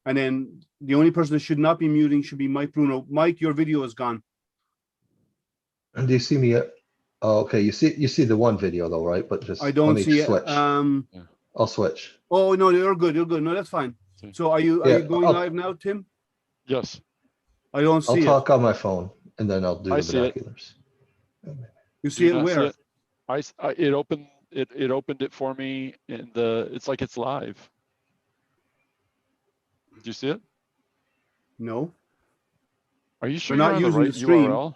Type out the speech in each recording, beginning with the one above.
And then the only person that should not be muting should be Mike Bruno. Mike, your video is gone. And do you see me? Oh, okay. You see the one video though, right? But just I don't let me see switch. it. I'll switch. Oh no, you're good. You're good. No, that's fine. So are you going live now, Tim? Yes. I don't see I'll it. talk on my phone and then I'll do the binoculars. You see it where? It opened it for me in it's like it's live. Did you see it? No. Are you sure We're you're not on the using right the stream. URL?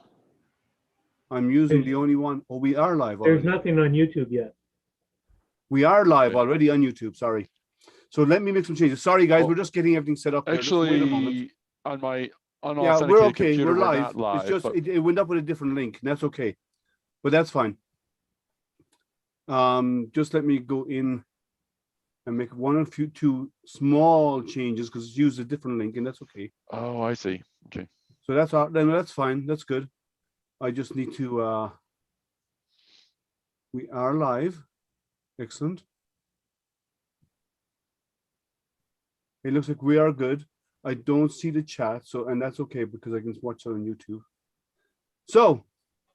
I'm using the only one. Oh, we are live already. There's nothing on YouTube yet. We are live already on YouTube. Sorry. So let me make some changes. Sorry, guys. We're just getting everything set up. Actually, on my unauthenticated we're okay. computer, We're live. not live. It's just but... it went up with a different link. And that's okay. But that's fine. Just let me go in and make two small changes because it's used a different link, and that's okay. Oh, I see. Okay. So that's then that's fine. That's good. I just need to we are live. Excellent. It looks like we are good. I don't see the chat, and that's okay because I can watch it on YouTube. So,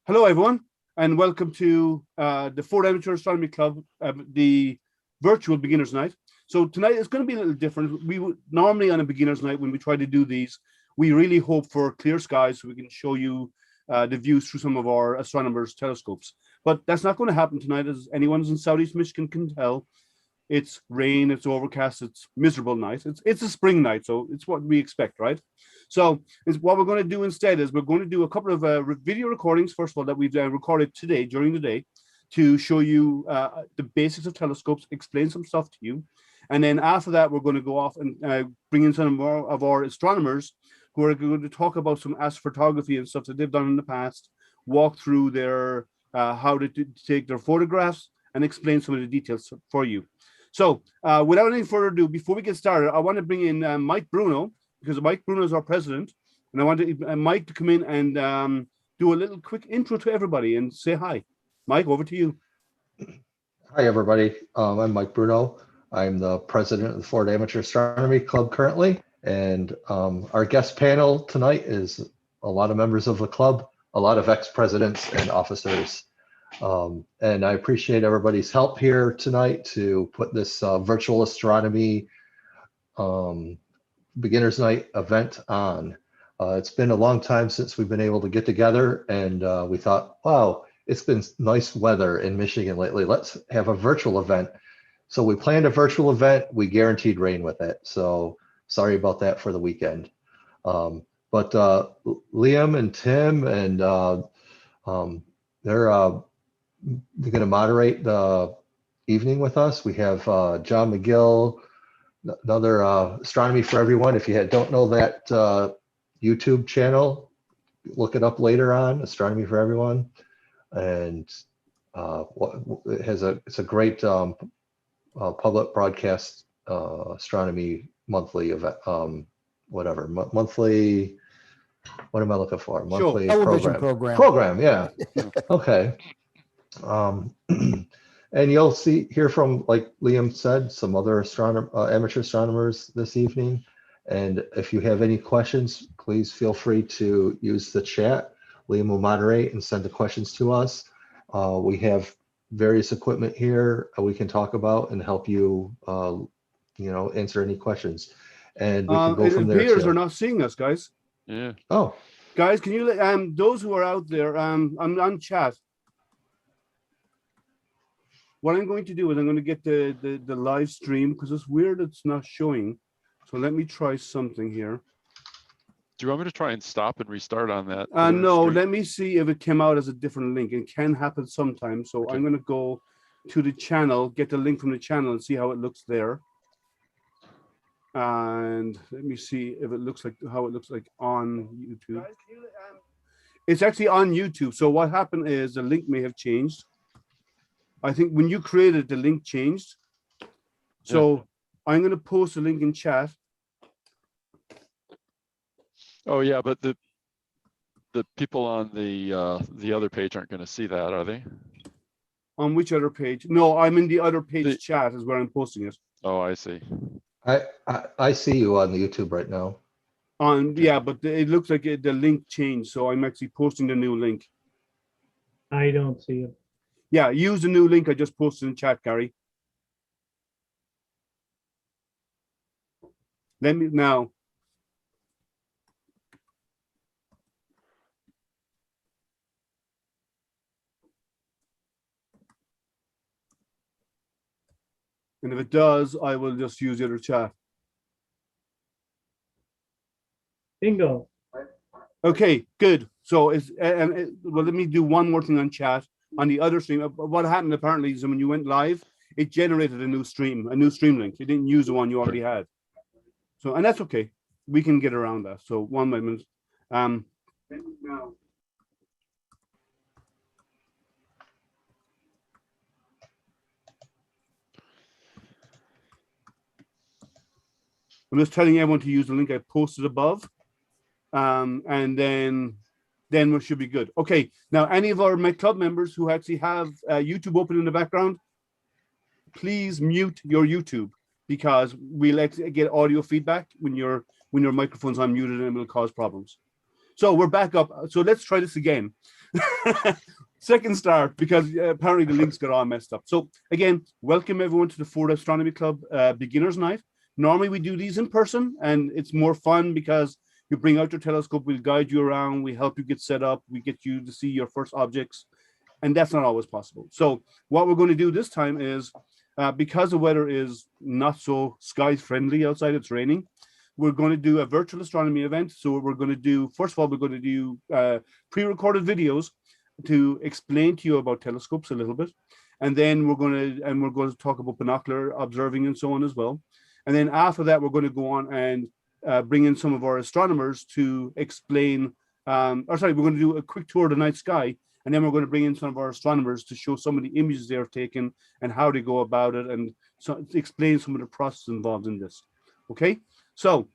hello everyone, and welcome to the Ford Amateur Astronomy Club, the virtual beginners night. So tonight it's going to be a little different. We would normally on a beginners night when we try to do these, we really hope for clear skies so we can show you the views through some of our astronomers' telescopes. But that's not going to happen tonight, as anyone in Southeast Michigan can tell. It's rain, it's overcast, it's miserable night. It's a spring night, so it's what we expect, right? So what we're going to do instead is we're going to do a couple of video recordings, first of all, that we've recorded today during the day to show you the basics of telescopes, explain some stuff to you. And then after that, we're going to go off and bring in some more of our astronomers who are going to talk about some astrophotography and stuff that they've done in the past, walk through their how to take their photographs and explain some of the details for you. So without any further ado, before we get started, I want to bring in Mike Bruno, because Mike Bruno is our president. And I want Mike to come in and do a little quick intro to everybody and say hi. Mike, over to you. Hi, everybody. I'm Mike Bruno. I'm the president of the Ford Amateur Astronomy Club currently. And our guest panel tonight is a lot of members of the club, a lot of ex-presidents and officers. And I appreciate everybody's help here tonight to put this virtual astronomy beginners night event on. It's been a long time since we've been able to get together, and we thought, wow, it's been nice weather in Michigan lately. Let's have a virtual event. So we planned a virtual event. We guaranteed rain with it. So sorry about that for the weekend. But Liam and Tim and they're going to moderate the evening with us. We have John McGill, another Astronomy For Everyone. If you don't know that YouTube channel, look it up later on, Astronomy For Everyone. And it's a great public broadcast astronomy monthly event, monthly, what am I looking for? Monthly program, yeah. Okay. And you'll hear from, like Liam said, some other amateur astronomers this evening. And if you have any questions, please feel free to use the chat. Liam will moderate and send the questions to us. We have various equipment here we can talk about and help you, answer any questions. And we can go from there. It appears they're not seeing us, guys. Yeah. Oh. Guys, can you let those who are out there on chat? What I'm going to do is I'm going to get the live stream because it's weird it's not showing. So let me try something here. Do you want me to try and stop and restart on that? No, stream? let me see if it came out as a different link. It can happen sometimes. So okay. I'm going to go to the channel, get the link from the channel and see how it looks there. And let me see if it looks like how it looks like on YouTube. It's actually on YouTube. So what happened is the link may have changed. I think when you created, the link changed. So yeah. I'm going to post a link in chat. Oh yeah, but the people on the other page aren't going to see that, are they? On which other page? No, I'm in the other page chat is where I'm posting it. Oh, I see. I see you on the YouTube right now. Yeah, but it looks like the link changed, so I'm actually posting the new link. I don't see it. Yeah, use the new link I just posted in chat, Gary. Let me now. And if it does, I will just use the other chat. Bingo. Okay, good. So well, let me do one more thing on chat. On the other stream, what happened apparently is when you went live, it generated a new stream link. It didn't use the one you already had. So, and that's okay. We can get around that. So 1 moment. Now. I'm just telling everyone to use the link I posted above. And then we should be good. Okay, now any of our club members who actually have YouTube open in the background, please mute your YouTube because we'll actually get audio feedback when your microphone's unmuted and it will cause problems. So we're back up. So let's try this again. Second start, because apparently the links got all messed up. So again, welcome everyone to the Ford Astronomy Club Beginners Night. Normally we do these in person and it's more fun because you bring out your telescope, we'll guide you around, we help you get set up, we get you to see your first objects, and that's not always possible. So what we're going to do this time is, because the weather is not so sky friendly outside, it's raining, we're going to do a virtual astronomy event. So what we're going to do, first of all, we're going to do pre-recorded videos to explain to you about telescopes a little bit. And then we're going to talk about binocular observing and so on as well. And then after that, we're going to go on and bring in some of our astronomers to explain, we're going to do a quick tour of the night sky. And then we're going to bring in some of our astronomers to show some of the images they have taken and how they go about it and so explain some of the process involved in this. Okay, so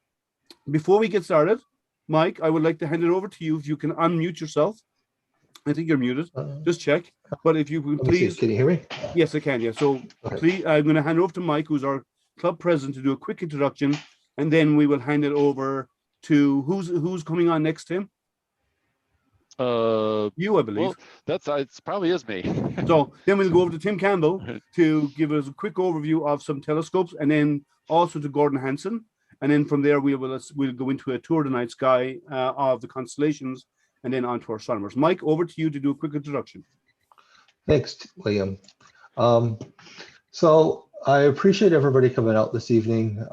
before we get started, Mike, I would like to hand it over to you. If you can unmute yourself. I think you're muted. Just check. But if you can please. Can you hear me? Yes, I can. Yeah. So Okay. please, I'm going to hand over to Mike, who's our club president, to do a quick introduction, and then we will hand it over to who's coming on next, Tim? You, I believe. Well, it probably is me. So then we'll go over to Tim Campbell to give us a quick overview of some telescopes, and then also to Gordon Hansen. And then from there, we'll go into a tour of the night sky of the constellations, and then on to our astronomers. Mike, over to you to do a quick introduction. Thanks, Liam. So I appreciate everybody coming out this evening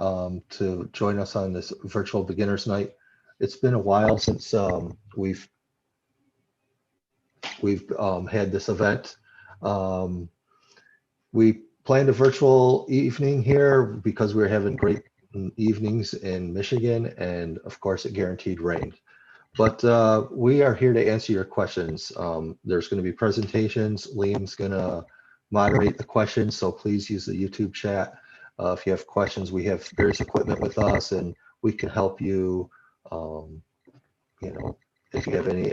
to join us on this virtual beginners night. It's been a while since we've had this event. We planned a virtual evening here because we were having great evenings in Michigan, and of course it guaranteed rain. But we are here to answer your questions. There's going to be presentations. Liam's going to moderate the questions, so please use the YouTube chat. If you have questions, we have various equipment with us, and we can help you. If you have any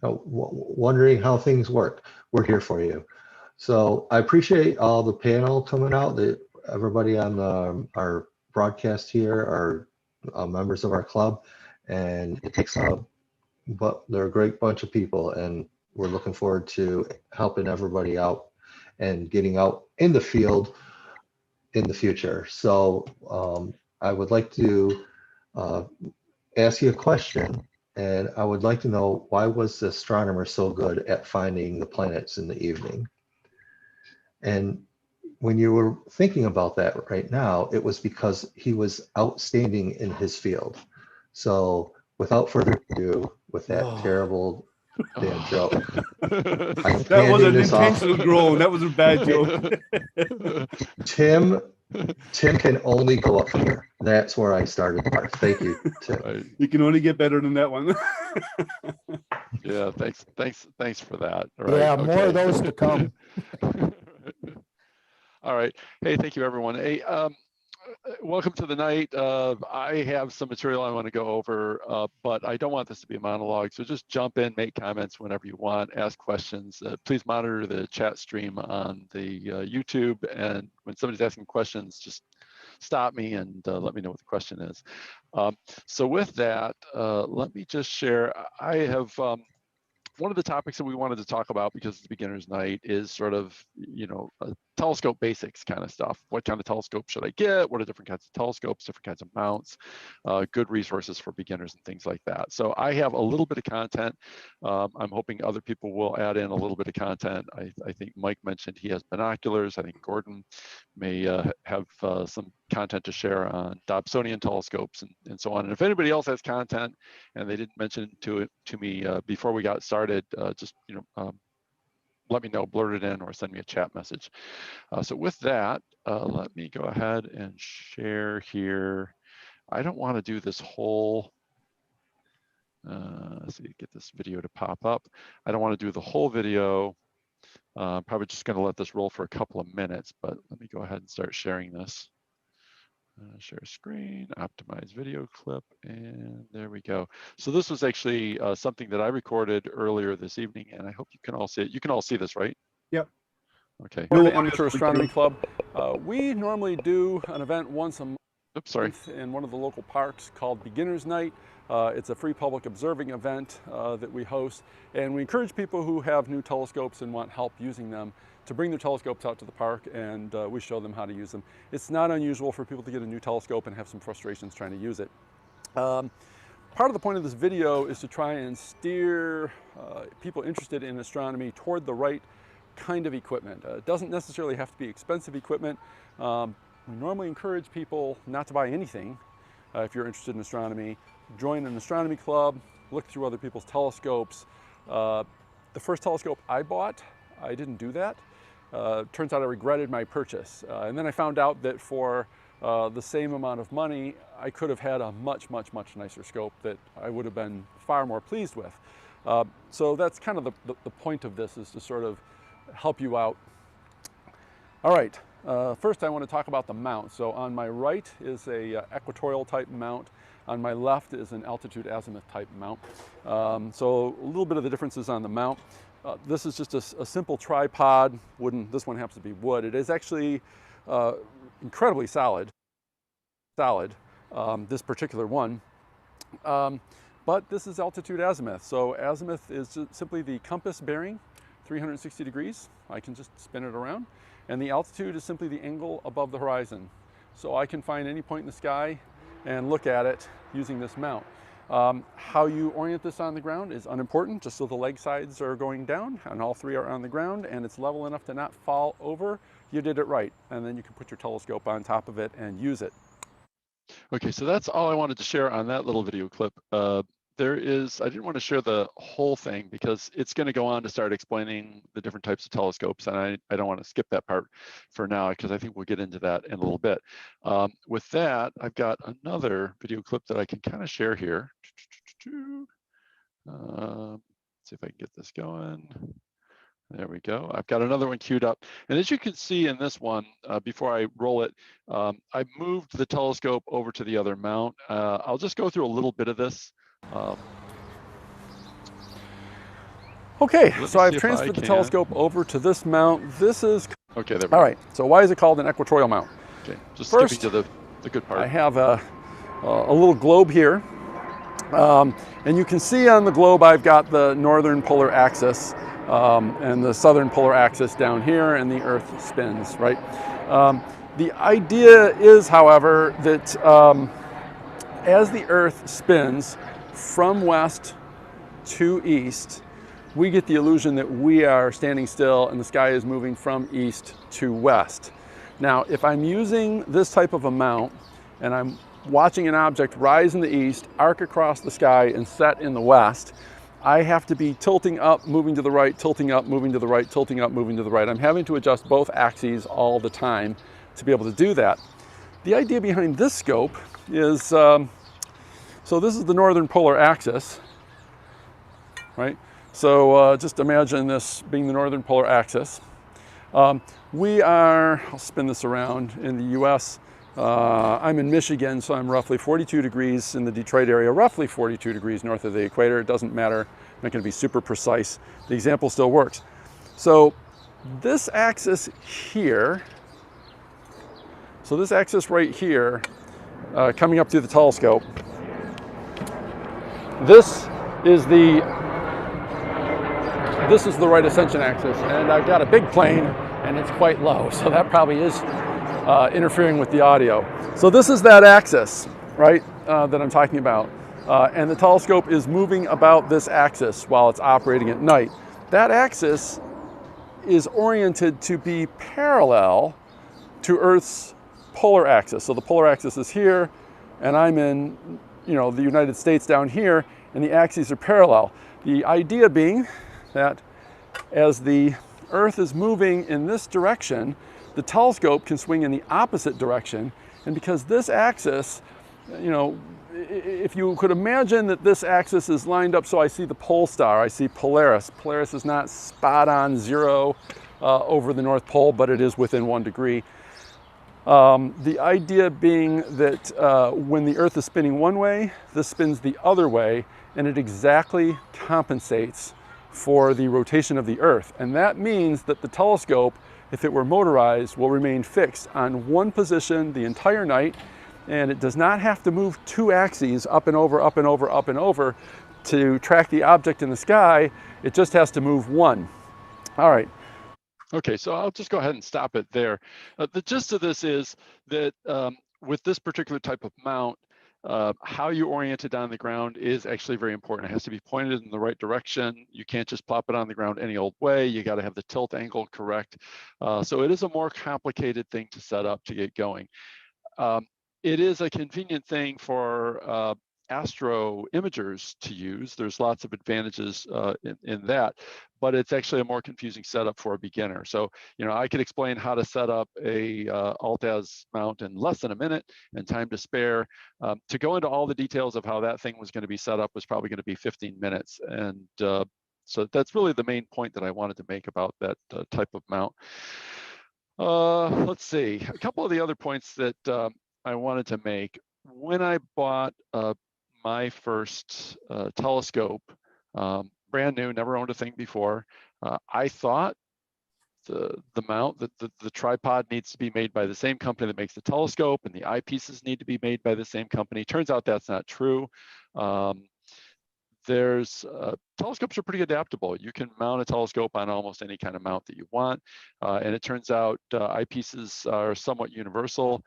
wondering how things work, we're here for you. So I appreciate all the panel coming out. Everybody on our broadcast here are members of our club, and it takes but they're a great bunch of people, and we're looking forward to helping everybody out and getting out in the field in the future. So I would like to ask you a question, and I would like to know, why was the astronomer so good at finding the planets in the evening? And when you were thinking about that right now, it was because he was outstanding in his field. So without further ado, with that terrible damn joke, that was an intentional groan. That was a bad joke. Tim can only go up from here. That's where I started. Thank you, Tim. Right. You can only get better than that one. Yeah, thanks for that. Right. Yeah, more of those to come. All right. Hey, thank you, everyone. Hey, welcome to the night. I have some material I want to go over, but I don't want this to be a monologue. So just jump in, make comments whenever you want, ask questions. Please monitor the chat stream on the YouTube. And when somebody's asking questions, just stop me and let me know what the question is. So with that, let me just share. I have one of the topics that we wanted to talk about, because it's beginner's night, is sort of, telescope basics kind of stuff. What kind of telescope should I get? What are different kinds of telescopes, different kinds of mounts, good resources for beginners and things like that. So I have a little bit of content. I'm hoping other people will add in a little bit of content. I think Mike mentioned he has binoculars. I think Gordon may have some content to share on Dobsonian telescopes and so on. And if anybody else has content and they didn't mention to me before we got started, just let me know, blurt it in, or send me a chat message. So with that, let me go ahead and share here. I don't want to do this whole, let's see, get this video to pop up. I don't want to do the whole video. Probably just going to let this roll for a couple of minutes, but let me go ahead and start sharing this. Share screen, optimize video clip, and there we go. So this was actually something that I recorded earlier this evening, and I hope you can all see it. You can all see this, right? Yep. Okay. Ford Amateur Astronomy Club. We normally do an event once a month. Oops, sorry. In one of the local parks called Beginner's Night. It's a free public observing event that we host, and we encourage people who have new telescopes and want help using them to bring their telescopes out to the park, and we show them how to use them. It's not unusual for people to get a new telescope and have some frustrations trying to use it. Part of the point of this video is to try and steer people interested in astronomy toward the right kind of equipment. It doesn't necessarily have to be expensive equipment. We normally encourage people not to buy anything if you're interested in astronomy. Join an astronomy club, look through other people's telescopes. The first telescope I bought, I didn't do that. Turns out I regretted my purchase. And then I found out that for the same amount of money, I could have had a much, much, much nicer scope that I would have been far more pleased with. So that's kind of the point of this, is to sort of help you out. All right, first I want to talk about the mount. So on my right is a equatorial type mount. On my left is an altitude azimuth type mount. So a little bit of the differences on the mount. This is just a simple tripod, wooden. This one happens to be wood. It is actually incredibly solid, this particular one. But this is altitude azimuth. So azimuth is simply the compass bearing, 360 degrees. I can just spin it around. And the altitude is simply the angle above the horizon. So I can find any point in the sky and look at it using this mount. How you orient this on the ground is unimportant, just so the leg sides are going down and all three are on the ground and it's level enough to not fall over. You did it right. And then you can put your telescope on top of it and use it. Okay, so that's all I wanted to share on that little video clip. I didn't want to share the whole thing because it's going to go on to start explaining the different types of telescopes, and I don't want to skip that part for now because I think we'll get into that in a little bit. With that, I've got another video clip that I can kind of share here. Let's see if I can get this going. There we go. I've got another one queued up. And as you can see in this one, before I roll it, I moved the telescope over to the other mount. I'll just go through a little bit of this. Okay, so I've transferred the telescope over to this mount. This is... Okay, there we go. All right, so why is it called an equatorial mount? Okay, just First, skipping to the good part. I have a little globe here. And you can see on the globe I've got the northern polar axis and the southern polar axis down here, and the Earth spins, right? The idea is, however, that as the Earth spins from west to east, we get the illusion that we are standing still and the sky is moving from east to west. Now, if I'm using this type of a mount and I'm watching an object rise in the east, arc across the sky, and set in the west, I have to be tilting up, moving to the right, tilting up, moving to the right, tilting up, moving to the right. I'm having to adjust both axes all the time to be able to do that. The idea behind this scope is, so this is the northern polar axis, right? So just imagine this being the northern polar axis. We are, I'll spin this around, in the US. I'm in Michigan, so I'm roughly 42 degrees in the Detroit area, roughly 42 degrees north of the equator. It doesn't matter, I'm not going to be super precise. The example still works. So this axis here So this axis right here, coming up through the telescope, this is the right ascension axis, and I've got a big plane and it's quite low, so that probably is interfering with the audio. So this is that axis, right, that I'm talking about. And the telescope is moving about this axis while it's operating at night. That axis is oriented to be parallel to Earth's polar axis. So the polar axis is here, and I'm in, the United States down here, and the axes are parallel. The idea being that as the Earth is moving in this direction, the telescope can swing in the opposite direction. And because this axis, if you could imagine that this axis is lined up, so I see the pole star, I see Polaris. Polaris is not spot on 0 over the North Pole, but it is within 1 degree. The idea being that when the Earth is spinning one way, this spins the other way, and it exactly compensates for the rotation of the Earth. And that means that the telescope, if it were motorized, will remain fixed on one position the entire night, and it does not have to move 2 axes up and over, up and over, up and over to track the object in the sky. It just has to move 1. All right. Okay, so I'll just go ahead and stop it there. The gist of this is that with this particular type of mount, how you orient it on the ground is actually very important. It has to be pointed in the right direction. You can't just plop it on the ground any old way. You got to have the tilt angle correct. So it is a more complicated thing to set up to get going. It is a convenient thing for astro imagers to use. There's lots of advantages in that, but it's actually a more confusing setup for a beginner. So, I could explain how to set up a alt-az mount in less than a minute and time to spare. To go into all the details of how that thing was going to be set up was probably going to be 15 minutes. And so that's really the main point that I wanted to make about that type of mount. Let's see, a couple of the other points that I wanted to make. When I bought my first telescope, brand new, never owned a thing before, I thought the mount, the tripod needs to be made by the same company that makes the telescope, and the eyepieces need to be made by the same company. Turns out that's not true. Telescopes are pretty adaptable. You can mount a telescope on almost any kind of mount that you want. And it turns out eyepieces are somewhat universal.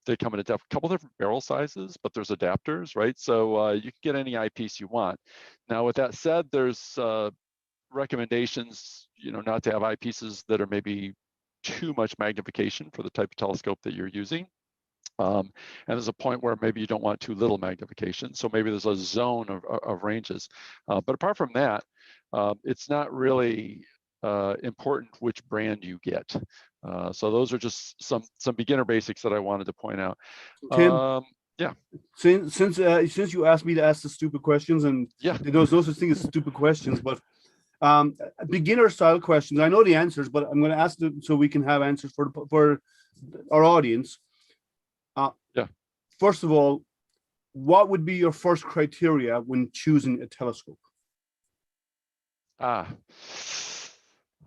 They come in a couple different barrel sizes, but there's adapters, right? So you can get any eyepiece you want. Now, with that said, there's recommendations, not to have eyepieces that are maybe too much magnification for the type of telescope that you're using. And there's a point where maybe you don't want too little magnification. So maybe there's a zone of ranges. But apart from that, it's not really important which brand you get. So those are just some beginner basics that I wanted to point out. Tim, yeah. Since you asked me to ask the stupid questions, and yeah, there's no such thing as stupid questions, but beginner style questions. I know the answers, but I'm going to ask them so we can have answers for our audience. Yeah. First of all, what would be your first criteria when choosing a telescope?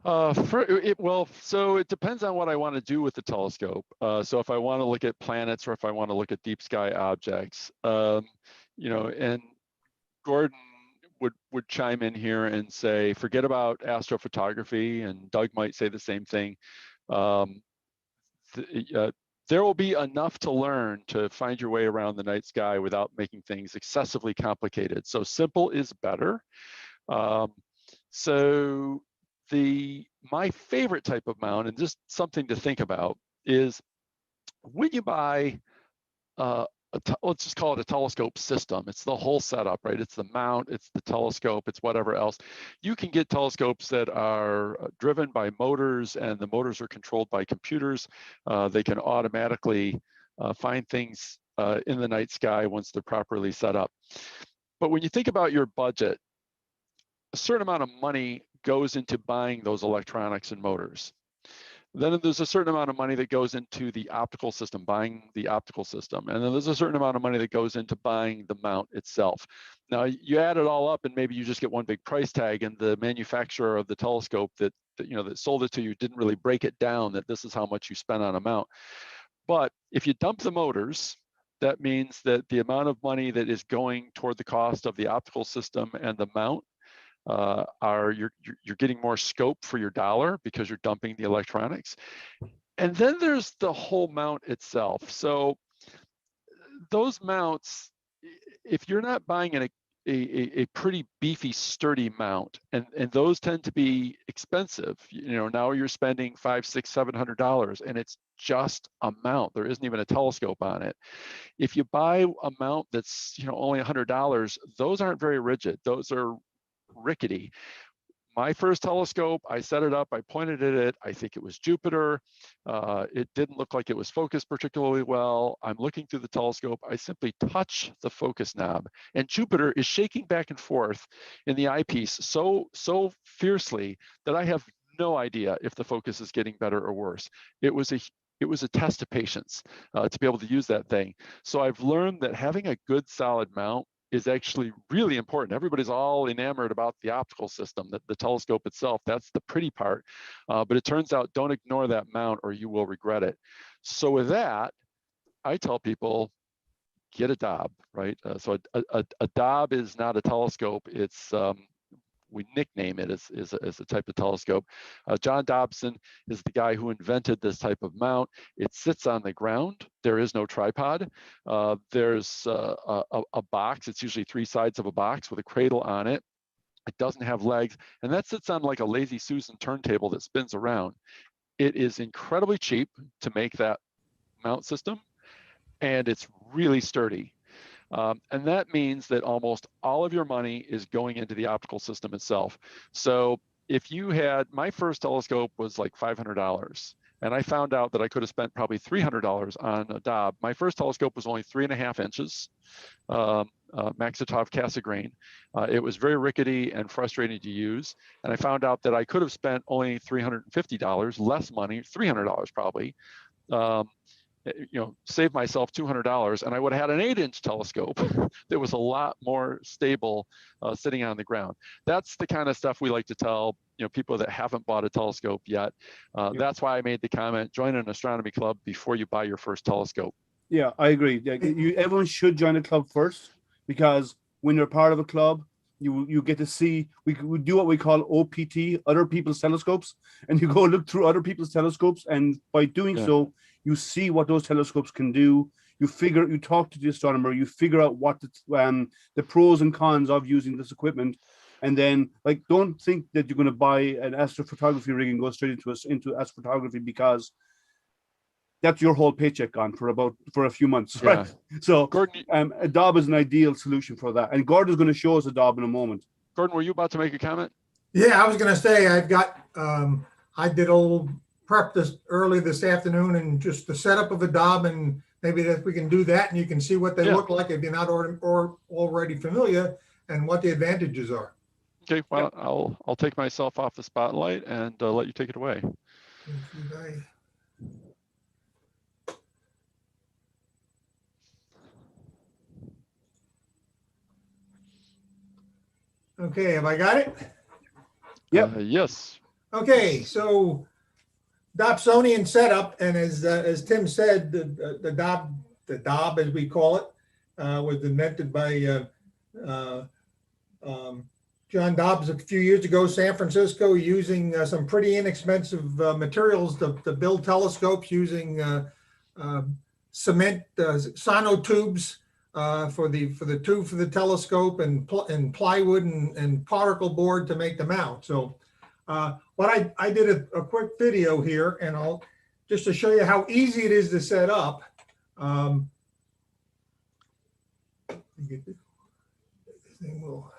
So it depends on what I want to do with the telescope. So if I want to look at planets or if I want to look at deep sky objects, and Gordon would chime in here and say, forget about astrophotography, and Doug might say the same thing. There will be enough to learn to find your way around the night sky without making things excessively complicated. So simple is better. So my favorite type of mount, and just something to think about, is when you buy let's just call it a telescope system. It's the whole setup, right? It's the mount, it's the telescope, it's whatever else. You can get telescopes that are driven by motors, and the motors are controlled by computers. They can automatically find things in the night sky once they're properly set up. But when you think about your budget, a certain amount of money goes into buying those electronics and motors. Then there's a certain amount of money that goes into the optical system, buying the optical system. And then there's a certain amount of money that goes into buying the mount itself. Now, you add it all up and maybe you just get one big price tag, and the manufacturer of the telescope that sold it to you didn't really break it down that this is how much you spent on a mount. But if you dump the motors, that means that the amount of money that is going toward the cost of the optical system and the mount you're getting more scope for your dollar because you're dumping the electronics. And then there's the whole mount itself. So those mounts, if you're not buying a pretty beefy, sturdy mount, and those tend to be expensive. Now you're spending $500, $600, $700, and it's just a mount. There isn't even a telescope on it. If you buy a mount that's only $100, those aren't very rigid. Those are rickety. My first telescope, I set it up, I pointed at it, I think it was Jupiter. It didn't look like it was focused particularly well. I'm looking through the telescope, I simply touch the focus knob, and Jupiter is shaking back and forth in the eyepiece so fiercely that I have no idea if the focus is getting better or worse. It was a test of patience to be able to use that thing. So I've learned that having a good solid mount is actually really important. Everybody's all enamored about the optical system, the telescope itself. That's the pretty part. But it turns out, don't ignore that mount or you will regret it. So with that, I tell people, get a Dob, right? So a Dob is not a telescope. It's we nickname it as a type of telescope. John Dobson is the guy who invented this type of mount. It sits on the ground. There is no tripod. There's a box. It's usually 3 sides of a box with a cradle on it. It doesn't have legs, and that sits on like a Lazy Susan turntable that spins around. It is incredibly cheap to make that mount system, and it's really sturdy. And that means that almost all of your money is going into the optical system itself. So if you had, my first telescope was like $500, and I found out that I could have spent probably $300 on a Dob. My first telescope was only 3.5 inches, Maxitov Cassegrain. It was very rickety and frustrating to use. And I found out that I could have spent only $350, less money, $300 probably, save myself $200, and I would have had an 8-inch telescope that was a lot more stable sitting on the ground. That's the kind of stuff we like to tell people that haven't bought a telescope yet. That's why I made the comment, join an astronomy club before you buy your first telescope. Yeah, I agree. Everyone should join a club first, because when you're part of a club, you get to see, we do what we call OPT, other people's telescopes, and you go look through other people's telescopes, and by doing so, you see what those telescopes can do. You talk to the astronomer, you figure out what the pros and cons of using this equipment, and then don't think that you're going to buy an astrophotography rig and go straight into astrophotography, because that's your whole paycheck gone for a few months, right? So Gordon, a Dob is an ideal solution for that, and Gordon's going to show us a Dob in a moment. Gordon, were you about to make a comment? Yeah, I was going to say I've got I did old prep early this afternoon, and just the setup of a Dob, and maybe that we can do that, and you can see what they look like if you're not already familiar, and what the advantages are. Okay, well, I'll take myself off the spotlight and let you take it away. Okay, have I got it? Yep. Yes. Okay, so Dobsonian setup, and as Tim said, the Dob as we call it, was invented by John Dobbs a few years ago, San Francisco, using some pretty inexpensive materials to build telescopes, using cement sonotubes for the tube for the telescope, and plywood and particle board to make the mount. So what I did a quick video here, and I'll just to show you how easy it is to set up. This thing will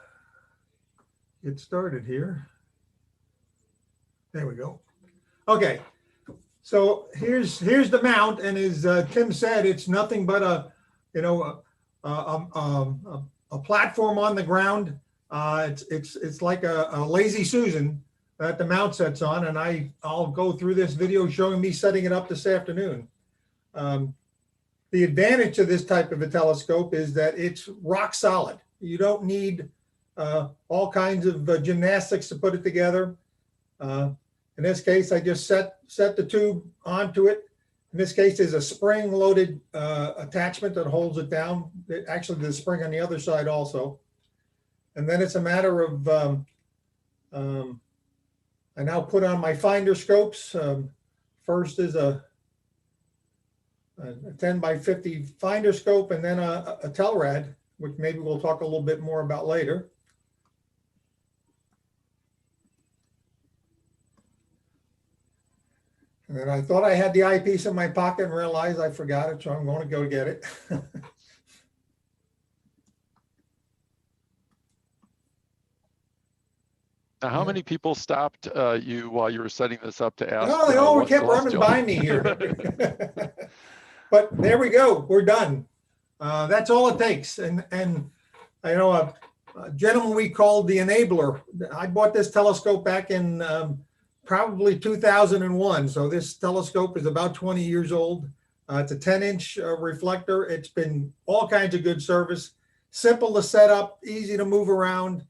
get started here. There we go. Okay, so here's the mount, and as Tim said, it's nothing but a platform on the ground. It's like a Lazy Susan that the mount sets on, and I'll go through this video showing me setting it up this afternoon. The advantage of this type of a telescope is that it's rock solid. You don't need all kinds of gymnastics to put it together. In this case, I just set the tube onto it, In this case, there's a spring-loaded attachment that holds it down. Actually, there's a spring on the other side also. And then it's a matter of, I now put on my finder scopes. First is a 10 by 50 finder scope, and then a Telrad, which maybe we'll talk a little bit more about later. And then I thought I had the eyepiece in my pocket and realized I forgot it, so I'm going to go get it. Now, how many people stopped you while you were setting this up to ask? No, they all what kept running celestial- by me here. But there we go. We're done. That's all it takes. And I know a gentleman we called the enabler. I bought this telescope back in probably 2001. So this telescope is about 20 years old. It's a 10-inch reflector. It's been all kinds of good service. Simple to set up, easy to move around.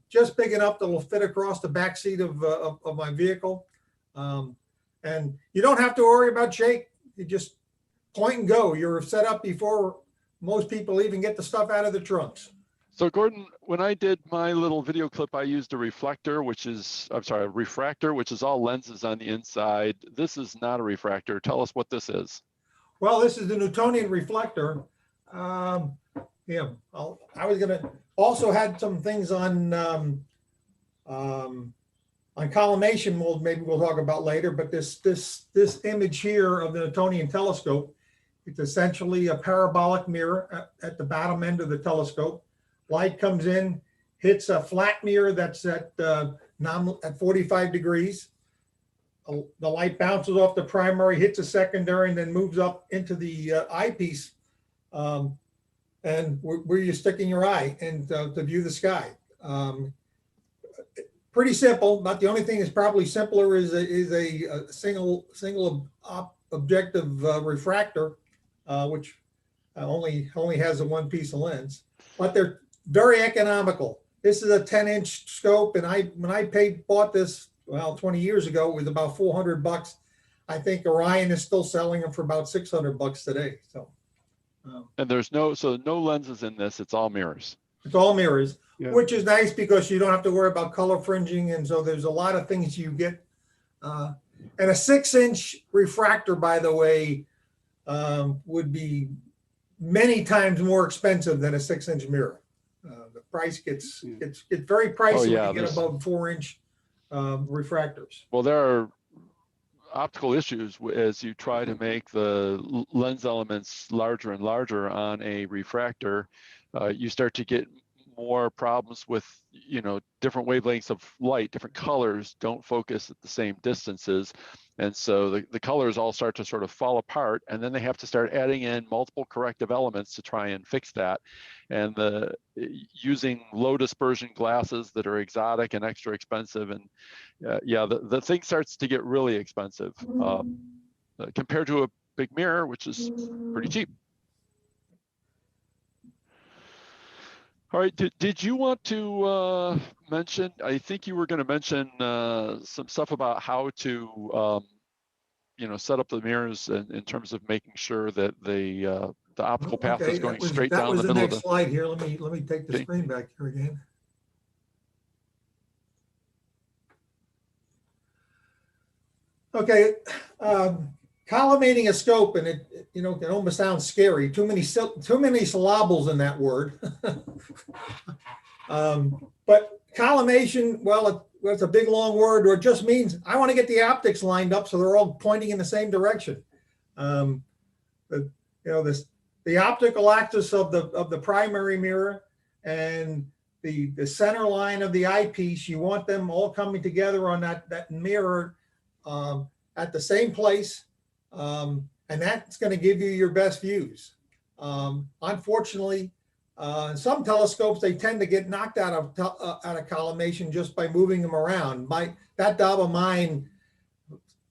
Just big enough that will fit across the back seat of my vehicle. And you don't have to worry about shake. You just point and go. You're set up before most people even get the stuff out of the trunks. So Gordon, when I did my little video clip, I used a refractor, which is all lenses on the inside. This is not a refractor. Tell us what this is. Well, this is the Newtonian reflector. Yeah, I was gonna also had some things on collimation. Maybe we'll talk about later. But this image here of the Newtonian telescope, it's essentially a parabolic mirror at the bottom end of the telescope. Light comes in, hits a flat mirror that's at 45 degrees. The light bounces off the primary, hits a secondary, and then moves up into the eyepiece. And where you're sticking your eye and to view the sky. Pretty simple, but the only thing that's probably simpler is a single objective refractor, which only has a one piece of lens. But they're very economical. This is a 10-inch scope, and when I bought this, well, 20 years ago, it was about $400. I think Orion is still selling them for about $600 today. So. And there's no lenses in this, it's all mirrors. It's all mirrors, Yeah. which is nice because you don't have to worry about color fringing. And so there's a lot of things you get. And a 6-inch refractor, by the way, would be many times more expensive than a 6-inch mirror. The price gets very pricey when you get above 4-inch refractors. Well, there are optical issues as you try to make the lens elements larger and larger on a refractor. You start to get more problems with, different wavelengths of light, different colors don't focus at the same distances. And so the colors all start to sort of fall apart, and then they have to start adding in multiple corrective elements to try and fix that. And using low dispersion glasses that are exotic and extra expensive. And the thing starts to get really expensive compared to a big mirror, which is pretty cheap. All right, did you want to mention, I think you were going to mention some stuff about how to, set up the mirrors in terms of making sure that the optical path is going straight down the middle of the... That was the next slide here. Let me take the screen back here again. Okay, collimating a scope, and it almost sounds scary. Too many syllables in that word. But collimation, well, it's a big long word, or it just means I want to get the optics lined up so they're all pointing in the same direction. The optical axis of the primary mirror and the center line of the eyepiece, you want them all coming together on that mirror at the same place. And that's going to give you your best views. Unfortunately, some telescopes, they tend to get knocked out of collimation just by moving them around. That job of mine,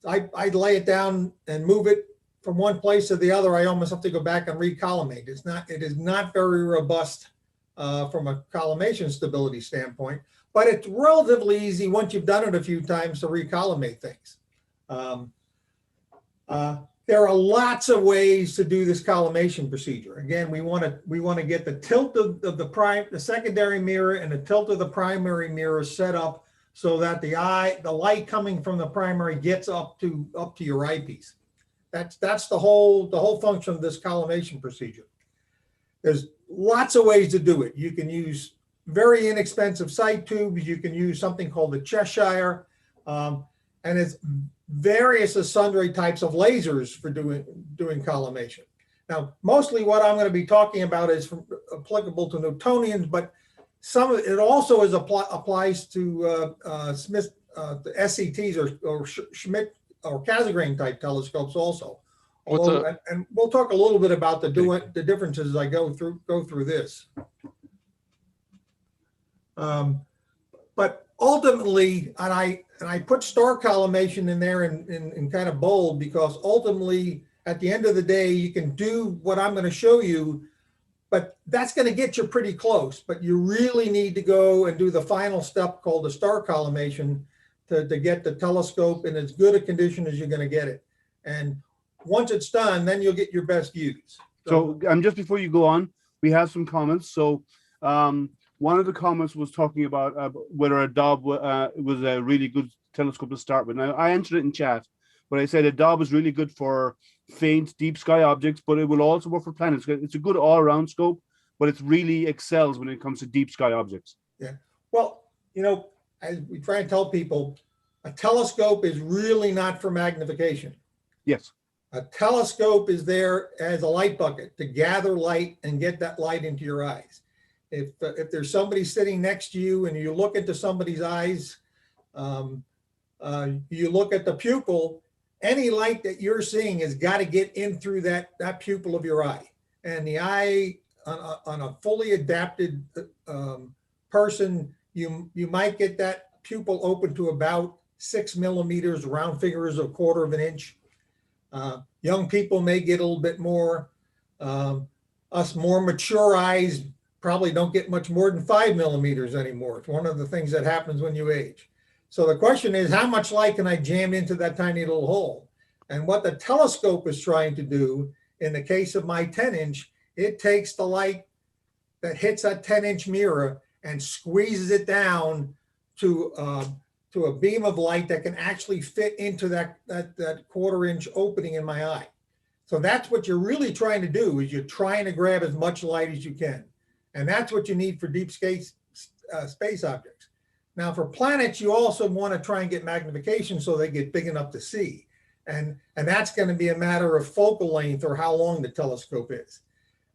I'd lay it down and move it from one place to the other. I almost have to go back and recollimate. It is not very robust from a collimation stability standpoint, but it's relatively easy once you've done it a few times to recollimate things. there are lots of ways to do this collimation procedure. Again, we want to get the tilt of the secondary mirror and the tilt of the primary mirror set up so that the light coming from the primary gets up to your eyepiece. That's the whole function of this collimation procedure. There's lots of ways to do it. You can use very inexpensive sight tubes. You can use something called the Cheshire, and it's various and sundry types of lasers for doing collimation. Now, mostly what I'm going to be talking about is applicable to Newtonians, but some of it also applies to Smith, the SCTs or Schmidt or Cassegrain type telescopes also. And we'll talk a little bit about the differences as I go through this. But ultimately, and I put star collimation in there in kind of bold because ultimately, at the end of the day, you can do what I'm going to show you, but that's going to get you pretty close. But you really need to go and do the final step called the star collimation to get the telescope in as good a condition as you're going to get it. And once it's done, then you'll get your best views. So just before you go on, we have some comments. So one of the comments was talking about whether a Dob was a really good telescope to start with. Now, I answered it in chat, but I said a Dob is really good for faint, deep sky objects, but it will also work for planets. It's a good all-around scope, but it really excels when it comes to deep sky objects. Yeah. Well, as we try and tell people, a telescope is really not for magnification. Yes. A telescope is there as a light bucket to gather light and get that light into your eyes. If there's somebody sitting next to you and you look into somebody's eyes, you look at the pupil, any light that you're seeing has got to get in through that pupil of your eye. And the eye on a fully adapted person, you might get that pupil open to about 6 millimeters, round figures, 1/4 of an inch. Young people may get a little bit more. Us more mature eyes probably don't get much more than 5 millimeters anymore. It's one of the things that happens when you age. So the question is, how much light can I jam into that tiny little hole? And what the telescope is trying to do, in the case of my 10-inch, it takes the light that hits that 10-inch mirror and squeezes it down to a beam of light that can actually fit into that 1/4-inch opening in my eye. So that's what you're really trying to do, is you're trying to grab as much light as you can. And that's what you need for deep space objects. Now for planets, you also want to try and get magnification so they get big enough to see. And that's going to be a matter of focal length or how long the telescope is.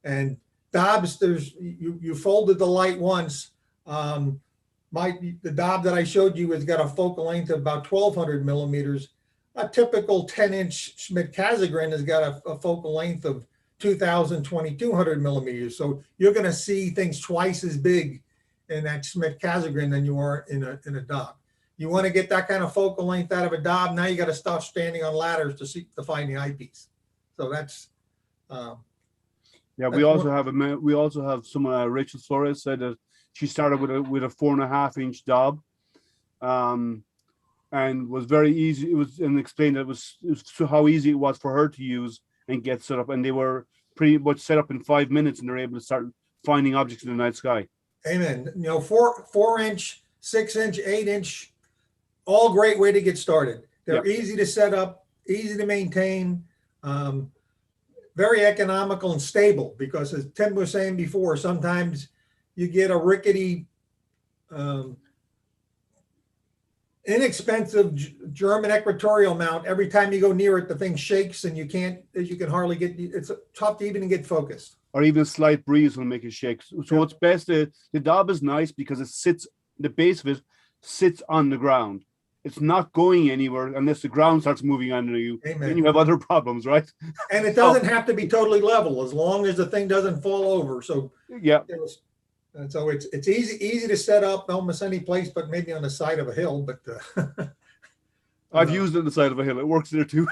And Dobbs, you folded the light once. The Dob that I showed you has got a focal length of about 1,200 millimeters. A typical 10-inch Schmidt-Cassegrain has got a focal length of 2,000, 2,200 millimeters. So you're going to see things twice as big in that Schmidt-Cassegrain than you are in a Dob. You want to get that kind of focal length out of a Dob, now you got to stop standing on ladders to find the eyepiece. So that's yeah. We also have some Rachel Flores said that she started with a 4.5-inch Dob, and was very easy. It was, and explained that it was how easy it was for her to use and get set up, and they were pretty much set up in 5 minutes, and they're able to start finding objects in the night sky. Amen. 4-inch, 6-inch, 8-inch, all great way to get started. They're easy to set up, easy to maintain, very economical and stable, because as Tim was saying before, sometimes you get a rickety, inexpensive German equatorial mount. Every time you go near it, the thing shakes and you can hardly get, it's tough to even get focused. Or even a slight breeze will make it shake. So it's best, the Dob is nice because the base of it sits on the ground. It's not going anywhere unless the ground starts moving under you. Amen. Then you have other problems, right? And it doesn't have to be totally level as long as the thing doesn't fall over. So yeah. And so it's easy to set up almost any place, but maybe on the side of a hill. But I've used it on the side of a hill. It works there too.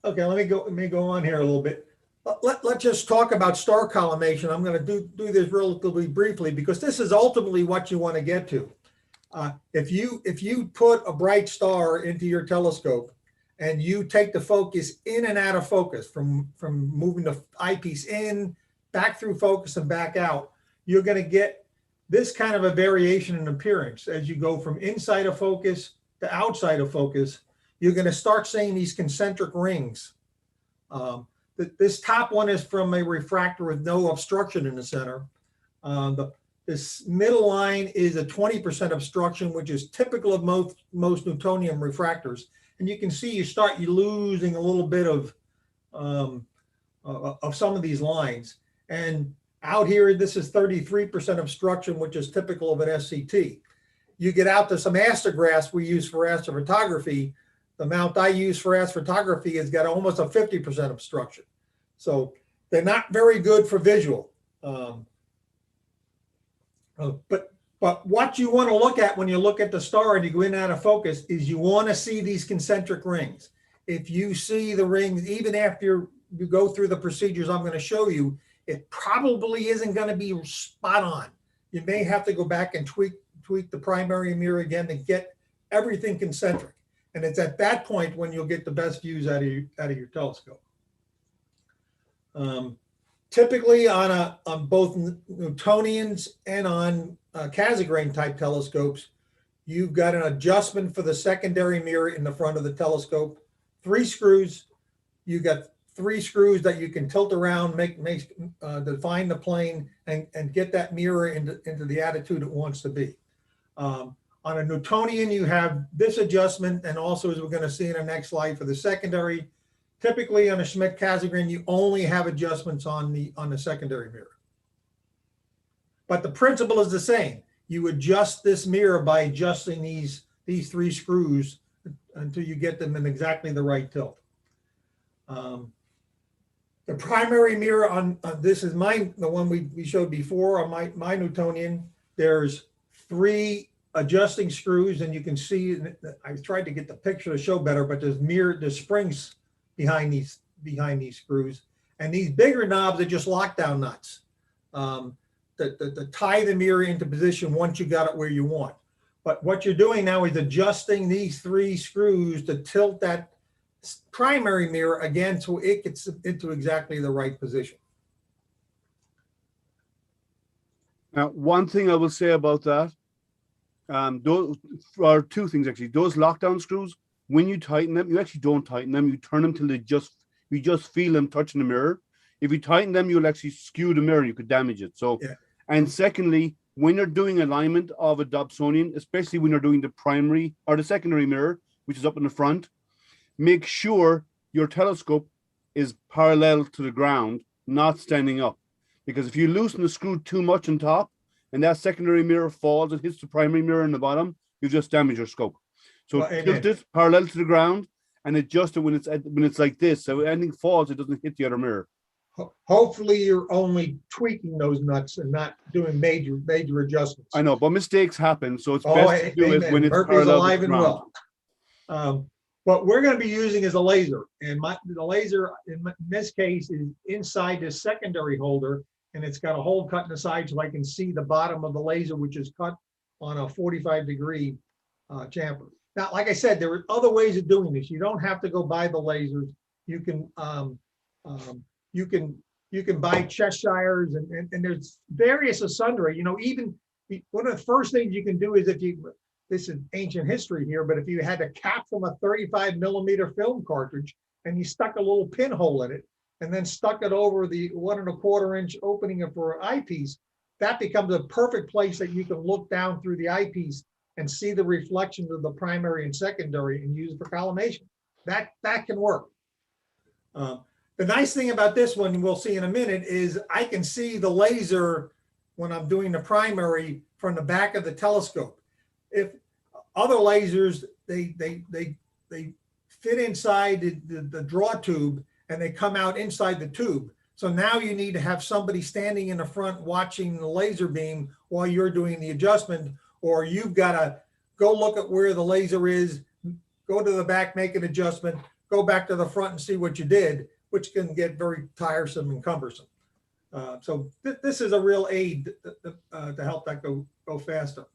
Okay, let me go on here a little bit. Let's just talk about star collimation. I'm going to do this relatively briefly because this is ultimately what you want to get to. If you put a bright star into your telescope and you take the focus in and out of focus from moving the eyepiece in, back through focus and back out, you're going to get this kind of a variation in appearance as you go from inside of focus to outside of focus. You're going to start seeing these concentric rings. This top one is from a refractor with no obstruction in the center. This middle line is a 20% obstruction, which is typical of most Newtonian refractors. And you can see you losing a little bit of some of these lines. And out here, this is 33% obstruction, which is typical of an SCT. You get out to some astrographs we use for astrophotography. The mount I use for astrophotography has got almost a 50% obstruction. So they're not very good for visual. But what you want to look at when you look at the star and you go in and out of focus is you want to see these concentric rings. If you see the rings, even after you go through the procedures I'm going to show you, it probably isn't going to be spot on. You may have to go back and tweak the primary mirror again to get everything concentric. And it's at that point when you'll get the best views out of your telescope. Typically on both Newtonians and on Cassegrain type telescopes, you've got an adjustment for the secondary mirror in the front of the telescope. 3 screws. You've got 3 screws that you can tilt around, define the plane, and get that mirror into the attitude it wants to be. On a Newtonian, you have this adjustment, and also, as we're going to see in the next slide, for the secondary. Typically on a Schmidt-Cassegrain, you only have adjustments on the secondary mirror. But the principle is the same. You adjust this mirror by adjusting these 3 screws until you get them in exactly the right tilt. The primary mirror on this is the one we showed before on my Newtonian. There's 3 adjusting screws, and you can see, I tried to get the picture to show better, but there's springs behind these screws, and these bigger knobs are just lockdown nuts that tie the mirror into position once you got it where you want. But what you're doing now is adjusting these 3 screws to tilt that primary mirror again so it gets into exactly the right position. Now, one thing I will say about that, those are 2 things actually. Those lockdown screws, when you tighten them, you actually don't tighten them. You turn them till you just feel them touching the mirror. If you tighten them, you'll actually skew the mirror. You could damage it. So, yeah. And secondly, when you're doing alignment of a Dobsonian, especially when you're doing the primary or the secondary mirror, which is up in the front, make sure your telescope is parallel to the ground, not standing up. Because if you loosen the screw too much on top and that secondary mirror falls and hits the primary mirror in the bottom, you just damage your scope. So tilt it parallel to the ground and adjust it when it's like this. So when anything falls, it doesn't hit the other mirror. Hopefully you're only tweaking those nuts and not doing major adjustments. I know, but mistakes happen. So it's best to do it when it's Murphy's parallel alive to the and ground. well. What we're going to be using is a laser. And the laser in this case is inside this secondary holder, and it's got a hole cut in the side so I can see the bottom of the laser, which is cut on a 45-degree chamfer. Now, like I said, there are other ways of doing this. You don't have to go buy the lasers. You can buy Cheshires, and there's various sundry. You know, even one of the first things you can do is this is ancient history here, but if you had a cap from a 35mm film cartridge and you stuck a little pinhole in it and then stuck it over the 1 1/4-inch opening for an eyepiece, that becomes a perfect place that you can look down through the eyepiece and see the reflections of the primary and secondary and use it for collimation. That can work. The nice thing about this one, we'll see in a minute, is I can see the laser when I'm doing the primary from the back of the telescope. If other lasers, they fit inside the draw tube and they come out inside the tube. So now you need to have somebody standing in the front watching the laser beam while you're doing the adjustment, or you've got to go look at where the laser is, go to the back, make an adjustment, go back to the front and see what you did, which can get very tiresome and cumbersome. So this is a real aid to help that go faster.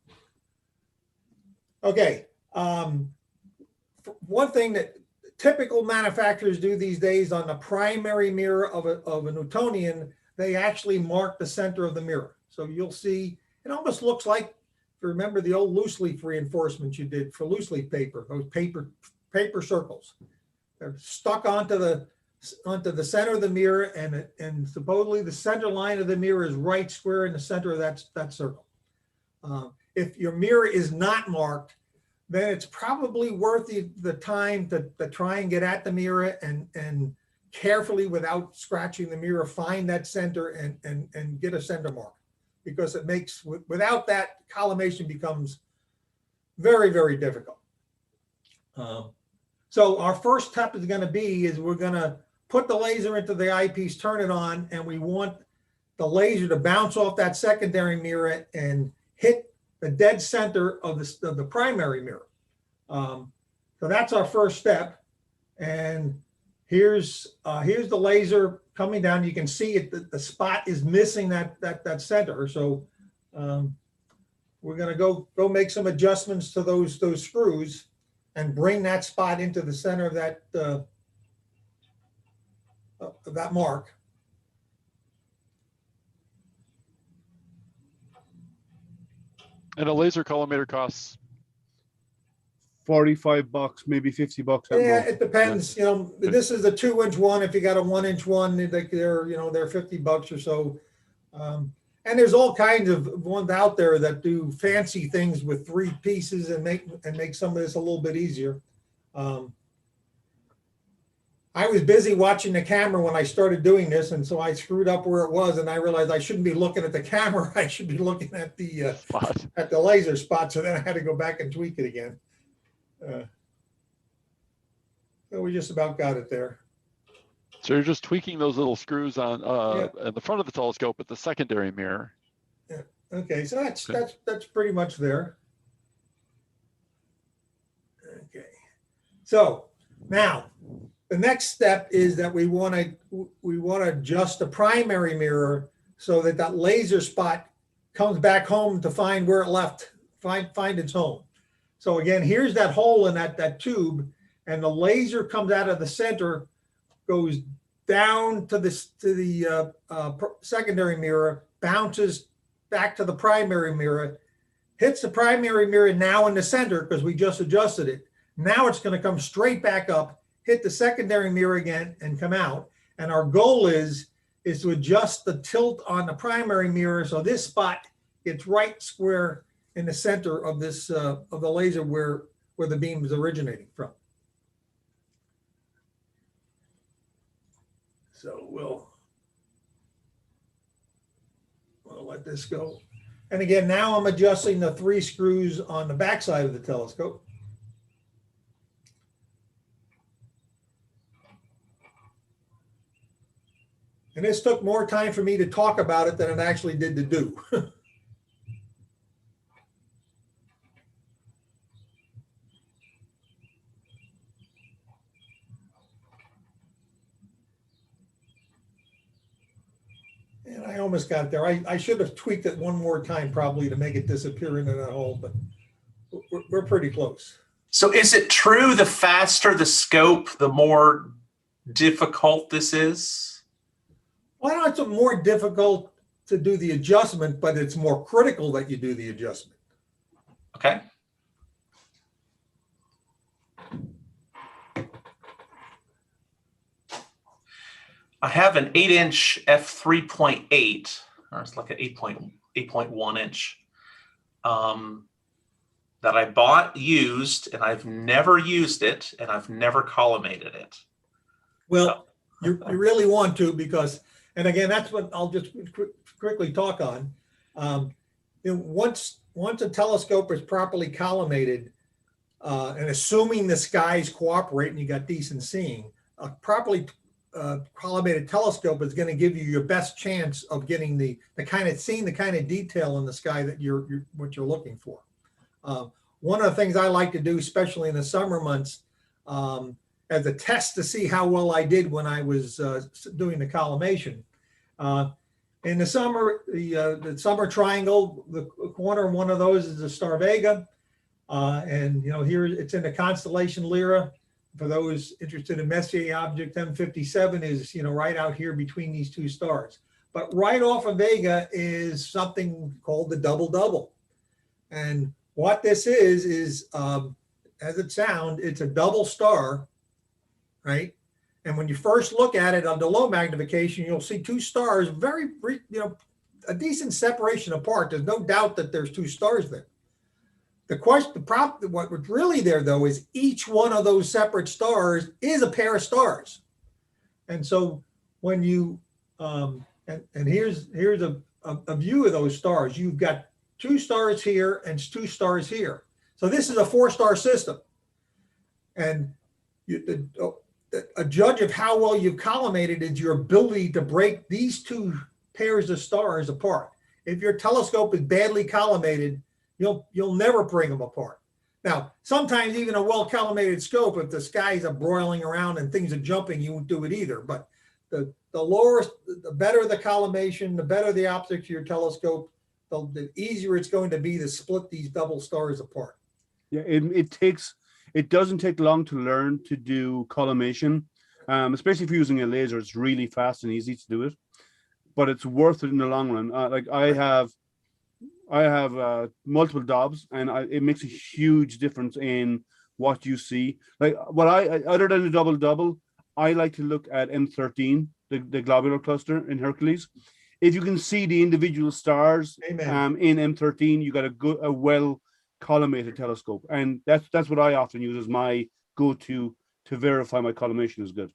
Okay. One thing that typical manufacturers do these days on the primary mirror of a Newtonian, they actually mark the center of the mirror. So you'll see, it almost looks like, if you remember the old loose leaf reinforcements you did for loose leaf paper, those paper circles. They're stuck onto the center of the mirror, and supposedly the center line of the mirror is right square in the center of that circle. If your mirror is not marked, then it's probably worth the time to try and get at the mirror and carefully, without scratching the mirror, find that center and get a center mark, because it makes, without that, collimation becomes very, very difficult. So our first step is going to be, we're going to put the laser into the eyepiece, turn it on, and we want the laser to bounce off that secondary mirror and hit the dead center of the primary mirror. So that's our first step. And here's the laser coming down. You can see it, the spot is missing that center. So we're going to go make some adjustments to those screws and bring that spot into the center of that mark. And a laser collimator costs $45, maybe $50. Yeah, it depends. You know, this is a 2-inch one. If you got a 1-inch one, they're $50 or so. And there's all kinds of ones out there that do fancy things with 3 pieces and make some of this a little bit easier. I was busy watching the camera when I started doing this, and so I screwed up where it was, and I realized I shouldn't be looking at the camera. I should be looking at the laser spot. So then I had to go back and tweak it again. So we just about got it there. So you're just tweaking those little screws on at the front of the telescope at the secondary mirror. Yeah. Okay, so that's pretty much there. Okay. So now the next step is that we want to adjust the primary mirror so that laser spot comes back home to find where it find its home. So again, here's that hole in that tube, and the laser comes out of the center, goes down to the secondary mirror, bounces back to the primary mirror, hits the primary mirror now in the center because we just adjusted it. Now it's going to come straight back up, hit the secondary mirror again, and come out. And our goal is to adjust the tilt on the primary mirror so this spot gets right square in the center of this of the laser where the beam is originating from. So we'll let this go. And again, now I'm adjusting the 3 screws on the backside of the telescope. And this took more time for me to talk about it than it actually did to do. And I almost got there. I should have tweaked it one more time probably to make it disappear into that hole, but we're pretty close. So is it true the faster the scope, the more difficult this is? Well, I know it's more difficult to do the adjustment, but it's more critical that you do the adjustment. Okay. I have an 8-inch f3.8, or it's like an 8.1 inch, that I bought used, and I've never used it, and I've never collimated it. Well, you really want to, because, and again, that's what I'll just quickly talk on. Once a telescope is properly collimated, and assuming the skies cooperate and you got decent seeing, a properly collimated telescope is going to give you your best chance of getting the kind of detail in the sky that what you're looking for. One of the things I like to do, especially in the summer months, as a test to see how well I did when I was doing the collimation. In the summer, the summer triangle, the corner of one of those is the Star Vega. And here it's in the constellation Lyra. For those interested in Messier object, M57 is right out here between these two stars. But right off of Vega is something called the double double. And what this is as it sounds, it's a double star, right? And when you first look at it under low magnification, you'll see two stars very, a decent separation apart. There's no doubt that there's two stars there. What's really there though is each one of those separate stars is a pair of stars. And so when you, and here's a view of those stars. You've got two stars here and two stars here. So this is a 4-star system. And a judge of how well you've collimated is your ability to break these two pairs of stars apart. If your telescope is badly collimated, you'll never bring them apart. Now, sometimes even a well-collimated scope, if the skies are broiling around and things are jumping, you won't do it either. But the better the collimation, the better the optics of your telescope, the easier it's going to be to split these double stars apart. Yeah, it doesn't take long to learn to do collimation, especially if you're using a laser. It's really fast and easy to do it, but it's worth it in the long run. Like I have multiple Dobbs, and it makes a huge difference in what you see. Like other than the double double, I like to look at M13, the globular cluster in Hercules. If you can see the individual stars in M13, you got a well collimated telescope, and that's what I often use as my go-to to verify my collimation is good.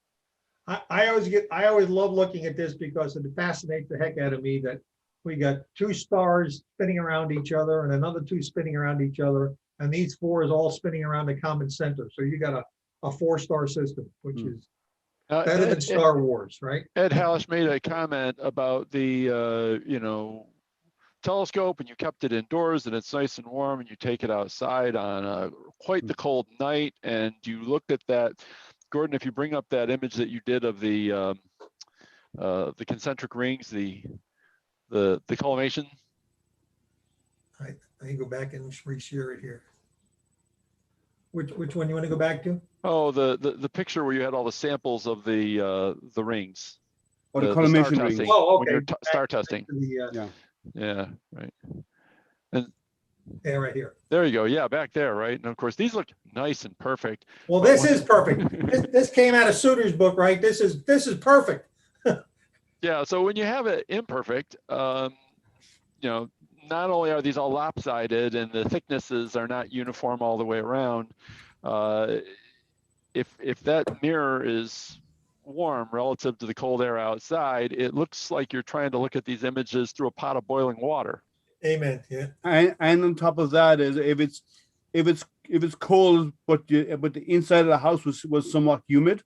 I always love looking at this because it fascinates the heck out of me that we got two stars spinning around each other and another two spinning around each other, and these four is all spinning around a common center. So you got a 4-star system, which is better than Star Wars, right? Ed Hallish made a comment about the telescope, and you kept it indoors and it's nice and warm, and you take it outside on quite the cold night, and you looked at that. Gordon, if you bring up that image that you did of the concentric rings, the collimation. I can go back and reshare it here. Which one you want to go back to? Oh, the picture where you had all the samples of the rings. Or the collimation star rings. testing. Oh, okay. When you're star testing. Yeah, right. And yeah, right here. There you go. Yeah, back there, right? And of course, these look nice and perfect. Well, this is perfect. This came out of Suter's book, right? This is perfect. Yeah. So when you have it imperfect, not only are these all lopsided and the thicknesses are not uniform all the way around, if that mirror is warm relative to the cold air outside, it looks like you're trying to look at these images through a pot of boiling water. Amen. Yeah. And on top of that is if it's cold, but the inside of the house was somewhat humid,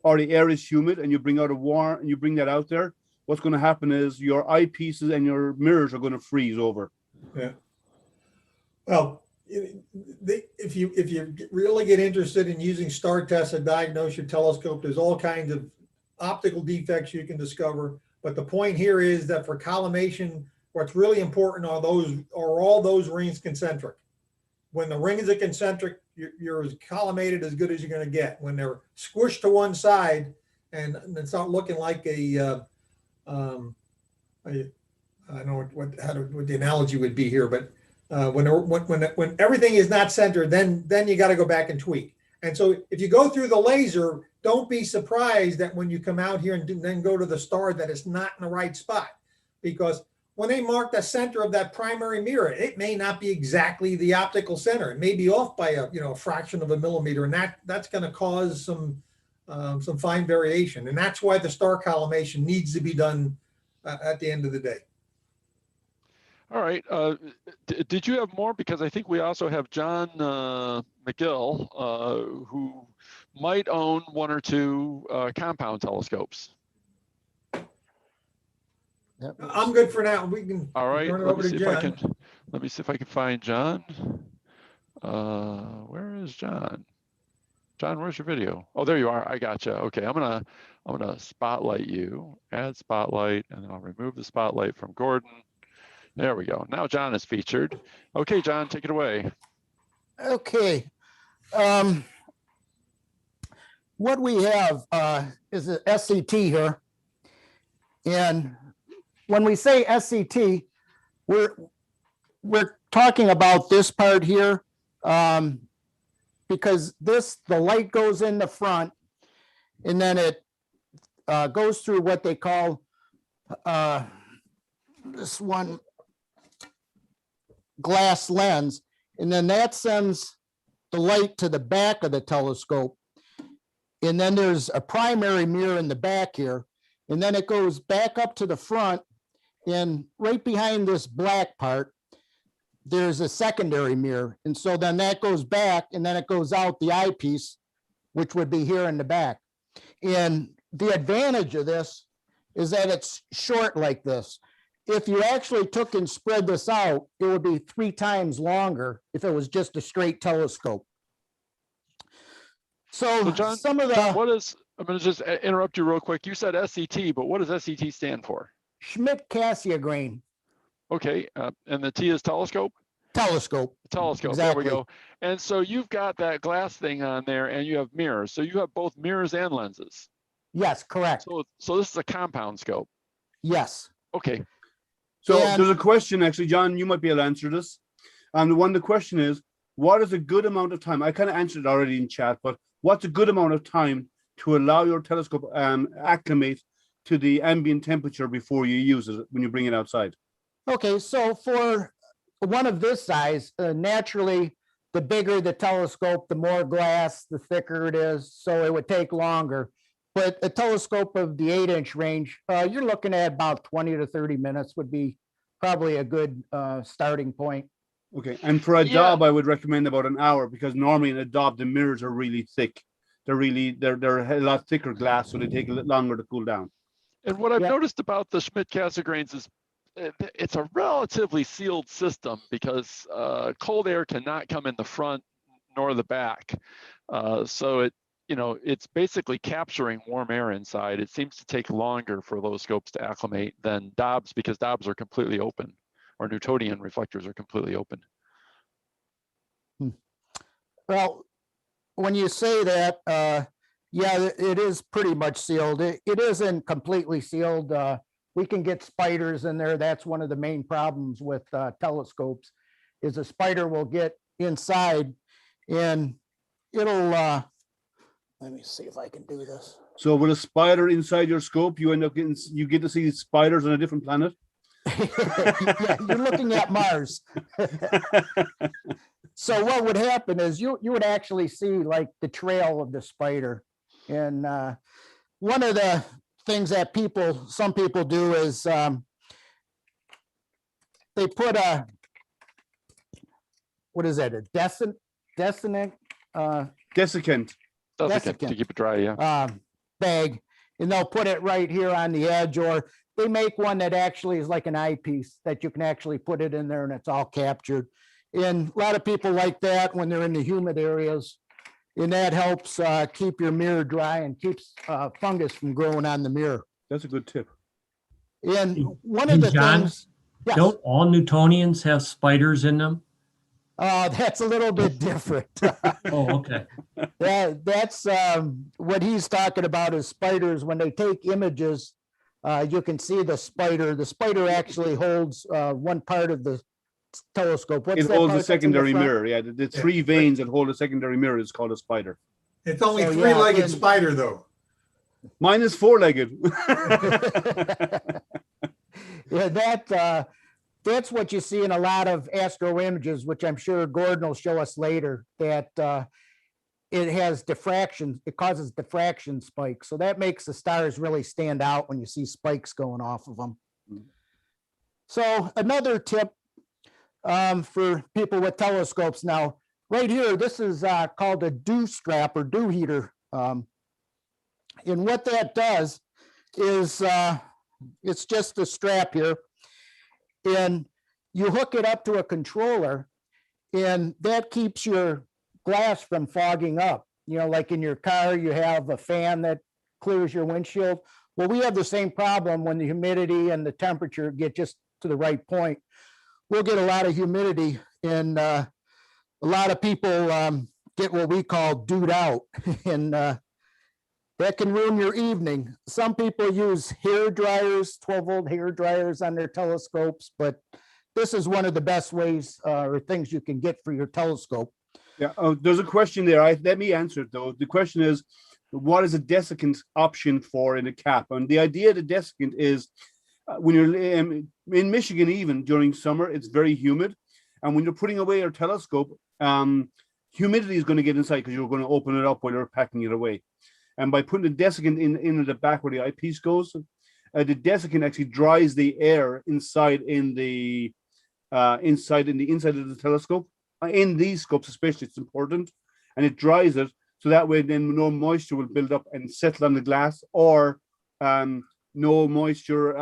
or the air is humid, and you bring out and you bring that out there, what's going to happen is your eyepieces and your mirrors are going to freeze over. Yeah. Well, if you really get interested in using star tests to diagnose your telescope, there's all kinds of optical defects you can discover. But the point here is that for collimation, what's really important are all those rings concentric. When the rings are concentric, you're as collimated as good as you're going to get. When they're squished to one side and it's not looking like I don't know what the analogy would be here, but when everything is not centered, then you got to go back and tweak. And so if you go through the laser, don't be surprised that when you come out here and then go to the star that it's not in the right spot, because when they mark the center of that primary mirror, it may not be exactly the optical center. It may be off by a fraction of a millimeter, and that's going to cause some fine variation. And that's why the star collimation needs to be done at the end of the day. All right. Did you have more? Because I think we also have John McGill, who might own one or two compound telescopes. Yep. I'm good for now. We can All right. turn it over to John. Let me see if I can find John. Where is John? John, where's your video? Oh, there you are. I gotcha. Okay, I'm gonna spotlight you. Add spotlight, and then I'll remove the spotlight from Gordon. There we go. Now John is featured. Okay, John, take it away. Okay. What we have is an SCT here. And when we say SCT, we're talking about this part here, because the light goes in the front, and then it goes through what they call this one glass lens, and then that sends the light to the back of the telescope. And then there's a primary mirror in the back here, and then it goes back up to the front, and right behind this black part, there's a secondary mirror. And so then that goes back, and then it goes out the eyepiece, which would be here in the back. And the advantage of this is that it's short like this. If you actually took and spread this out, it would be 3 times longer if it was just a straight telescope. So John, some of the I'm going to just interrupt you real quick. You said SCT, but what does SCT stand for? Schmidt-Cassegrain Okay, and the T is telescope? telescope. Telescope, Exactly. There we go. And so you've got that glass thing on there, and you have mirrors. So you have both mirrors and lenses. Yes, correct. So this is a compound scope. Yes. Okay. So And- there's a question, actually, John, you might be able to answer this. And the question is, what is a good amount of time? I kind of answered it already in chat, but what's a good amount of time to allow your telescope acclimate to the ambient temperature before you use it when you bring it outside? Okay, so for one of this size, naturally, the bigger the telescope, the more glass, the thicker it is, so it would take longer. But a telescope of the 8-inch range, you're looking at about 20 to 30 minutes would be probably a good starting point. Okay, and for a Yeah. Dob, I would recommend about an hour, because normally in a Dob, the mirrors are really thick. They're a lot thicker glass, so they take a little longer to cool down. And what I've Yeah. noticed about the Schmidt-Cassegrains is it's a relatively sealed system, because cold air cannot come in the front nor the back. So it's basically capturing warm air inside. It seems to take longer for those scopes to acclimate than Dobbs, because Dobbs are completely open, or Newtonian reflectors are completely open. Well, when you say that, yeah, it is pretty much sealed. It isn't completely sealed. We can get spiders in there. That's one of the main problems with telescopes, is a spider will get inside, and it'll, let me see if I can do this. So with a spider inside your scope, you get to see spiders on a different planet. Yeah, you're looking at Mars. So what would happen is you would actually see like the trail of the spider. And one of the things that some people do is they put what is that, a desiccant Desiccant. Desiccant to keep it dry, yeah. bag, and they'll put it right here on the edge, or they make one that actually is like an eyepiece that you can actually put it in there and it's all captured. And a lot of people like that when they're in the humid areas, and that helps keep your mirror dry and keeps fungus from growing on the mirror. That's a good tip. And one of the John, things, yes, don't all Newtonians have spiders in them? that's a little bit different. Oh, okay. That's what he's talking about is spiders. When they take images, you can see the spider. The spider actually holds one part of the telescope. What's It that holds part a that's in the secondary front? mirror. Yeah, the 3 veins that hold a secondary mirror is called a spider. It's only So, yeah, three-legged and- spider though. Mine is 4-legged. Yeah, that's what you see in a lot of astro images, which I'm sure Gordon will show us later, that it has diffraction. It causes diffraction spikes. So that makes the stars really stand out when you see spikes going off of them. So another tip for people with telescopes now, right here, this is called a dew strap or dew heater. And what that does is it's just a strap here, and you hook it up to a controller, and that keeps your glass from fogging up. You know, like in your car, you have a fan that clears your windshield. Well, we have the same problem when the humidity and the temperature get just to the right point. We'll get a lot of humidity, and a lot of people get what we call dude out, and that can ruin your evening. Some people use hair dryers, 12-volt hair dryers on their telescopes, but this is one of the best ways or things you can get for your telescope. Yeah, there's a question there. Let me answer it though. The question is, what is a desiccant option for in a cap? And the idea of the desiccant is when you're in Michigan, even during summer, it's very humid. And when you're putting away your telescope, humidity is going to get inside because you're going to open it up while you're packing it away. And by putting the desiccant in the back where the eyepiece goes, the desiccant actually dries the air inside in the inside of the telescope. In these scopes especially, it's important, and it dries it so that way then no moisture will build up and settle on the glass, or no moisture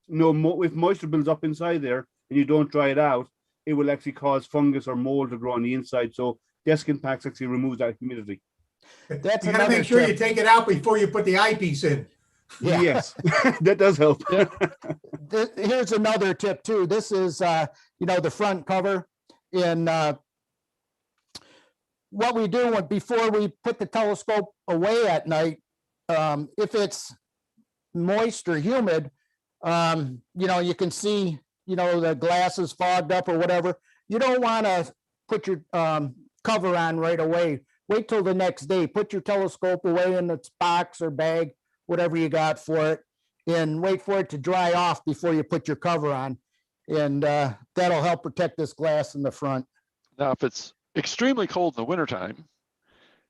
if moisture builds up inside there and you don't dry it out, it will actually cause fungus or mold to grow on the inside. So desiccant packs actually remove that humidity. That's You got to make sure you take it out before you put the eyepiece in. Yeah. Yes, that does help. Yeah. Here's another tip too. This is, the front cover. And what we do before we put the telescope away at night, if it's moist or humid, you can see, the glass is fogged up or whatever. You don't want to put your cover on right away. Wait till the next day. Put your telescope away in its box or bag, whatever you got for it, and wait for it to dry off before you put your cover on. And that'll help protect this glass in the front. Now, if it's extremely cold in the wintertime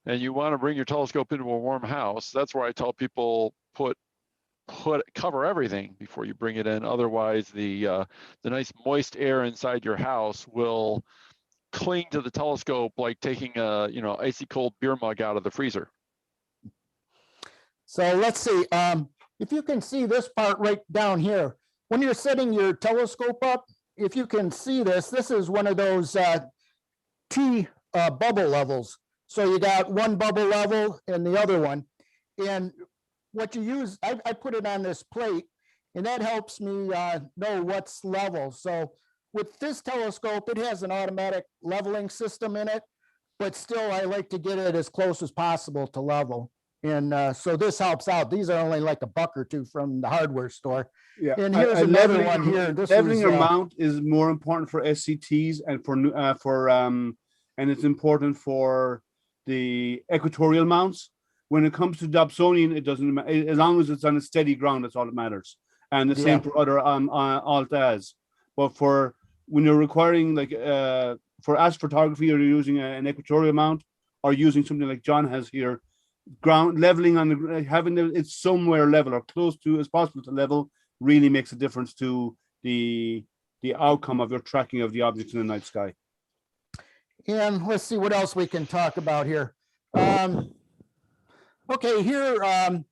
and you want to bring your telescope into a warm house, that's where I tell people cover everything before you bring it in. Otherwise, the nice moist air inside your house will cling to the telescope like taking a icy cold beer mug out of the freezer. So let's see if you can see this part right down here. When you're setting your telescope up, if you can see this is one of those T bubble levels. So you got one bubble level and the other one. And what you use, I put it on this plate, and that helps me know what's level. So with this telescope, it has an automatic leveling system in it, but still I like to get it as close as possible to level. And so this helps out. These are only like $1 or $2 from the hardware store. Yeah, and here's another one here. This leveling is, your mount is more important for SCTs and and it's important for the equatorial mounts. When it comes to Dobsonian, it doesn't matter. As long as it's on a steady ground, that's all that matters. And the same for other alt-as. But for when you're requiring for astrophotography, or you're using an equatorial mount, or using something like John has here, ground leveling on the it's somewhere level or close to as possible to level really makes a difference to the outcome of your tracking of the objects in the night sky. And let's see what else we can talk about here. Okay, here,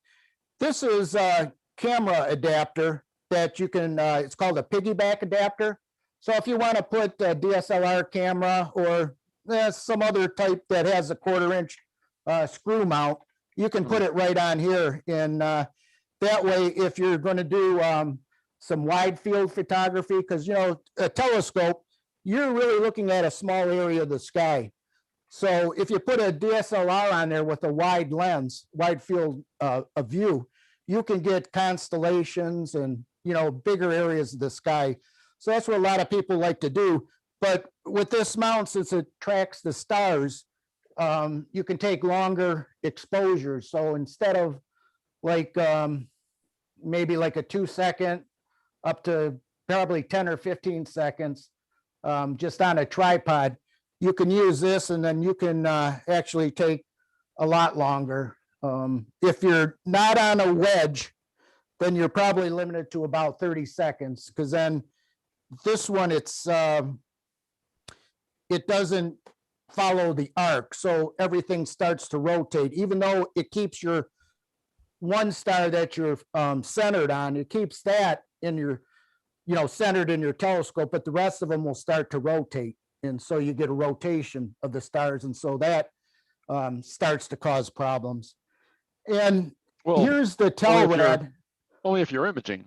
this is a camera adapter that you can, it's called a piggyback adapter. So if you want to put a DSLR camera or some other type that has a 1/4-inch screw mount, you can put it right on here. And that way, if you're going to do some wide field photography, because, a telescope, you're really looking at a small area of the sky. So if you put a DSLR on there with a wide lens, wide field of view, you can get constellations and, bigger areas of the sky. So that's what a lot of people like to do. But with this mount, since it tracks the stars, you can take longer exposures. So instead of maybe like a 2-second up to probably 10 or 15 seconds, just on a tripod, you can use this, and then you can actually take a lot longer. If you're not on a wedge, then you're probably limited to about 30 seconds, because then this one, it doesn't follow the arc. So everything starts to rotate, even though it keeps your one star that you're centered on, it keeps that in your, centered in your telescope, but the rest of them will start to rotate. And so you get a rotation of the stars. And so that starts to cause problems. And here's the Telrad. Only if you're imaging.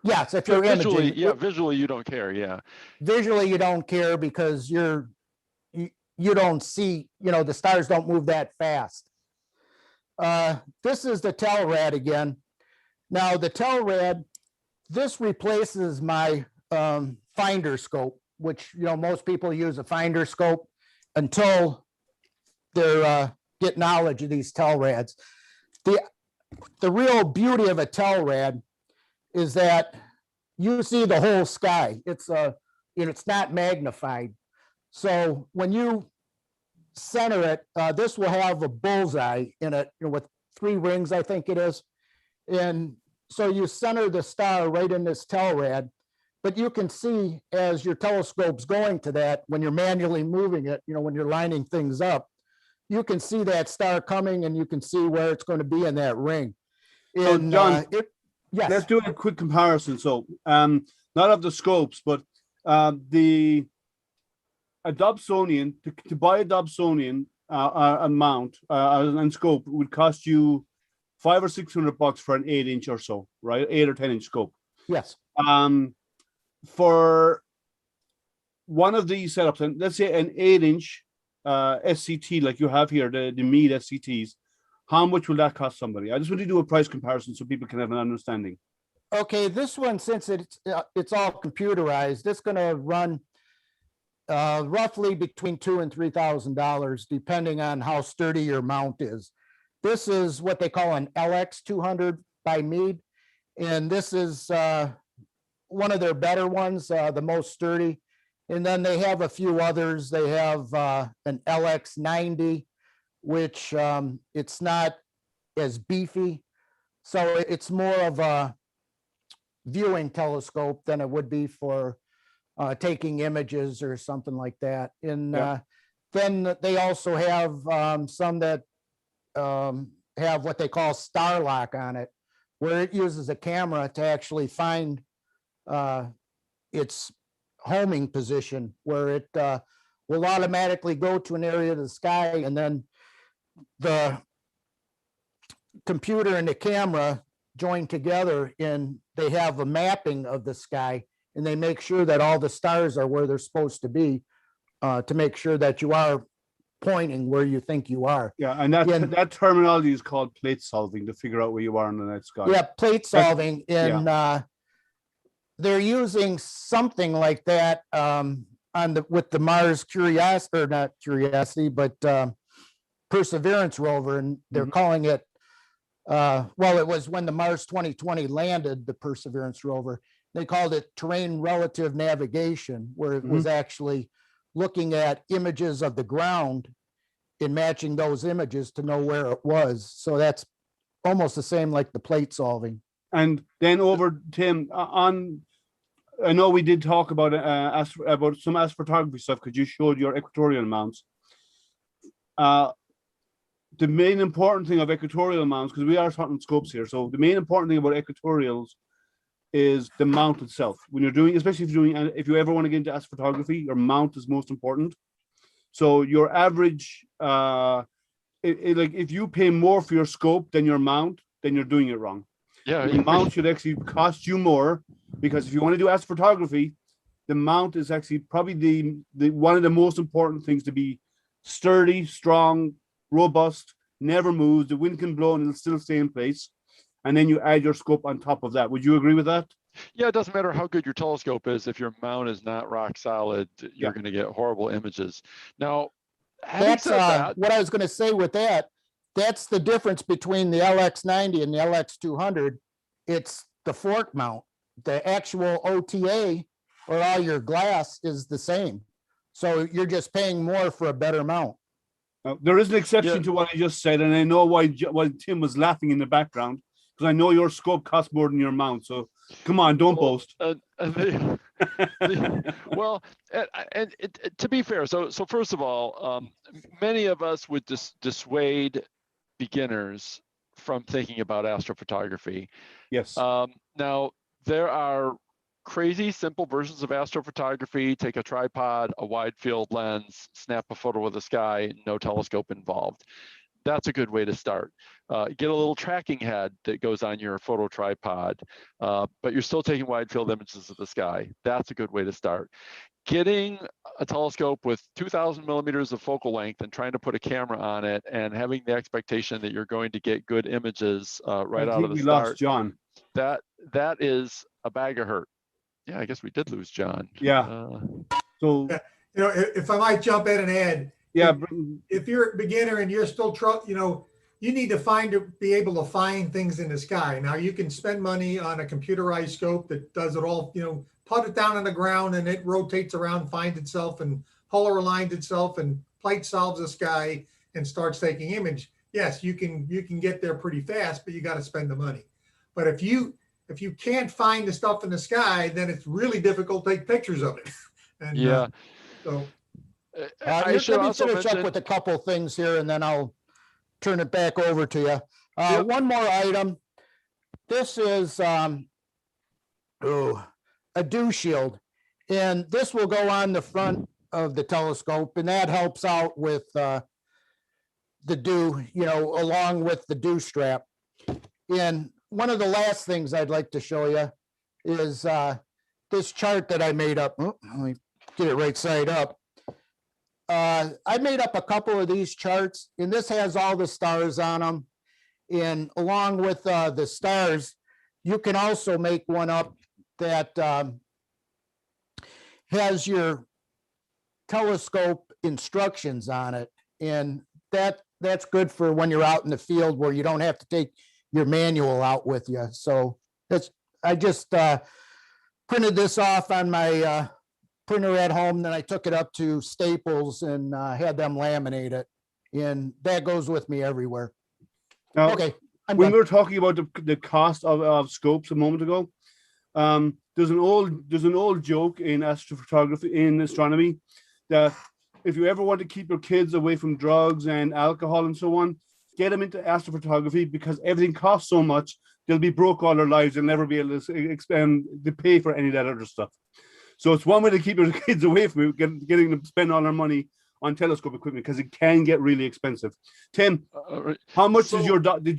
Yes, if you're visually, imaging. visually you don't care. Yeah. Visually you don't care because you're you don't see, the stars don't move that fast. This is the Telrad again. Now the Telrad, this replaces my finder scope, which, most people use a finder scope until they're get knowledge of these Telrads. The real beauty of a Telrad is that you see the whole sky. It's it's not magnified. So when you center it, this will have a bullseye in it, with 3 rings, I think it is. And so you center the star right in this Telrad, but you can see as your telescope's going to that, when you're manually moving it, when you're lining things up, you can see that star coming and you can see where it's going to be in that ring. So, John, yes. Let's do a quick comparison. So, not of the scopes, but a Dobsonian, to buy a Dobsonian mount and scope would cost you $500 or $600 for an 8-inch or so, right? 8 or 10-inch scope. Yes. For one of these setups, and let's say an 8-inch SCT like you have here, the Meade SCTs, how much will that cost somebody? I just want to do a price comparison so people can have an understanding. Okay, this one, since it's all computerized, it's going to run roughly between $2,000 and $3,000, depending on how sturdy your mount is. This is what they call an LX200 by Meade, and this is one of their better ones, the most sturdy. And then they have a few others. They have an LX90, which it's not as beefy. So it's more of a viewing telescope than it would be for taking images or something like that. And then they also have some that have what they call star lock on it, where it uses a camera to actually find its homing position, where it will automatically go to an area of the sky, and then the computer and the camera join together and they have a mapping of the sky, and they make sure that all the stars are where they're supposed to be, to make sure that you are pointing where you think you are. Yeah, and that terminology is called plate solving, to figure out where you are in the night sky. Yeah, plate solving. And they're using something like that with the Mars Curiosity, or not Curiosity, but Perseverance rover, and they're calling it, well, it was when the Mars 2020 landed, the Perseverance rover, they called it terrain relative navigation, where it was actually looking at images of the ground and matching those images to know where it was. So that's almost the same like the plate solving. And then over, Tim, I know we did talk about some astrophotography stuff because you showed your equatorial mounts. The main important thing of equatorial mounts, because we are talking scopes here, so the main important thing about equatorials is the mount itself. When you're doing, especially if you ever want to get into astrophotography, your mount is most important. So your average, like if you pay more for your scope than your mount, then you're doing it wrong. Yeah, the mount should actually cost you more, because if you want to do astrophotography, the mount is actually probably the one of the most important things to be sturdy, strong, robust, never moves. The wind can blow and it'll still stay in place. And then you add your scope on top of that. Would you agree with that? Yeah, it doesn't matter how good your telescope is. If your mount is not rock solid, you're going to get horrible images. Now, that's what I was going to say with that. That's the difference between the LX90 and the LX200. It's the fork mount. The actual OTA or all your glass is the same. So you're just paying more for a better mount. There is an exception to what I just said, and I know why Tim was laughing in the background, because I know your scope costs more than your mount. So come on, don't boast. Well, to be fair, so first of all, many of us would dissuade beginners from thinking about astrophotography. Yes. Now, there are crazy simple versions of astrophotography. Take a tripod, a wide field lens, snap a photo of the sky, no telescope involved. That's a good way to start. Get a little tracking head that goes on your photo tripod, but you're still taking wide field images of the sky. That's a good way to start. Getting a telescope with 2,000 millimeters of focal length and trying to put a camera on it and having the expectation that you're going to get good images right out of the we start, lost John. that is a bag of hurt. Yeah, I guess we did lose John. Yeah. So, You know, if I might jump in and add, yeah, if you're a beginner and you're still, you know, you need to be able to find things in the sky. Now you can spend money on a computerized scope that does it all, you know, put it down on the ground and it rotates around, finds itself and polar aligns itself and plate solves the sky and starts taking image. Yes, you can get there pretty fast, but you got to spend the money. But if you can't find the stuff in the sky, then it's really difficult to take pictures of it. And, yeah. So I should let me also finish mention, up with a couple things here and then I'll turn it back over to you. Yep. One more item. This is a dew shield, and this will go on the front of the telescope, and that helps out with the dew, you know, along with the dew strap. And one of the last things I'd like to show you is this chart that I made up. Oh, let me get it right side up. I made up a couple of these charts, and this has all the stars on them. And along with the stars, you can also make one up that has your telescope instructions on it. And that's good for when you're out in the field where you don't have to take your manual out with you. So I just printed this off on my printer at home, then I took it up to Staples and had them laminate it, and that goes with me everywhere. now, Okay, I'm when done. we were talking about the cost of scopes a moment ago, there's an old joke in astrophotography, in astronomy, that if you ever want to keep your kids away from drugs and alcohol and so on, get them into astrophotography, because everything costs so much, they'll be broke all their lives and never be able to pay for any of that other stuff. So it's one way to keep your kids away from it, getting them to spend all their money on telescope equipment, because it can get really expensive. Tim, how much did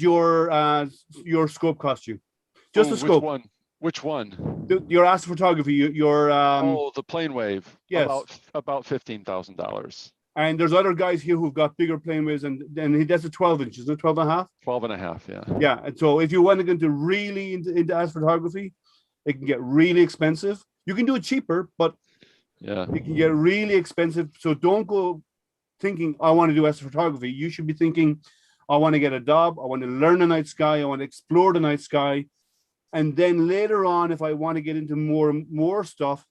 your scope cost you? Just the scope. Which one? Your astrophotography, the plane wave. Yes. About $15,000. And there's other guys here who've got bigger plane waves, and that's a 12 inch, isn't it? 12 and a half? 12 and a half, yeah. Yeah. And so if you want to get into really into astrophotography, it can get really expensive. You can do it cheaper, but yeah, it can get really expensive. So don't go thinking, I want to do astrophotography. You should be thinking, I want to get a job. I want to learn the night sky. I want to explore the night sky. And then later on, if I want to get into more stuff,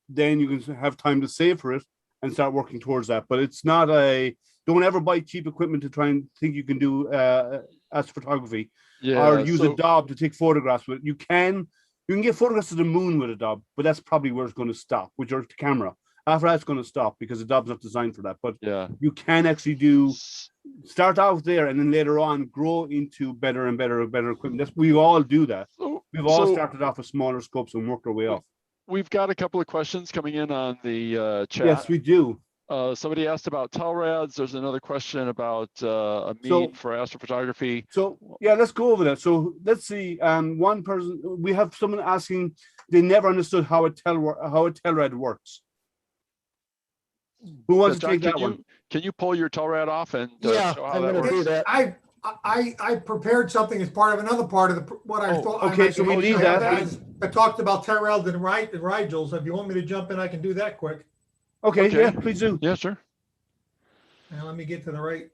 then you can have time to save for it and start working towards that. But it's not don't ever buy cheap equipment to try and think you can do astrophotography, or use a Dob to take photographs with. You can get photographs of the moon with a Dob, but that's probably where it's going to stop with your camera. After that, it's going to stop because the Dob's not designed for that. But yeah, you can actually start out there and then later on grow into better and better equipment. We all do that. We've all started off with smaller scopes and worked our way up. We've got a couple of questions coming in on the chat. Yes, we do. Somebody asked about telrads. There's another question about a meet for astrophotography. So yeah, let's go over that. So let's see. One person, we have someone asking, they never understood how a telrad works. Who wants to take that one? Can you pull your telrad off and Yeah, show how I'm that gonna works? do that. I prepared something as part of another part of what I thought. Okay, so we need that. I talked about Tyrrell and Rigel. So if you want me to jump in, I can do that quick. Okay, yeah, please do. Yeah, sure. Now let me get to the right.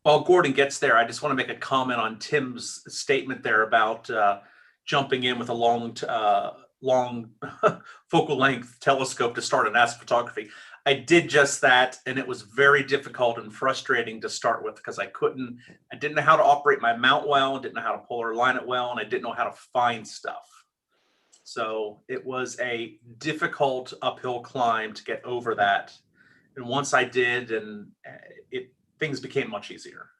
While Gordon gets there, I just want to make a comment on Tim's statement there about jumping in with a long focal length telescope to start an astrophotography. I did just that, and it was very difficult and frustrating to start with because I didn't know how to operate my mount well, didn't know how to polar align it well, and I didn't know how to find stuff. So it was a difficult uphill climb to get over that. And once I did, and things became much easier.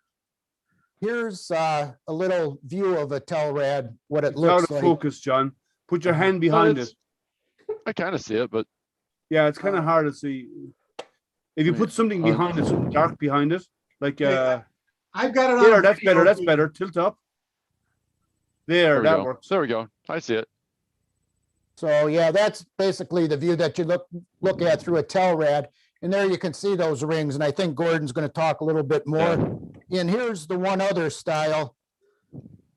Here's a little view of a telrad, what it It's looks out of like. focus, John. Put your hand behind it. I kind of see it, but yeah, it's kind of hard to see. If you put something behind it, something dark behind it, like I've got it on. There, that's better. That's better. Tilt up. There, we that go. works. There we go. I see it. So yeah, that's basically the view that you look at through a TELRAD. And there you can see those rings. And I think Gordon's going to talk a little bit more. Yeah. And here's the one other style.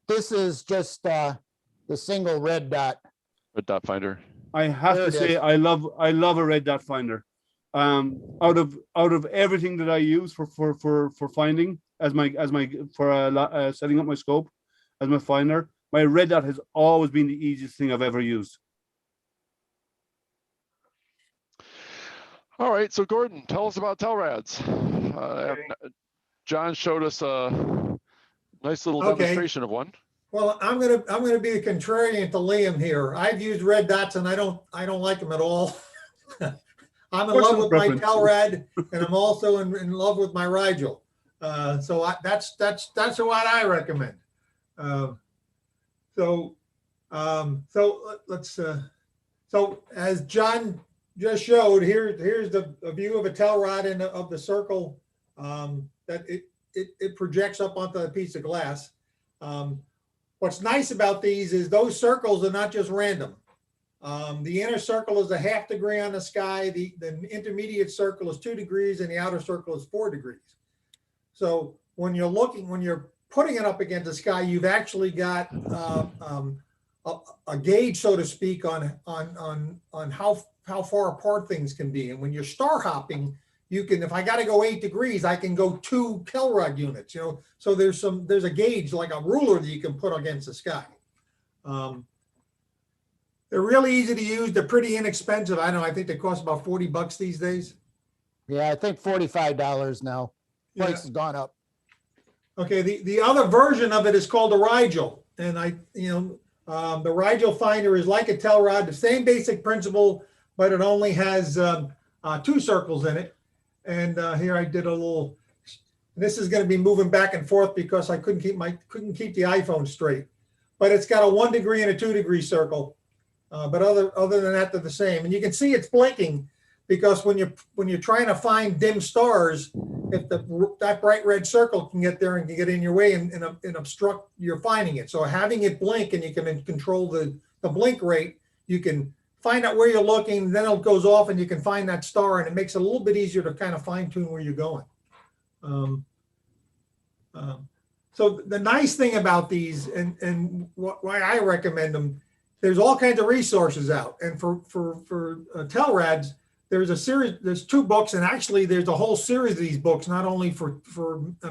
This is just the single red dot. Red dot finder. I have There to it say, is. I love a red dot finder. Out of everything that I use for finding as my for setting up my scope as my finder, my red dot has always been the easiest thing I've ever used. All right, so Gordon, tell us about TELRADs. John showed us a nice little Okay. demonstration of one. Well, I'm gonna be the contrarian to Liam here. I've used red dots and I don't like them at all. I'm in love Personal with my preference. TELRAD and I'm also in love with my Rigel. So that's what I recommend. So as John just showed, here's the view of a TELRAD and of the circle that it projects up onto a piece of glass. What's nice about these is those circles are not just random. The inner circle is a ½ degree on the sky. The intermediate circle is 2 degrees and the outer circle is 4 degrees. So when you're putting it up against the sky, you've actually got a gauge, so to speak, on how far apart things can be. And when you're star hopping, you can, if I got to go 8 degrees, I can go 2 TELRAD units, you know. So there's a gauge, like a ruler, that you can put against the sky. They're really easy to use. They're pretty inexpensive. I think they cost about $40 these days. Yeah, I think $45 now. Price Yeah. has gone up. Okay, the other version of it is called the Rigel, and the Rigel finder is like a TELRAD, the same basic principle, but it only has 2 circles in it. And here I did a little. This is going to be moving back and forth because I couldn't keep the iPhone straight. But it's got a 1 degree and a 2 degree circle. But other than that, they're the same. And you can see it's blinking because when you're trying to find dim stars, if that bright red circle can get there and can get in your way and obstruct your finding it. So having it blink, and you can control the blink rate, you can find out where you're looking, then it goes off and you can find that star, and it makes it a little bit easier to kind of fine tune where you're going. So the nice thing about these and why I recommend them, there's all kinds of resources out. And for TELRADs, there's 2 books, and actually there's a whole series of these books, not only for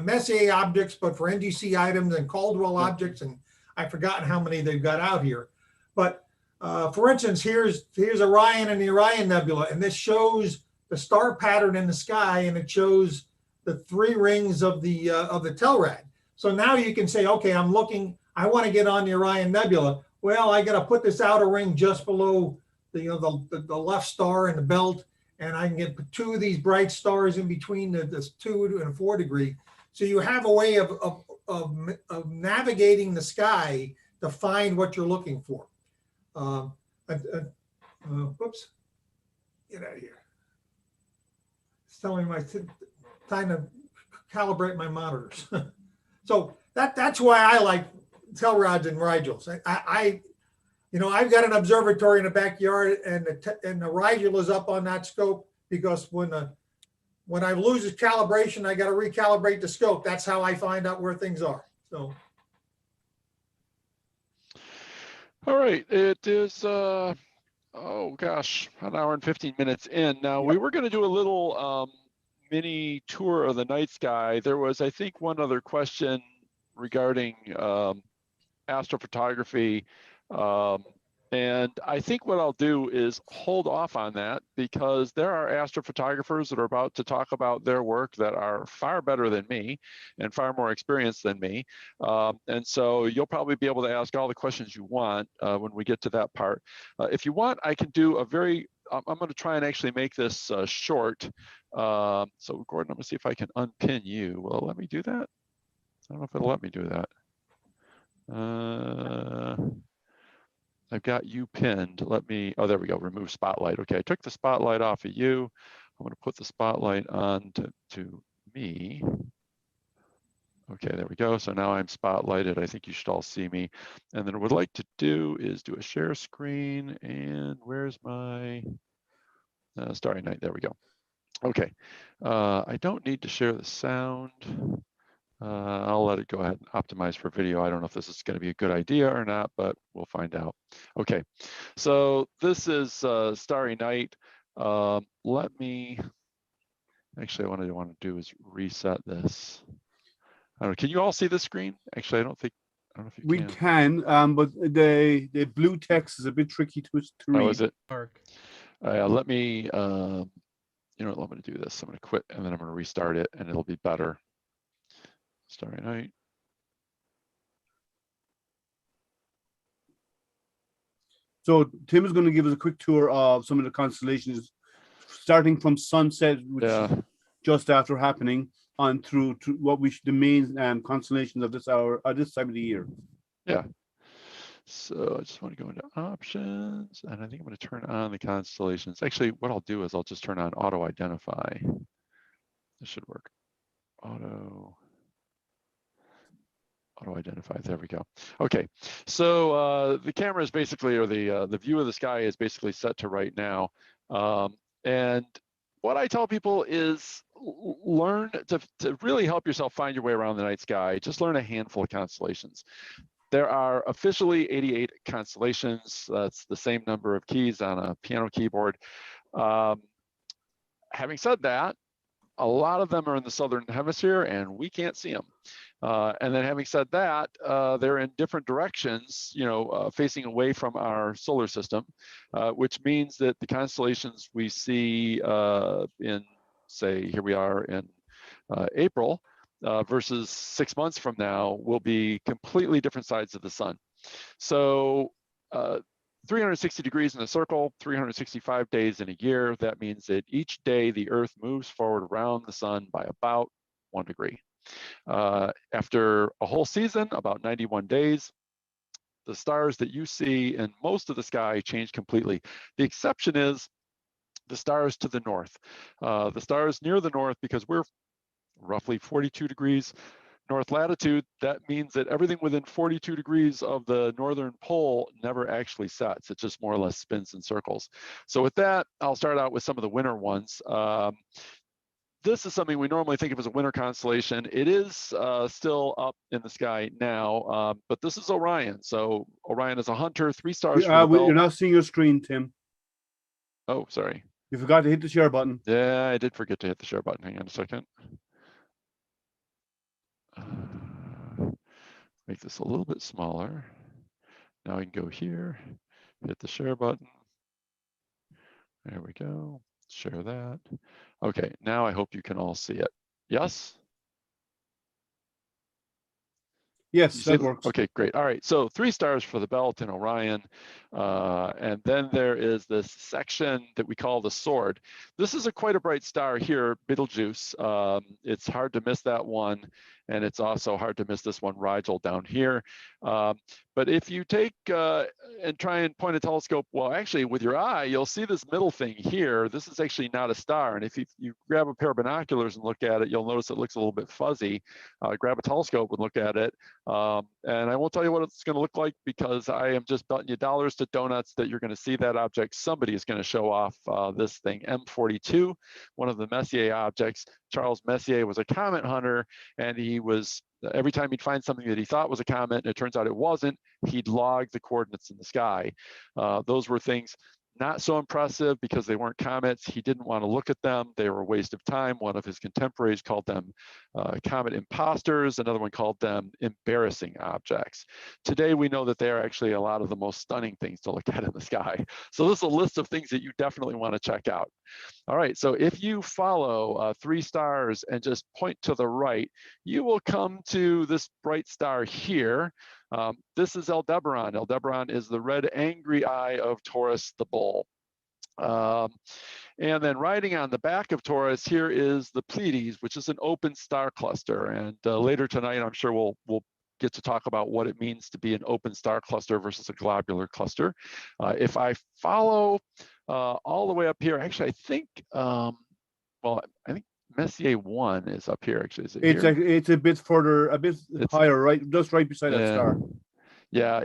Messier objects, but for NGC items and Caldwell objects, and I've forgotten how many they've got out here. But for instance, here's Orion and the Orion Nebula, and this shows the star pattern in the sky, and it shows the 3 rings of the TELRAD. So now you can say, okay, I want to get on the Orion Nebula. Well, I got to put this outer ring just below the left star and the belt, and I can get 2 of these bright stars in between this 2 and 4 degree. So you have a way of navigating the sky to find what you're looking for. Whoops, get out of here. It's telling me time to calibrate my monitors. So that's why I like TELRADs and Rigels. I've got an observatory in the backyard, and the Rigel is up on that scope because when I lose the calibration, I got to recalibrate the scope. That's how I find out where things are. So. All right, it is, oh gosh, 1 hour and 15 minutes in. Now, we were going to do a little mini tour of the night sky. There was, I think, one other question regarding astrophotography. And I think what I'll do is hold off on that, because there are astrophotographers that are about to talk about their work that are far better than me and far more experienced than me. And so you'll probably be able to ask all the questions you want when we get to that part. If you want, I can do I'm going to try and actually make this short. So Gordon, I'm going to see if I can unpin you. Will it let me do that? I don't know if it'll let me do that. I've got you pinned. Oh, there we go, remove spotlight. Okay, I took the spotlight off of you. I'm going to put the spotlight on to me. Okay, there we go. So now I'm spotlighted. I think you should all see me. And then what I'd like to do is do a share screen. And where's my Starry Night? There we go. Okay, I don't need to share the sound. I'll let it go ahead and optimize for video. I don't know if this is going to be a good idea or not, but we'll find out. Okay, so this is Starry Night. Let me, actually what I want to do is reset this. I don't know, can you all see the screen? Actually, I don't know if you We can, but the blue text is a bit tricky to read. Oh, is it? Let me, you know what, I'm going to do this. I'm going to quit and then I'm going to restart it and it'll be better. Starry Night. So Tim is going to give us a quick tour of some of the constellations, starting from sunset, which is just after happening, on through to what the main constellations of this hour, this time of the year. Yeah. So I just want to go into options, and I think I'm going to turn on the constellations. Actually, what I'll do is I'll just turn on auto identify. This should work. Auto identify. There we go. Okay, so the camera is basically, or the view of the sky is basically set to right now. And what I tell people is learn to really help yourself find your way around the night sky. Just learn a handful of constellations. There are officially 88 constellations. That's the same number of keys on a piano keyboard. Having said that, a lot of them are in the southern hemisphere and we can't see them. And then having said that, they're in different directions, you know, facing away from our solar system, which means that the constellations we see in, say, here we are in April, versus 6 months from now will be completely different sides of the sun. So 360 degrees in a circle, 365 days in a year. That means that each day the Earth moves forward around the sun by about 1 degree. After a whole season, about 91 days, the stars that you see in most of the sky change completely. The exception is the stars to the north. The stars near the north, because we're roughly 42 degrees north latitude, that means that everything within 42 degrees of the northern pole never actually sets. It just more or less spins in circles. So with that, I'll start out with some of the winter ones. This is something we normally think of as a winter constellation. It is still up in the sky now, but this is Orion. So Orion is a hunter, 3 stars for the belt. You're not seeing your screen, Tim. Oh, sorry. You forgot to hit the share button. Yeah, I did forget to hit the share button. Hang on a second. Make this a little bit smaller. Now I can go here, hit the share button. There we go. Share that. Okay, now I hope you can all see it. Yes? Yes, that works. Okay, great. All right, so 3 stars for the belt in Orion. And then there is this section that we call the sword. This is quite a bright star here, Betelgeuse. It's hard to miss that one. And it's also hard to miss this one, Rigel, down here. But if you take and try and point a telescope, well, actually with your eye, you'll see this middle thing here. This is actually not a star. And if you grab a pair of binoculars and look at it, you'll notice it looks a little bit fuzzy. Grab a telescope and look at it. And I won't tell you what it's gonna look like because I am just betting you dollars to donuts that you're gonna see that object. Somebody is gonna show off this thing, M42, one of the Messier objects. Charles Messier was a comet hunter, and he was, every time he'd find something that he thought was a comet and it turns out it wasn't, he'd log the coordinates in the sky. Those were things not so impressive because they weren't comets. He didn't want to look at them. They were a waste of time. One of his contemporaries called them comet imposters. Another one called them embarrassing objects. Today, we know that they are actually a lot of the most stunning things to look at in the sky. So this is a list of things that you definitely want to check out. All right, so if you follow 3 stars and just point to the right, you will come to this bright star here. This is Aldebaran. Aldebaran is the red angry eye of Taurus the bull. And then riding on the back of Taurus, here is the Pleiades, which is an open star cluster. And later tonight, I'm sure we'll get to talk about what it means to be an open star cluster versus a globular cluster. If I follow all the way up here, actually, I think, well, I think Messier 1 is up here, actually. Is it It's here? it's a bit further, a bit higher, right? Just right beside that Yeah. star. Yeah,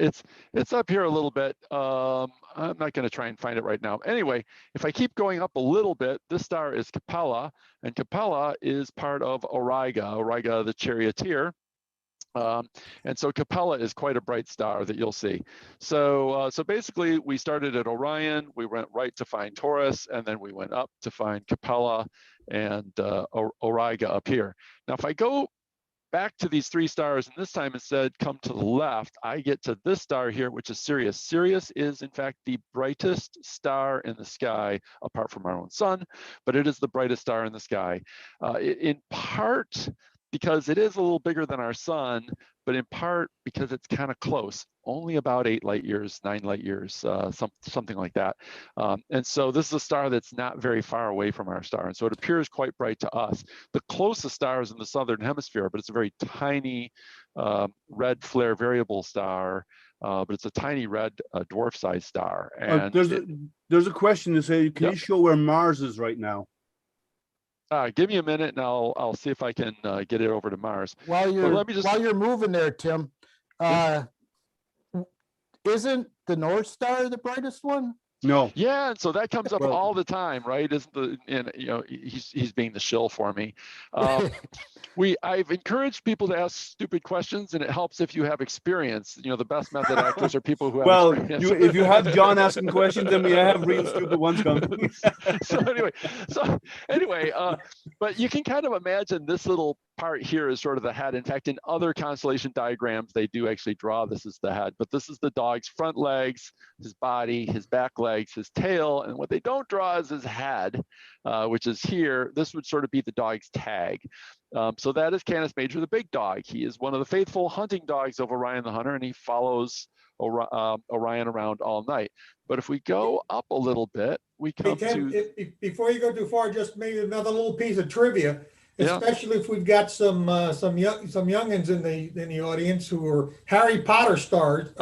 it's up here a little bit. I'm not going to try and find it right now. Anyway, if I keep going up a little bit, this star is Capella, and Capella is part of Auriga, the charioteer. And so Capella is quite a bright star that you'll see. So basically, we started at Orion, we went right to find Taurus, and then we went up to find Capella and Auriga up here. Now, if I go back to these three stars, and this time instead come to the left, I get to this star here, which is Sirius. Sirius is in fact the brightest star in the sky, apart from our own sun, but it is the brightest star in the sky. In part because it is a little bigger than our sun, but in part because it's kind of close, only about 8 light years, 9 light years, something like that. And so this is a star that's not very far away from our star. And so it appears quite bright to us. The closest star is in the southern hemisphere, but it's a very tiny red flare variable star, but it's a tiny red dwarf-sized star. And there's a question to say, can you show where Mars is right now? Give me a minute, and I'll see if I can get it over to Mars. While you're moving there, Tim, isn't the North Star the brightest one? No. Yeah, and so that comes up all the time, right? He's being the shill for me. I've encouraged people to ask stupid questions, and it helps if you have experience. The best method actors are people who have experience. If you have John asking questions, then we have real stupid ones coming. so anyway, but you can kind of imagine this little part here is sort of the head. In fact, in other constellation diagrams, they do actually draw this as the head, but this is the dog's front legs, his body, his back legs, his tail, and what they don't draw is his head, which is here. This would sort of be the dog's tag. So that is Canis Major, the big dog. He is one of the faithful hunting dogs of Orion the Hunter, and he follows Orion around all night. But if we go up a little bit, we come before you go too far, just maybe another little piece of trivia, especially if we've got some youngins in the audience who are Harry Potter stars.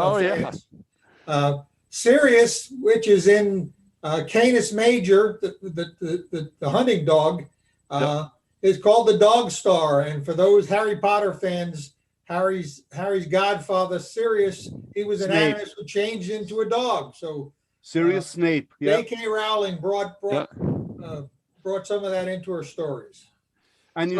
Sirius, which is in Canis Major, the hunting dog, is called the Dog Star. And for those Harry Potter fans, Harry's godfather, Sirius, he was an animus who changed into a dog. So Sirius Snape. Yeah. J.K. Rowling brought some of that into her stories. And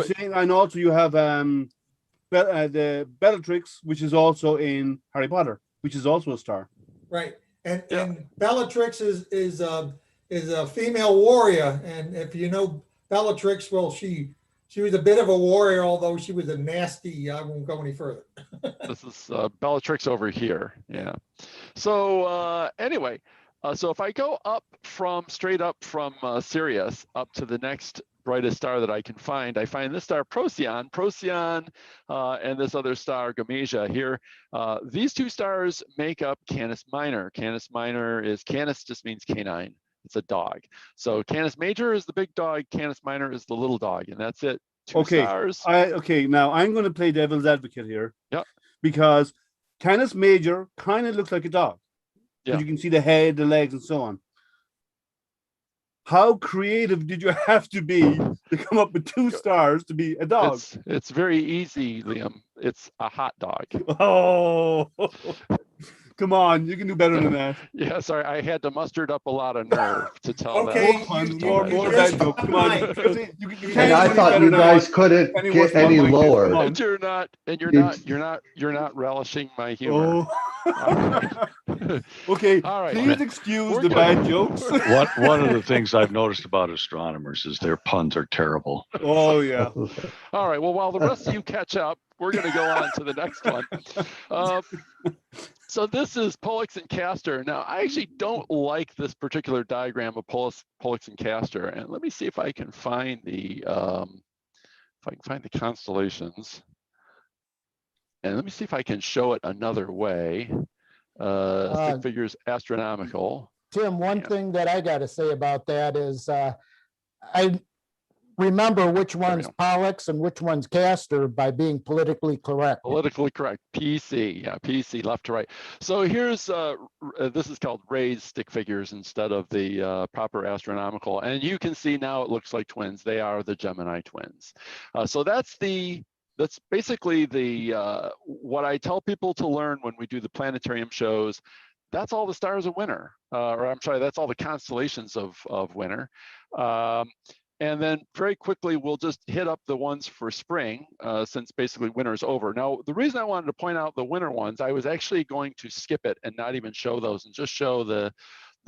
also you have the Bellatrix, which is also in Harry Potter, which is also a star. Right. And Bellatrix is a female warrior, and if you know Bellatrix, well, she was a bit of a warrior, although she was a nasty. I won't go any further. This is Bellatrix over here. Yeah. So anyway, so if I go straight up from Sirius up to the next brightest star that I can find, I find this star Procyon, and this other star Gamesia here. These two stars make up Canis Minor. Canis Minor Canis just means canine. It's a dog. So Canis Major is the big dog, Canis Minor is the little dog, and that's it. Two stars. Now I'm going to play devil's advocate here. Yeah. Because Canis Major kind of looks like a dog. Yeah. You can see the head, the legs, and so on. How creative did you have to be to come up with two stars to be a dog? It's very easy, Liam. It's a hot dog. Oh, come on. You can do better than that. Yeah, sorry. I had to muster up a lot of nerve to tell that. More bad joke. Come on. And I thought you guys couldn't get any lower. And you're not relishing my humor. Oh. Okay, all right. Please excuse the bad jokes. One of the things I've noticed about astronomers is their puns are terrible. Oh, yeah. All right. Well, while the rest of you catch up, we're going to go on to the next one. So this is Pollux and Castor. Now, I actually don't like this particular diagram of Pollux and Castor. And let me see if I can find the constellations. And let me see if I can show it another way. Stick figures astronomical. Tim, one thing that I got to say about that is remember which we one's go. Pollux and which one's Castor by being politically correct. Politically correct, PC, yeah, PC, left to right. So here's, this is called raised stick figures instead of the proper astronomical. And you can see now it looks like twins. They are the Gemini twins. So that's basically the, what I tell people to learn when we do the planetarium shows. That's all the stars of winter, or I'm sorry, that's all the constellations of winter. And then very quickly, we'll just hit up the ones for spring, since basically winter is over. Now, the reason I wanted to point out the winter ones, I was actually going to skip it and not even show those and just show the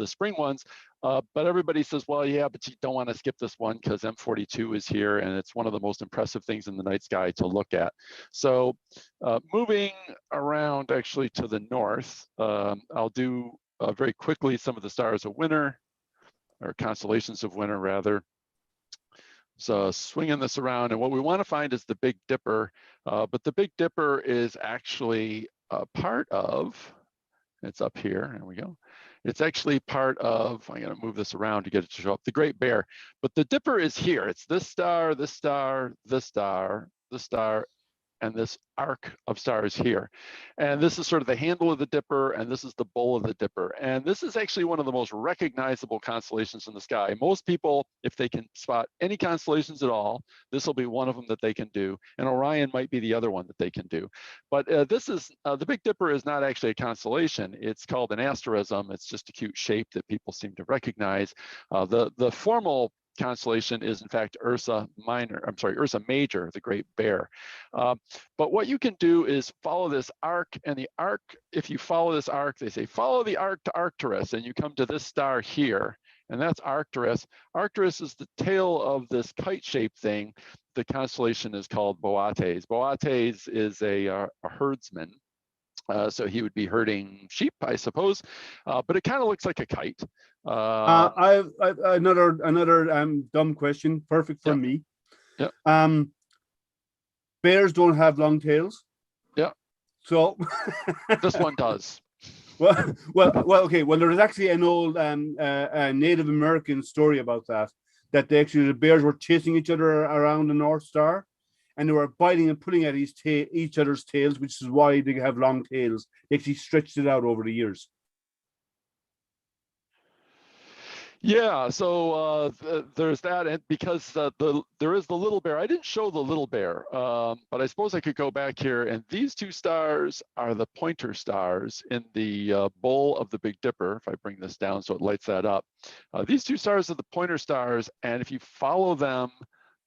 spring ones. But everybody says, well, yeah, but you don't want to skip this one because M42 is here and it's one of the most impressive things in the night sky to look at. So moving around actually to the north, I'll do very quickly some of the stars of winter, or constellations of winter rather. So swinging this around, and what we want to find is the Big Dipper, but the Big Dipper is actually a part of, it's up here, there we go. It's actually part of, I'm going to move this around to get it to show up, the Great Bear. But the Dipper is here. It's this star, this star, this star, this star, and this arc of stars here. And this is sort of the handle of the Dipper, and this is the bowl of the Dipper. And this is actually one of the most recognizable constellations in the sky. Most people, if they can spot any constellations at all, this will be one of them that they can do. And Orion might be the other one that they can do. But this is, the Big Dipper is not actually a constellation. It's called an asterism. It's just a cute shape that people seem to recognize. The formal constellation is in fact Ursa Major, the Great Bear. But what you can do is follow this arc, and the arc, if you follow this arc, they say follow the arc to Arcturus, and you come to this star here, and that's Arcturus. Arcturus is the tail of this kite-shaped thing. The constellation is called Boates. Boates is a herdsman. So he would be herding sheep, I suppose, but it kind of looks like a kite. I've another dumb question, perfect for me. Yeah. Bears don't have long tails. Yeah. So this one does. Well, okay. Well, there's actually an old Native American story about that the bears were chasing each other around the North Star, and they were biting and pulling at each other's tails, which is why they have long tails. They actually stretched it out over the years. Yeah, so there's that, and because there is the little bear. I didn't show the little bear, but I suppose I could go back here, and these two stars are the pointer stars in the bowl of the Big Dipper. If I bring this down so it lights that up, these two stars are the pointer stars, and if you follow them,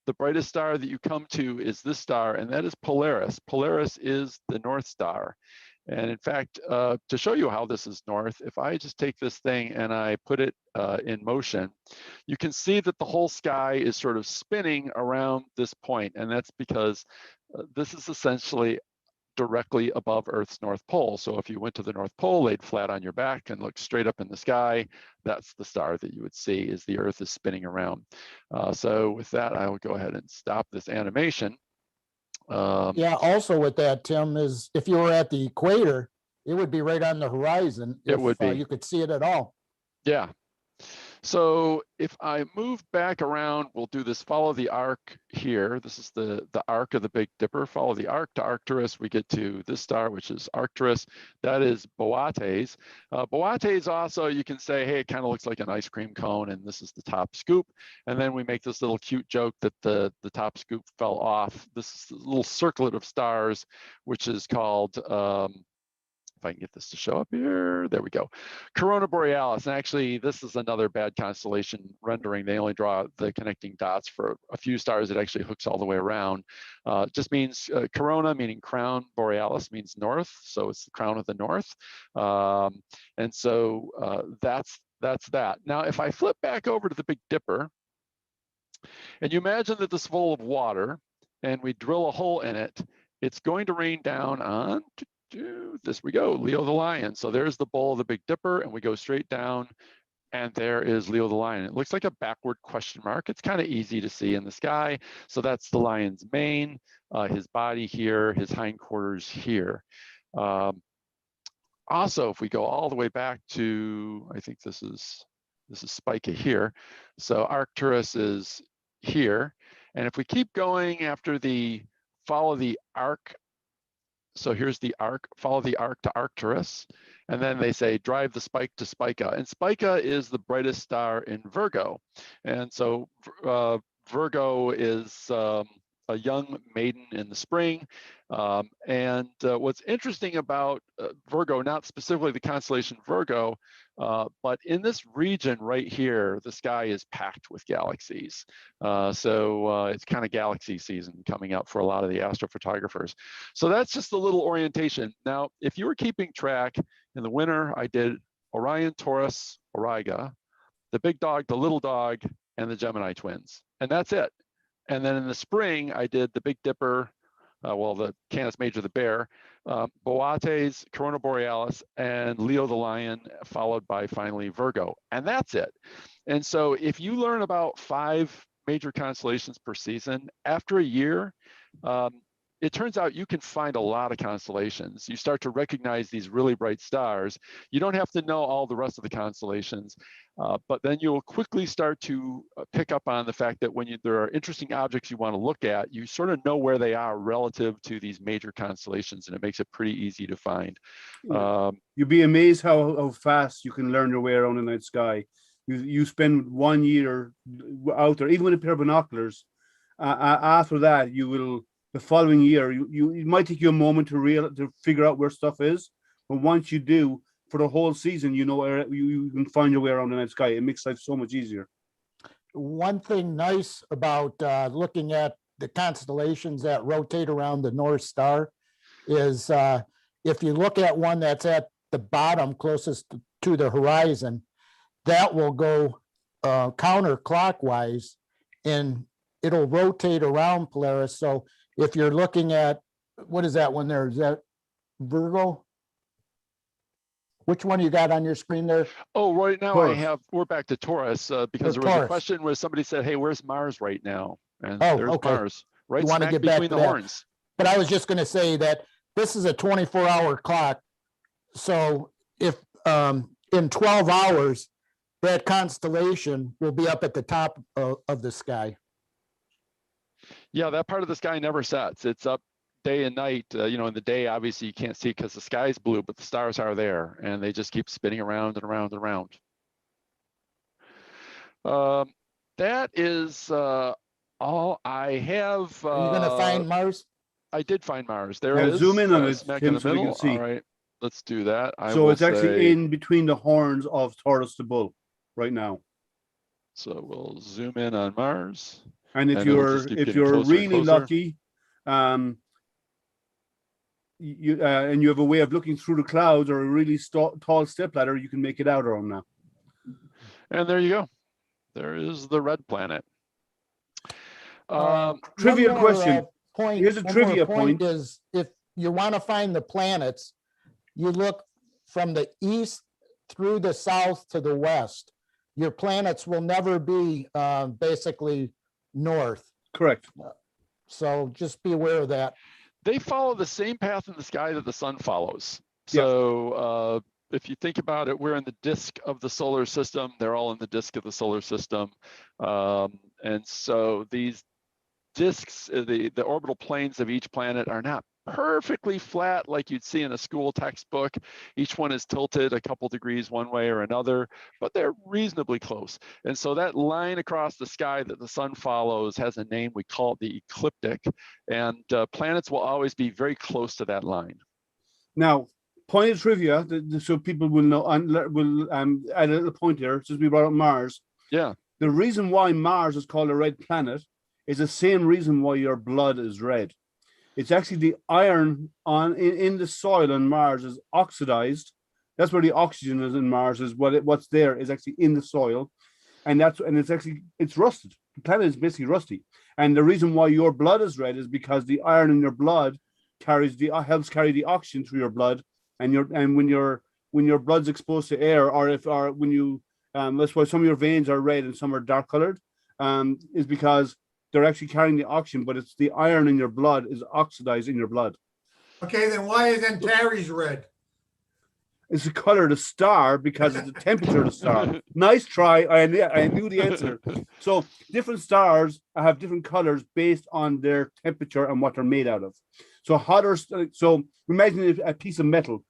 the brightest star that you come to is this star, and that is Polaris. Polaris is the North Star. And in fact, to show you how this is north, if I just take this thing and I put it in motion, you can see that the whole sky is sort of spinning around this point. And that's because this is essentially directly above Earth's North Pole. So if you went to the North Pole, laid flat on your back and looked straight up in the sky, that's the star that you would see as the Earth is spinning around. So with that, I will go ahead and stop this animation. Yeah, also with that, Tim, is if you were at the equator, it would be right on the horizon. It would be. You could see it at all. Yeah. So if I move back around, we'll do this, follow the arc here. This is the arc of the Big Dipper. Follow the arc to Arcturus. We get to this star, which is Arcturus. That is Boates. Boates also, you can say, hey, it kind of looks like an ice cream cone, and this is the top scoop. And then we make this little cute joke that the top scoop fell off. This is a little circlet of stars, which is called, if I can get this to show up here, there we go. Corona Borealis, and actually this is another bad constellation rendering. They only draw the connecting dots for a few stars. It actually hooks all the way around. Just means Corona, meaning crown, Borealis means north, so it's the crown of the north. And so that's that. Now, if I flip back over to the Big Dipper, and you imagine that this is full of water, and we drill a hole in it, it's going to rain down on this, we go, Leo the Lion. So there's the bowl of the Big Dipper, and we go straight down, and there is Leo the Lion. It looks like a backward question mark. It's kind of easy to see in the sky. So that's the lion's mane, his body here, his hindquarters here. Also, if we go all the way back to, I think this is Spica here. So Arcturus is here. And if we keep going after the follow the arc, so here's the arc, follow the arc to Arcturus. And then they say drive the spike to Spica. And Spica is the brightest star in Virgo. And so Virgo is a young maiden in the spring. What's interesting about Virgo, not specifically the constellation Virgo, but in this region right here, the sky is packed with galaxies. It's kind of galaxy season coming up for a lot of the astrophotographers. So that's just a little orientation. Now, if you were keeping track, in the winter, I did Orion, Taurus, Auriga, the big dog, the little dog, and the Gemini twins. And that's it. And then in the spring, I did the Big Dipper, the Canis Major, the bear, Boates, Corona Borealis, and Leo the lion, followed by finally Virgo. And that's it. And so if you learn about 5 major constellations per season, after a year, it turns out you can find a lot of constellations. You start to recognize these really bright stars. You don't have to know all the rest of the constellations, but then you'll quickly start to pick up on the fact that when there are interesting objects you want to look at, you sort of know where they are relative to these major constellations, and it makes it pretty easy to find. You'd be amazed how fast you can learn your way around the night sky. You spend 1 year out there, even with a pair of binoculars. After that, you will. The following year, it might take you a moment to figure out where stuff is, but once you do, for the whole season, you know where you can find your way around the night sky. It makes life so much easier. One thing nice about looking at the constellations that rotate around the North Star is if you look at one that's at the bottom closest to the horizon, that will go counterclockwise and it'll rotate around Polaris. So if you're looking at, what is that one there? Is that Virgo? Which one you got on your screen there? Oh, right now Taurus. we're back to Taurus because there was a question where somebody said, hey, where's Mars right now? And there's okay. Mars, right You want to smack get back between to the that. horns. But I was just going to say that this is a 24-hour clock. So if in 12 hours, that constellation will be up at the top of the sky. Yeah, that part of the sky never sets. It's up day and night. In the day, obviously, you can't see because the sky is blue, but the stars are there, and they just keep spinning around and around and around. That is all I have. Are you going to find Mars? I did find Mars. There it is. Zoom in on it, smack Tim, in the so we middle. can see. All right, let's do that. So it's actually in between the horns of Taurus the Bull right now. So we'll zoom in on Mars. And if it'll you're just keep getting closer and really closer. lucky, you have a way of looking through the clouds or a really tall stepladder, you can make it out on now. And there you go. There is the red planet. Trivia One more, question. Point. Here's a One trivia more point. is if you want to find the planets, you look from the east through the south to the west. Your planets will never be basically north. Correct. So just be aware of that. They follow the same path in the sky that the sun follows. So if you think about it, we're in the disk of the solar system. They're all in the disk of the solar system. And so these disks, the orbital planes of each planet are not perfectly flat like you'd see in a school textbook. Each one is tilted a couple degrees one way or another, but they're reasonably close. And so that line across the sky that the sun follows has a name. We call it the ecliptic, and planets will always be very close to that line. Now, point of trivia, so people will know, and will add a little point here, since we brought up Mars. Yeah. The reason why Mars is called a red planet is the same reason why your blood is red. It's actually the iron in the soil on Mars is oxidized. That's where the oxygen is in Mars, is what's there is actually in the soil. And it's rusted. The planet is basically rusty. And the reason why your blood is red is because the iron in your blood helps carry the oxygen through your blood. And when your blood's exposed to air, that's why some of your veins are red and some are dark colored, is because they're actually carrying the oxygen, but it's the iron in your blood is oxidized in your blood. Okay, then why is Antares red? is the color of the star because of the temperature of the star. Nice try. I knew the answer. So different stars have different colors based on their temperature and what they're made out of. So hotter. So imagine a piece of metal.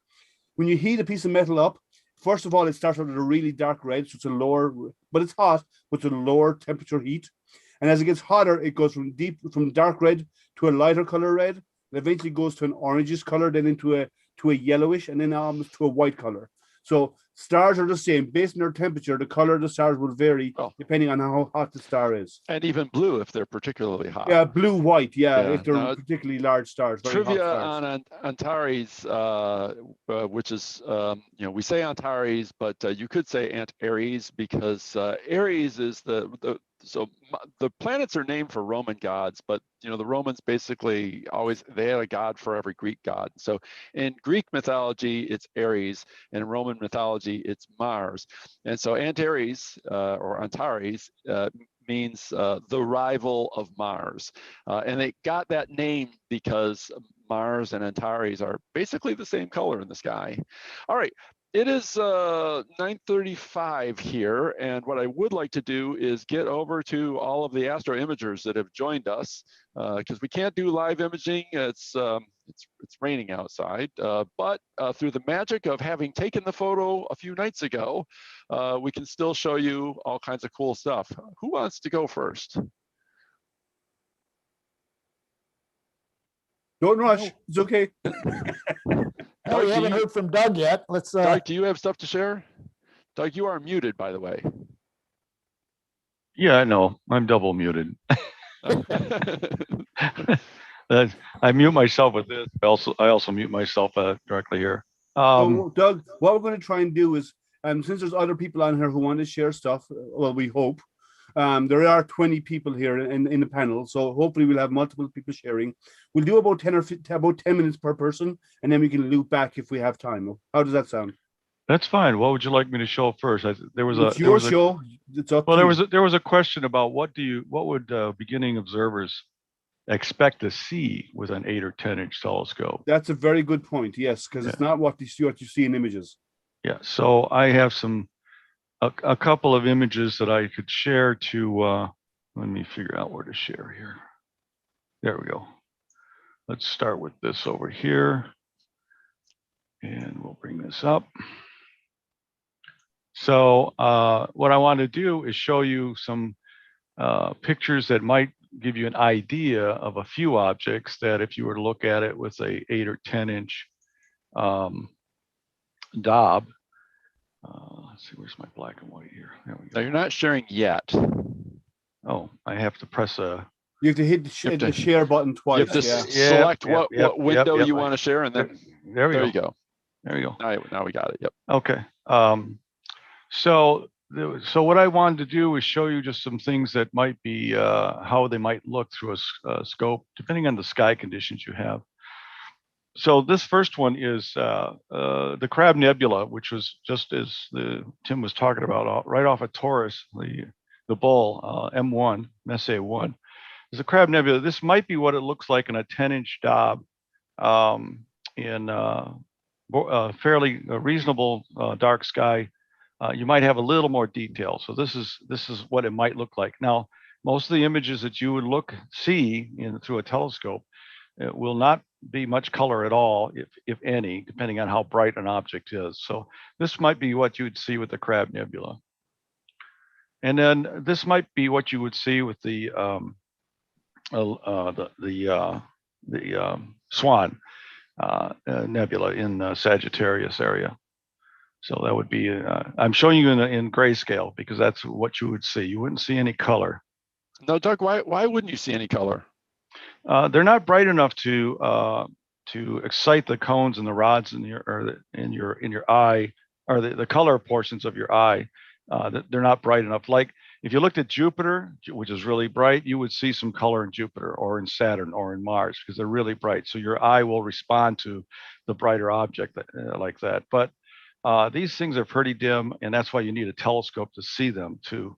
When you heat a piece of metal up, first of all, it starts out at a really dark red, so it's a lower, but it's hot, but it's a lower temperature heat. And as it gets hotter, it goes from dark red to a lighter color red. It eventually goes to an orangish color, then into a yellowish, and then almost to a white color. So stars are the same. Based on their temperature, the color of the stars will vary depending on how hot the star is. And even blue if they're particularly hot. Yeah, blue, white. Yeah, Yeah, if they're no, particularly large stars. Very hot Trivia stars. on Antares, which is, we say Antares, but you could say Antares because Aries is the planets are named for Roman gods, but the Romans basically they had a god for every Greek god. So in Greek mythology, it's Aries, and in Roman mythology, it's Mars. And so Antares or Antares means the rival of Mars. And they got that name because Mars and Antares are basically the same color in the sky. All right. It is 9:35 here, and what I would like to do is get over to all of the astro imagers that have joined us, because we can't do live imaging. It's raining outside, but through the magic of having taken the photo a few nights ago, we can still show you all kinds of cool stuff. Who wants to go first? Don't rush. It's okay. No, we haven't heard from Doug yet. Let's. Doug, do you have stuff to share? Doug, you are muted, by the way. Yeah, I know. I'm double muted. I mute myself with this. I also mute myself directly here. So, Doug, what we're going to try and do is, since there's other people on here who want to share stuff, well, we hope. There are 20 people here in the panel, so hopefully we'll have multiple people sharing. We'll do about 10 minutes per person, and then we can loop back if we have time. How does that sound? That's fine. What would you like me to show first? It's your show. It's up well, to you. there was a question about what would beginning observers expect to see with an 8 or 10-inch telescope? That's a very good point. Yes, because it's not what you see in images. Yeah. So I have a couple of images that I could share to. Let me figure out where to share here. There we go. Let's start with this over here, and we'll bring this up. So what I want to do is show you some pictures that might give you an idea of a few objects that if you were to look at it with a 8 or 10-inch Dob. Let's see, where's my black and white here? There we go. No, you're not sharing yet. Oh, I have to press a. You have to hit the share button twice. You have to select what window you want to share, and then there you go. There you go. Now we got it. Yep. Okay. So what I wanted to do is show you just some things that might be how they might look through a scope, depending on the sky conditions you have. So this first one is the Crab Nebula, which was just as Tim was talking about, right off of Taurus, the bull M1, Messier 1. There's a Crab Nebula. This might be what it looks like in a 10-inch Dob in fairly reasonable dark sky. You might have a little more detail. So this is what it might look like. Now, most of the images that you would see through a telescope, it will not be much color at all, if any, depending on how bright an object is. So this might be what you would see with the Crab Nebula. And then this might be what you would see with the Swan Nebula in Sagittarius area. So that would be, I'm showing you in grayscale because that's what you would see. You wouldn't see any color. No, Doug, why wouldn't you see any color? They're not bright enough to excite the cones and the rods in your eye, or the color portions of your eye. They're not bright enough. Like if you looked at Jupiter, which is really bright, you would see some color in Jupiter or in Saturn or in Mars because they're really bright. So your eye will respond to the brighter object like that. But these things are pretty dim, and that's why you need a telescope to see them to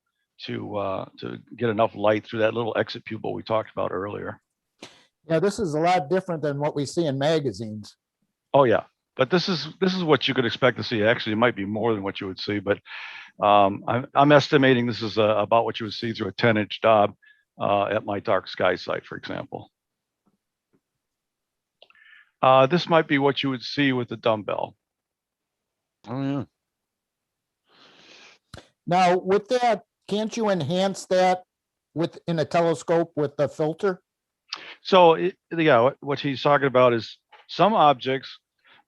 get enough light through that little exit pupil we talked about earlier. Yeah, this is a lot different than what we see in magazines. Oh yeah, But this is what you could expect to see. Actually, it might be more than what you would see, but I'm estimating this is about what you would see through a 10-inch Dob at my dark sky site, for example. This might be what you would see with a dumbbell. Oh yeah. Now, with that, can't you enhance that in a telescope with the filter? So yeah, what he's talking about is some objects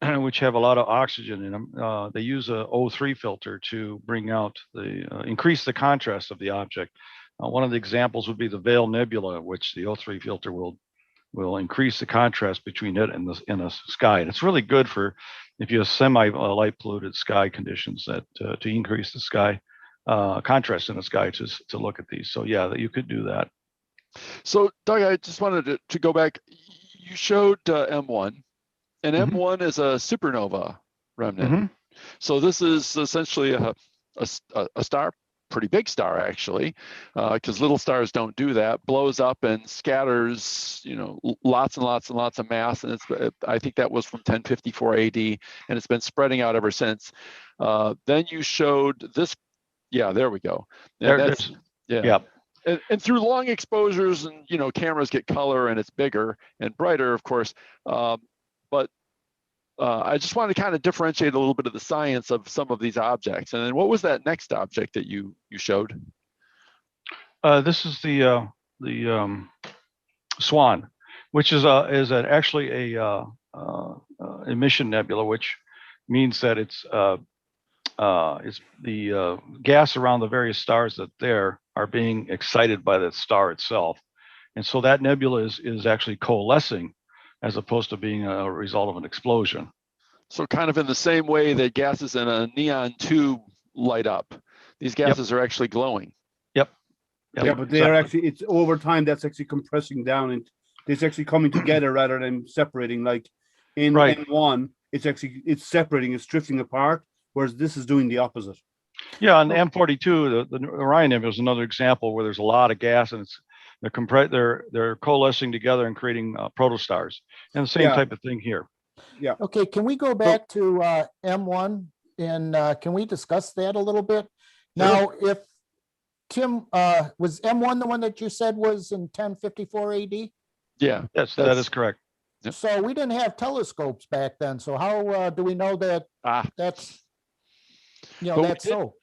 which have a lot of oxygen in them. They use a O3 filter to bring out increase the contrast of the object. One of the examples would be the Veil Nebula, which the O3 filter will increase the contrast between it and the sky. And it's really good for if you have semi-light polluted sky conditions to increase the sky contrast in the sky to look at these. So yeah, you could do that. So Doug, I just wanted to go back. You showed M1, and M1 is a supernova remnant. So this is essentially a star, pretty big star actually, because little stars don't do that. Blows up and scatters, lots and lots and lots of mass, and I think that was from 1054 AD, and it's been spreading out ever since. Then you showed this. Yeah, there we go. And yeah. And through long exposures and, cameras get color and it's bigger and brighter, of course. But I just wanted to kind of differentiate a little bit of the science of some of these objects. And then what was that next object that you showed? This is the Swan, which is actually a emission nebula, which means that it's the gas around the various stars that there are being excited by the star itself. And so that nebula is actually coalescing as opposed to being a result of an explosion. So kind of in the same way that gases in a neon tube light up, these gases are actually glowing. Yep. Yeah, but they are actually, it's over time that's actually compressing down and it's actually coming together rather than separating. Like in M1, it's separating, it's drifting apart, whereas this is doing the opposite. Yeah, and the M42, the Orion Nebula is another example where there's a lot of gas and they're coalescing together and creating protostars. And the same type of thing here. Yeah. Okay, can we go back to M1 and can we discuss that a little bit? Now, if Tim, was M1 the one that you said was in 1054 AD? Yeah, that is correct. So we didn't have telescopes back then. So how do we know that that's, that's so?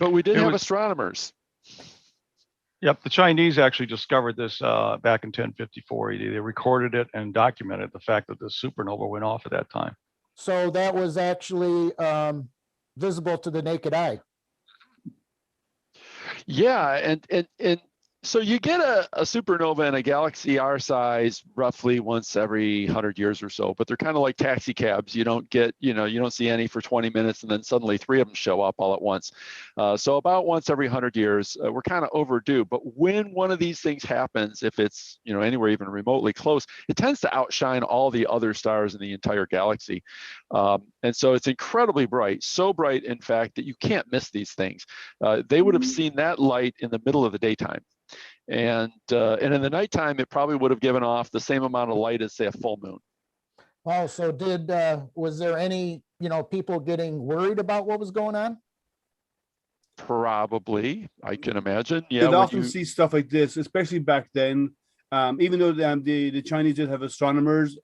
But we did have astronomers. Yep, the Chinese actually discovered this back in 1054 AD. They recorded it and documented the fact that the supernova went off at that time. So that was actually visible to the naked eye. Yeah, and so you get a supernova in a galaxy our size roughly once every 100 years or so, but they're kind of like taxi cabs. You don't get, you don't see any for 20 minutes and then suddenly 3 of them show up all at once. So about once every 100 years, we're kind of overdue. But when one of these things happens, if it's, anywhere even remotely close, it tends to outshine all the other stars in the entire galaxy. And so it's incredibly bright, so bright, in fact, that you can't miss these things. They would have seen that light in the middle of the daytime. And in the nighttime, it probably would have given off the same amount of light as, say, a full moon. Oh, so was there any, people getting worried about what was going on? Probably, I can imagine. Yeah, you'd often see stuff like this, especially back then. Even though the Chinese did have astronomers,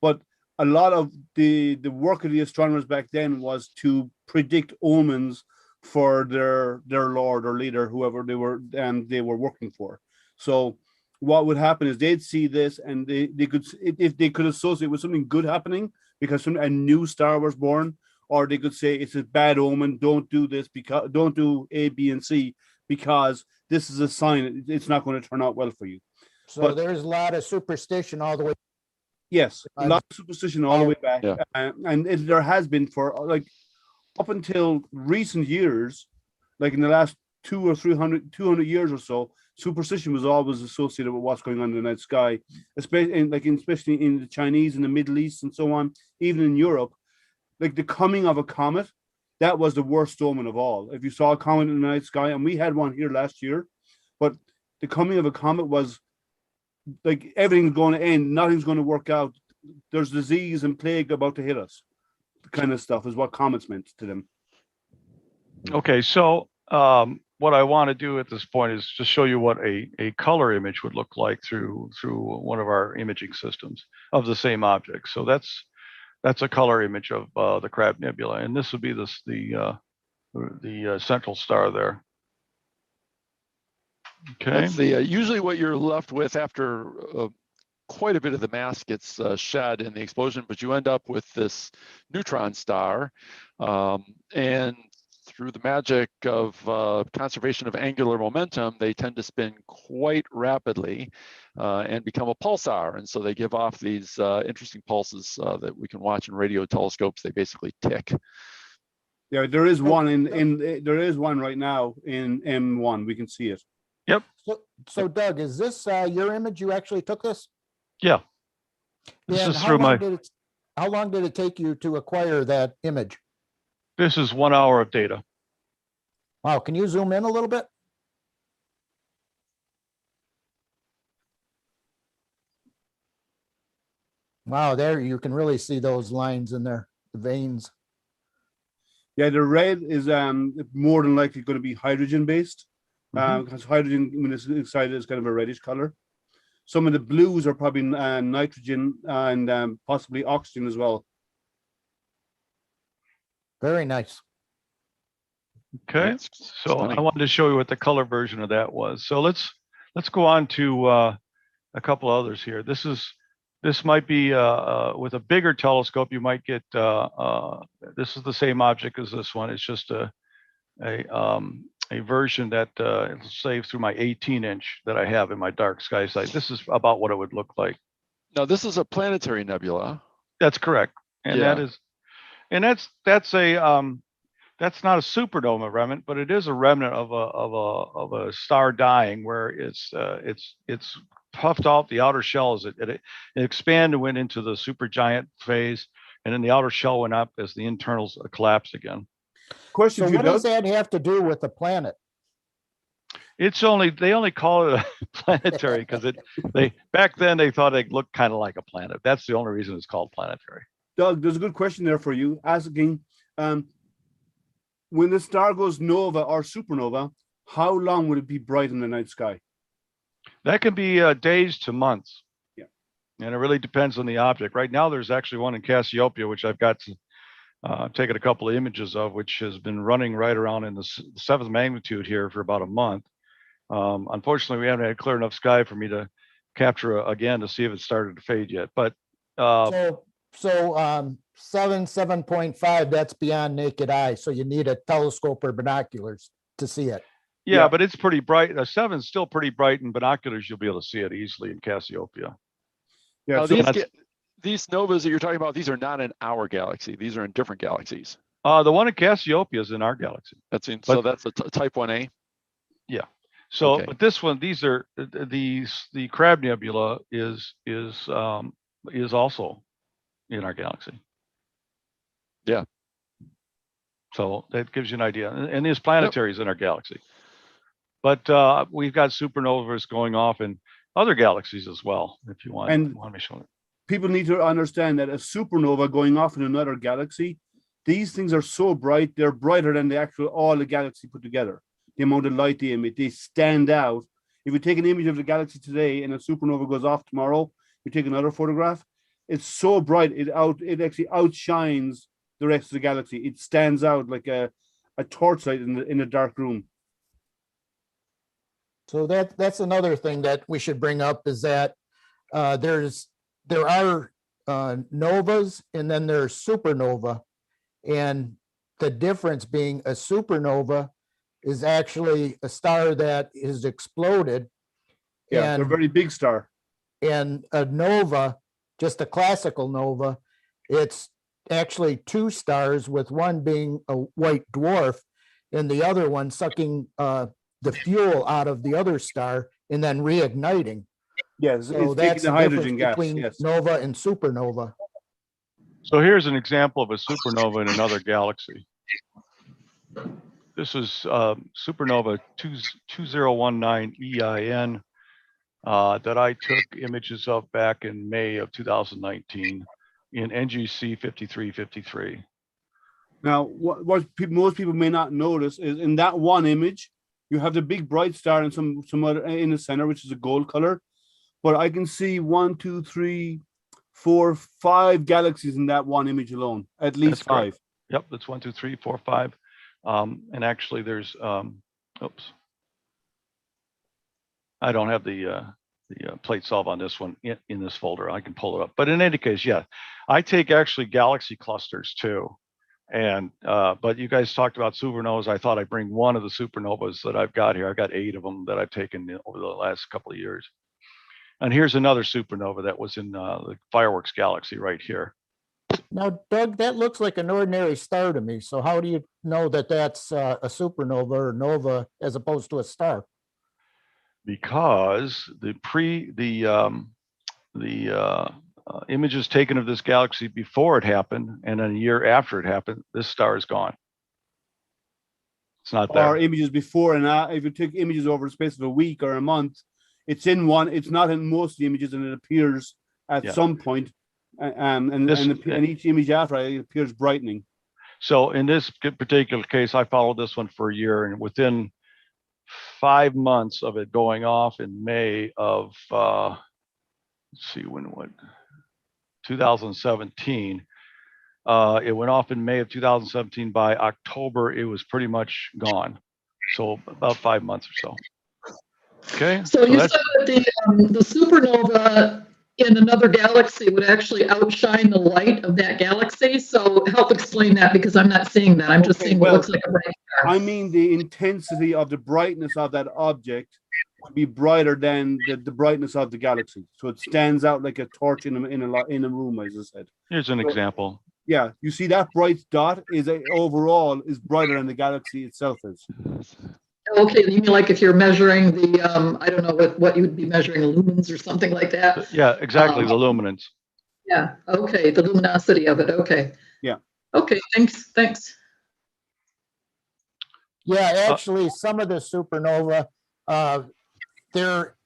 but a lot of the work of the astronomers back then was to predict omens for their lord or leader, whoever they were working for. So what would happen is they'd see this and they could, if they could associate with something good happening because a new star was born, or they could say it's a bad omen, don't do this, because don't do A, B, and C because this is a sign it's not going to turn out well for you. So there's a lot of superstition all the way. Yes, a lot of superstition all the way back, and there has been for like up until recent years, like in the last 200 years or so, superstition was always associated with what's going on in the night sky, especially in the Chinese, in the Middle East, and so on. Even in Europe, like the coming of a comet, that was the worst omen of all. If you saw a comet in the night sky, and we had one here last year, but the coming of a comet was like everything's going to end, nothing's going to work out. There's disease and plague about to hit us. kind of stuff is what comets meant to them. Okay, so what I want to do at this point is just show you what a color image would look like through one of our imaging systems of the same object. So that's a color image of the Crab Nebula, and this would be the central star there. Okay. That's the usually what you're left with after quite a bit of the mass gets shed in the explosion, but you end up with this neutron star, and through the magic of conservation of angular momentum, they tend to spin quite rapidly and become a pulsar. And so they give off these interesting pulses that we can watch in radio telescopes. They basically tick. Yeah, there is one there is one right now in M1. We can see it. Yep. So Doug, is this your image? You actually took this? Yeah. This And is through my. How long did it take you to acquire that image? This is 1 hour of data. Wow, can you zoom in a little bit? Wow, there you can really see those lines in there, the veins. Yeah, the red is more than likely going to be hydrogen based, because hydrogen, when it's excited, is kind of a reddish color. Some of the blues are probably nitrogen and possibly oxygen as well. Very nice. Okay, so I wanted to show you what the color version of that was. So let's go on to a couple others here. This might be with a bigger telescope. You might get this is the same object as this one. It's just a version that it'll save through my 18-inch that I have in my dark sky sight. This is about what it would look like. Now this is a planetary nebula. That's correct, and that's not a supernova remnant, but it is a remnant of a star dying where it's puffed off the outer shell as it expanded, went into the supergiant phase, and then the outer shell went up as the internals collapsed again. Question: so what does that have to do with the planet? They only call it a planetary because back then they thought it looked kind of like a planet. That's the only reason it's called planetary. Doug, there's a good question there for you, asking when the star goes nova or supernova, how long would it be bright in the night sky? That can be days to months. Yeah. And it really depends on the object. Right now, there's actually one in Cassiopeia, which I've got taken a couple of images of, which has been running right around in the 7th magnitude here for about a month. Unfortunately, we haven't had clear enough sky for me to capture again to see if it started to fade yet. But so 7.5, that's beyond naked eye. So you need a telescope or binoculars to see it. Yeah, but it's pretty bright. A 7 is still pretty bright. In binoculars, you'll be able to see it easily in Cassiopeia. Yeah, these novas that you're talking about, these are not in our galaxy. These are in different galaxies. The one in Cassiopeia is in our galaxy. That's a type 1A. Yeah. So, Okay. but this one, the Crab Nebula is also in our galaxy. Yeah. So that gives you an idea. And there's planetaries in our galaxy. But we've got supernovas going off in other galaxies as well, if you want me to show it. People need to understand that a supernova going off in another galaxy, these things are so bright, they're brighter than all the galaxy put together. The amount of light they emit, they stand out. If you take an image of the galaxy today and a supernova goes off tomorrow, you take another photograph, it's so bright, it actually outshines the rest of the galaxy. It stands out like a torchlight in a dark room. So that's another thing that we should bring up is that there are novas and then there's supernova, and the difference being a supernova is actually a star that is exploded. Yeah, they're a very big star. And a nova, just a classical nova, it's actually two stars, with one being a white dwarf and the other one sucking the fuel out of the other star and then reigniting. Yes, so it's that's taking the hydrogen gas. between Yes. nova and supernova. So here's an example of a supernova in another galaxy. This is supernova 2019 EIN that I took images of back in May of 2019 in NGC 5353. Now, most people may not notice is in that one image, you have the big bright star and some other in the center, which is a gold color. But I can see 1, 2, 3, 4, 5 galaxies in that one image alone, at least That's correct. 5. Yep, that's 1, 2, 3, 4, 5. And actually, there's oops. I don't have the plate solve on this one in this folder. I can pull it up. But in any case, yeah, I take actually galaxy clusters too. And but you guys talked about supernovas. I thought I'd bring one of the supernovas that I've got here. I've got 8 of them that I've taken over the last couple of years. And here's another supernova that was in the fireworks galaxy right here. Now, Doug, that looks like an ordinary star to me. So how do you know that that's a supernova or nova as opposed to a star? Because the images taken of this galaxy before it happened and then a year after it happened, this star is gone. It's not there. Or images before and after. If you take images over the space of a week or a month, it's in one. It's not in most of the images, and it appears at some point. And each image after it appears brightening. So in this particular case, I followed this one for a year, and within 5 months of it going off in May of let's see when what 2017, it went off in May of 2017. By October, it was pretty much gone. So about 5 months or so. Okay. So you said that the supernova in another galaxy would actually outshine the light of that galaxy. So help explain that, because I'm not seeing that. I'm just seeing what looks like a bright star. I mean, the intensity of the brightness of that object would be brighter than the brightness of the galaxy. So it stands out like a torch in a room, as I said. Here's an example. Yeah, you see that bright dot overall is brighter than the galaxy itself is. Okay, you mean like if you're measuring the, I don't know what you would be measuring, lumens or something like that? Yeah, exactly, the luminance. Yeah, okay, the luminosity of it, okay. Yeah. Okay, thanks. Yeah, actually, some of the supernova, they're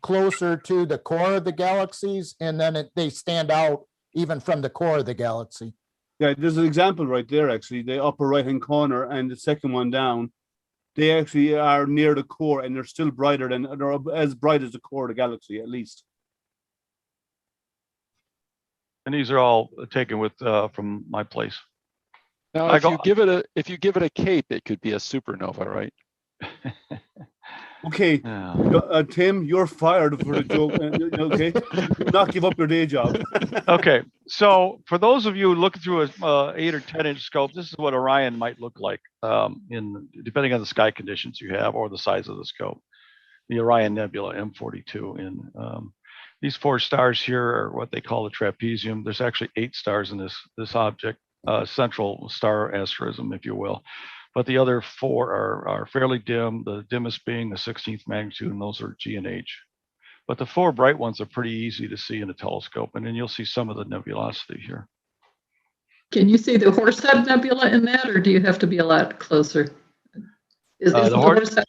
closer to the core of the galaxies, and then they stand out even from the core of the galaxy. Yeah, there's an example right there, actually, the upper right-hand corner and the second one down. They actually are near the core, and they're still brighter than, they're as bright as the core of the galaxy, at least. And these are all taken with from my place. Now, if you give it a cape, it could be a supernova, right? Okay, Tim, you're fired for the joke. Okay, do not give up your day job. Okay, so for those of you looking through a 8 or 10-inch scope, this is what Orion might look like depending on the sky conditions you have or the size of the scope. The Orion Nebula M42. And these 4 stars here are what they call the trapezium. There's actually 8 stars in this object, central star asterism, if you will. But the other 4 are fairly dim, the dimmest being the 16th magnitude, and those are G and H. But the 4 bright ones are pretty easy to see in a telescope, and then you'll see some of the nebulosity here. Can you see the Horsehead Nebula in that, or do you have to be a lot closer? Is the Horsehead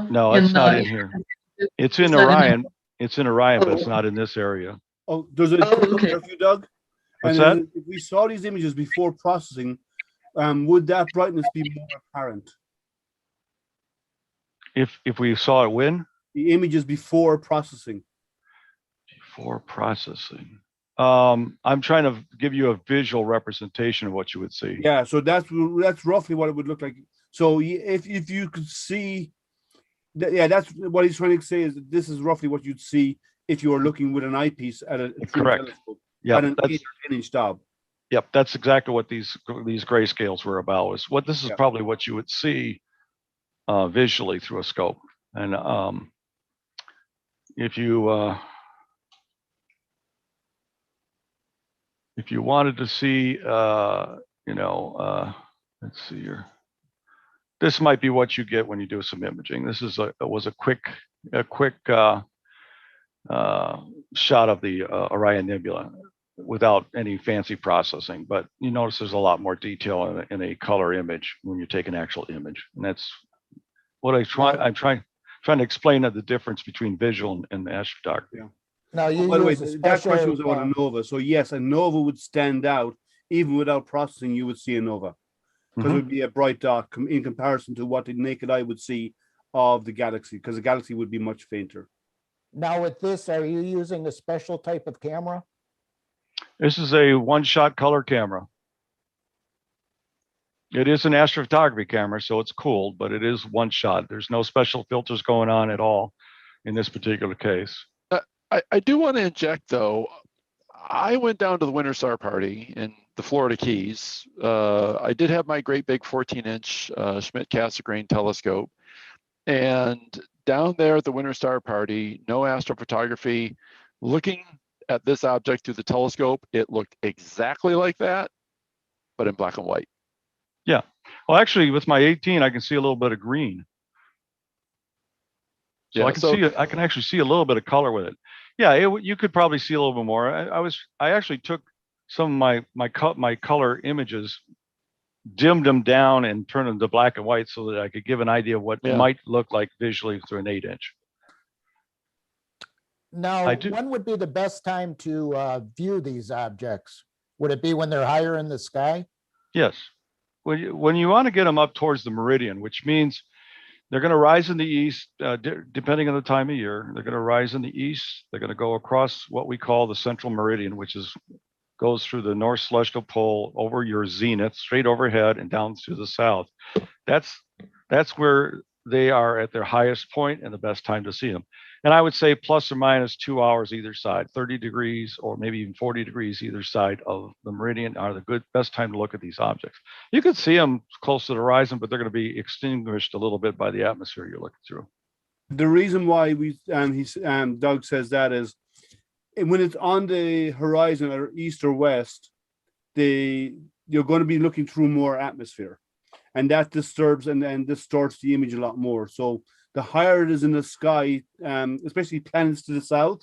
No, it's not in here. It's in Orion. It's in Orion, but it's not in this area. Oh, there's a okay. there for you, Doug. What's and that? If we saw these images before processing, would that brightness be more apparent? If we saw it when? The images before processing. Before processing. I'm trying to give you a visual representation of what you would see. Yeah, so that's roughly what it would look like. So if you could see, that's what he's trying to say, is that this is roughly what you'd see if you were looking with an eyepiece at a true telescope. Yeah, at an 8 or 10-inch stop. Yep, that's exactly what these grayscales were about. This is probably what you would see visually through a scope. And if you wanted to see, let's see here. This might be what you get when you do some imaging. This was a quick shot of the Orion Nebula without any fancy processing, but you notice there's a lot more detail in a color image when you take an actual image, and that's what I'm trying to explain the difference between visual and astrophotography. Yeah. Now, by the way, that question was about a nova. So yes, a nova would stand out even without processing. You would see a nova. because it would be a bright dot in comparison to what the naked eye would see of the galaxy, because the galaxy would be much fainter. Now with this, are you using a special type of camera? This is a one-shot color camera. It is an astrophotography camera, so it's cooled, but it is one shot. There's no special filters going on at all in this particular case. I do want to inject though. I went down to the Winter Star Party in the Florida Keys. I did have my great big 14-inch Schmidt Cassegrain telescope, and down there at the Winter Star Party, no astrophotography. Looking at this object through the telescope, it looked exactly like that, but in black and white. Yeah. Well, actually, with my 18, I can see a little bit of green. So Yeah, I can see it. I can actually see a little bit of color with it. Yeah, you could probably see a little bit more. I actually took some of my color images, dimmed them down, and turned them to black and white so that I could give an idea of what might look like visually through an 8-inch. Now, when would be the best time to view these objects? Would it be when they're higher in the sky? Yes. When you want to get them up towards the meridian, which means they're going to rise in the east, depending on the time of year. They're going to rise in the east. They're going to go across what we call the central meridian, which goes through the north celestial pole over your zenith, straight overhead, and down through the south. That's where they are at their highest point and the best time to see them. And I would say plus or minus 2 hours either side, 30 degrees or maybe even 40 degrees either side of the meridian are the best time to look at these objects. You can see them close to the horizon, but they're going to be extinguished a little bit by the atmosphere you're looking through. The reason why Doug says that is when it's on the horizon or east or west, you're going to be looking through more atmosphere, and that disturbs and distorts the image a lot more. So the higher it is in the sky, especially planets to the south,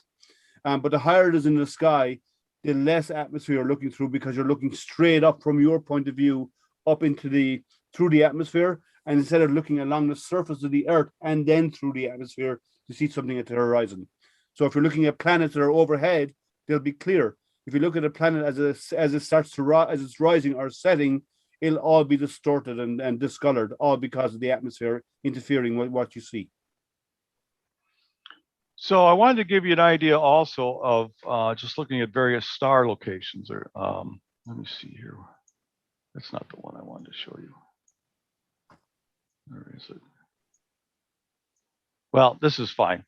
but the higher it is in the sky, the less atmosphere you're looking through, because you're looking straight up from your point of view up through the atmosphere, and instead of looking along the surface of the Earth and then through the atmosphere to see something at the horizon. So if you're looking at planets that are overhead, they'll be clear. If you look at a planet as it starts to rise, as it's rising or setting, it'll all be distorted and discolored, all because of the atmosphere interfering with what you see. So I wanted to give you an idea also of just looking at various star locations. Or let me see here. That's not the one I wanted to show you. Where is it? Well, this is fine.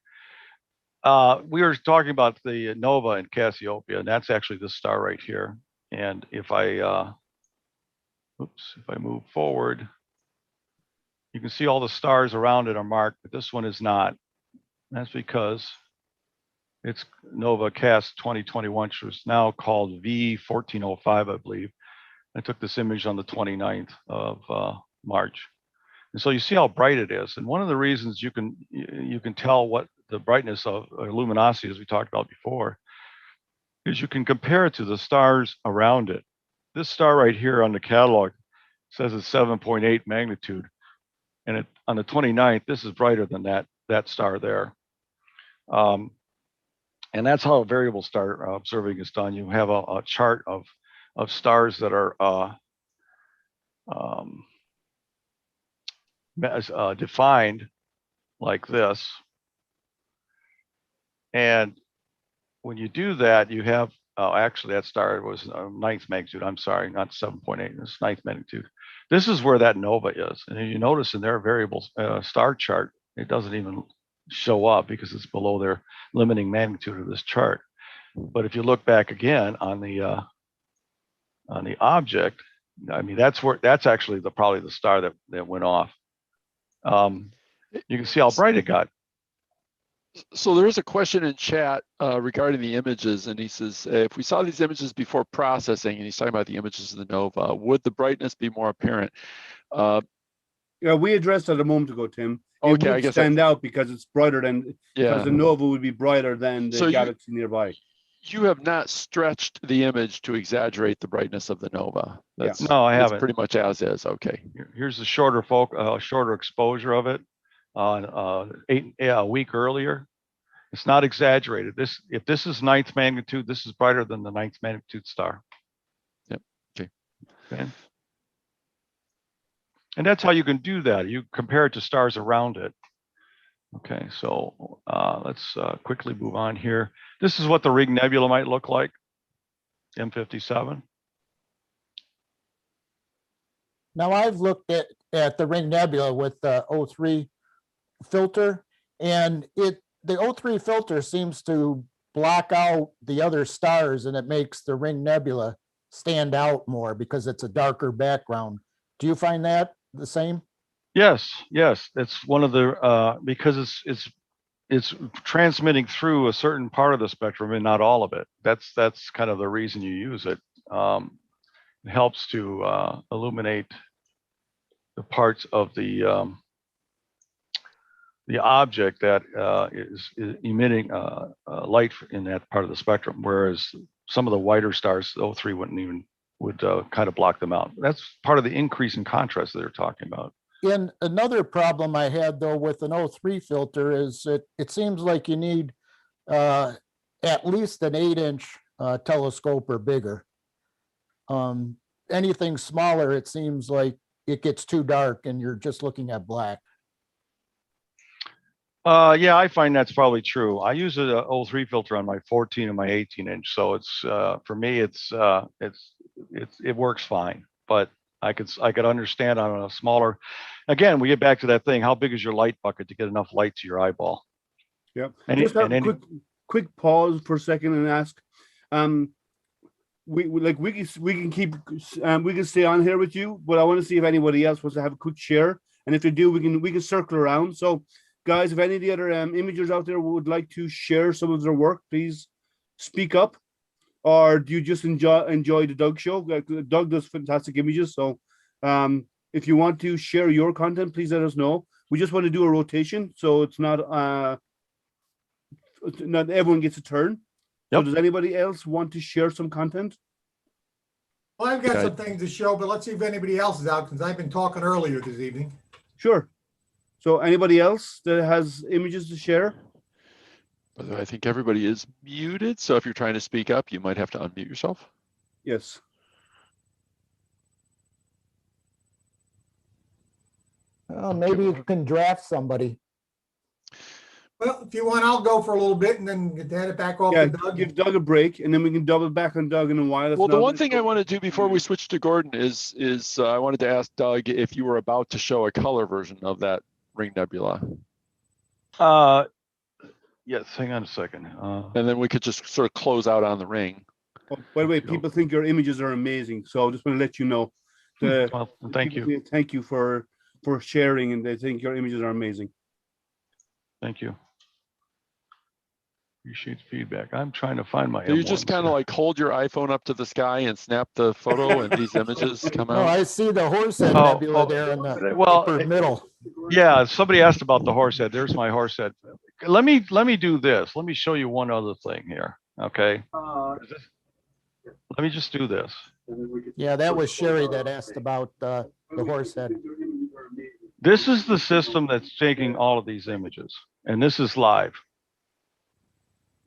We were talking about the nova in Cassiopeia, and that's actually this star right here. And if I move forward, you can see all the stars around it are marked, but this one is not. That's because it's Nova Cas 2021, which was now called V1405, I believe. I took this image on the 29th of March. And so you see how bright it is. And one of the reasons you can tell what the brightness of luminosity, as we talked about before, is you can compare it to the stars around it. This star right here on the catalog says it's 7.8 magnitude. And on the 29th, this is brighter than that star there. And that's how a variable star observing is done. You have a chart of stars that are defined like this. And when you do that, you have, actually that star was 9th magnitude. I'm sorry, not 7.8, it's 9th magnitude. This is where that nova is. And you notice in their variable star chart, it doesn't even show up because it's below their limiting magnitude of this chart. But if you look back again on the object, I mean, that's actually probably the star that went off. You can see how bright it got. So there is a question in chat regarding the images, and he says, if we saw these images before processing, and he's talking about the images of the nova, would the brightness be more apparent? Yeah, we addressed that a moment ago, Tim. It Okay, would I guess stand out because it's brighter than, yeah. because the nova would be brighter than the galaxy nearby. You have not stretched the image to exaggerate the brightness of the nova. That's, no, I haven't. Pretty much as is. Okay. Here's the shorter exposure of it a week earlier. It's not exaggerated. If this is 9th magnitude, this is brighter than the 9th magnitude star. Yep. Okay. Okay. And that's how you can do that. You compare it to stars around it. Okay, so let's quickly move on here. This is what the Ring Nebula might look like, M57. Now I've looked at the Ring Nebula with the O3 filter, and the O3 filter seems to block out the other stars, and it makes the Ring Nebula stand out more because it's a darker background. Do you find that the same? Yes, yes. It's one of the because it's transmitting through a certain part of the spectrum and not all of it. That's kind of the reason you use it. It helps to illuminate the parts of the object that is emitting light in that part of the spectrum, whereas some of the whiter stars, the O3 would kind of block them out. That's part of the increase in contrast that they're talking about. And another problem I had though with an O3 filter is it seems like you need at least an 8-inch telescope or bigger. Anything smaller, it seems like it gets too dark and you're just looking at black. Yeah, I find that's probably true. I use an O3 filter on my 14 and my 18-inch, so it's for me it works fine. But I could understand on a smaller. Again, we get back to that thing. How big is your light bucket to get enough light to your eyeball? Yeah. Just have a quick pause for a second and ask. We can stay on here with you, but I want to see if anybody else wants to have a quick share, and if they do, we can circle around. So, guys, if any of the other imagers out there would like to share some of their work, please speak up. Or do you just enjoy the Doug show? Doug does fantastic images. So if you want to share your content, please let us know. We just want to do a rotation, so it's not everyone gets a turn. Yep. So does anybody else want to share some content? Well, I've got some things to show, but let's see if anybody else is out, because I've been talking earlier this evening. Sure. So anybody else that has images to share? I think everybody is muted, so if you're trying to speak up, you might have to unmute yourself. Yes. Well, maybe you can draft somebody. Well, if you want, I'll go for a little bit and then hand it back off to Doug. Give Doug a break, and then we can double back on Doug in a while. Well, the one thing I want to do before we switch to Gordon is I wanted to ask Doug if you were about to show a color version of that Ring Nebula. Yes, hang on a second. And then we could just sort of close out on the ring. Oh, by the way, people think your images are amazing, so I just want to let you know. Well, thank you. Thank you for sharing, and they think your images are amazing. Thank you. Appreciate feedback. I'm trying to find my. So you just kind of like hold your iPhone up to the sky and snap the photo, and these images come out. Oh, I see the Horsehead Nebula there in the upper middle. Yeah, somebody asked about the Horsehead. There's my Horsehead. Let me do this. Let me show you one other thing here. Okay. Let me just do this. Yeah, that was Sherry that asked about the Horsehead. This is the system that's taking all of these images, and this is live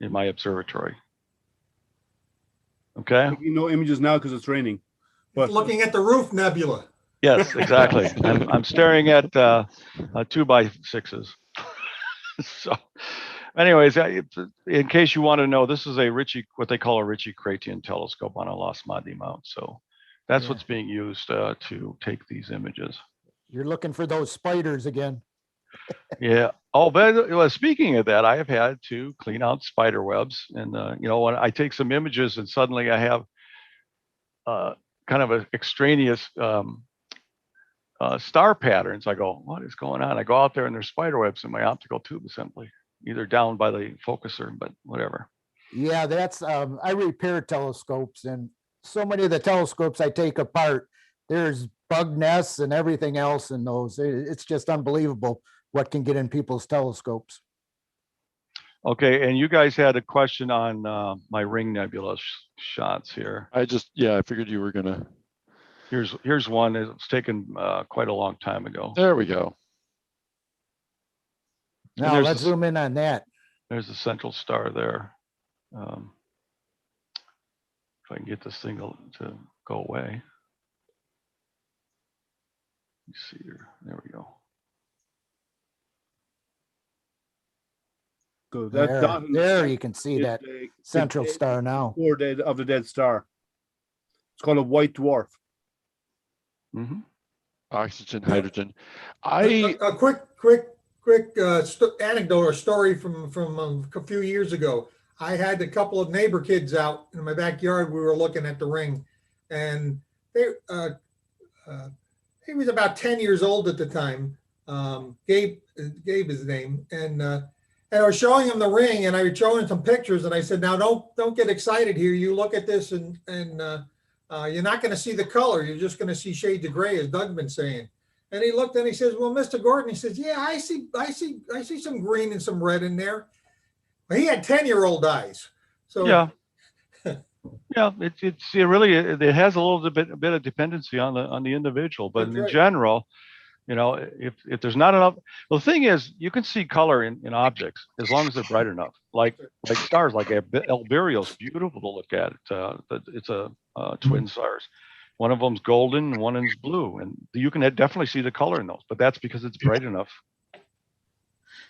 in my observatory. Okay. You know images now because it's raining. But looking at the roof nebula. Yes, exactly. I'm staring at 2x6s. So, anyways, in case you want to know, this is what they call a Ritchie-Chrétien telescope on a Lost Madi mount. So that's what's being used to take these images. You're looking for those spiders again. Yeah. Oh, but speaking of that, I have had to clean out spider webs, and when I take some images and suddenly I have kind of an extraneous star patterns, I go, what is going on? I go out there and there's spider webs in my optical tube assembly, either down by the focuser, but whatever. Yeah, that's I repair telescopes, and so many of the telescopes I take apart, there's bug nests and everything else in those. It's just unbelievable what can get in people's telescopes. Okay, and you guys had a question on my Ring Nebula shots here. I figured you were gonna. Here's one. It's taken quite a long time ago. There we go. Now let's zoom in on that. There's the central star there. If I can get this thing to go away. me see here. There we go. Good. That There, dot in the there center you can see is that the central dead- star now. core of the dead star. It's called a white dwarf. Mhm. Oxygen, hydrogen. A quick anecdote or story from a few years ago. I had a couple of neighbor kids out in my backyard. We were looking at the ring, and he was about 10 years old at the time. Gabe his name, and I was showing him the ring, and I was showing him some pictures, and I said, "Now don't get excited here. You look at this, and you're not going to see the color. You're just going to see shades of gray, as Doug's been saying." And he looked and he says, "Well, Mr. Gordon," he says, "yeah, I see some green and some red in there." Well, he had 10-year-old eyes. So Yeah. Yeah, it really it has a little bit of dependency on the individual, but That's in right. general, you know, if there's not enough, well, the thing is, you can see color in objects as long as they're bright enough. Like stars, like Albireo is beautiful to look at. It's a twin stars. One of them's golden, and one is blue, and you can definitely see the color in those. But that's because it's bright enough.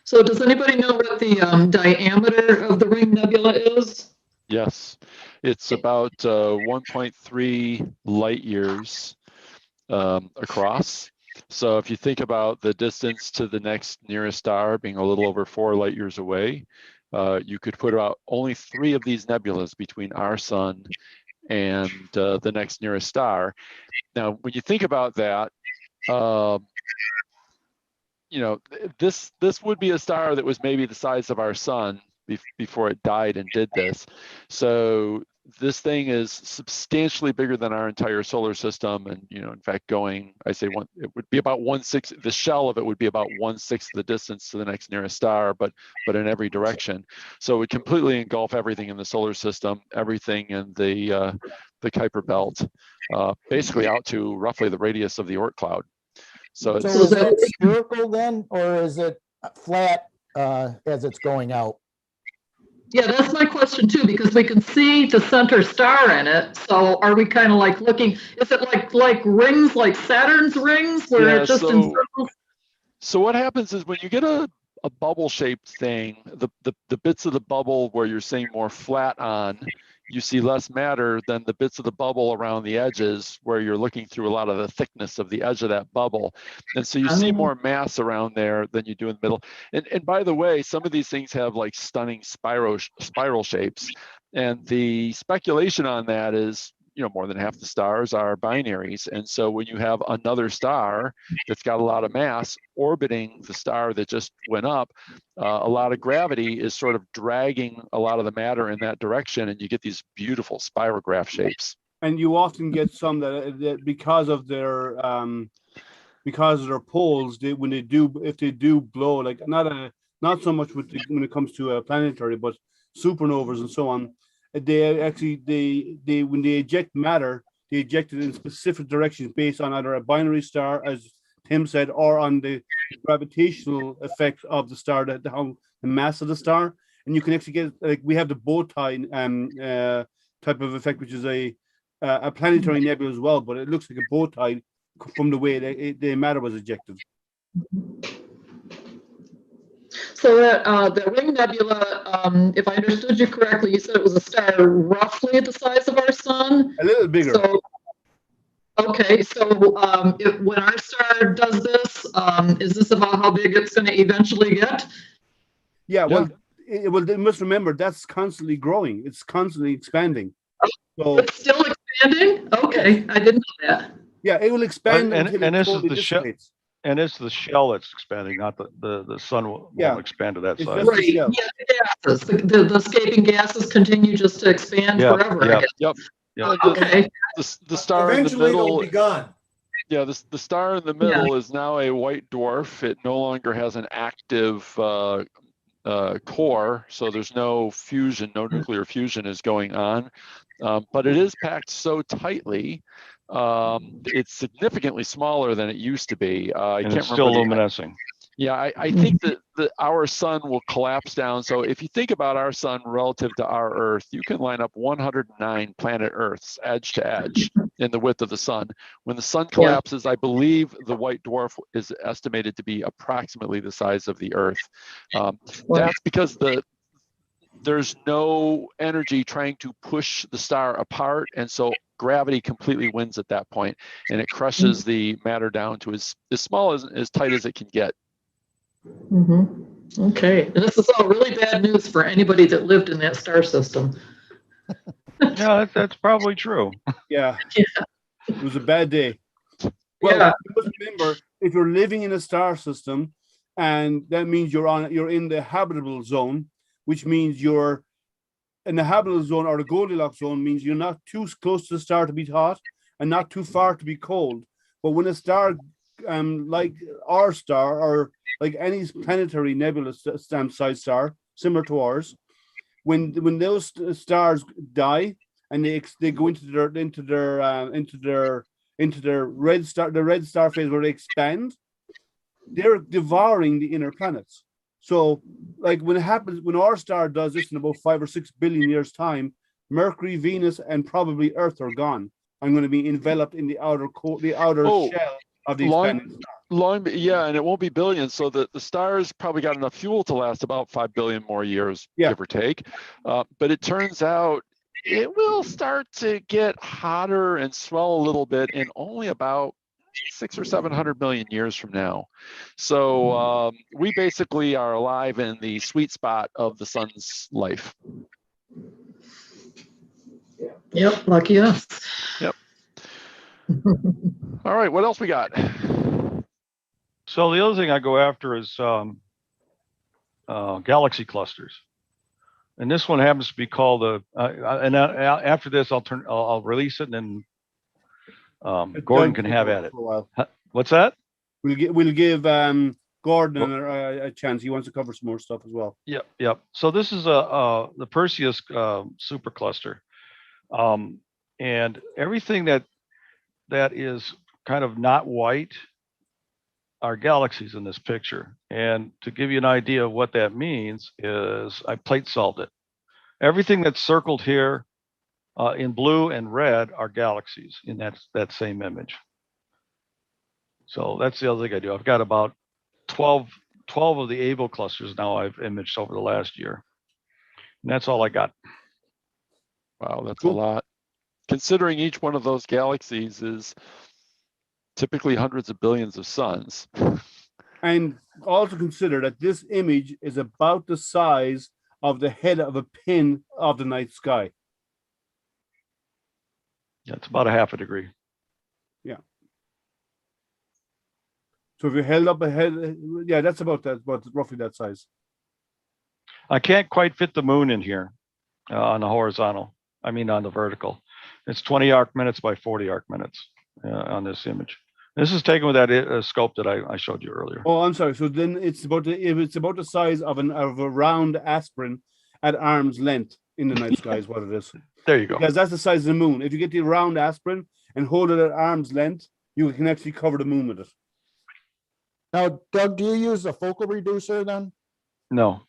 So does anybody know what the diameter of the Ring Nebula is? Yes, it's about 1.3 light years across. So if you think about the distance to the next nearest star being a little over 4 light years away, you could put about only 3 of these nebulas between our sun and the next nearest star. Now, when you think about that, you know, this would be a star that was maybe the size of our sun before it died and did this. So this thing is substantially bigger than our entire solar system, and you know, in fact, it would be about 1/6. The shell of it would be about 1/6 the distance to the next nearest star, but in every direction. So it would completely engulf everything in the solar system, everything in the Kuiper belt, basically out to roughly the radius of the Oort cloud. So it's So is it spherical then, or is it flat as it's going out? Yeah, that's my question too, because we can see the center star in it. So are we kind of like looking, is it like rings, like Saturn's rings, where it just in circles? So what happens is when you get a bubble shaped thing, the bits of the bubble where you're seeing more flat on, you see less matter than the bits of the bubble around the edges where you're looking through a lot of the thickness of the edge of that bubble. And so you see more mass around there than you do in the middle. And by the way, some of these things have like stunning spiral shapes. And the speculation on that is, you know, more than half the stars are binaries. And so when you have another star that's got a lot of mass orbiting the star that just went up, a lot of gravity is sort of dragging a lot of the matter in that direction, and you get these beautiful spirograph shapes. And you often get some that because of their poles, if they do blow, like not so much when it comes to planetary, but supernovas and so on, they actually when they eject matter, they eject it in specific directions based on either a binary star, as Tim said, or on the gravitational effect of the star, the mass of the star. And you can actually get, like, we have the bow tie type of effect, which is a planetary nebula as well, but it looks like a bow tie from the way the matter was ejected. So the Ring Nebula, if I understood you correctly, you said it was a star roughly the size of our sun? A little bigger. So, okay, so when our star does this, is this about how big it's going to eventually get? Yeah, well, you must remember that's constantly growing. It's constantly expanding. So it's still expanding? Okay, I didn't know that. Yeah, it will expand and until it this totally is the shell, dissipates. and it's the shell that's expanding, not the sun won't expand to that It's size. just Right, yeah, the gases, the escaping gases continue just to expand forever, I guess. Yep. Okay. The star eventually in the middle, it'll be gone. Yeah, the star in the middle is now a white dwarf. It no longer has an active core, so there's no fusion, no nuclear fusion is going on, but it is packed so tightly. It's significantly smaller than it used to be. I And can't it's still remember luminescing. Yeah, I think that our sun will collapse down. So if you think about our sun relative to our Earth, you can line up 109 planet Earths edge to edge in the width of the sun. When the sun collapses, I believe the white dwarf is estimated to be approximately the size of the Earth. That's because there's no energy trying to push the star apart, and so gravity completely wins at that point, and it crushes the matter down to as small as tight as it can get. Okay, and this is all really bad news for anybody that lived in that star system. Yeah, that's probably true. Yeah. It was a bad day. Well, you must remember, if you're living in a star system, and that means you're in the habitable zone, which means you're in the habitable zone, or the Goldilocks zone means you're not too close to the star to be hot and not too far to be cold. But when a star, like our star, or like any planetary nebulous size star similar to ours, when those stars die and they go into their red star phase where they expand, they're devouring the inner planets. So, like when our star does this in about 5 or 6 billion years' time, Mercury, Venus, and probably Earth are gone. I'm going to be enveloped in the outer shell of the expanding star. Yeah, and it won't be billions. So the stars probably got enough fuel to last about 5 billion more years, give or take. But it turns out it will start to get hotter and swell a little bit in only about 600 or 700 million years from now. So we basically are alive in the sweet spot of the sun's life. Yep, lucky us. Yep. All right, what else we got? So the other thing I go after is galaxy clusters, and this one happens to be called after this I'll release it, and then Gordon can have at it. What's that? We'll give Gordon a chance. He wants to cover some more stuff as well. Yep. So this is the Perseus supercluster, and everything that is kind of not white are galaxies in this picture. And to give you an idea of what that means is I plate salted. Everything that's circled here in blue and red are galaxies in that same image. So that's the other thing I do. I've got about 12 of the Able clusters now I've imaged over the last year. And that's all I got. Wow, that's a lot. Considering each one of those galaxies is typically hundreds of billions of suns. And also consider that this image is about the size of the head of a pin of the night sky. Yeah, it's about a half a degree. Yeah. So if you held up a head, yeah, that's about roughly that size. I can't quite fit the moon in here on the horizontal. I mean, on the vertical. It's 20 arc minutes by 40 arc minutes on this image. This is taken with that scope that I showed you earlier. Oh, I'm sorry. So then it's about the size of a round aspirin at arm's length in the night sky is what it is. There you go. Because that's the size of the moon. If you get the round aspirin and hold it at arm's length, you can actually cover the moon with it. Now, Doug, do you use a focal reducer then? No,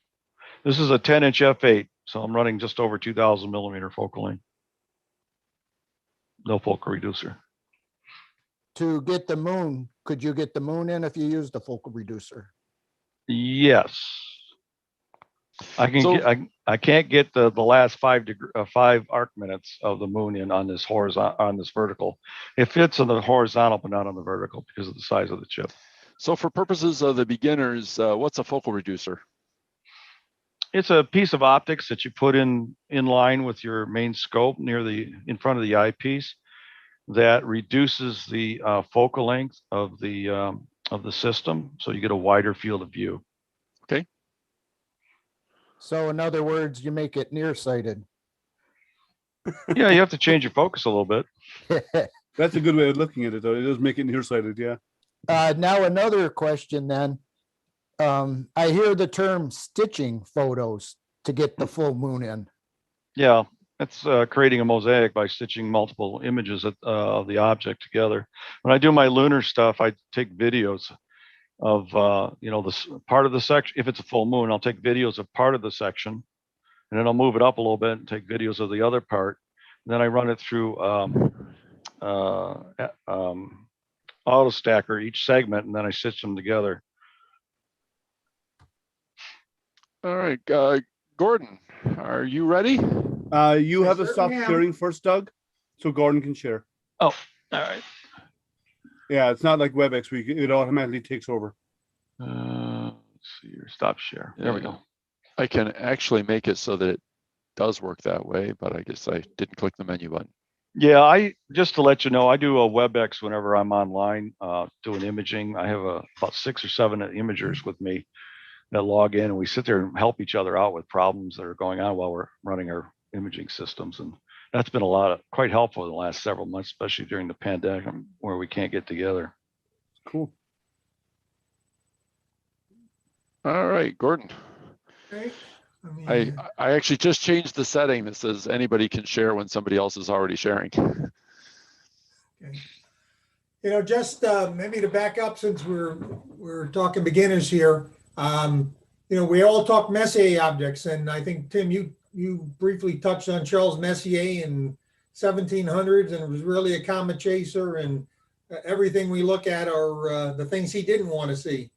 this is a 10-inch f8, so I'm running just over 2,000 millimeter focal length. No focal reducer. To get the moon, could you get the moon in if you used the focal reducer? Yes. I can I can't get the last 5 arc minutes of the moon in on this vertical. It fits on the horizontal but not on the vertical because of the size of the chip. So for purposes of the beginners, what's a focal reducer? It's a piece of optics that you put in line with your main scope in front of the eyepiece that reduces the focal length of the system, so you get a wider field of view. Okay. So in other words, you make it nearsighted. Yeah, you have to change your focus a little bit. That's a good way of looking at it, though. It does make it nearsighted, yeah. Now another question then. I hear the term stitching photos to get the full moon in. Yeah, it's creating a mosaic by stitching multiple images of the object together. When I do my lunar stuff, I take videos this part of the section. If it's a full moon, I'll take videos of part of the section, and then I'll move it up a little bit and take videos of the other part. And then I run it through auto stacker each segment, and then I stitch them together. All right, Gordon, are you ready? You have to stop certainly am. sharing first, Doug, so Gordon can share. Oh, all right. Yeah, it's not like WebEx where it automatically takes over. Let's see here. Stop share. There we go. I can actually make it so that it does work that way, but I guess I didn't click the menu button. Yeah, just to let you know, I do a WebEx whenever I'm online doing imaging. I have about 6 or 7 imagers with me that log in, and we sit there and help each other out with problems that are going on while we're running our imaging systems. And that's been quite helpful in the last several months, especially during the pandemic where we can't get together. Cool. All right, Gordon. Okay. I actually just changed the setting that says anybody can share when somebody else is already sharing. Okay. Just maybe to back up, since we're talking beginners here, we all talk Messier objects, and I think, Tim, you briefly touched on Charles Messier in 1700s, and it was really a comet chaser, and everything we look at are the things he didn't want to see.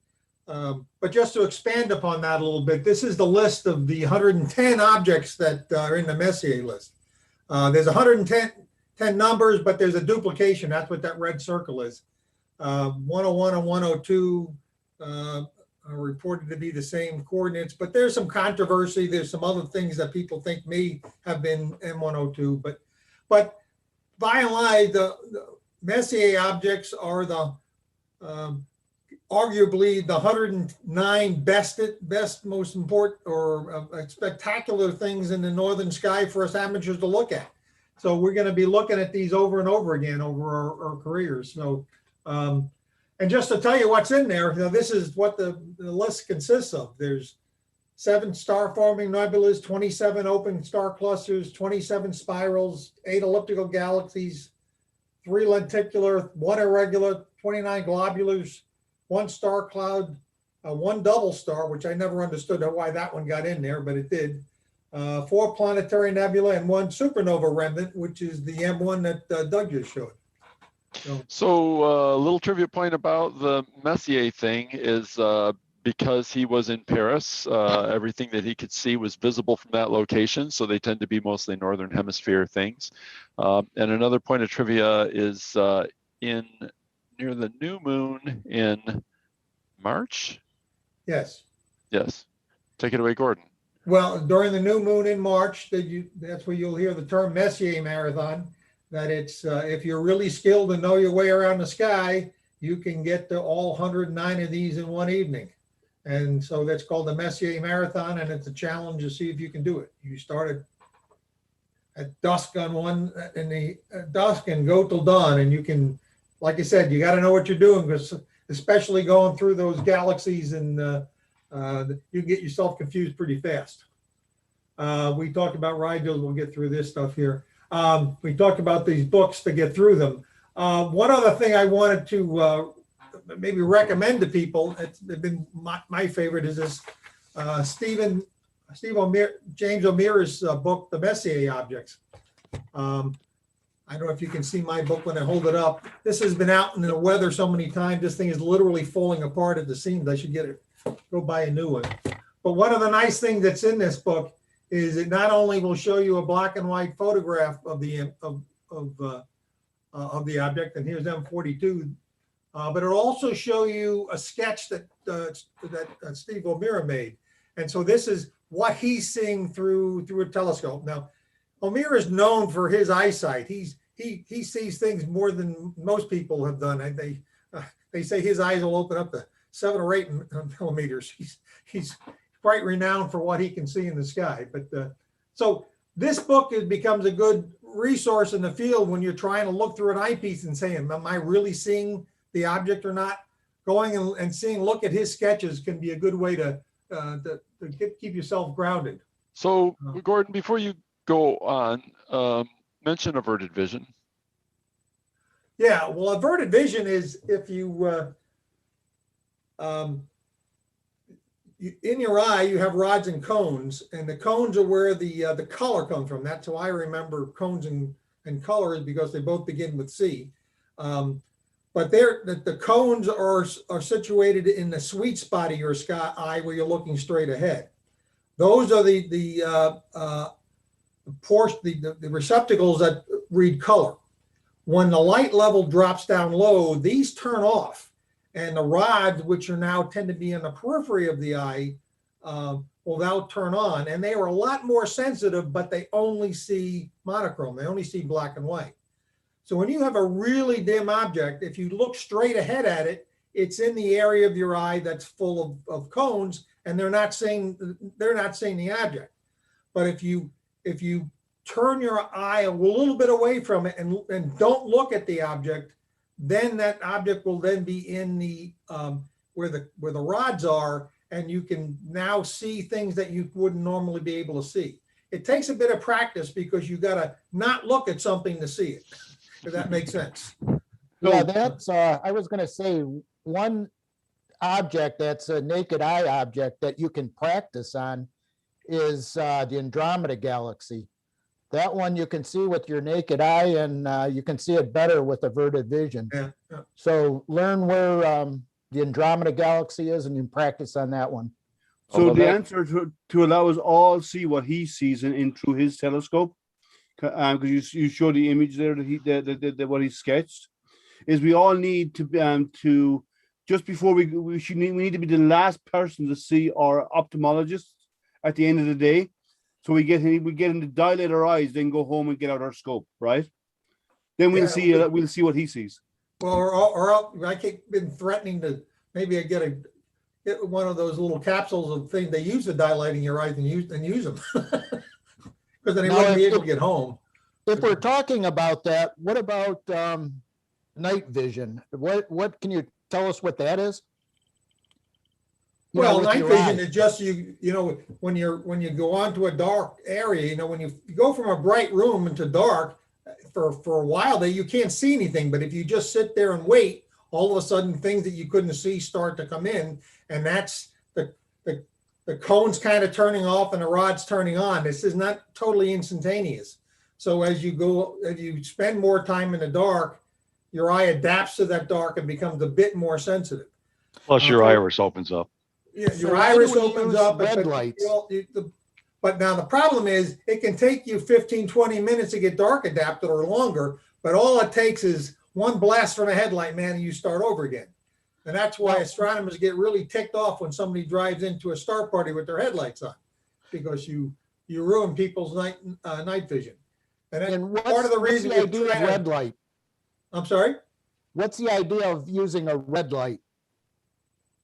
But just to expand upon that a little bit, this is the list of the 110 objects that are in the Messier list. There's 110 numbers, but there's a duplication. That's what that red circle is. 101 and 102 are reported to be the same coordinates, but there's some controversy. There's some other things that people think may have been M102, but by and large, the Messier objects are the arguably the 109 best, most important or spectacular things in the northern sky for us amateurs to look at. So we're going to be looking at these over and over again over our careers. So, and just to tell you what's in there, this is what the list consists of. There's 7 star-forming nebulas, 27 open star clusters, 27 spirals, 8 elliptical galaxies, 3 lenticular, 1 irregular, 29 globulars, 1 star cloud, 1 double star, which I never understood why that one got in there, but it did. 4 planetary nebula and 1 supernova remnant, which is the M1 that Doug just showed. So a little trivia point about the Messier thing is because he was in Paris, everything that he could see was visible from that location. So they tend to be mostly Northern Hemisphere things. And another point of trivia is near the new moon in March? Yes. Yes. Take it away, Gordon. Well, during the new moon in March, that's where you'll hear the term Messier marathon, that it's, if you're really skilled and know your way around the sky, you can get to all 109 of these in one evening. And so that's called the Messier marathon, and it's a challenge to see if you can do it. You start at dusk on one in the dusk and go till dawn, and you can, like I said, you got to know what you're doing, because especially going through those galaxies, and you get yourself confused pretty fast. We talked about Rigels. We'll get through this stuff here. We talked about these books to get through them. One other thing I wanted to maybe recommend to people, it's been my favorite, is this James O'Meara's book, The Messier Objects. I don't know if you can see my book when I hold it up. This has been out in the weather so many times. This thing is literally falling apart at the seams. I should go buy a new one. But one of the nice things that's in this book is it not only will show you a black and white photograph of the object, and here's M42, but it'll also show you a sketch that Steve O'Meara made. And so this is what he's seeing through a telescope. Now, O'Meara is known for his eyesight. He sees things more than most people have done. They say his eyes will open up to 7 or 8 millimeters. He's quite renowned for what he can see in the sky. But so this book becomes a good resource in the field when you're trying to look through an eyepiece and saying, am I really seeing the object or not? Going and seeing, look at his sketches can be a good way to keep yourself grounded. So Gordon, before you go on, mention averted vision. Yeah, well, averted vision is if you in your eye, you have rods and cones, and the cones are where the color comes from. That's how I remember cones and color, is because they both begin with C. But the cones are situated in the sweet spot of your eye where you're looking straight ahead. Those are the receptacles that read color. When the light level drops down low, these turn off, and the rods, which are now tend to be in the periphery of the eye, will now turn on, and they are a lot more sensitive, but they only see monochrome. They only see black and white. So when you have a really dim object, if you look straight ahead at it, it's in the area of your eye that's full of cones, and they're not seeing the object. But if you turn your eye a little bit away from it and don't look at the object, then that object will then be in the where the rods are, and you can now see things that you wouldn't normally be able to see. It takes a bit of practice because you got to not look at something to see it. If that makes sense. Yeah, that's, I was gonna say, one object that's a naked eye object that you can practice on is the Andromeda Galaxy. That one you can see with your naked eye, and you can see it better with averted vision. Yeah. So learn where the Andromeda Galaxy is, and you can practice on that one. So the answer to allow us all see what he sees in through his telescope, because you show the image there that what he sketched, is we all need to just before we need to be the last person to see our ophthalmologist at the end of the day. So we get him to dilate our eyes, then go home and get out our scope, right? Then we'll see what he sees. Well, or I keep been threatening to maybe I get one of those little capsules of things they use for dilating your eyes and use them, because then he wouldn't be able to get home. If we're talking about that, what about night vision? What can you tell us what that is? Well, night vision is just you know when you go onto a dark area, you know, when you go from a bright room into dark for a while there, you can't see anything. But if you just sit there and wait, all of a sudden things that you couldn't see start to come in, and that's the cones kind of turning off and the rods turning on. This is not totally instantaneous. So as you spend more time in the dark, your eye adapts to that dark and becomes a bit more sensitive. Plus your iris opens up. Yeah, your iris opens up. Red lights. But now the problem is it can take you 15, 20 minutes to get dark adapted or longer, but all it takes is one blast from a headlight, man, and you start over again. And that's why astronomers get really ticked off when somebody drives into a star party with their headlights on, because you ruin people's night vision. And part of the reason I do red light. I'm sorry? What's the idea of using a red light?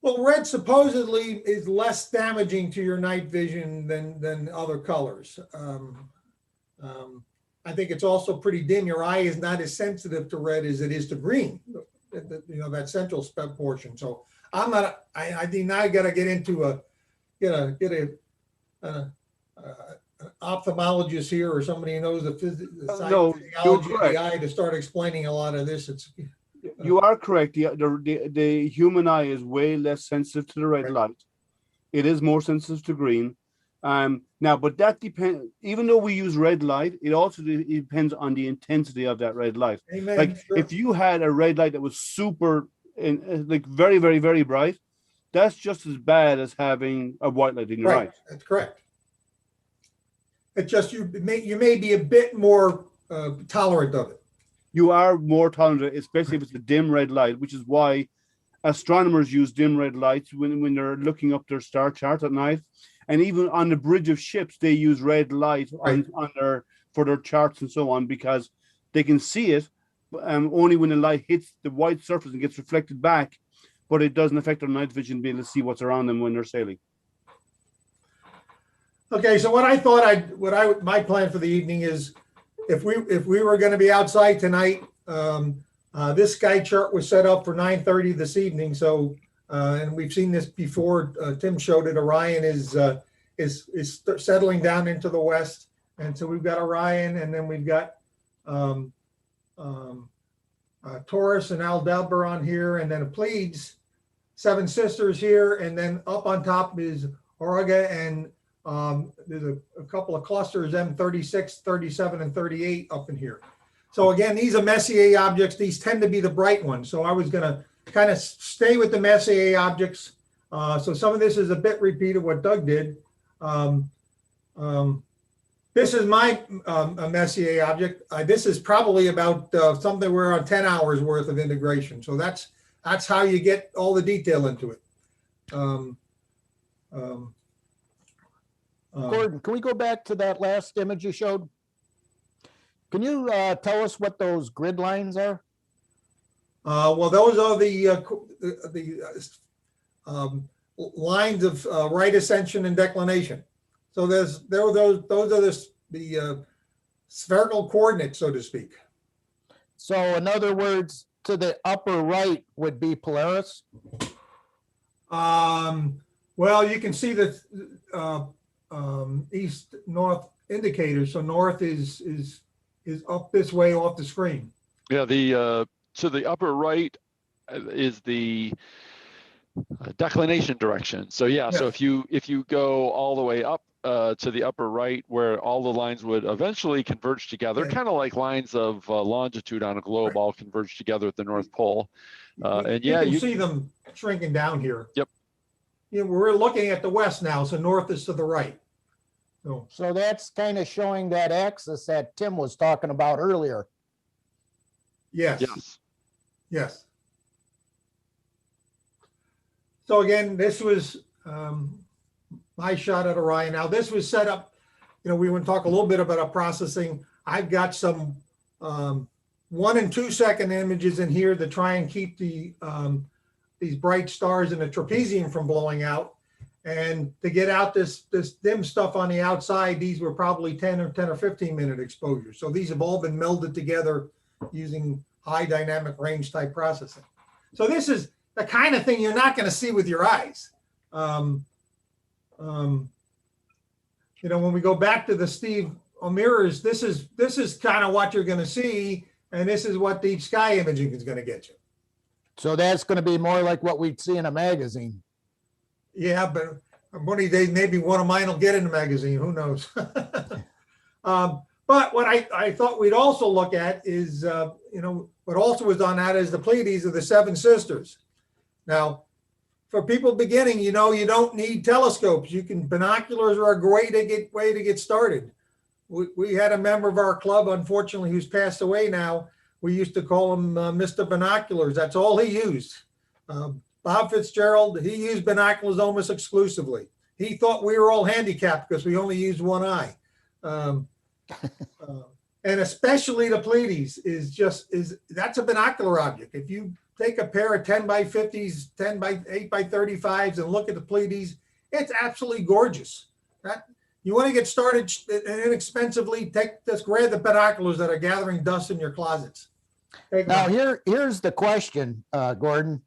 Well, red supposedly is less damaging to your night vision than other colors. I think it's also pretty dim. Your eye is not as sensitive to red as it is to green, you know, that central portion. So I'm not, I think now I got to get into get an ophthalmologist here or somebody who knows the physiology of the eye to start explaining a lot of this. You are correct. The human eye is way less sensitive to the red light. It is more sensitive to green. Now, but that depends. Even though we use red light, it also depends on the intensity of that red light. Amen. Like if you had a red light that was super, like very, very, very bright, that's just as bad as having a white light in your eye. That's correct. It's just you may be a bit more tolerant of it. You are more tolerant, especially if it's a dim red light, which is why astronomers use dim red lights when they're looking up their star chart at night. And even on the bridge of ships, they use red light for their charts and so on, because they can see it only when the light hits the white surface and gets reflected back, but it doesn't affect their night vision to be able to see what's around them when they're sailing. Okay, so what I thought my plan for the evening is, if we were going to be outside tonight, this sky chart was set up for 9:30 this evening. So, and we've seen this before. Tim showed it. Orion is settling down into the west, and so we've got Orion, and then we've got Taurus and Aldebaran here, and then Pleiades Seven Sisters here, and then up on top is Auriga, and there's a couple of clusters, M36, 37, and 38 up in here. So again, these are Messier objects. These tend to be the bright ones. So I was going to kind of stay with the Messier objects. So some of this is a bit repeat of what Doug did. This is my a Messier object. This is probably about something we're on 10 hours worth of integration. So that's how you get all the detail into it. Gordon, can we go back to that last image you showed? Can you tell us what those grid lines are? Well, those are the lines of right ascension and declination. So those are the spherical coordinates, so to speak. So in other words, to the upper right would be Polaris? Well, you can see the east-north indicators. So north is up this way off the screen. Yeah, to the upper right is the declination direction. So yeah, so if you go all the way up to the upper right, where all the lines would eventually converge together, kind of like lines of longitude on a globe all converge together at the North Pole. And yeah, you can see them shrinking down here. Yep. You know, we're looking at the west now, so north is to the right. So that's kind of showing that axis that Tim was talking about earlier. Yes. Yes. Yes. So again, this was my shot at Orion. Now this was set up, you know, we want to talk a little bit about our processing. I've got some 1 and 2 second images in here to try and keep the these bright stars in the trapezium from blowing out. And to get out this dim stuff on the outside, these were probably 10 or 15 minute exposures. So these have all been melded together using high dynamic range type processing. So this is the kind of thing you're not going to see with your eyes. You know, when we go back to the Steve mirrors, this is kind of what you're going to see, and this is what deep sky imaging is going to get you. So that's going to be more like what we'd see in a magazine. Yeah, but one of these days, maybe one of mine will get in the magazine. Who knows? But what I thought we'd also look at is, you know, what also was on that is the Pleiades of the Seven Sisters. Now, for people beginning, you know, you don't need telescopes. Binoculars are a great way to get started. We had a member of our club, unfortunately, who's passed away now. We used to call him Mr. Binoculars. That's all he used. Bob Fitzgerald, he used binoculars almost exclusively. He thought we were all handicapped because we only used one eye. And especially the Pleiades that's a binocular object. If you take a pair of 10 by 50s, 10 by 8 by 35s and look at the Pleiades, it's absolutely gorgeous. You want to get started inexpensively, just grab the binoculars that are gathering dust in your closets. Now here's the question, Gordon.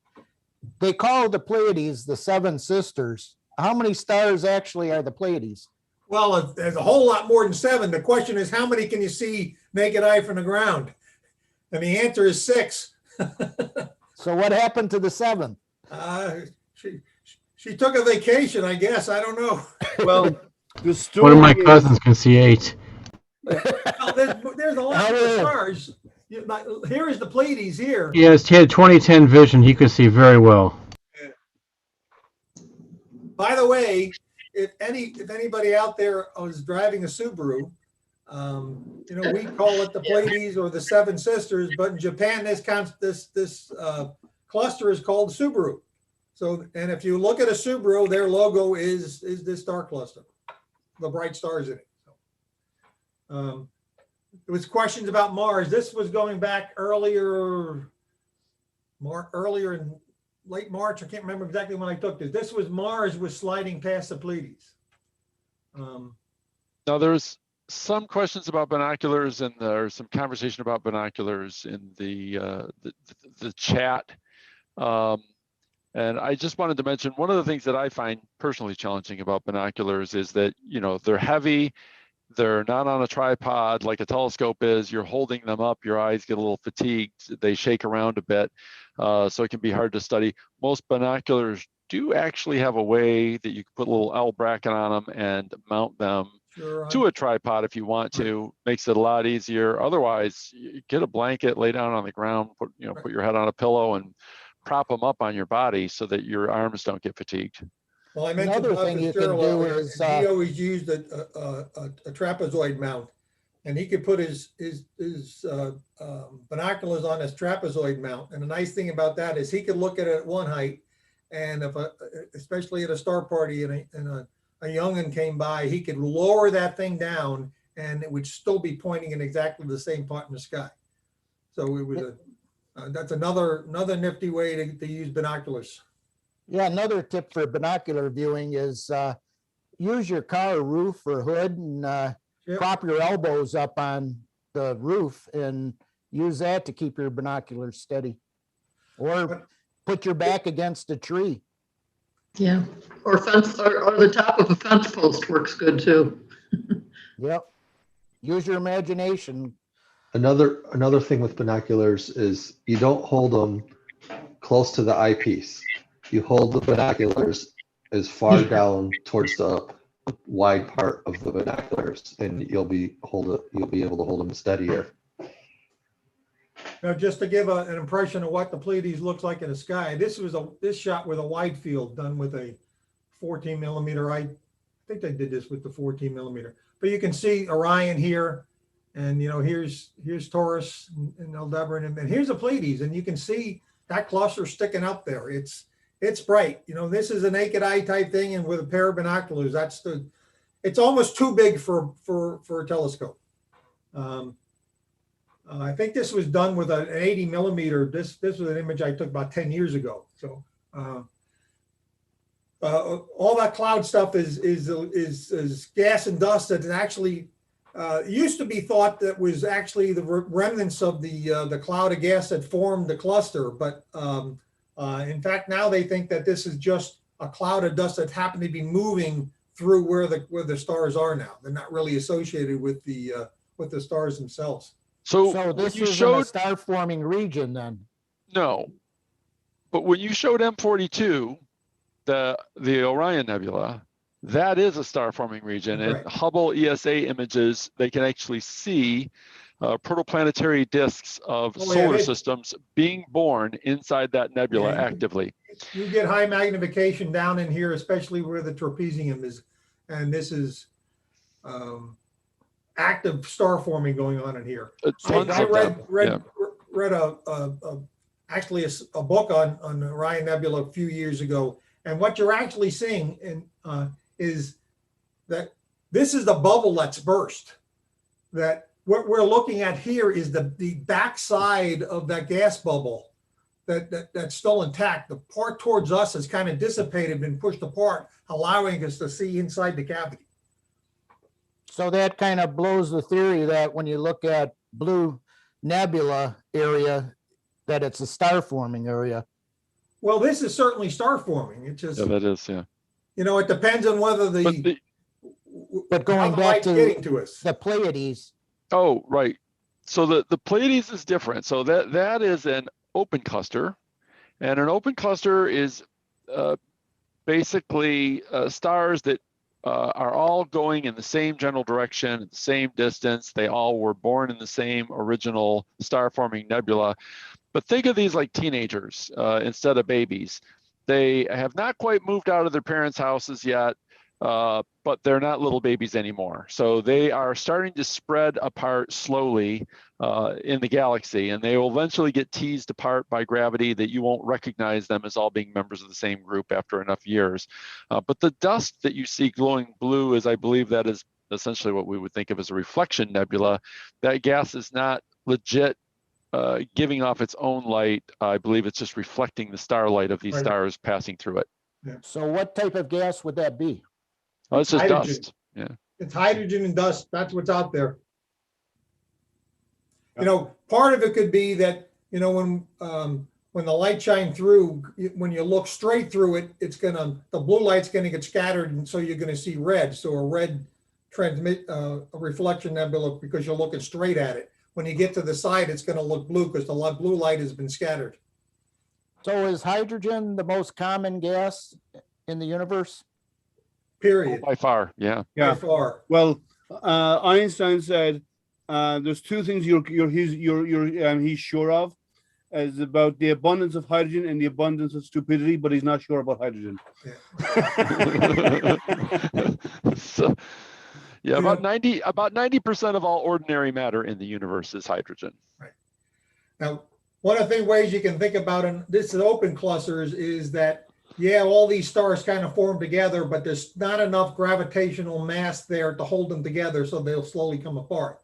They call the Pleiades the Seven Sisters. How many stars actually are the Pleiades? Well, there's a whole lot more than 7. The question is, how many can you see naked eye from the ground? And the answer is 6. So what happened to the 7th? She took a vacation, I guess. I don't know. Well, the story one of my cousins can see 8. Well, there's a lot of stars. Here is the Pleiades here. Yes, he had 20/10 vision. He could see very well. By the way, if anybody out there is driving a Subaru, you know, we call it the Pleiades or the Seven Sisters, but in Japan, this cluster is called Subaru. So, and if you look at a Subaru, their logo is this star cluster, the bright stars in it. So, there was questions about Mars. This was going back earlier in late March. I can't remember exactly when I took this. This was Mars was sliding past the Pleiades. Now there's some questions about binoculars, and there's some conversation about binoculars in the chat. And I just wanted to mention one of the things that I find personally challenging about binoculars is that, you know, they're heavy. They're not on a tripod like a telescope is. You're holding them up, your eyes get a little fatigued, they shake around a bit. so it can be hard to study. Most binoculars do actually have a way that you can put a little L bracket on them and mount them to a tripod if you want to. Makes it a lot easier. Otherwise, you get a blanket, lay down on the ground, put your head on a pillow and prop them up on your body so that your arms don't get fatigued. Well, I mentioned Another thing you can do is he always used a trapezoid mount, and he could put his binoculars on his trapezoid mount. And the nice thing about that is he could look at it at one height, and if especially at a star party and a young'un came by, he could lower that thing down, and it would still be pointing in exactly the same part in the sky. So it was that's another nifty way to use binoculars. Yeah, another tip for binocular viewing is use your car roof or hood and prop your elbows up on the roof and use that to keep your binoculars steady. Or put your back against a tree. Yeah, or fence, or the top of a fence post works good too. Yep. Use your imagination. Another thing with binoculars is you don't hold them close to the eyepiece. You hold the binoculars as far down towards the wide part of the binoculars, and you'll be able to hold them steadier. Now, just to give an impression of what the Pleiades looks like in the sky, this shot with a wide field done with a 14 millimeter. I think they did this with the 14 millimeter. But you can see Orion here, and here's Taurus and Aldebaran, and here's the Pleiades, and you can see that cluster sticking up there. It's bright. This is a naked eye type thing, and with a pair of binoculars, it's almost too big for a telescope. I think this was done with an 80 millimeter. This was an image I took about 10 years ago. So all that cloud stuff is gas and dust that actually used to be thought that was actually the remnants of the cloud of gas that formed the cluster. But in fact, now they think that this is just a cloud of dust that happened to be moving through where the stars are now. They're not really associated with the stars themselves. So this is a star forming region then? No, but when you showed M42, the Orion Nebula, that is a star forming region. Right. And Hubble ESA images, they can actually see protoplanetary disks of solar systems being born inside that nebula actively. You get high magnification down in here, especially where the trapezium is, and this is active star forming going on in here. I read actually a book on the Orion Nebula a few years ago, and what you're actually seeing is that this is the bubble that's burst. That what we're looking at here is the backside of that gas bubble that's still intact. The part towards us has kind of dissipated, been pushed apart, allowing us to see inside the cavity. So that kind of blows the theory that when you look at blue nebula area, that it's a star forming area. Well, this is certainly star forming. It just, that is, yeah. It depends on whether but going back to the Pleiades. Oh, right. So the Pleiades is different. So that is an open cluster, and an open cluster is basically stars that are all going in the same general direction, the same distance. They all were born in the same original star-forming nebula. But think of these like teenagers instead of babies. They have not quite moved out of their parents' houses yet, but they're not little babies anymore. So they are starting to spread apart slowly in the galaxy, and they will eventually get teased apart by gravity that you won't recognize them as all being members of the same group after enough years. But the dust that you see glowing blue is, I believe, that is essentially what we would think of as a reflection nebula. That gas is not legit giving off its own light. I believe it's just reflecting the starlight of these stars passing through it. Yeah. So what type of gas would that be? Oh, it's just hydrogen. dust. Yeah. It's hydrogen and dust. That's what's out there. Part of it could be that, when the light shines through, when you look straight through it, the blue light's gonna get scattered, and so you're gonna see red. So a red a reflection nebula because you're looking straight at it. When you get to the side, it's gonna look blue because the blue light has been scattered. So is hydrogen the most common gas in the universe? Period. By far, yeah. By Yeah. far. Well, Einstein said there's two things he's sure of, is about the abundance of hydrogen and the abundance of stupidity, but he's not sure about hydrogen. So, yeah, about 90% of all ordinary matter in the universe is hydrogen. Right. Now, one of the ways you can think about in this open clusters is that, yeah, all these stars kind of form together, but there's not enough gravitational mass there to hold them together, so they'll slowly come apart.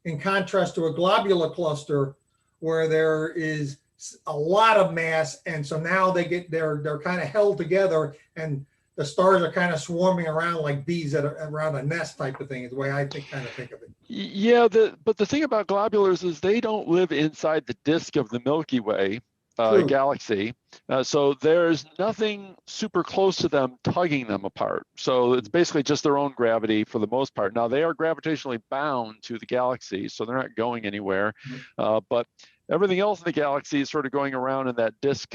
In contrast to a globular cluster, where there is a lot of mass, and so now they're kind of held together, and the stars are kind of swarming around like bees around a nest type of thing, is the way I kind of think of it. Yeah, but the thing about globulars is they don't live inside the disk of the Milky Way galaxy. So there's nothing super close to them tugging them apart. So it's basically just their own gravity for the most part. Now they are gravitationally bound to the galaxy, so they're not going anywhere. But everything else in the galaxy is sort of going around in that disk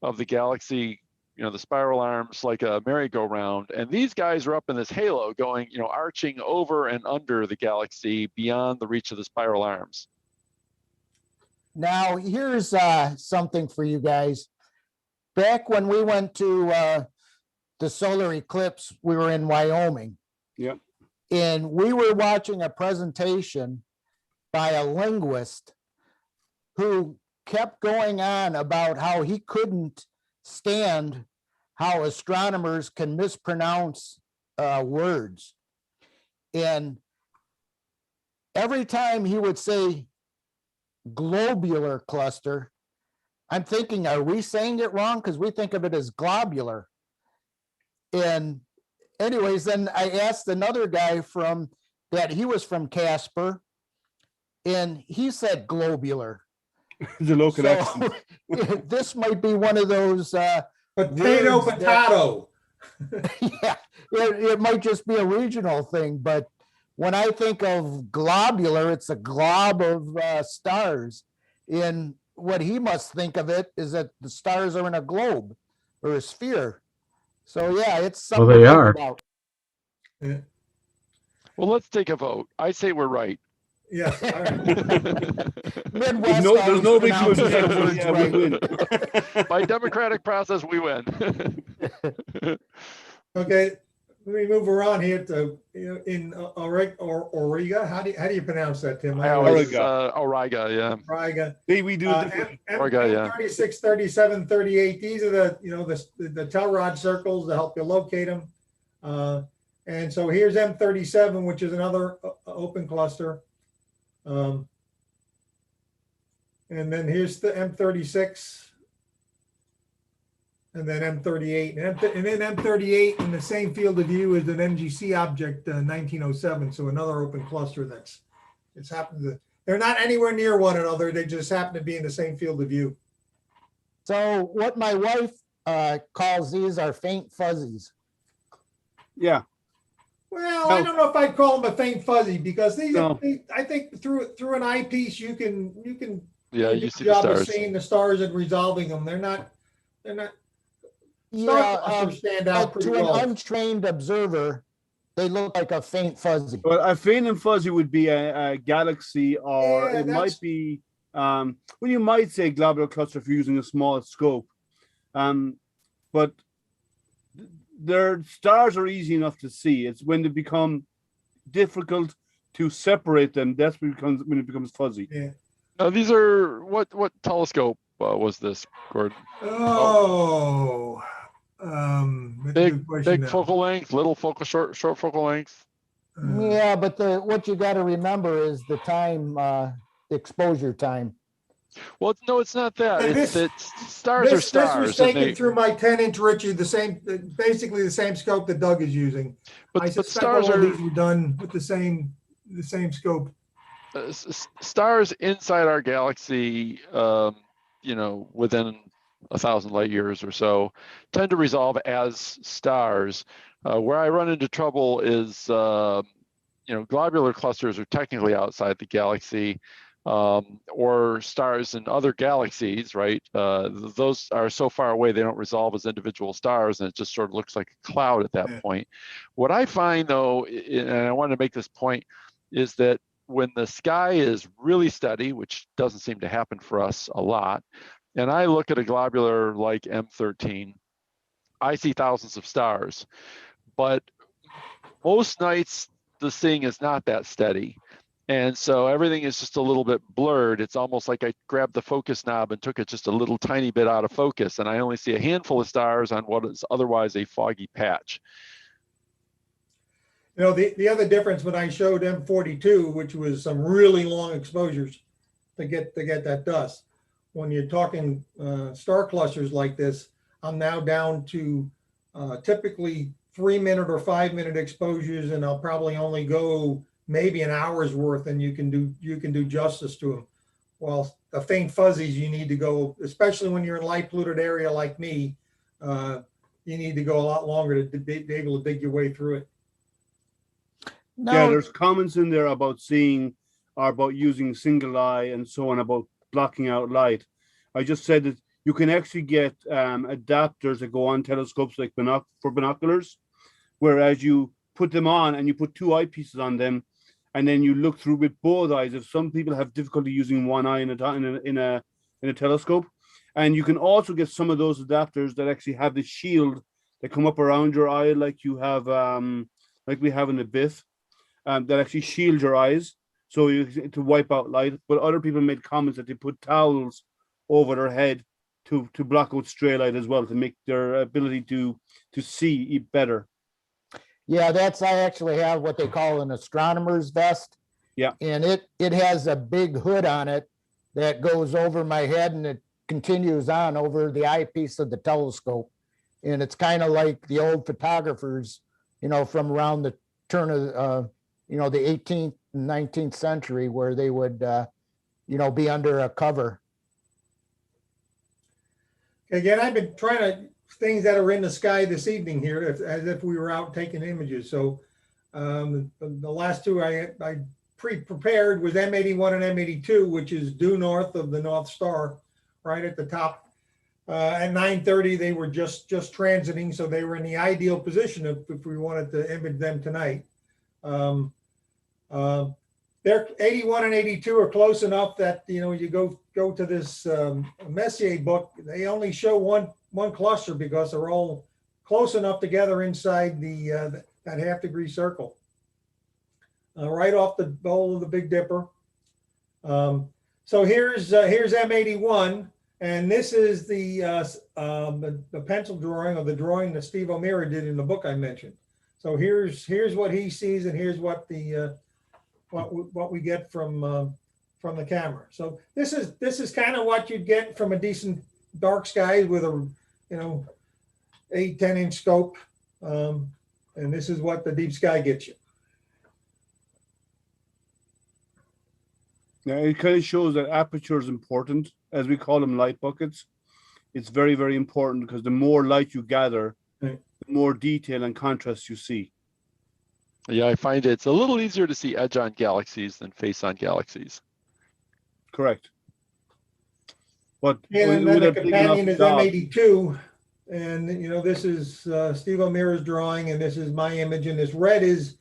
of the galaxy, the spiral arms like a merry-go-round. And these guys are up in this halo going, arching over and under the galaxy beyond the reach of the spiral arms. Now, here's something for you guys. Back when we went to the solar eclipse, we were in Wyoming. Yep. And we were watching a presentation by a linguist who kept going on about how he couldn't stand how astronomers can mispronounce words. And every time he would say globular cluster, I'm thinking, are we saying it wrong? Because we think of it as globular. And anyways, then I asked another guy he was from Casper, and he said globular. The local accent. This might be one of those potato. Yeah, it might just be a regional thing, but when I think of globular, it's a glob of stars. And what he must think of it is that the stars are in a globe or a sphere. So yeah, it's something Well, they to think are. about. Yeah. Well, let's take a vote. I say we're right. Yeah. All right. Midwest There's no big always choice. pronounces their words Yeah, we right. win. By democratic process, we win. Okay, let me move around here to in Auriga. How do you pronounce that, Tim? Auriga, yeah. Auriga. We do Auriga, yeah. 36, 37, 38. These are the Telrod circles to help you locate them. And so here's M37, which is another open cluster. And then here's the M36. And then M38, and then M38 in the same field of view as an MGC object, 1907. So another open cluster it's happened to. They're not anywhere near one another. They just happen to be in the same field of view. So what my wife calls these are faint fuzzies. Yeah. Well, I don't know if I'd call them a faint fuzzy, because I think through an eyepiece you can Yeah, do you a see the job of stars. seeing the stars and resolving them. They're not. Yeah, Clusters stand out pretty to well. an untrained observer, they look like a faint fuzzy. Well, a faint and fuzzy would be a galaxy, or Yeah, it might be, you might say globular cluster if you're using a small scope. But their stars are easy enough to see. It's when they become difficult to separate them, that's when it becomes fuzzy. Yeah. Now, these are, what telescope was this, Gordon? That's a Big good question now. focal length, little focal, short focal length. Yeah, but what you got to remember is the time, the exposure time. Well, no, it's not that. And It's stars are stars. This was taken through my 10-inch Ritchie, basically the same scope that Doug is using. But I suspect stars all are these were done with the same scope. Stars inside our galaxy, within 1,000 light years or so, tend to resolve as stars. Where I run into trouble is, globular clusters are technically outside the galaxy. or stars in other galaxies, right? Those are so far away, they don't resolve as individual stars, and it just sort of looks like a cloud at that point. What I find, though, and I want to make this point, is that when the sky is really steady, which doesn't seem to happen for us a lot, and I look at a globular like M13, I see thousands of stars, but most nights the seeing is not that steady. And so everything is just a little bit blurred. It's almost like I grabbed the focus knob and took it just a little tiny bit out of focus, and I only see a handful of stars on what is otherwise a foggy patch. You know, the other difference when I showed M42, which was some really long exposures to get that dust, when you're talking star clusters like this, I'm now down to typically 3-minute or 5-minute exposures, and I'll probably only go maybe an hour's worth, and you can do justice to them. While the faint fuzzies, you need to go, especially when you're in light polluted area like me, you need to go a lot longer to be able to dig your way through it. No, Yeah, there's comments in there about seeing or about using single eye and so on, about blocking out light. I just said that you can actually get adapters that go on telescopes like for binoculars, whereas you put them on and you put 2 eyepieces on them, and then you look through with both eyes. If some people have difficulty using one eye in a telescope, and you can also get some of those adapters that actually have the shield that come up around your eye, like you have, like we have in the BIF, that actually shield your eyes, so to wipe out light. But other people made comments that they put towels over their head to block out stray light as well, to make their ability to see better. yeah, I actually have what they call an astronomer's vest. Yeah. And it has a big hood on it that goes over my head, and it continues on over the eyepiece of the telescope. And it's kind of like the old photographers, from around the turn of, the 18th and 19th century, where they would, be under a cover. Again, I've been trying to things that are in the sky this evening here, as if we were out taking images. So the last two I pre-prepared was M81 and M82, which is due north of the North Star, right at the top. At 9:30, they were just transiting, so they were in the ideal position if we wanted to image them tonight. They're 81 and 82 are close enough that you go to this Messier book. They only show one cluster because they're all close enough together inside that half-degree circle, right off the bowl of the Big Dipper. So here's M81, and this is the pencil drawing, or the drawing that Steve O'Meara did in the book I mentioned. So here's what he sees, and here's what what we get from the camera. So this is kind of what you'd get from a decent dark sky with a 8-10 inch scope, and this is what the deep sky gets you. Now it kind of shows that aperture is important, as we call them, light buckets. It's very, very important, because the more light you gather, the more detail and contrast you see. Yeah, I find it's a little easier to see edge on galaxies than face on galaxies. Correct. But and then the companion is M82, and this is Steve O'Meara's drawing, and this is my image, and this red is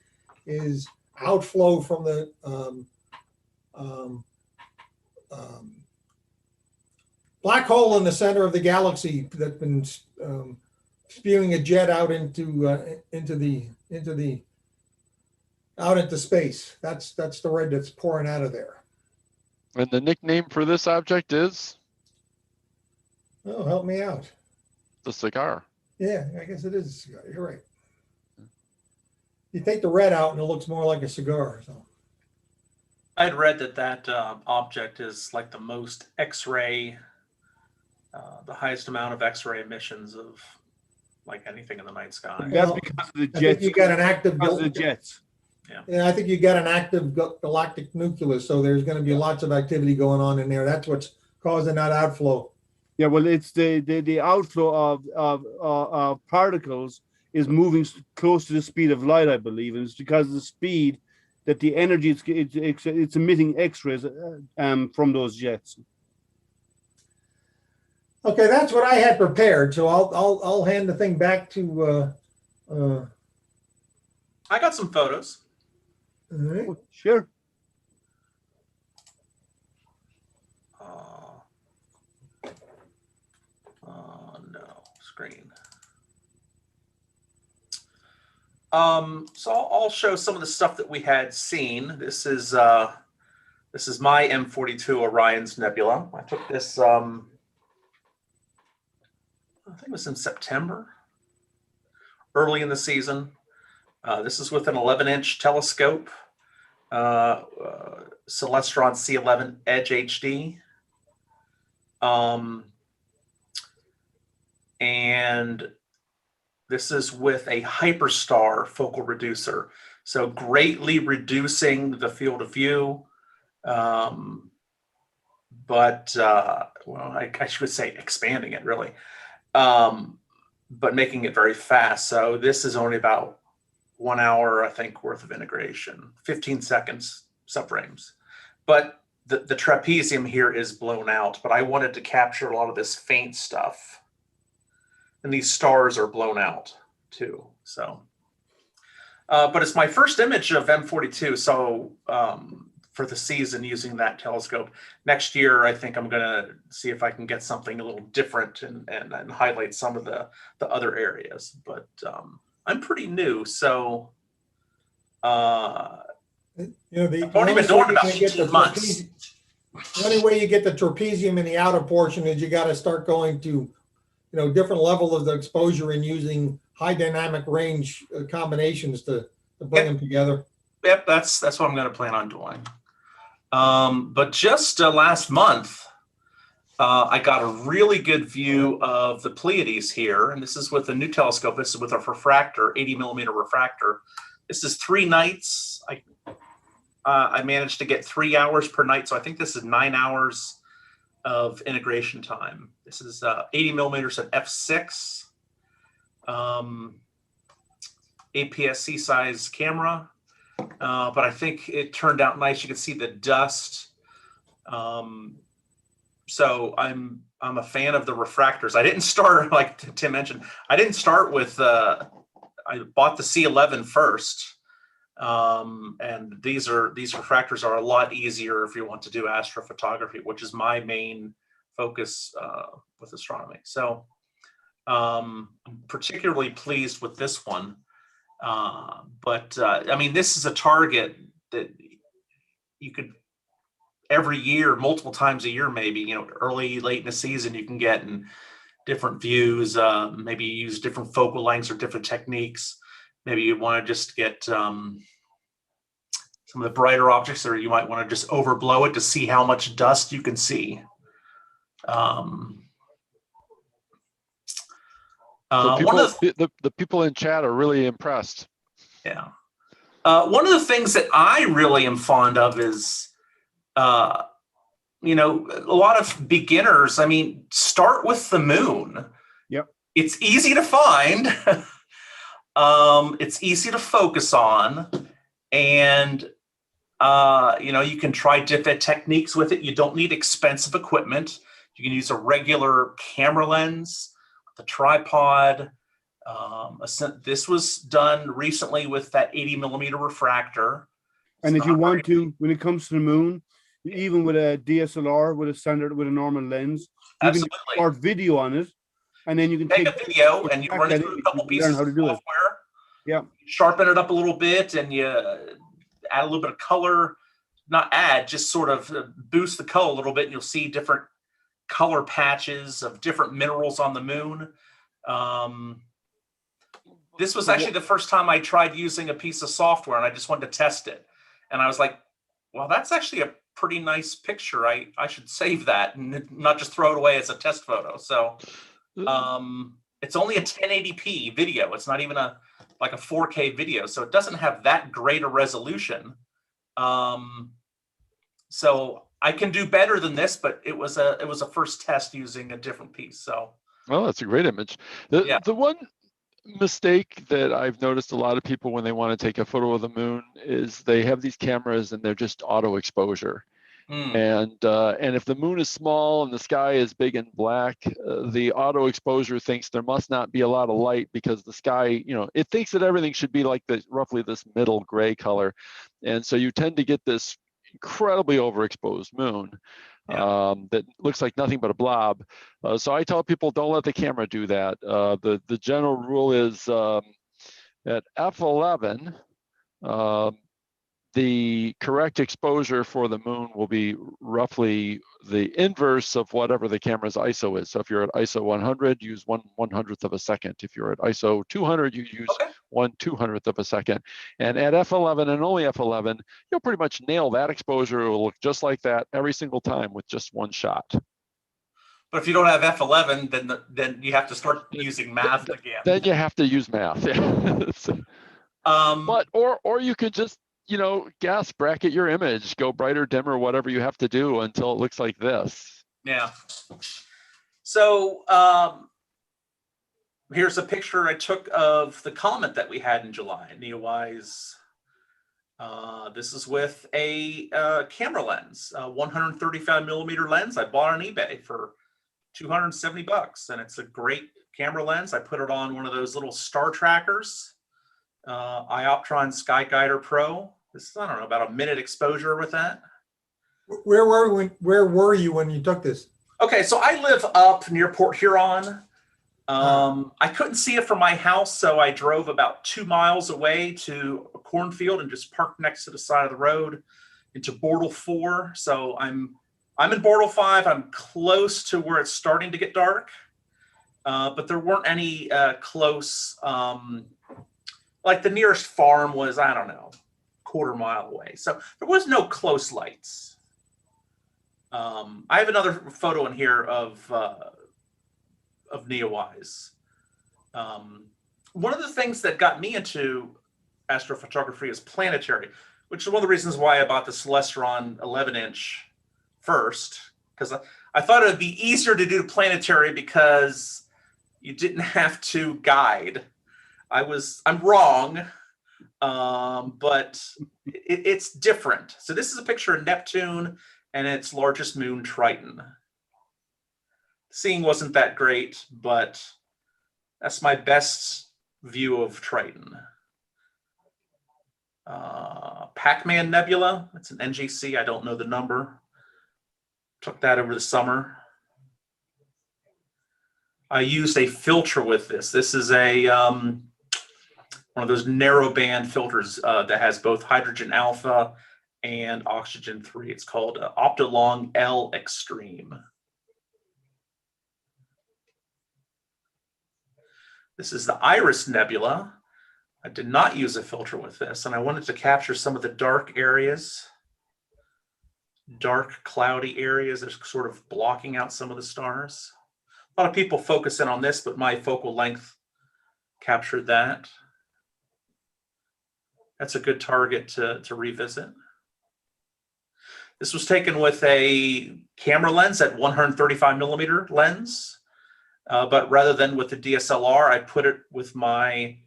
outflow from the black hole in the center of the galaxy that's been spewing a jet out into space. That's the red that's pouring out of there. And the nickname for this object is? Oh, help me out. The cigar. Yeah, I guess it is a cigar. You're right. You take the red out and it looks more like a cigar. So I'd read that object is like the most X-ray, the highest amount of X-ray emissions of like anything in the night sky. That's because of the jets. I think you got an active because of the jets. Yeah, I think you got an active galactic nucleus, so there's going to be lots of activity going on in there. That's what's causing that outflow. Yeah, well, it's the outflow of particles is moving close to the speed of light, I believe, and it's because of the speed that the energy it's emitting X-rays from those jets. Okay, that's what I had prepared. So I'll hand the thing back to. I got some photos. All right. Oh, sure. No screen. So I'll show some of the stuff that we had seen. This is my M42 Orion's Nebula. I took this. I think it was in September, early in the season. This is with an 11-inch telescope, Celestron C11 Edge HD. And this is with a hyperstar focal reducer. So greatly reducing the field of view. Well, I should say expanding it really, but making it very fast. So this is only about 1 hour, I think, worth of integration, 15 seconds subframes. But the trapezium here is blown out, but I wanted to capture a lot of this faint stuff. And these stars are blown out too. So, but it's my first image of M42. So for the season using that telescope. Next year, I think I'm gonna see if I can get something a little different and highlight some of the other areas. But I'm pretty new, so You know, I've only been doing it about 18 months. The only way you get the trapezium in the outer portion is you got to start going to, you know, different level of the exposure and using high dynamic range combinations to bring them together. Yep, that's what I'm going to plan on doing. But just last month, I got a really good view of the Pleiades here, and this is with a new telescope. This is with a refractor, 80 millimeter refractor. This is 3 nights. I managed to get 3 hours per night, so I think this is 9 hours of integration time. This is 80 millimeters at f6, APS-C size camera, but I think it turned out nice. You can see the dust. So I'm a fan of the refractors. I didn't start, like Tim mentioned, I didn't start with, I bought the C11 first. And these refractors are a lot easier if you want to do astrophotography, which is my main focus with astronomy. So I'm particularly pleased with this one. But I mean, this is a target that you could every year, multiple times a year, maybe, you know, early, late in the season, you can get in different views, maybe use different focal lengths or different techniques. Maybe you want to just get some of the brighter objects, or you might want to just overblow it to see how much dust you can see. The people in chat are really impressed. Yeah. One of the things that I really am fond of is, you know, a lot of beginners, I mean, start with the moon. Yep. It's easy to find. It's easy to focus on. And, you know, you can try different techniques with it. You don't need expensive equipment. You can use a regular camera lens, the tripod. This was done recently with that 80 millimeter refractor. And if you want to, when it comes to the moon, even with a DSLR, with a normal lens, you can start video on it, and then you can take a video and you run it through a couple pieces of software. Yeah, sharpen it up a little bit, and you add a little bit of color. Not add, just sort of boost the color a little bit, and you'll see different color patches of different minerals on the moon. This was actually the first time I tried using a piece of software, and I just wanted to test it. And I was like, well, that's actually a pretty nice picture. I should save that and not just throw it away as a test photo. So it's only a 1080p video. It's not even like a 4K video. So it doesn't have that great a resolution. So I can do better than this, but it was a first test using a different piece. So. Well, that's a great image. The one mistake that I've noticed a lot of people when they want to take a photo of the moon is they have these cameras and they're just auto exposure. And if the moon is small and the sky is big and black, the auto exposure thinks there must not be a lot of light because the sky, it thinks that everything should be like this, roughly this middle gray color. And so you tend to get this incredibly overexposed moon that looks like nothing but a blob. So I tell people, don't let the camera do that. The general rule is at f11, the correct exposure for the moon will be roughly the inverse of whatever the camera's ISO is. So if you're at ISO 100, use 1/100th of a second. If you're at ISO 200, you use 1/200th of a second. And at f11 and only f11, you'll pretty much nail that exposure. It will look just like that every single time with just one shot. But if you don't have f11, then you have to start using math again. Then you have to use math. Or you could just gas bracket your image, go brighter, dimmer, whatever you have to do until it looks like this. Yeah. So here's a picture I took of the comet that we had in July, Neowise. This is with a camera lens, a 135 millimeter lens. I bought on eBay for $270, and it's a great camera lens. I put it on one of those little star trackers, Ioptron Sky Guider Pro. This is, I don't know, about a minute exposure with that. Where were you when you took this? Okay, so I live up near Port Huron. I couldn't see it from my house, so I drove about 2 miles away to a cornfield and just parked next to the side of the road into Bortle 4. So I'm in Bortle 5. I'm close to where it's starting to get dark, but there weren't any close. Like the nearest farm was, I don't know, quarter mile away. So there was no close lights. I have another photo in here of Neowise. One of the things that got me into astrophotography is planetary, which is one of the reasons why I bought the Celestron 11-inch first, because I thought it would be easier to do planetary because you didn't have to guide. I'm wrong, but it's different. So this is a picture of Neptune and its largest moon, Triton. Seeing wasn't that great, but that's my best view of Triton. Pac-Man Nebula, it's an NGC, I don't know the number. Took that over the summer. I used a filter with this. This is a one of those narrow band filters that has both hydrogen alpha and oxygen 3. It's called Optolong L Extreme. This is the Iris Nebula. I did not use a filter with this, and I wanted to capture some of the dark areas, dark cloudy areas that are sort of blocking out some of the stars. A lot of people focus in on this, but my focal length captured that. That's a good target to revisit. This was taken with a camera lens, at 135 millimeter lens, but rather than with the DSLR, I put it with my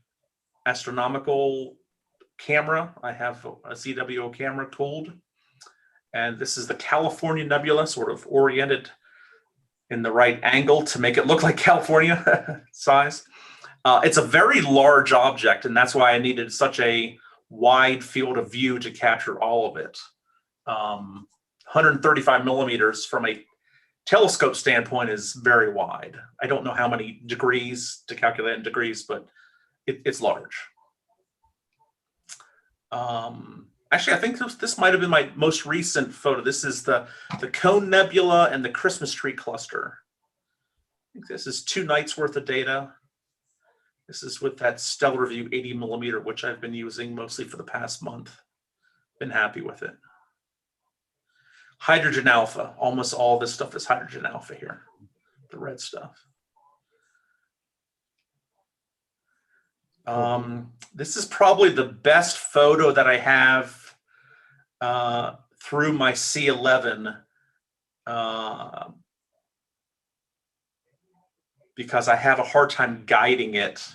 astronomical camera. I have a ZWO camera cooled, and this is the California Nebula, sort of oriented in the right angle to make it look like California size. It's a very large object, and that's why I needed such a wide field of view to capture all of it. 135 millimeters from a telescope standpoint is very wide. I don't know how many degrees to calculate in degrees, but it's large. Actually, I think this might have been my most recent photo. This is the Cone Nebula and the Christmas tree cluster. I think this is 2 nights worth of data. This is with that Stellar View 80 millimeter, which I've been using mostly for the past month. Been happy with it. Hydrogen alpha. Almost all this stuff is hydrogen alpha here, the red stuff. This is probably the best photo that I have through my C11 because I have a hard time guiding it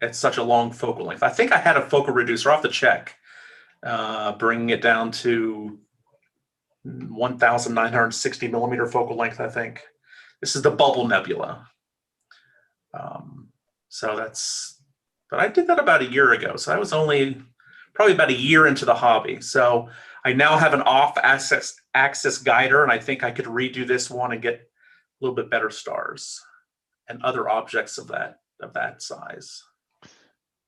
It's such a long focal length. I think I had a focal reducer. I'll have to check, bringing it down to 1,960 millimeter focal length, I think. This is the Bubble Nebula. So that's, but I did that about a year ago. So I was only probably about a year into the hobby. So I now have an off-axis guider, and I think I could redo this one and get a little bit better stars and other objects of that size.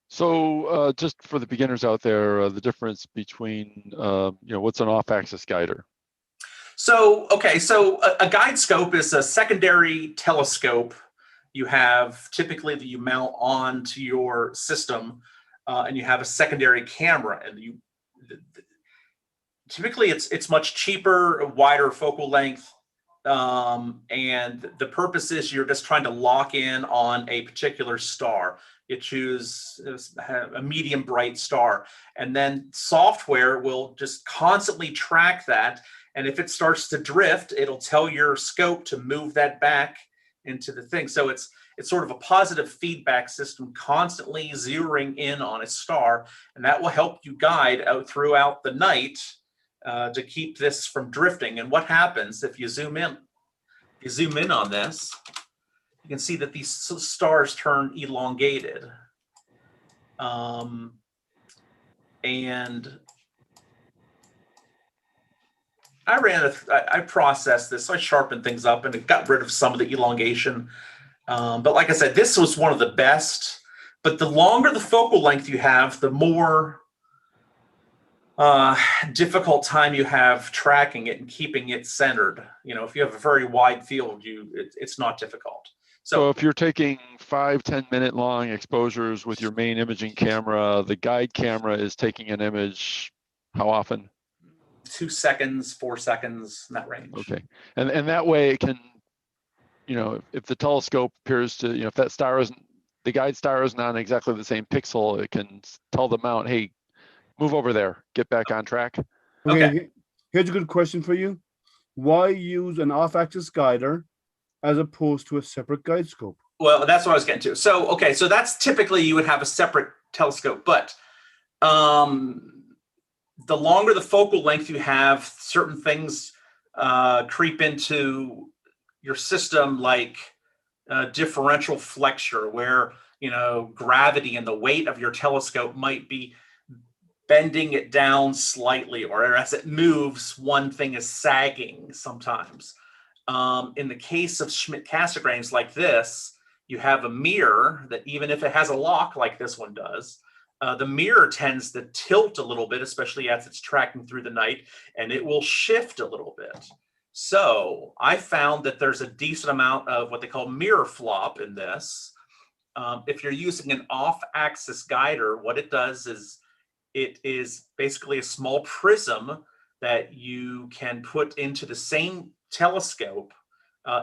So just for the beginners out there, the difference between, what's an off-axis guider? So, okay, so a guide scope is a secondary telescope you have typically that you mount onto your system, and you have a secondary camera, and typically it's much cheaper, wider focal length, and the purpose is you're just trying to lock in on a particular star. You choose a medium bright star, and then software will just constantly track that. And if it starts to drift, it'll tell your scope to move that back into the thing. So it's sort of a positive feedback system, constantly zeroing in on a star, and that will help you guide out throughout the night to keep this from drifting. And what happens if you zoom in? If you zoom in on this, you can see that these stars turn elongated. And I processed this, so I sharpened things up and it got rid of some of the elongation. But like I said, this was one of the best. But the longer the focal length you have, the more difficult time you have tracking it and keeping it centered. If you have a very wide field, it's not difficult. So if you're taking 5-10 minute long exposures with your main imaging camera, the guide camera is taking an image how often? 2 seconds, 4 seconds, in that range. Okay, and that way it can, if the telescope appears to, if that star isn't, the guide star isn't on exactly the same pixel, it can tell the mount, hey, move over there, get back on track. Okay. Here's a good question for you. Why use an off-axis guider as opposed to a separate guide scope? Well, that's what I was getting to. So, okay, so that's typically you would have a separate telescope, but the longer the focal length you have, certain things creep into your system, like differential flexure, where gravity and the weight of your telescope might be bending it down slightly, or as it moves, one thing is sagging sometimes. In the case of Schmidt-Cassegrains like this, you have a mirror that, even if it has a lock like this one does, the mirror tends to tilt a little bit, especially as it's tracking through the night, and it will shift a little bit. So I found that there's a decent amount of what they call mirror flop in this. If you're using an off-axis guider, what it does is it is basically a small prism that you can put into the same telescope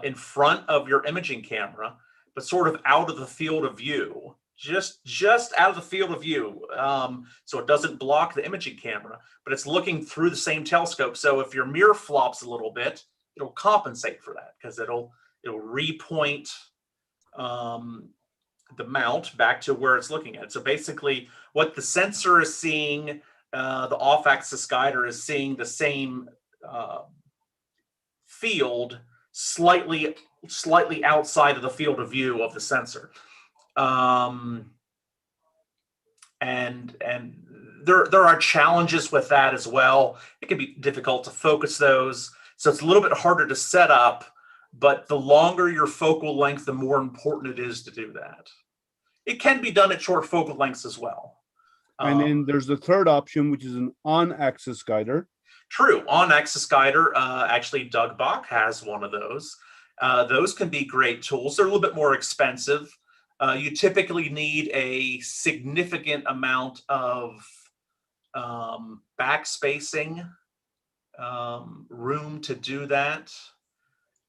in front of your imaging camera, but sort of out of the field of view. Just out of the field of view, so it doesn't block the imaging camera, but it's looking through the same telescope. So if your mirror flops a little bit, it'll compensate for that, because it'll repoint the mount back to where it's looking at. So basically, what the sensor is seeing, the off-axis guider is seeing the same field slightly outside of the field of view of the sensor. And there are challenges with that as well. It can be difficult to focus those, so it's a little bit harder to set up, but the longer your focal length, the more important it is to do that. It can be done at short focal lengths as well. And then there's the third option, which is an on-axis guider. True, on-axis guider. Actually, Doug Bach has one of those. Those can be great tools. They're a little bit more expensive. You typically need a significant amount of backspacing, room to do that.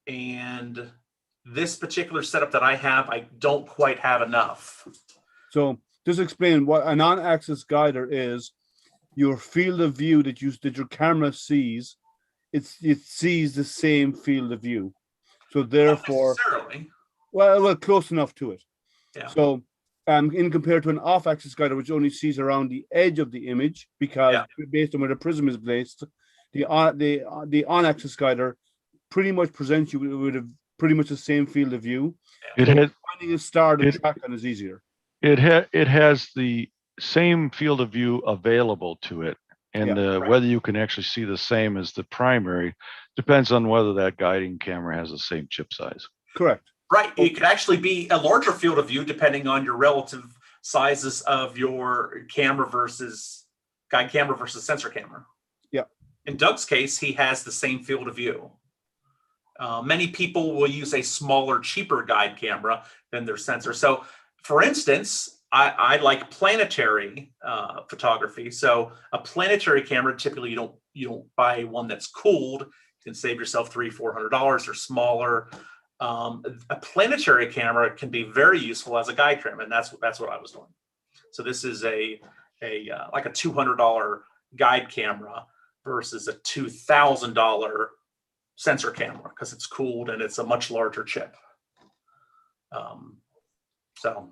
And this particular setup that I have, I don't quite have enough. So just explain what an on-axis guider is. Your field of view that your camera sees, it sees the same field of view. So Not therefore, necessarily. well, close enough to it. Yeah. So, in compared to an off-axis guider, which only sees around the edge of the image, because based on where the prism is placed, the on-axis guider pretty much presents you with a pretty much the same field of view. It So has finding a star to track on is easier. it has the same field of view available to it, and whether you can actually see the same as the primary depends on whether that guiding camera has the same chip size. Correct. Right. It could actually be a larger field of view depending on your relative sizes of your camera versus guide camera versus sensor camera. Yeah. In Doug's case, he has the same field of view. Many people will use a smaller, cheaper guide camera than their sensor. So, for instance, I like planetary photography. So, a planetary camera, typically you don't buy one that's cooled. You can save yourself $300-400 or smaller. A planetary camera can be very useful as a guide camera, and that's what I was doing. So this is a like a $200 guide camera versus a $2,000 sensor camera because it's cooled and it's a much larger chip. So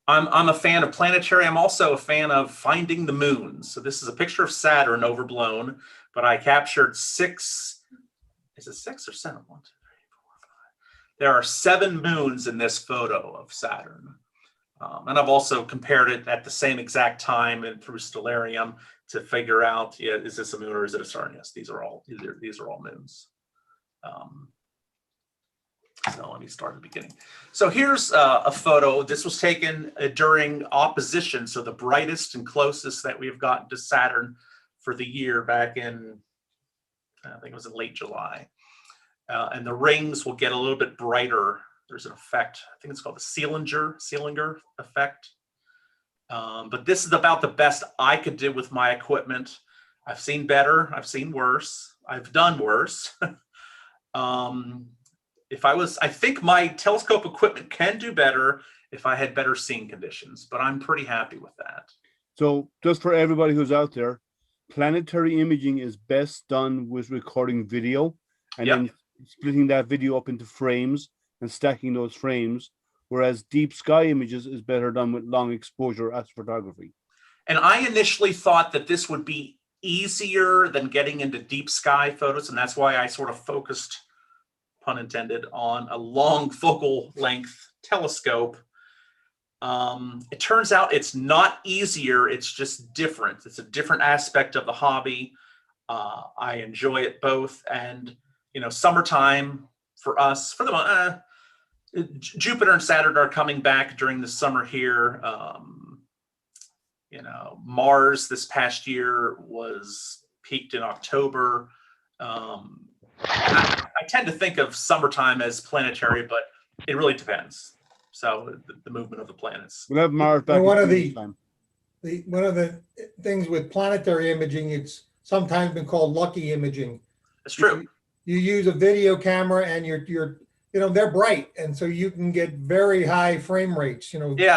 I'm a fan of planetary. I'm also a fan of finding the moons. So this is a picture of Saturn overblown, but I captured 6. Is it 6 or 7? 1, 2, 3, 4, 5. There are 7 moons in this photo of Saturn. And I've also compared it at the same exact time and through Stellarium to figure out, is this a moon or is it a star? And yes, these are all moons. So let me start at the beginning. So here's a photo. This was taken during opposition. So the brightest and closest that we've gotten to Saturn for the year back in, I think it was in late July. And the rings will get a little bit brighter. There's an effect. I think it's called the Seelinger effect. But this is about the best I could do with my equipment. I've seen better. I've seen worse. I've done worse. I think my telescope equipment can do better if I had better seeing conditions, but I'm pretty happy with that. So just for everybody who's out there, planetary imaging is best done with recording video and then splitting that video up into frames and stacking those frames, whereas deep sky images is better done with long exposure astrophotography. And I initially thought that this would be easier than getting into deep sky photos, and that's why I sort of focused, pun intended, on a long focal length telescope. It turns out it's not easier, it's just different. It's a different aspect of the hobby. I enjoy it both, and summertime for us, for the Jupiter and Saturn are coming back during the summer here. Mars this past year was peaked in October. I tend to think of summertime as planetary, but it really depends. So the movement of the planets. We'll have Mars back. One of the things with planetary imaging, it's sometimes been called lucky imaging. It's true. You use a video camera and they're bright, and so you can get very high frame rates.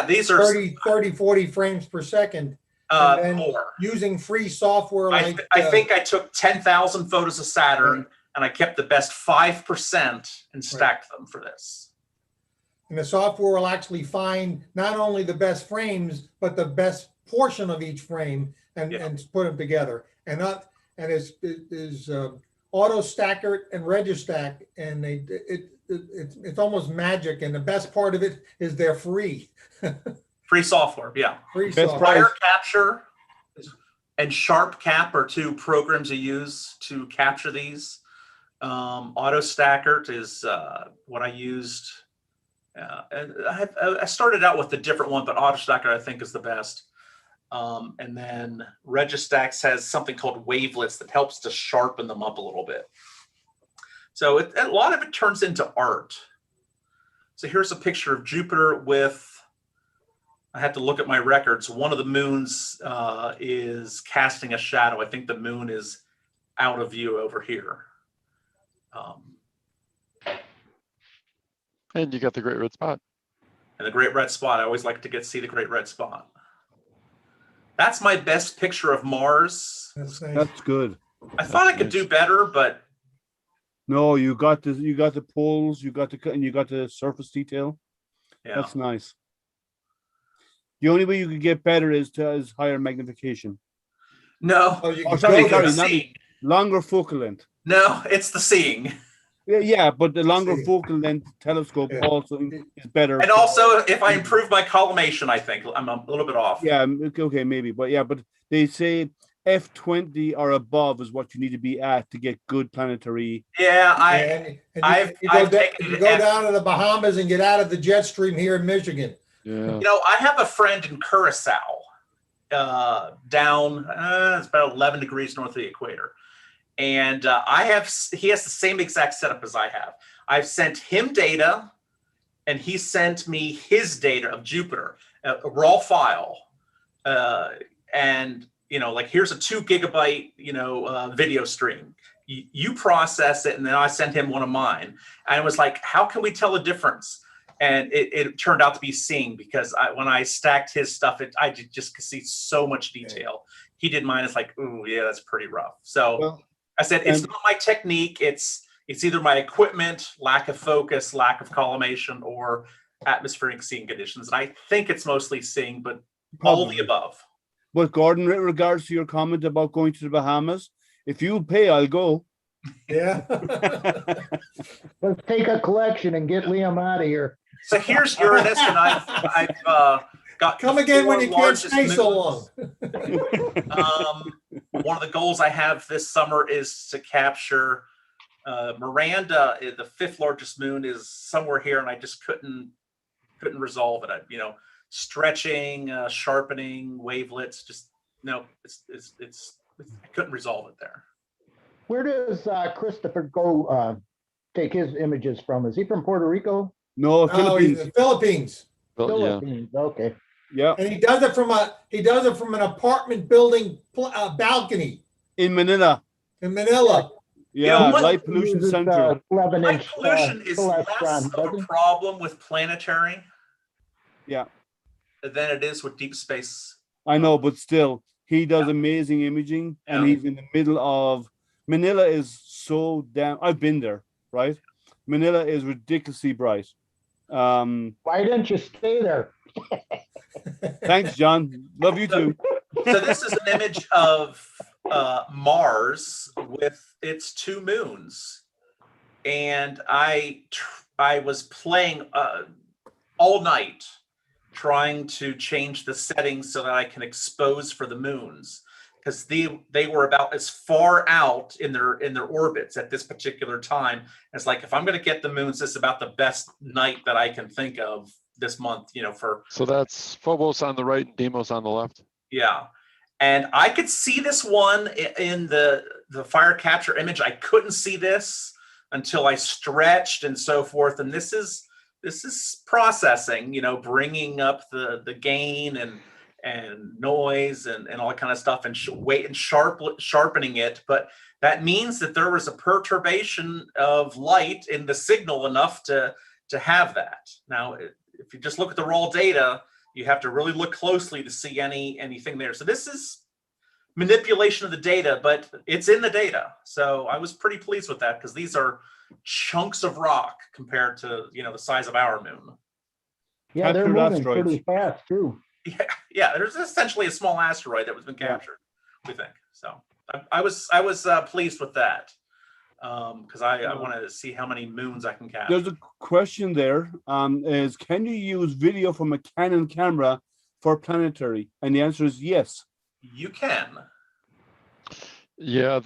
These are 30, 40 frames per second. More. Using free software I think I took 10,000 photos of Saturn and I kept the best 5% and stacked them for this. And the software will actually find not only the best frames, but the best portion of each frame and put them together. And is auto stacker and registack, and it's almost magic. And the best part of it is they're free. Free software, yeah. Free software. Fire Capture and Sharp Cap are 2 programs you use to capture these. Auto Stacker is what I used. And I started out with a different one, but Auto Stacker I think is the best. And then Registax has something called wavelets that helps to sharpen them up a little bit. So a lot of it turns into art. So here's a picture of Jupiter with, I had to look at my records. One of the moons is casting a shadow. I think the moon is out of view over here. And you got the great red spot. And the great red spot. I always like to see the great red spot. That's my best picture of Mars. That's nice. That's good. I thought I could do better, but No, you got the poles, and you got the surface detail. Yeah. That's nice. The only way you could get better is higher magnification. No. Oh, you Oh, can sorry, go sorry, there. not Seeing. longer focal length. No, it's the seeing. Yeah, but the longer See. focal length telescope Yeah. also is better. And also, if I improve my collimation, I think I'm a little bit off. Yeah, okay, maybe, but they say F20 or above is what you need to be at to get good planetary. Yeah, And I've taken you it go F. down to the Bahamas and get out of the jet stream here in Michigan. Yeah. You know, I have a friend in Curacao, down it's about 11 degrees north of the equator, and he has the same exact setup as I have. I've sent him data, and he sent me his data of Jupiter, a raw file, and like here's a 2 gigabyte video stream. You process it, and then I sent him one of mine, and I was like, how can we tell the difference? And it turned out to be seeing, because when I stacked his stuff, I just could see so much detail. He did mine. It's like, ooh, yeah, that's pretty rough. So I said, it's not my technique. It's either my equipment, lack of focus, lack of collimation, or atmospheric seeing conditions. And I think it's mostly seeing, but all of the above. But Gordon, in regards to your comment about going to the Bahamas, if you pay, I'll go. Yeah. Let's take a collection and get Liam out of here. So here's Uranus, and I've got Come again when you can't stay so long. One of the goals I have this summer is to capture Miranda. The 5th largest moon is somewhere here, and I just couldn't resolve it. Stretching, sharpening, wavelets. Just no, I couldn't resolve it there. Where does Christopher go take his images from? Is he from Puerto Rico? No, Philippines. Philippines. Philippines. Philippines. Okay. Yeah. And he does it from an apartment building balcony in Manila. In Manila. Yeah, light pollution center. Light pollution is less of a problem with planetary than it is with deep space. I know, but still, he does amazing imaging, and he's in the middle of Manila. Is so damn. I've been there, right? Manila is ridiculously bright. Why didn't you stay there? Thanks, John. Love you too. So this is an image of Mars with its 2 moons, and I was playing all night trying to change the settings so that I can expose for the moons, because they were about as far out in their orbits at this particular time. It's like, if I'm going to get the moons, this is about the best night that I can think of this month. So that's Phobos on the right and Deimos on the left. Yeah. And I could see this one in the fire capture image. I couldn't see this until I stretched and so forth. And this is processing, bringing up the gain and noise and all that kind of stuff, and sharpening it. But that means that there was a perturbation of light in the signal enough to have that. Now, if you just look at the raw data, you have to really look closely to see anything there. So this is manipulation of the data, but it's in the data. So I was pretty pleased with that, because these are chunks of rock compared to the size of our moon. Yeah, they're moving pretty fast too. Yeah, there's essentially a small asteroid that was been captured, we think. So I was pleased with that, because I wanted to see how many moons I can capture. There's a question there. Is can you use video from a Canon camera for planetary? And the answer is yes. You can. Yeah,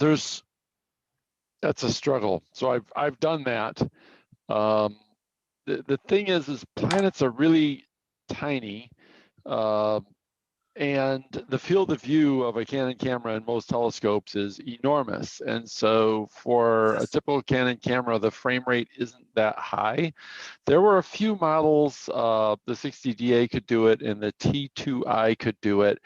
that's a struggle. So I've done that. The thing is planets are really tiny, and the field of view of a Canon camera in most telescopes is enormous. And so for a typical Canon camera, the frame rate isn't that high. There were a few models, the 60DA could do it and the T2I could do it,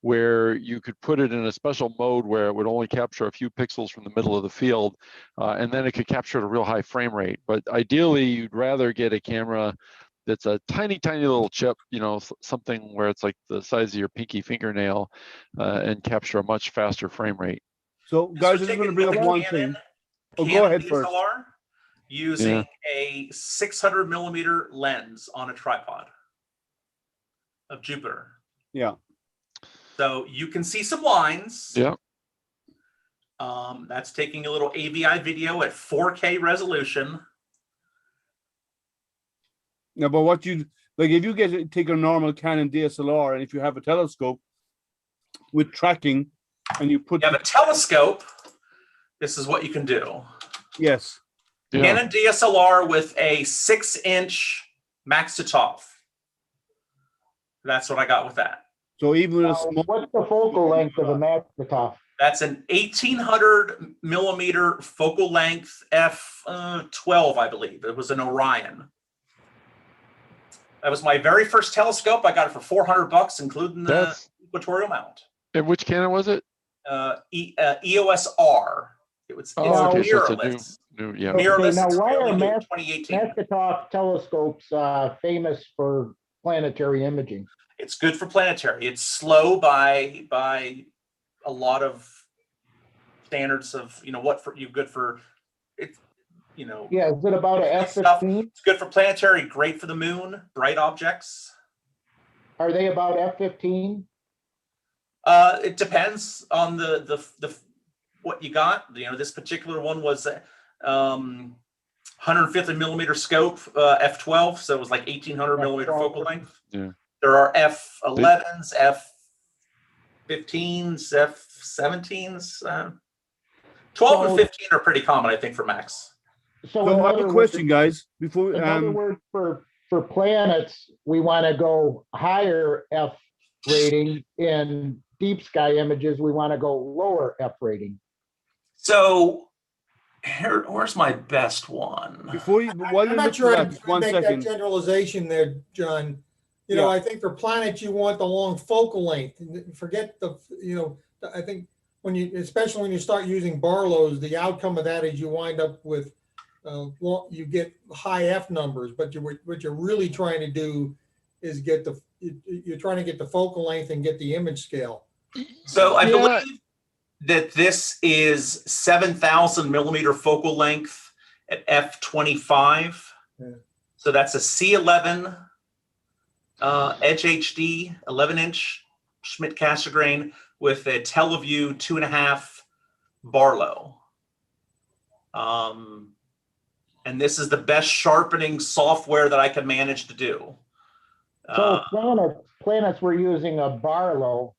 where you could put it in a special mode where it would only capture a few pixels from the middle of the field, and then it could capture at a real high frame rate. But ideally, you'd rather get a camera that's a tiny, tiny little chip, something where it's like the size of your pinky fingernail, and capture a much faster frame rate. So, guys, I just want to bring up one thing. Oh, go Canon ahead first. DSLR using a 600 millimeter lens on a tripod of Jupiter. Yeah. So you can see some lines. Yeah. That's taking a little AVI video at 4K resolution. Yeah, but what you like, if you take a normal Canon DSLR, and if you have a telescope with tracking, and you put You have a telescope, this is what you can do. Yes. Yeah. Canon DSLR with a 6-inch max to top. That's what I got with that. So even with a small, What's the focal length of a Magnetoff? That's an 1800 millimeter focal length f12, I believe. It was an Orion. That was my very first telescope. I got it for $400, including the equatorial mount. And which Canon was it? EOS R. It's okay, so it's a mirrorless. new, yeah. Mirrorless. Now, It's why fairly are new, 2018. Magnetoff telescopes famous for planetary imaging? It's good for planetary. It's slow by a lot of standards of, what for you good for it, Yeah, is it about an F-15? It's good for planetary, great for the moon, bright objects. Are they about F-15? It depends on the what you got. This particular one was 150 millimeter scope, f12, so it was like 1800 millimeter focal length. Yeah. There are f11s, f15s, f17s. 12 and 15 are pretty common, I think, for max. So I have a question, guys. Before in other words, for planets, we want to go higher F rating. In deep sky images, we want to go lower F rating. So where's my best one? I'm not sure how to make that generalization there, John. I think for planets, you want the long focal length. Forget I think especially when you start using Barlows, the outcome of that is you wind up with, you get high F numbers, but what you're really trying to do is you're trying to get the focal length and get the image scale. So I believe that this is 7,000 millimeter focal length at f25. Yeah. So that's a C11 Edge HD 11-inch Schmidt-Cassegrain with a Teleview 2.5 Barlow. And this is the best sharpening software that I can manage to do. So planets we're using a Barlow,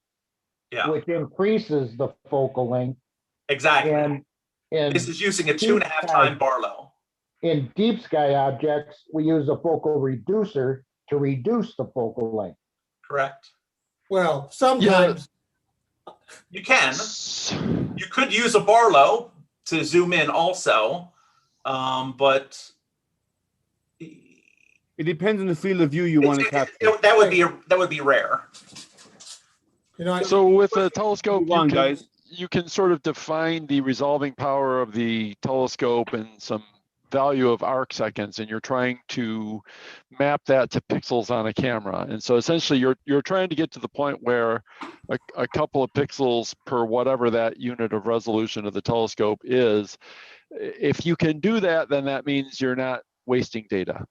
which increases the focal length. Exactly. And this is using a 2.5 time Barlow. In deep sky objects, we use a focal reducer to reduce the focal length. Correct. Well, sometimes you can. You could use a Barlow to zoom in also, but it depends on the field of view you want to capture. That would be rare. So with a telescope, you can sort of define the resolving power of the telescope and some value of arc seconds, and you're trying to map that to pixels on a camera. And so essentially you're trying to get to the point where a couple of pixels per whatever that unit of resolution of the telescope is. If you can do that, then that means you're not wasting data.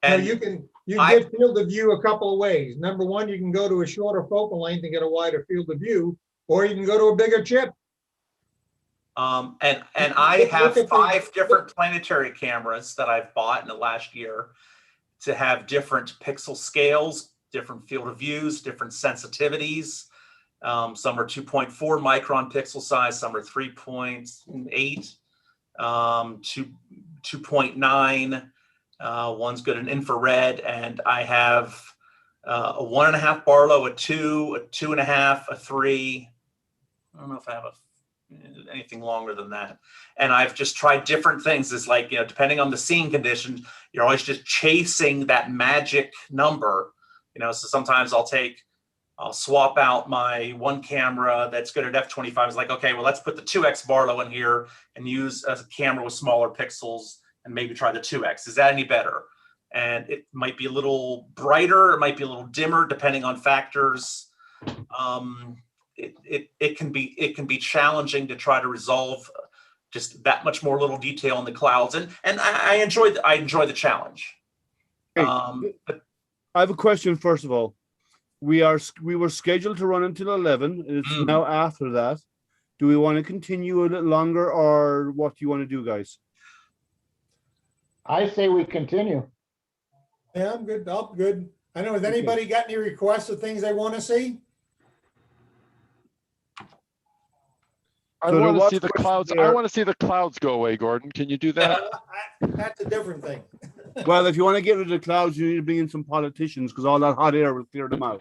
And you get field of view a couple of ways. Number one, you can go to a shorter focal length and get a wider field of view, or you can go to a bigger chip. And I have 5 different planetary cameras that I've bought in the last year to have different pixel scales, different field of views, different sensitivities. Some are 2.4 micron pixel size, some are 3.8, 2.9. One's good in infrared, and I have a 1.5 Barlow, a 2, a 2.5, a 3. I don't know if I have anything longer than that. And I've just tried different things. It's like, depending on the scene conditions, you're always just chasing that magic number. So sometimes I'll swap out my one camera that's good at f25. It's like, okay, well, let's put the 2x Barlow in here and use a camera with smaller pixels and maybe try the 2x. Is that any better? And it might be a little brighter, it might be a little dimmer, depending on factors. It can be challenging to try to resolve just that much more little detail in the clouds. And I enjoy the challenge. Hey, But I have a question. First of all, we were scheduled to run until 11. It's now after that. Do we want to continue a little longer, or what do you want to do, guys? I say we continue. Yeah, I'm good. I'm good. I know. Has anybody got any requests of things they want to see? I So there want to was see the question clouds. I there. want to see the clouds go away, Gordon. Can you do that? That's a different thing. Well, if you want to get rid of the clouds, you need to bring in some politicians because all that hot air will clear them out.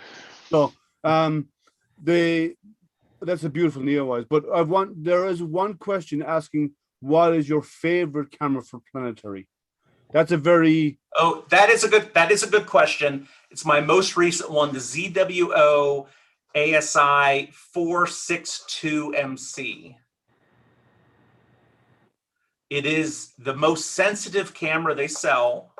So, that's a beautiful Neowise. But there is one question asking, what is your favorite camera for planetary? That's a very that is a good question. It's my most recent one, the ZWO ASI 462MC. It is the most sensitive camera they sell.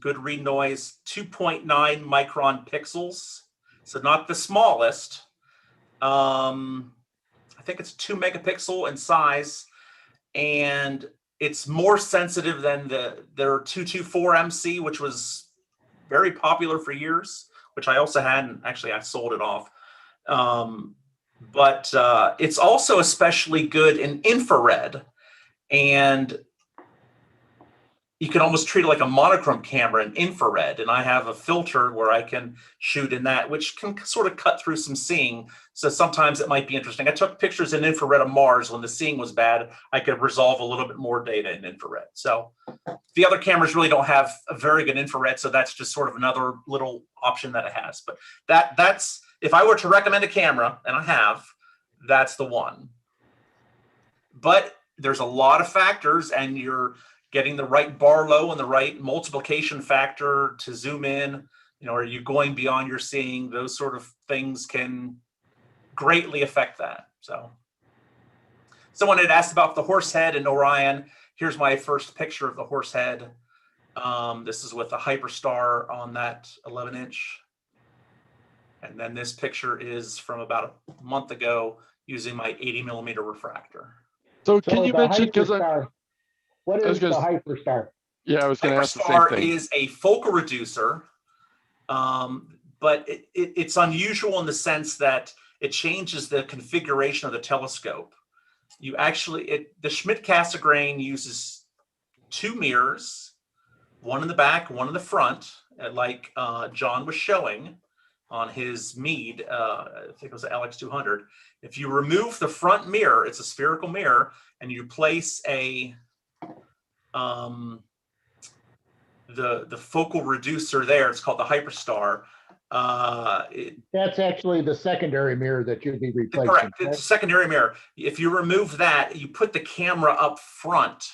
Good read noise, 2.9 micron pixels. So not the smallest. I think it's 2 megapixel in size, and it's more sensitive than their 224MC, which was very popular for years, which I also had, and actually I sold it off. But it's also especially good in infrared, and you can almost treat it like a monochrome camera in infrared. And I have a filter where I can shoot in that, which can sort of cut through some seeing. So sometimes it might be interesting. I took pictures in infrared of Mars when the seeing was bad. I could resolve a little bit more data in infrared. So the other cameras really don't have a very good infrared. So that's just sort of another little option that it has. But that's, if I were to recommend a camera, and I have, that's the one. But there's a lot of factors, and you're getting the right Barlow and the right multiplication factor to zoom in. You know, are you going beyond your seeing? Those sort of things can greatly affect that. So someone had asked about the horse head in Orion. Here's my first picture of the horse head. This is with a Hyperstar on that 11-inch. And then this picture is from about a month ago using my 80mm refractor. So can you mention, because what is the Hyperstar? Yeah, I was going to ask the same Hyperstar thing. is a focal reducer, but it's unusual in the sense that it changes the configuration of the telescope. You actually, the Schmidt-Cassegrain uses 2 mirrors, one in the back, one in the front, like John was showing on his Meade, I think it was the LX200. If you remove the front mirror, it's a spherical mirror, and you place the focal reducer there, it's called the Hyperstar. That's actually the secondary mirror that you'd be replacing. Correct. It's a secondary mirror. If you remove that, you put the camera up front.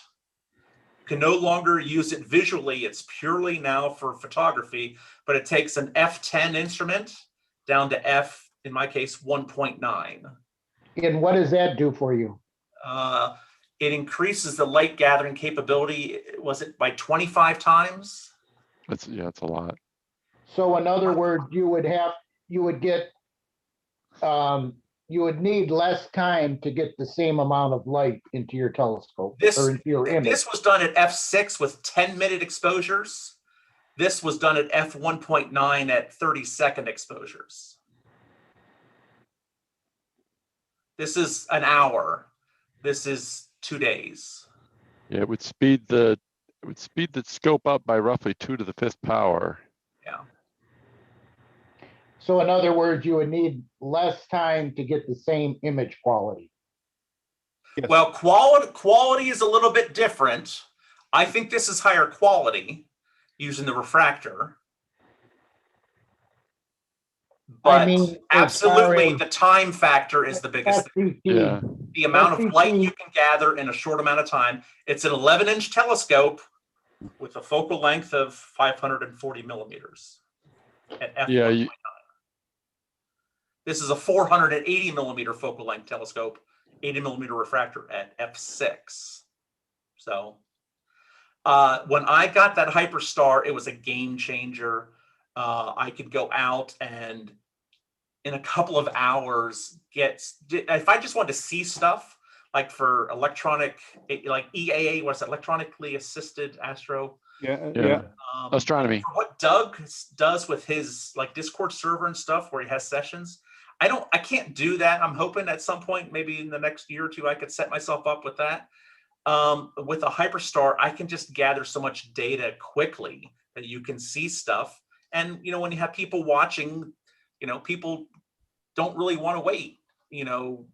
You can no longer use it visually. It's purely now for photography, but it takes an f10 instrument down to f, in my case, 1.9. And what does that do for you? It increases the light gathering capability. Was it by 25 times? It's a lot. So in other words, you would need less time to get the same amount of light into your telescope or into your image. This was done at f6 with 10-minute exposures. This was done at f1.9 at 30-second exposures. This is an hour. This is 2 days. Yeah, it would speed the scope up by roughly 2 to the 5th power. Yeah. So in other words, you would need less time to get the same image quality. Yes. Well, quality is a little bit different. I think this is higher quality using the refractor. But I mean, absolutely, the time factor is the biggest thing. Yeah. The amount of light you can gather in a short amount of time. It's an 11-inch telescope with a focal length of 540 millimeters at f1.9. This is a 480 millimeter focal length telescope, 80 millimeter refractor at f6. So when I got that Hyperstar, it was a game changer. I could go out and in a couple of hours if I just wanted to see stuff, like for electronic, like EAA, what's that? Electronically assisted astro. Yeah. Astronomy. For what Doug does with his like Discord server and stuff where he has sessions, I can't do that. I'm hoping at some point, maybe in the next year or two, I could set myself up with that. With a Hyperstar, I can just gather so much data quickly that you can see stuff. And, you know, when you have people watching, you know, people don't really want to wait, you know,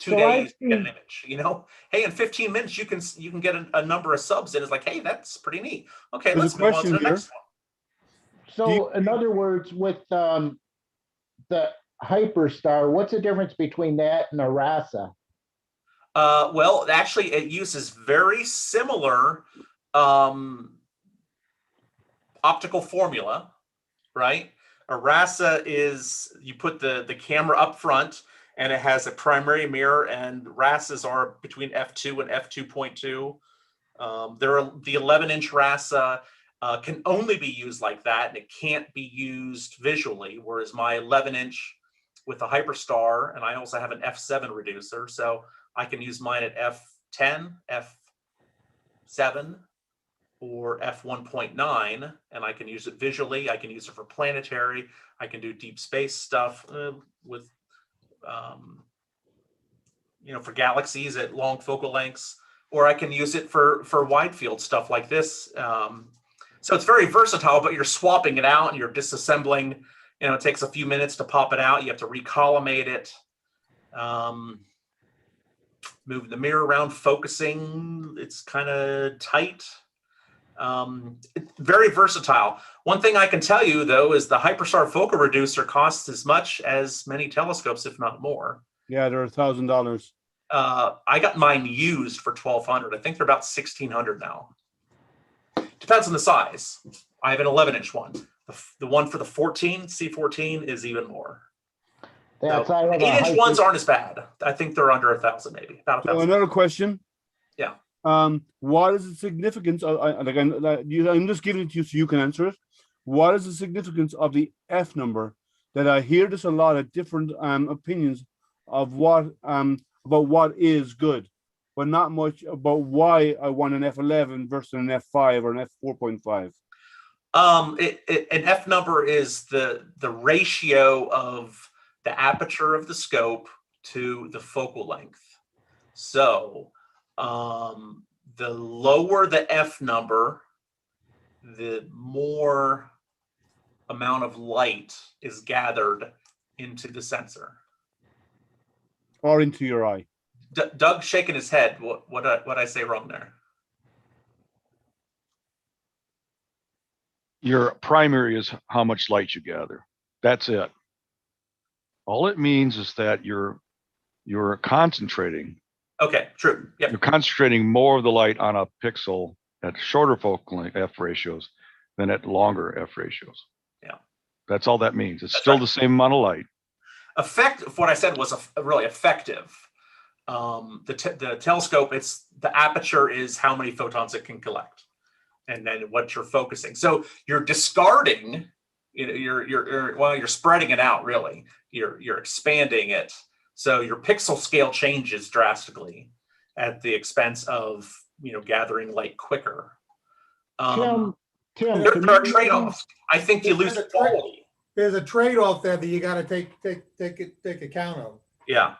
2 days to get an image, you know. Hey, in 15 minutes, you can get a number of subs in. It's like, hey, that's pretty neat. Okay, There's let's a move on to question the here. next one. So in other words, with the Hyperstar, what's the difference between that and a RASA? Well, actually, it uses very similar optical formula, right? A RASA is you put the camera up front and it has a primary mirror, and RASAs are between f2 and f2.2. The 11-inch RASA can only be used like that, and it can't be used visually, whereas my 11-inch with a Hyperstar, and I also have an f7 reducer, so I can use mine at f10, f7, or f1.9, and I can use it visually. I can use it for planetary. I can do deep space stuff with, you know, for galaxies at long focal lengths, or I can use it for wide field stuff like this. So it's very versatile, but you're swapping it out and you're disassembling. You know, it takes a few minutes to pop it out. You have to recollimate it. Move the mirror around, focusing. It's kind of tight. Very versatile. One thing I can tell you though is the Hyperstar focal reducer costs as much as many telescopes, if not more. Yeah, they're $1,000. I got mine used for $1,200. I think they're about $1,600 now. Depends on the size. I have an 11-inch one. The one for the C14 is even more. That's So, 8-inch ones aren't as bad. I think they're under 1,000, maybe about 1,000. So another question. Yeah. What is the significance of, I'm just giving it to you so you can answer it. What is the significance of the F number? That I hear this a lot of different opinions of what about what is good, but not much about why I want an F11 versus an F5 or an F4.5. An F number is the ratio of the aperture of the scope to the focal length. So the lower the F number, the more amount of light is gathered into the sensor. Or into your eye. Doug's shaking his head. What I say wrong there? Your primary is how much light you gather. That's it. All it means is that you're concentrating. Okay, true. Yep. You're concentrating more of the light on a pixel at shorter focal length F ratios than at longer F ratios. Yeah. That's all that means. It's still the same amount of light. What I said was really effective. The telescope, the aperture is how many photons it can collect, and then what you're focusing. So you're discarding, you're spreading it out. Really, you're expanding it. So your pixel scale changes drastically at the expense of gathering light quicker. Tim, there are trade-offs. I think you lose quality. There's a trade-off there that you got to take account of. Yeah.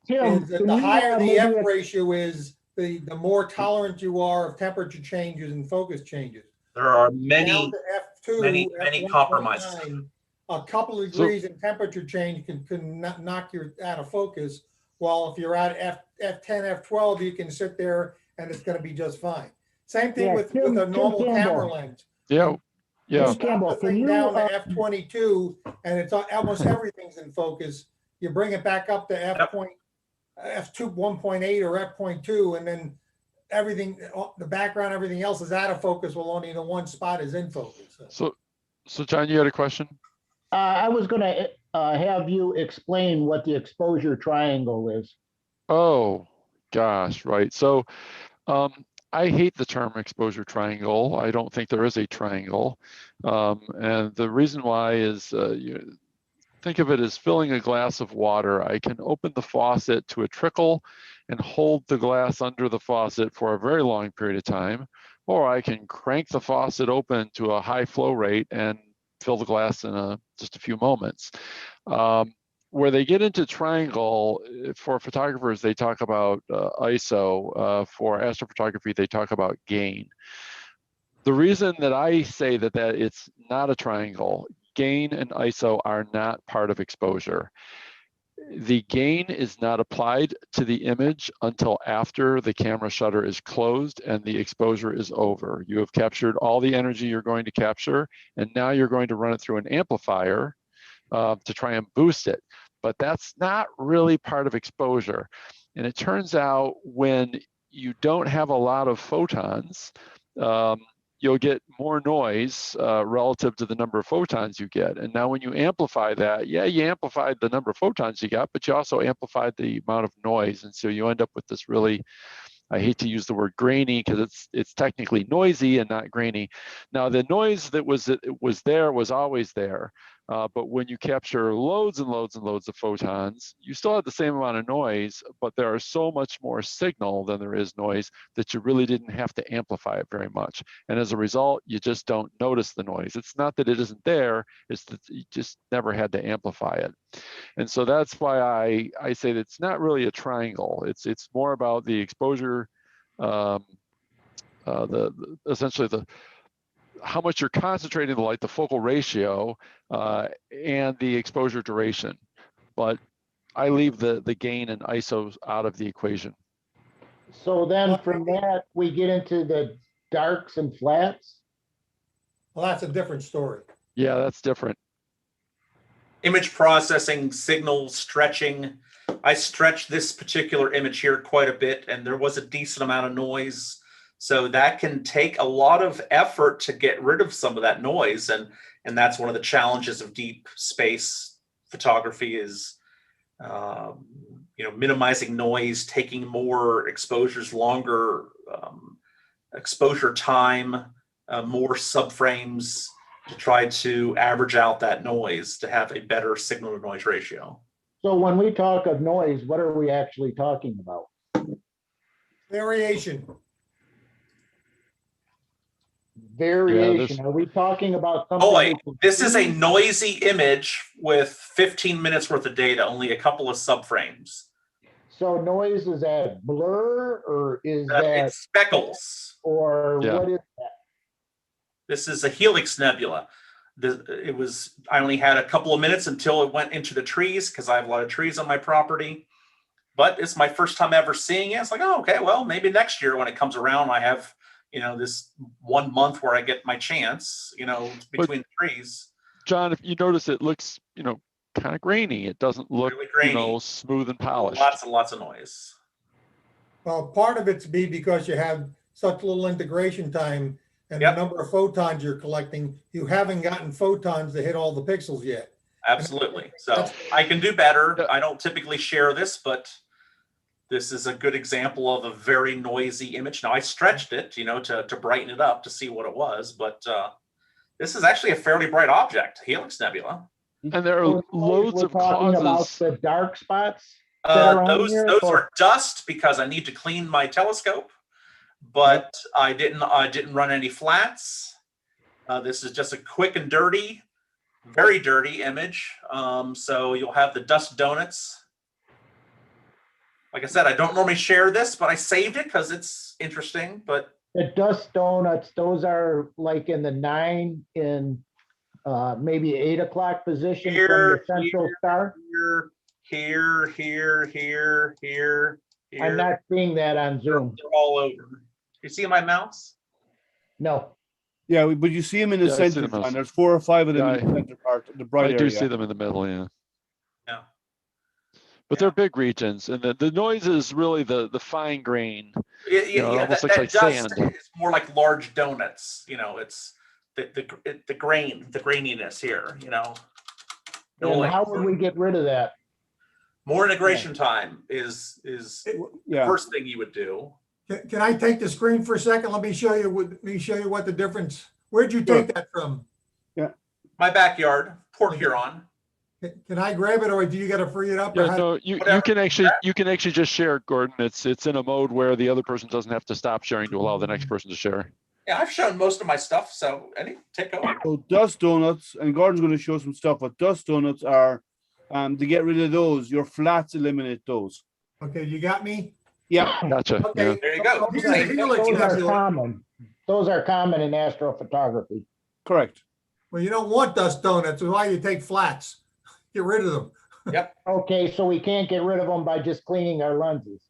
Tim, the higher the F ratio is, the more tolerant you are of temperature changes and focus changes. There are many F2, compromises. A couple of degrees in temperature change can knock you out of focus. While if you're at F10, F12, you can sit there and it's going to be just fine. Same thing with a normal camera lens. Yeah. Yeah. Stop the thing down to F22 and it's almost everything's in focus. You bring it back up to F2 1.8 or F.2, and then everything, the background, everything else is out of focus. Well, only the one spot is in focus. So John, you had a question? I was going to have you explain what the exposure triangle is. Oh gosh, right. So I hate the term exposure triangle. I don't think there is a triangle, and the reason why is think of it as filling a glass of water. I can open the faucet to a trickle and hold the glass under the faucet for a very long period of time, or I can crank the faucet open to a high flow rate and fill the glass in just a few moments. Where they get into triangle, for photographers, they talk about ISO. For astrophotography, they talk about gain. The reason that I say that it's not a triangle, gain and ISO are not part of exposure. The gain is not applied to the image until after the camera shutter is closed and the exposure is over. You have captured all the energy you're going to capture, and now you're going to run it through an amplifier to try and boost it. But that's not really part of exposure. And it turns out when you don't have a lot of photons, you'll get more noise relative to the number of photons you get. And now when you amplify that, yeah, you amplified the number of photons you got, but you also amplified the amount of noise. And so you end up with this really, I hate to use the word grainy because it's technically noisy and not grainy. Now the noise that was there was always there. But when you capture loads and loads and loads of photons, you still have the same amount of noise, but there are so much more signal than there is noise that you really didn't have to amplify it very much. And as a result, you just don't notice the noise. It's not that it isn't there, it's that you just never had to amplify it. And so that's why I say that it's not really a triangle. It's more about the exposure, essentially how much you're concentrating the light, the focal ratio, and the exposure duration. But I leave the gain and ISO out of the equation. So then from that, we get into the darks and flats? Well, that's a different story. Yeah, that's different. Image processing, signal stretching. I stretched this particular image here quite a bit, and there was a decent amount of noise. So that can take a lot of effort to get rid of some of that noise. And that's one of the challenges of deep space photography is, minimizing noise, taking more exposures, longer exposure time, more subframes to try to average out that noise to have a better signal to noise ratio. So when we talk of noise, what are we actually talking about? Variation. Variation. Are we talking about something? Oh, this is a noisy image with 15 minutes worth of data, only a couple of subframes. So noise, is that blur or is that it's speckles? Or what is that? This is a helix nebula. I only had a couple of minutes until it went into the trees because I have a lot of trees on my property. But it's my first time ever seeing it. It's like, oh, okay, well, maybe next year when it comes around, I have this 1 month where I get my chance, between the trees. John, if you notice, it looks, kind of grainy. It doesn't look, really grainy. Smooth and polished. Lots and lots of noise. Well, part of it's because you have such little integration time and the number of photons you're collecting. You haven't gotten photons to hit all the pixels yet. Absolutely. So I can do better. I don't typically share this, but this is a good example of a very noisy image. Now I stretched it, to brighten it up to see what it was, but this is actually a fairly bright object, Helix Nebula. And there are loads of causes. About the dark spots. Those are dust because I need to clean my telescope, but I didn't run any flats. This is just a quick and dirty, very dirty image. So you'll have the dust donuts. Like I said, I don't normally share this, but I saved it because it's interesting. But the dust donuts, those are like in the 9 in maybe 8 o'clock position from the central star. Here. I'm not seeing that on Zoom. They're all over. You see my mouse? No. Yeah, but you see them in the center, John. There's 4 or 5 of them in the center part, the bright area. I do see them in the middle, yeah. But they're big regions, and the noise is really the fine grain. Almost looks like sand. It's more like large donuts. It's the graininess here. And how would we get rid of that? More integration time is the first thing you would do. Can I take the screen for a second? Let me show you what the difference. Where'd you take that from? Yeah, my backyard, Port Huron. Can I grab it, or do you got to free it up? Yeah, no, you can actually just share it, Gordon. It's in a mode where the other person doesn't have to stop sharing to allow the next person to share. Yeah, I've shown most of my stuff, so take over. So dust donuts, and Gordon's going to show some stuff. What dust donuts are, to get rid of those, your flats eliminate those. Okay, you got me? Yeah. Gotcha. Okay, Yeah. There you go. Here's the helix Those are nebula. common. Those are common in astrophotography. Correct. Well, you don't want dust donuts. That's why you take flats. Get rid of them. Yep. Okay, so we can't get rid of them by just cleaning our lenses.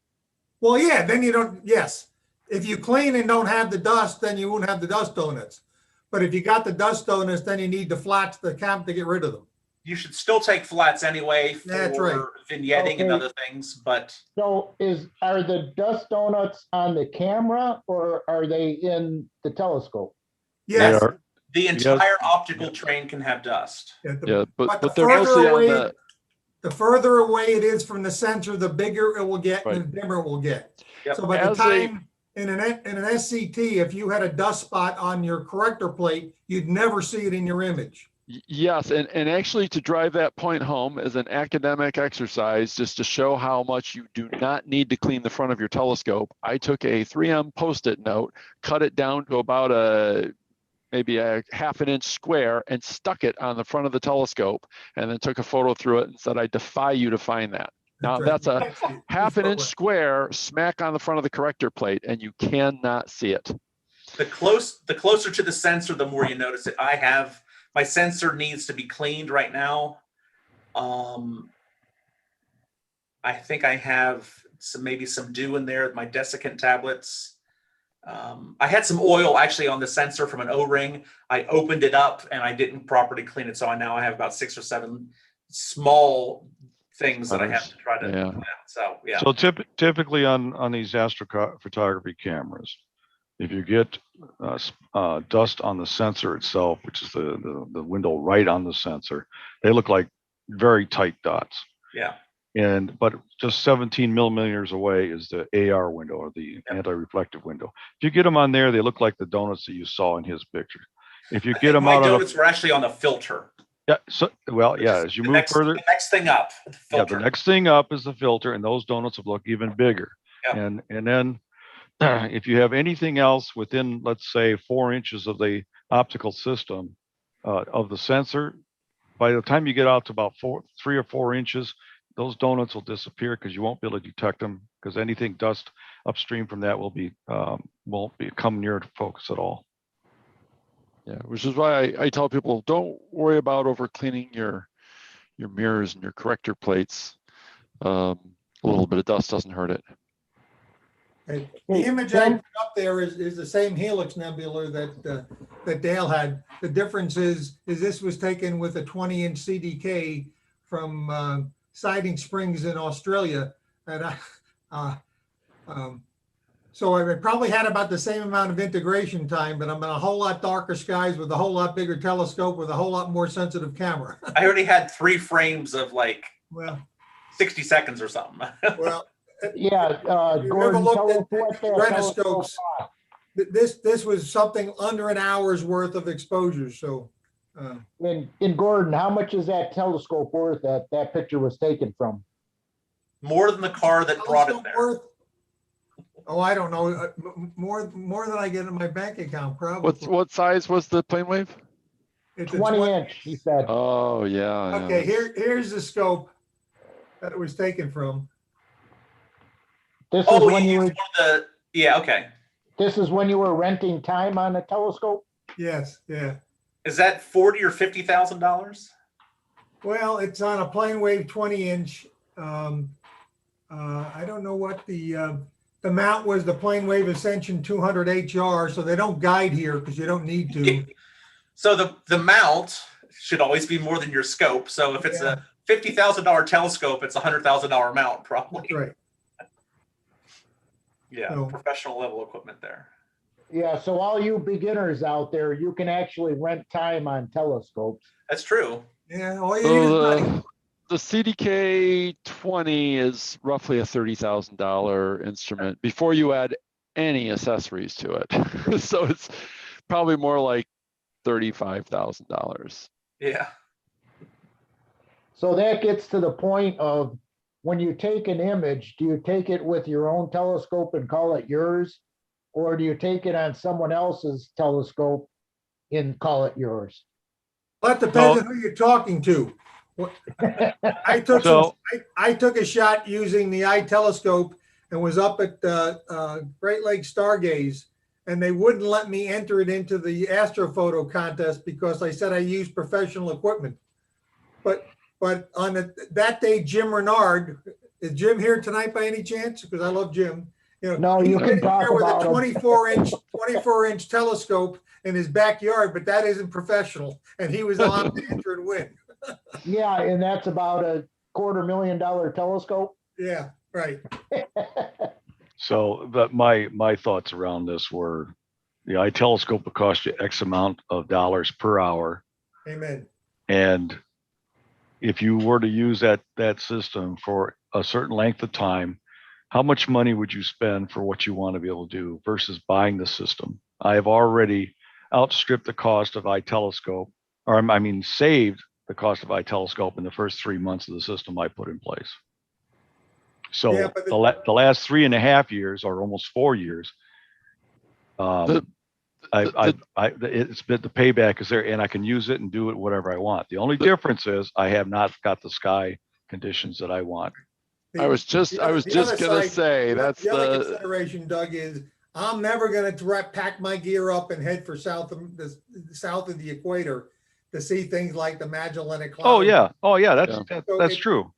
Well, yeah, then you don't, yes. If you clean and don't have the dust, then you won't have the dust donuts. But if you got the dust donuts, then you need the flats, the camp to get rid of them. You should still take flats anyway for That's right. vignetting and Okay. other things, but So are the dust donuts on the camera or are they in the telescope? Yes. the entire optical train can have dust. Yeah, but the they're mostly on further the further away it is from the sensor, the bigger it will get and the dimmer it will get. Yep. So by the time in an SCT, if you had a dust spot on your corrector plate, you'd never see it in your image. Yes, and actually to drive that point home as an academic exercise, just to show how much you do not need to clean the front of your telescope, I took a 3M Post-it note, cut it down to about maybe a half an inch square and stuck it on the front of the telescope and then took a photo through it and said, I defy you to find that. Now that's a half an inch square smack on the front of the corrector plate and you cannot see it. The closer to the sensor, the more you notice it. My sensor needs to be cleaned right now. I think I have maybe some dew in there, my desiccant tablets. I had some oil actually on the sensor from an O-ring. I opened it up and I didn't properly clean it. So now I have about 6 or 7 small things that I have to try to, So typically on these astrophotography cameras, if you get dust on the sensor itself, which is the window right on the sensor, they look like very tight dots. Yeah. But just 17 millimeters away is the AR window, or the anti-reflective window. If you get them on there, they look like the donuts that you saw in his picture. If you get them out of my donuts were actually on the filter. Yeah. So as you move further, the next thing up. The next thing up is the filter, and those donuts will look even bigger. Yep. And then if you have anything else within, let's say, 4 inches of the optical system of the sensor, by the time you get out to about 3 or 4 inches, those donuts will disappear because you won't be able to detect them, because anything dust upstream from that won't come near to focus at all. Yeah, which is why I tell people, don't worry about over cleaning your mirrors and your corrector plates. A little bit of dust doesn't hurt it. Okay. The image I put up there is the same helix nebula that Dale had. The difference is this was taken with a 20-inch CDK from Siding Springs in Australia, and so I probably had about the same amount of integration time, but I'm in a whole lot darker skies with a whole lot bigger telescope with a whole lot more sensitive camera. I already had 3 frames of 60 seconds or something. Well, yeah, Gordon, tell us what that telescope retinoscopes. This was something under an hour's worth of exposure. So, and Gordon, how much is that telescope worth that picture was taken from? More than the car that brought it there. Oh, I don't know. More than I get in my bank account, probably. What size was the plane wave? It's 20 inch, he said. Oh, yeah. Okay, here's the scope that it was taken from. This is when you were, okay. This is when you were renting time on a telescope? Yes, yeah. Is that $40,000 or $50,000? Well, it's on a plane wave 20-inch. I don't know what the mount was. The plane wave Ascension 200 HR, so they don't guide here because you don't need to. So the mount should always be more than your scope. So if it's a $50,000 telescope, it's a $100,000 mount probably. That's right. Yeah, So, professional level equipment there. Yeah, so all you beginners out there, you can actually rent time on telescopes. That's true. Yeah, all you need is money. The CDK 20 is roughly a $30,000 instrument before you add any accessories to it. So it's probably more like $35,000. Yeah. So that gets to the point of when you take an image, do you take it with your own telescope and call it yours? Or do you take it on someone else's telescope and call it yours? That depends on who you're talking to. I took I took a shot using the eye telescope and was up at Great Lakes Stargaze, and they wouldn't let me enter it into the astrophoto contest because I said I used professional equipment. But on that day, Jim Renard, is Jim here tonight by any chance? Because I love Jim. You know, No, you can talk with about a 24-inch telescope in his backyard, but that isn't professional. And he was on to enter and win. Yeah, and that's about a $250,000 telescope. Yeah, right. So that my thoughts around this were the eye telescope would cost you X amount of dollars per hour. Amen. And if you were to use that system for a certain length of time, how much money would you spend for what you want to be able to do versus buying the system? I have already outstripped the cost of eye telescope, or I mean, saved the cost of eye telescope in the first 3 months of the system I put in place. So Yeah, the last 3.5 years, or almost 4 years, it's been, the payback is there, and I can use it and do it whatever I want. The only difference is I have not got the sky conditions that I want. I was just gonna say that's the other consideration, Doug, is I'm never going to pack my gear up and head for south of the equator to see things like the Magellanic Cloud. Oh yeah, that's true.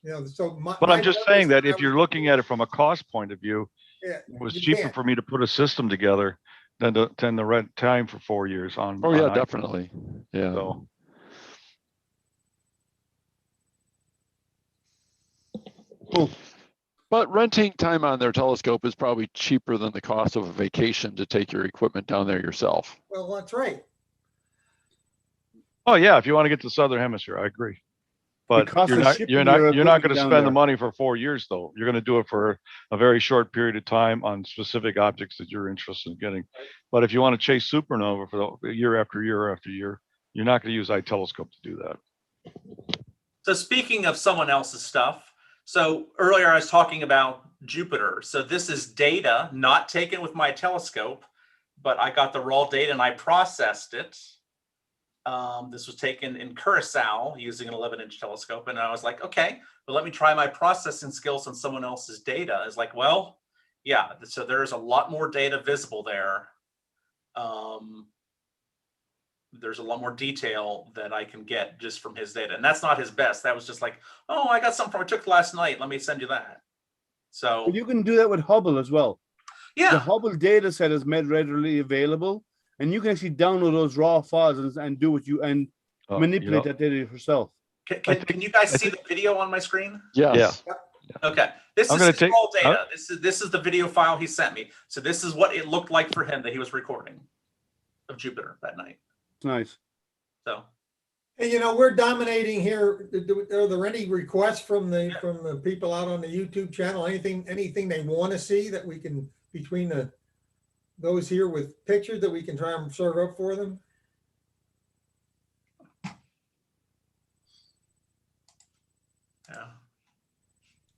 You know, so but I'm just saying that if you're looking at it from a cost point of view, yeah, it was cheaper for me to put a system together than the rent time for 4 years on. Oh yeah, definitely. Yeah. So. Cool. But renting time on their telescope is probably cheaper than the cost of a vacation to take your equipment down there yourself. Well, that's right. Oh yeah, if you want to get to the Southern Hemisphere, I agree. But you're not going to spend the money for 4 years though. You're going to do it for a very short period of time on specific objects that you're interested in getting. But if you want to chase supernova for the year after year after year, you're not going to use eye telescope to do that. So speaking of someone else's stuff, so earlier I was talking about Jupiter. So this is data not taken with my telescope, but I got the raw data and I processed it. This was taken in Curacao using an 11-inch telescope. And I was like, okay, but let me try my processing skills on someone else's data. It's like, well, yeah, so there's a lot more data visible there. There's a lot more detail that I can get just from his data. And that's not his best. That was just like, oh, I got something I took last night. Let me send you that. So you can do that with Hubble as well. Yeah. The Hubble data set is made readily available, and you can actually download those raw files and do what you manipulate that data yourself. Can you guys see the video on my screen? Yes. Yeah. Okay. This is his raw data. This is the video file he sent me. So this is what it looked like for him that he was recording of Jupiter that night. Nice. So, hey, you know, we're dominating here. Are there any requests from the people out on the YouTube channel? Anything they want to see that we can, between those here with pictures, that we can try and serve up for them? Yeah.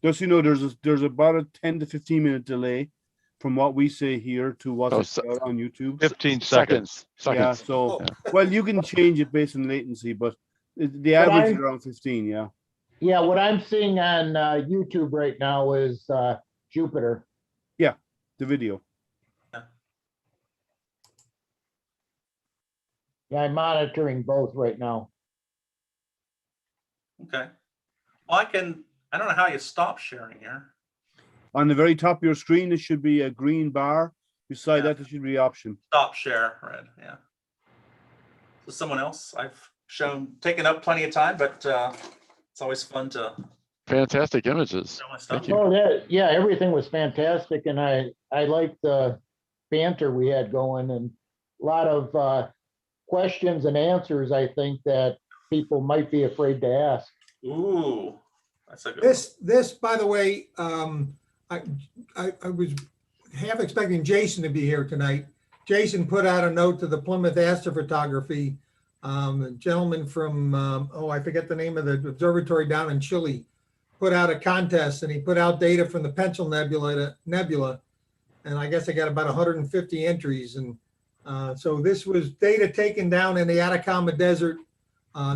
Just, you know, there's about a 10 to 15 minute delay from what we say here to what's out on YouTube. 15 seconds. Yeah, so well, you can change it based on latency, but the average is around 15. Yeah. Yeah, what I'm seeing on YouTube right now is Jupiter. Yeah, the video. Yeah, I'm monitoring both right now. Okay. Well, I don't know how you stop sharing here. On the very top of your screen, there should be a green bar. Beside that, there should be the option. Stop share, red, yeah. So someone else, I've taken up plenty of time, but it's always fun to. Fantastic images. Thank you. Oh, yeah, everything was fantastic, and I liked the banter we had going, and a lot of questions and answers, I think, that people might be afraid to ask. Ooh, that's a good one. This, by the way, I was half expecting Jason to be here tonight. Jason put out a note to the Plymouth Astrophotography A gentleman from, oh, I forget the name of the observatory down in Chile, put out a contest, and he put out data from the Pencil Nebula. And I guess I got about 150 entries. And so this was data taken down in the Atacama Desert.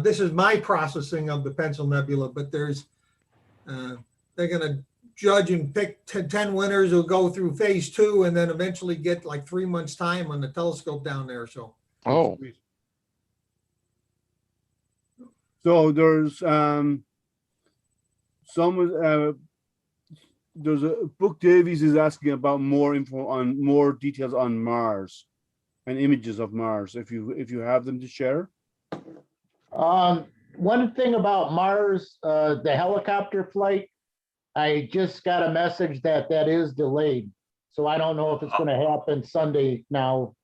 This is my processing of the Pencil Nebula, but there's, they're going to judge and pick 10 winners who'll go through phase 2 and then eventually get like 3 months time on the telescope down there. So, Oh, so there's there's a Book Davies is asking about more info on more details on Mars and images of Mars. If you have them to share. One thing about Mars, the helicopter flight, I just got a message that is delayed. So I don't know if it's going to happen Sunday now,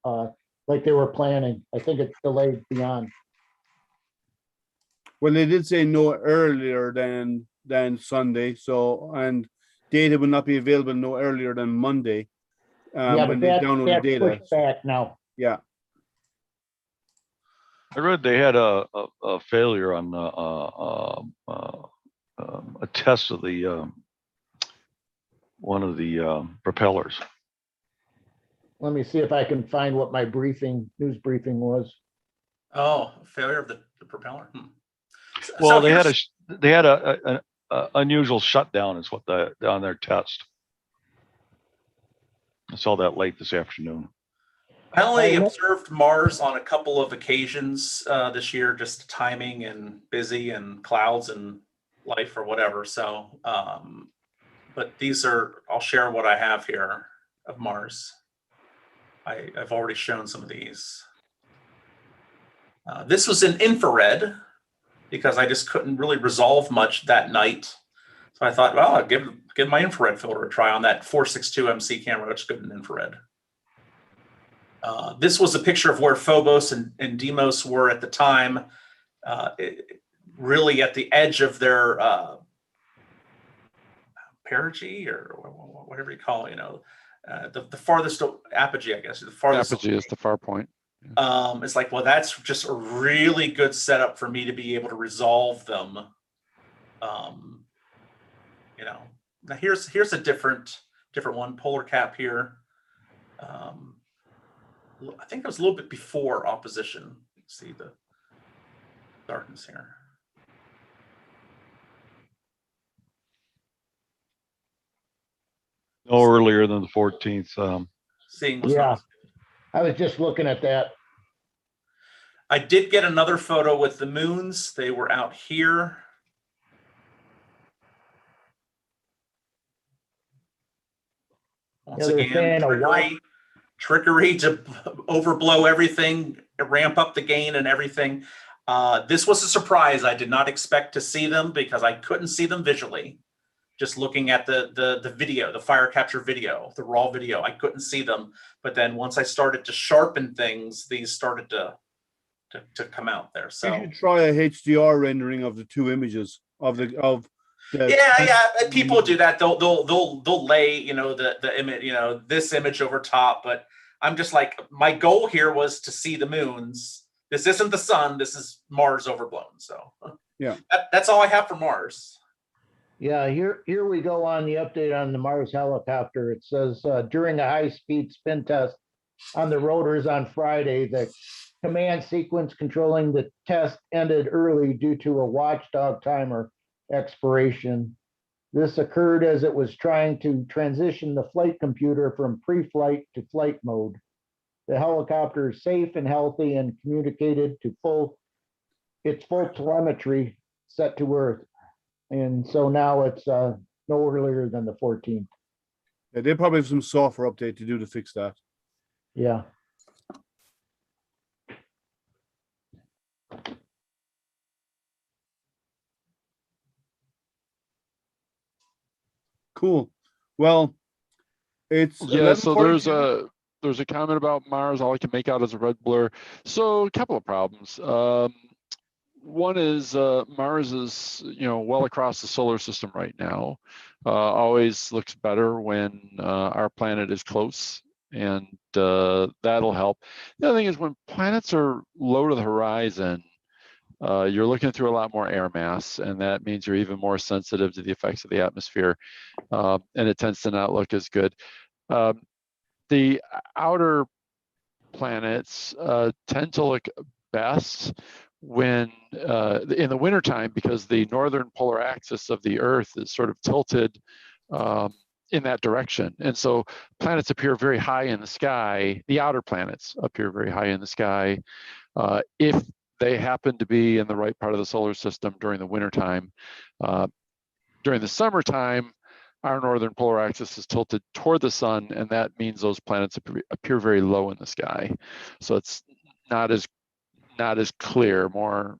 like they were planning. I think it's delayed beyond. Well, they did say no earlier than Sunday. So, and data will not be available no earlier than Monday. Yeah, when but they download the that's data. pushed back now. Yeah. I read they had a failure on a test of the one of the propellers. Let me see if I can find what my news briefing was. Oh, failure of the propeller. Well, So they had a unusual shutdown is what on their test. I saw that late this afternoon. I only observed Mars on a couple of occasions this year, just timing and busy and clouds and life or whatever. So, but these are, I'll share what I have here of Mars. I've already shown some of these. This was in infrared because I just couldn't really resolve much that night. So I thought, well, I'll give my infrared filter a try on that 462 MC camera, which is good in infrared. This was a picture of where Phobos and Deimos were at the time, really at the edge of their perigee or whatever you call it, the farthest apogee, I guess. The farthest apogee is the far point. It's like, well, that's just a really good setup for me to be able to resolve them. Now here's a different one, polar cap here. I think it was a little bit before opposition. See the darkness here. No earlier than the 14th. Yeah, I was just looking at that. I did get another photo with the moons. They were out here. Once again, trickery to overblow everything, ramp up the gain and everything. This was a surprise. I did not expect to see them because I couldn't see them visually. Just looking at the video, the fire capture video, the raw video, I couldn't see them. But then once I started to sharpen things, these started to come out there. So you should try a HDR rendering of the two images of the yeah. People do that. They'll lay the image, this image over top. But I'm just like, my goal here was to see the moons. This isn't the sun. This is Mars overblown. So yeah, that's all I have for Mars. Yeah, here we go on the update on the Mars helicopter. It says during a high-speed spin test on the rotors on Friday, the command sequence controlling the test ended early due to a watchdog timer expiration. This occurred as it was trying to transition the flight computer from pre-flight to flight mode. The helicopter is safe and healthy and communicated to its full telemetry set to Earth. And so now it's no earlier than the 14th. Yeah, they probably have some software update to do to fix that. Yeah. Cool. Well, it's so there's a comment about Mars. All I can make out is a red blur. So a couple of problems. One is Mars is well across the solar system right now. Always looks better when our planet is close and that'll help. The other thing is when planets are low to the horizon, you're looking through a lot more air mass, and that means you're even more sensitive to the effects of the atmosphere, and it tends to not look as good. The outer planets tend to look best when in the wintertime, because the northern polar axis of the Earth is sort of tilted in that direction. And so planets appear very high in the sky. The outer planets appear very high in the sky if they happen to be in the right part of the solar system during the wintertime. During the summertime, our northern polar axis is tilted toward the sun, and that means those planets appear very low in the sky. So it's not as clear, more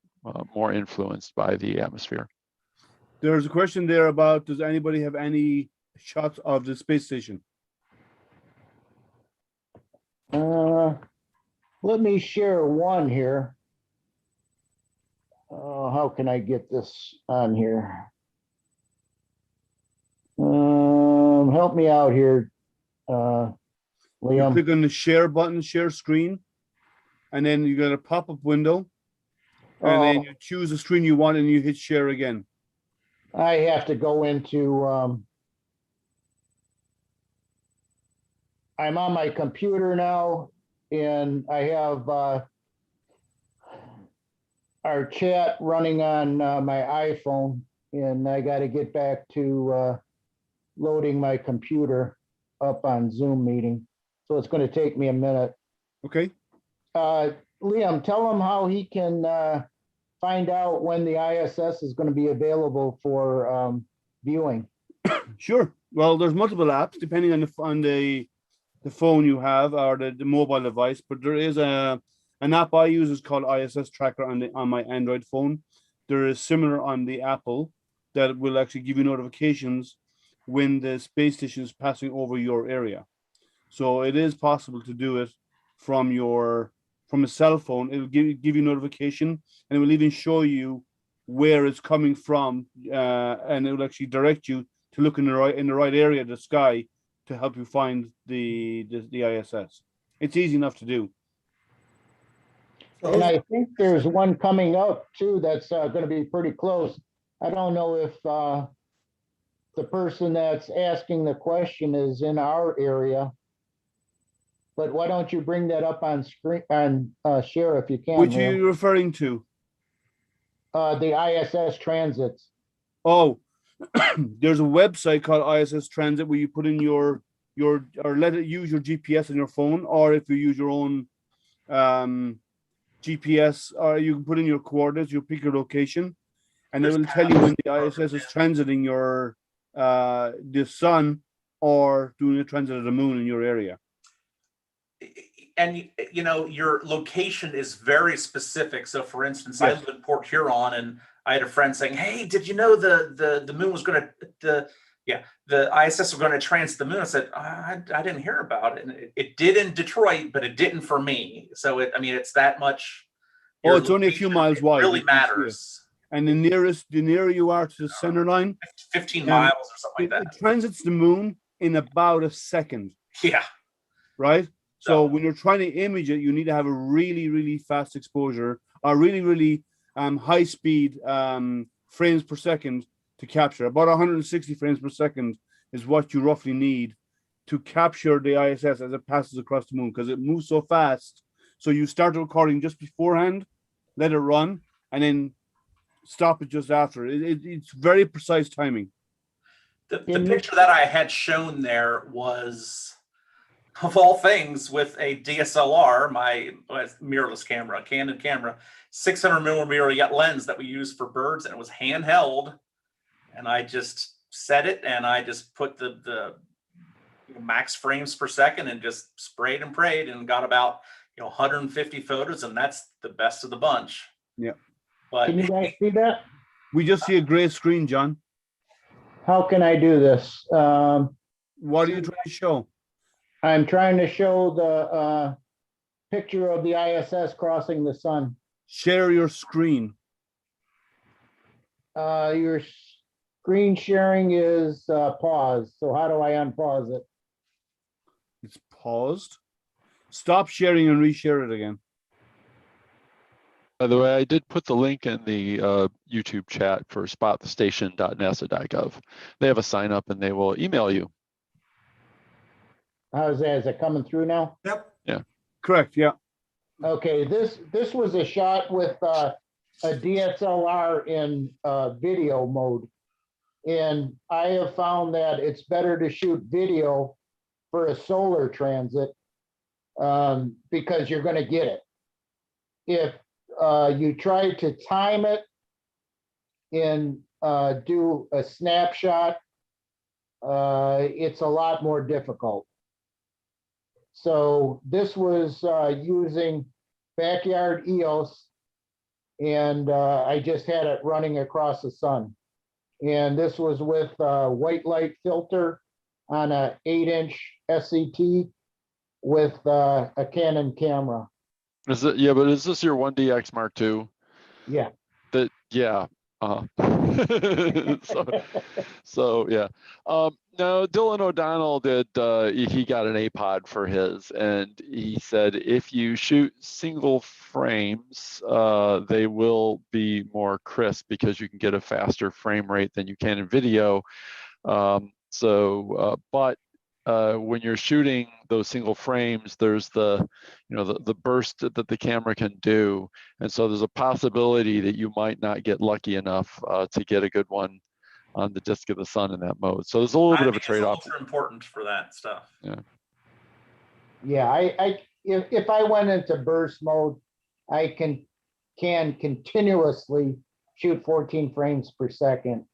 influenced by the atmosphere. There's a question there about, does anybody have any shots of the space station? Let me share one here. How can I get this on here? Help me out here, You Liam. click on the share button, share screen, and then you got a pop-up window, and then you choose the screen you want, and you hit share again. I have to go into, I'm on my computer now, and I have our chat running on my iPhone, and I got to get back to loading my computer up on Zoom meeting. So it's going to take me a minute. Okay. Liam, tell him how he can find out when the ISS is going to be available for viewing. Sure. Well, there's multiple apps depending on the phone you have or the mobile device, but there is an app I use is called ISS Tracker on my Android phone. There is similar on the Apple that will actually give you notifications when the space station is passing over your area. So it is possible to do it from a cell phone. It will give you notification, and it will even show you where it's coming from, and it will actually direct you to look in the right area of the sky to help you find the ISS. It's easy enough to do. And I think there's one coming up too that's going to be pretty close. I don't know if the person that's asking the question is in our area, but why don't you bring that up on screen and share if you can? Which are you referring to? The ISS transits. Oh, there's a website called ISS Transit where you put in your or let it use your GPS on your phone, or if you use your own GPS, or you can put in your coordinates, you pick your location, and it will tell you when the ISS is transiting the sun or doing a transit of the moon in your area. And you know, your location is very specific. So for instance, I live in Port Huron, and I had a friend saying, hey, did you know the moon was going to, the ISS was going to transit the moon? I said, I didn't hear about it. And it did in Detroit, but it didn't for me. So it's that much. Oh, it's only a few miles wide. It really matters. And the nearer you are to the center line, 15 miles or something like that. It transits the moon in about a second. Yeah. Right? So when you're trying to image it, you need to have a really, really fast exposure or really, really high speed frames per second to capture. About 160 frames per second is what you roughly need to capture the ISS as it passes across the moon, because it moves so fast. So you start the recording just beforehand, let it run, and then stop it just after. It's very precise timing. The picture that I had shown there was, of all things, with a DSLR, my mirrorless camera, Canon camera, 600 millimeter lens that we use for birds, and it was handheld. And I just set it, and I just put the max frames per second and just sprayed and prayed, and got about 150 photos, and that's the best of the bunch. Yeah. But can you guys see that? We just see a gray screen, John. How can I do this? What are you trying to show? I'm trying to show the picture of the ISS crossing the sun. Share your screen. Your screen sharing is paused. So how do I unpause it? It's paused. Stop sharing and reshare it again. By the way, I did put the link in the YouTube chat for spotthestation.nasa.gov. They have a sign up and they will email you. How's that? Is it coming through now? Yep. Yeah. Correct. Yeah. Okay, this was a shot with a DSLR in video mode. And I have found that it's better to shoot video for a solar transit because you're going to get it. If you try to time it and do a snapshot, it's a lot more difficult. So this was using backyard EOS, and I just had it running across the sun. And this was with a white light filter on a 8-inch SCT with a Canon camera. Is it? Yeah, but is this your 1DX Mark II? Yeah. Yeah. So yeah. No, Dylan O'Donnell did. He got an APOD for his, and he said if you shoot single frames, they will be more crisp because you can get a faster frame rate than you can in video. But when you're shooting those single frames, there's the burst that the camera can do, and so there's a possibility that you might not get lucky enough to get a good one on the disk of the sun in that mode. So there's a little bit of a trade-off. It's ultra important for that stuff. Yeah. Yeah, if I went into burst mode, I can continuously shoot 14 frames per second,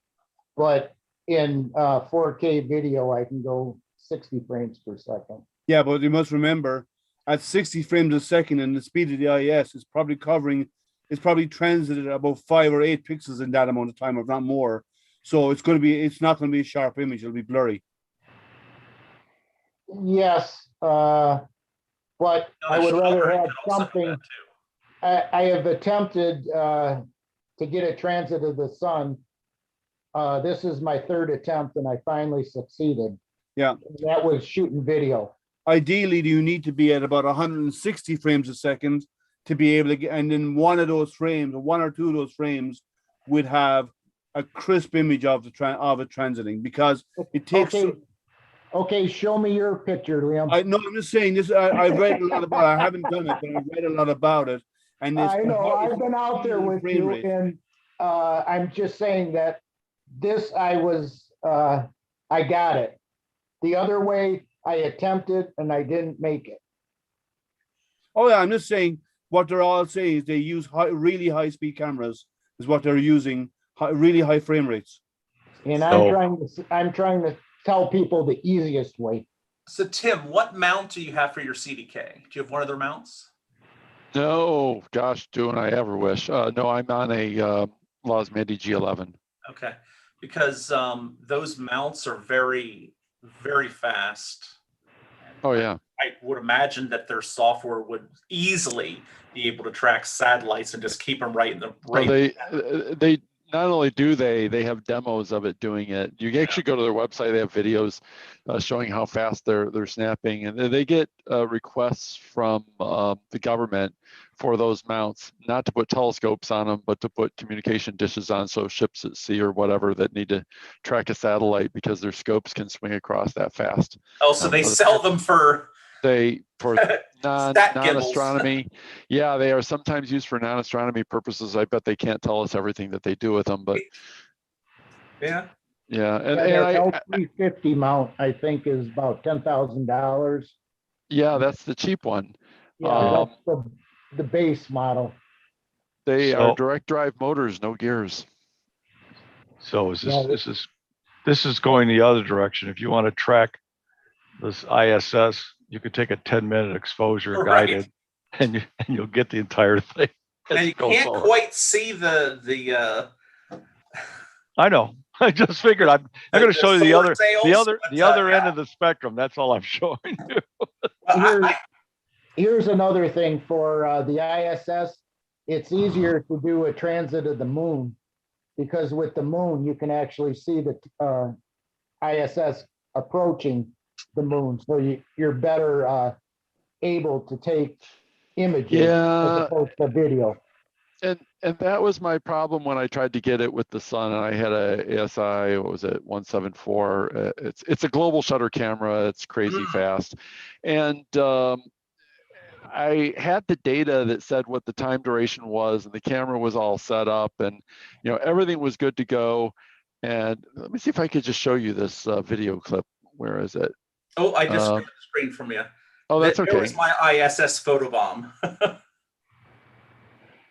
but in 4K video, I can go 60 frames per second. Yeah, but you must remember, at 60 frames a second and the speed of the IS is probably transited about 5 or 8 pixels in that amount of time, if not more. So it's not going to be a sharp image. It'll be blurry. Yes, but I would rather have something. I have attempted to get a transit of the sun. This is my 3rd attempt, and I finally succeeded. Yeah. That was shooting video. Ideally, you need to be at about 160 frames a second to be able to get, and then one or two of those frames would have a crisp image of it transiting, because it takes. Okay, show me your picture, Liam. I'm just saying this. I've read a lot about it. I haven't done it, but I've read a lot about it. And I know I've been out there with you, and I'm just saying that this I got it. The other way, I attempted and I didn't make it. Oh yeah, I'm just saying what they're all saying is they use really high speed cameras is what they're using, really high frame rates. And I'm trying to tell people the easiest way. So Tim, what mount do you have for your CDK? Do you have one of their mounts? No, gosh, do I ever wish. No, I'm on a Losmandy G11. Okay, because those mounts are very, very fast. Oh yeah. I would imagine that their software would easily be able to track satellites and just keep them right in the right. They not only do they have demos of it doing it. You can actually go to their website. They have videos showing how fast they're snapping, and they get requests from the government for those mounts, not to put telescopes on them, but to put communication dishes on, so ships at sea or whatever that need to track a satellite, because their scopes can swing across that fast. Oh, so they sell them for non-astronomy. Yeah, they are sometimes used for non-astronomy purposes. I bet they can't tell us everything that they do with them, but yeah. And L350 mount, I think, is about $10,000. Yeah, that's the cheap one. Yeah, that's the base model. They are direct drive motors, no gears. So this is going the other direction. If you want to track this ISS, you could take a 10-minute exposure guided, and you'll get the entire thing. Now you can't quite see the. I know. I just figured I'm going to show you the other end of the spectrum. That's all I'm showing you. Here's another thing for the ISS. It's easier to do a transit of the moon, because with the moon you can actually see the ISS approaching the moon, so you're better able to take images as Yeah, opposed to video. and that was my problem when I tried to get it with the sun, and I had a ASI, what was it, 174. It's a global shutter camera. It's crazy fast, and I had the data that said what the time duration was, and the camera was all set up, and everything was good to go. And let me see if I could just show you this video clip. Where is it? Oh, I just stripped the screen from you. Oh, that's okay. There was my ISS photobomb.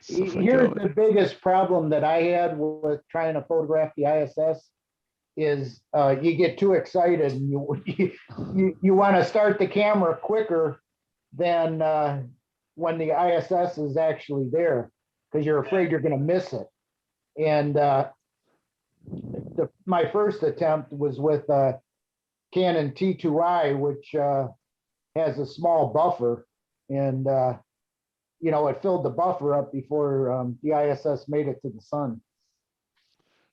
Here's the biggest problem that I had with trying to photograph the ISS is you get too excited and you want to start the camera quicker than when the ISS is actually there, because you're afraid you're going to miss it. And my first attempt was with Canon T2i, which has a small buffer, and it filled the buffer up before the ISS made it to the sun.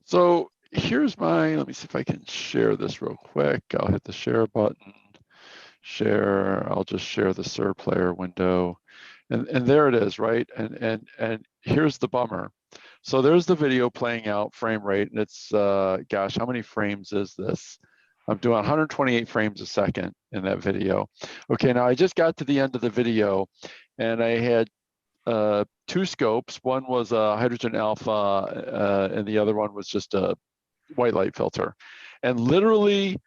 So here's let me see if I can share this real quick. I'll hit the share button, share. I'll just share the SIR player window, and there it is, right? And here's the bummer. So there's the video playing out, frame rate, and it's, gosh, how many frames is this? I'm doing 128 frames a second in that video. Okay, now I just got to the end of the video, and I had two scopes. One was a hydrogen alpha, and the other one was just a white light filter. And literally,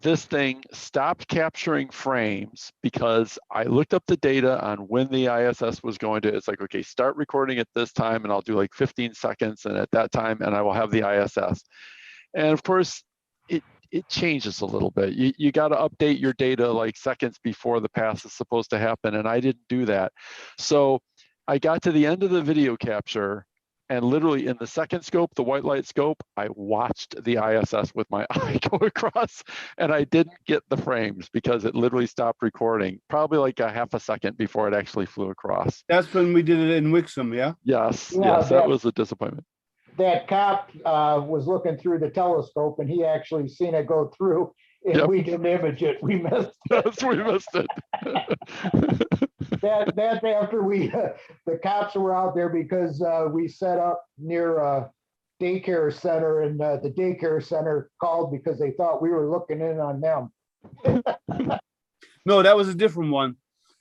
this thing stopped capturing frames because I looked up the data on when the ISS was going to, it's like, okay, start recording at this time, and I'll do like 15 seconds, and at that time, and I will have the ISS. And of course, it changes a little bit. You got to update your data like seconds before the pass is supposed to happen, and I didn't do that. So I got to the end of the video capture, and literally in the second scope, the white light scope, I watched the ISS with my eye go across, and I didn't get the frames because it literally stopped recording, probably like a half a second before it actually flew across. That's when we did it in Wixom, yeah? Yes, Yeah, yes, that was a disappointment. That cop was looking through the telescope, and he actually seen it go through, and we didn't image it. We missed it. Yes, we missed it. That's after the cops were out there, because we set up near a daycare center, and the daycare center called because they thought we were looking in on them. No, that was a different one.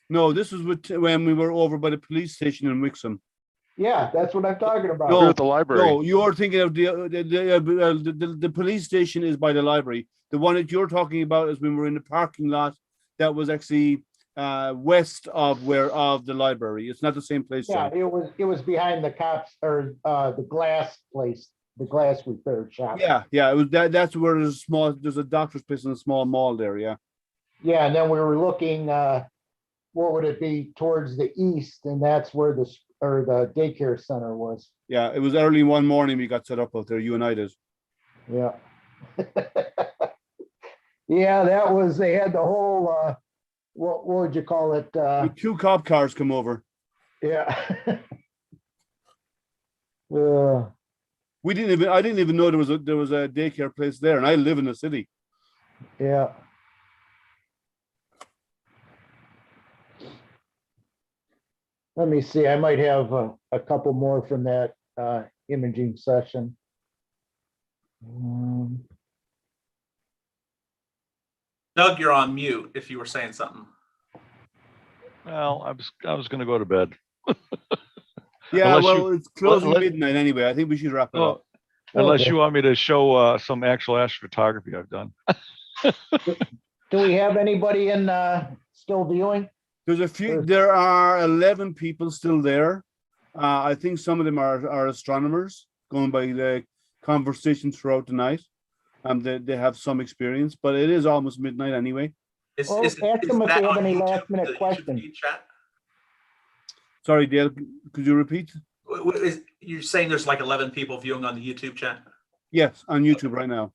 No, this was when we were over by the police station in Wixom. Yeah, that's what I'm talking about. No, at the library. No, you're thinking of the police station is by the library. The one that you're talking about is when we're in the parking lot. That was actually west of the library. It's not the same place. Yeah, John. it was behind the cops, or the glass place, the glass repair shop. Yeah, it was that's where there's a doctor's place in a small mall there. Yeah. Yeah, and then we were looking. What would it be, towards the east, and that's where the daycare center was. Yeah, it was early one morning we got set up out there. You and I did. Yeah. Yeah, that was. They had the whole. What would you call it? Two cop cars come over. Yeah. I didn't even know there was a daycare place there, and I live in the city. Yeah. Let me see. I might have a couple more from that imaging session. Doug, you're on mute if you were saying something. Well, I was going to go to bed. Yeah, it's closing midnight anyway. I think we should wrap it up. Unless you want me to show some actual astrophotography I've done. Do we have anybody in still viewing? There's a few. There are 11 people still there. I think some of them are astronomers, going by the conversation throughout the night. They have some experience, but it is almost midnight anyway. Ask them if they have any last minute questions. Sorry, Dale, could you repeat? You're saying there's like 11 people viewing on the YouTube chat? Yes, on YouTube right now.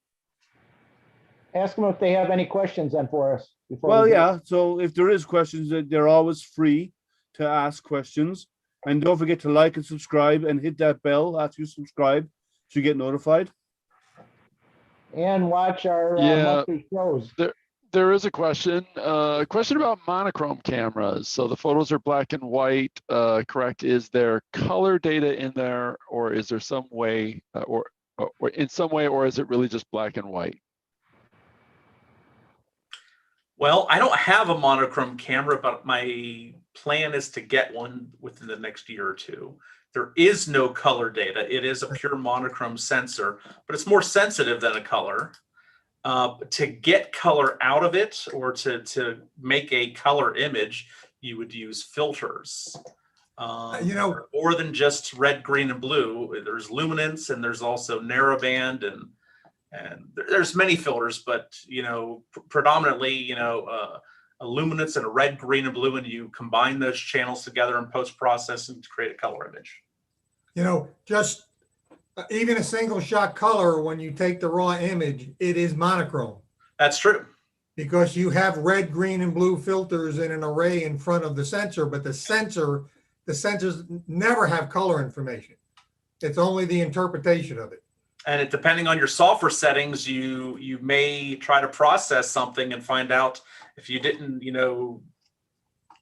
Ask them if they have any questions then for us. Well, yeah. So if there is questions, they're always free to ask questions. And don't forget to like and subscribe and hit that bell after you subscribe so you get notified. And watch our monthly shows. There is a question about monochrome cameras. So the photos are black and white, correct? Is there color data in there, or is there some way, or in some way, or is it really just black and white? Well, I don't have a monochrome camera, but my plan is to get one within the next year or two. There is no color data. It is a pure monochrome sensor, but it's more sensitive than a color. To get color out of it, or to make a color image, you would use filters. More than just red, green, and blue. There's luminance, and there's also narrowband, and there's many filters, but predominantly, a luminance and a red, green, and blue, and you combine those channels together in post-processing to create a color image. Just even a single shot color, when you take the raw image, it is monochrome. That's true. Because you have red, green, and blue filters in an array in front of the sensor, but the sensors never have color information. It's only the interpretation of it. And depending on your software settings, you may try to process something and find out if you didn't,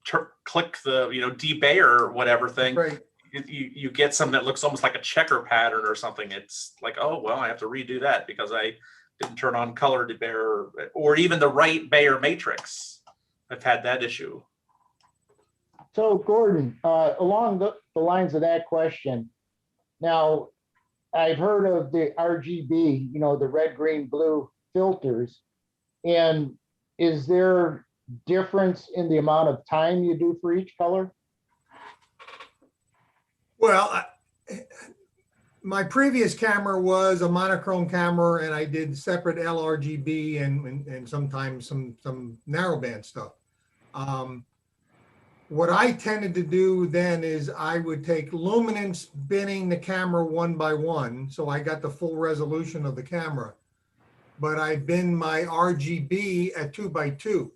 click the, debayer or whatever thing. Right. You get something that looks almost like a checker pattern or something. It's like, oh, well, I have to redo that because I didn't turn on color debayer, or even the right Bayer matrix. I've had that issue. So Gordon, along the lines of that question, now I've heard of the RGB, the red, green, blue filters. And is there difference in the amount of time you do for each color? Well, my previous camera was a monochrome camera, and I did separate LRGB and sometimes some narrowband stuff. What I tended to do then is I would take luminance binning the camera one by one, so I got the full resolution of the camera. But I bin my RGB at 2 by 2.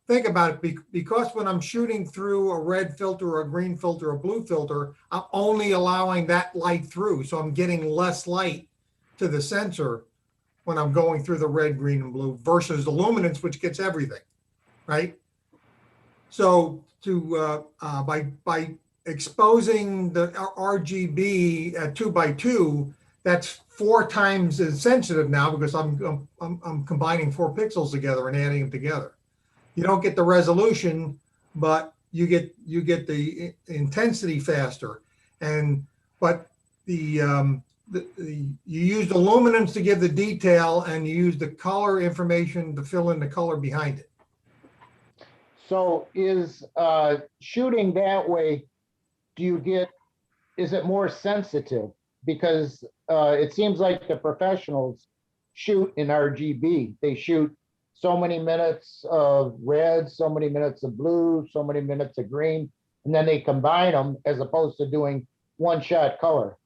Think about it, because when I'm shooting through a red filter, a green filter, a blue filter, I'm only allowing that light through. So I'm getting less light to the sensor when I'm going through the red, green, and blue versus the luminance, which gets everything, right? So by exposing the RGB at 2 by 2, that's 4 times as sensitive now, because I'm combining 4 pixels together and adding them together. You don't get the resolution, but you get the intensity faster. But you use the luminance to give the detail, and you use the color information to fill in the color behind it. So is shooting that way, is it more sensitive? Because it seems like the professionals shoot in RGB. They shoot so many minutes of red, so many minutes of blue, so many minutes of green, and then they combine them as opposed to doing one shot color.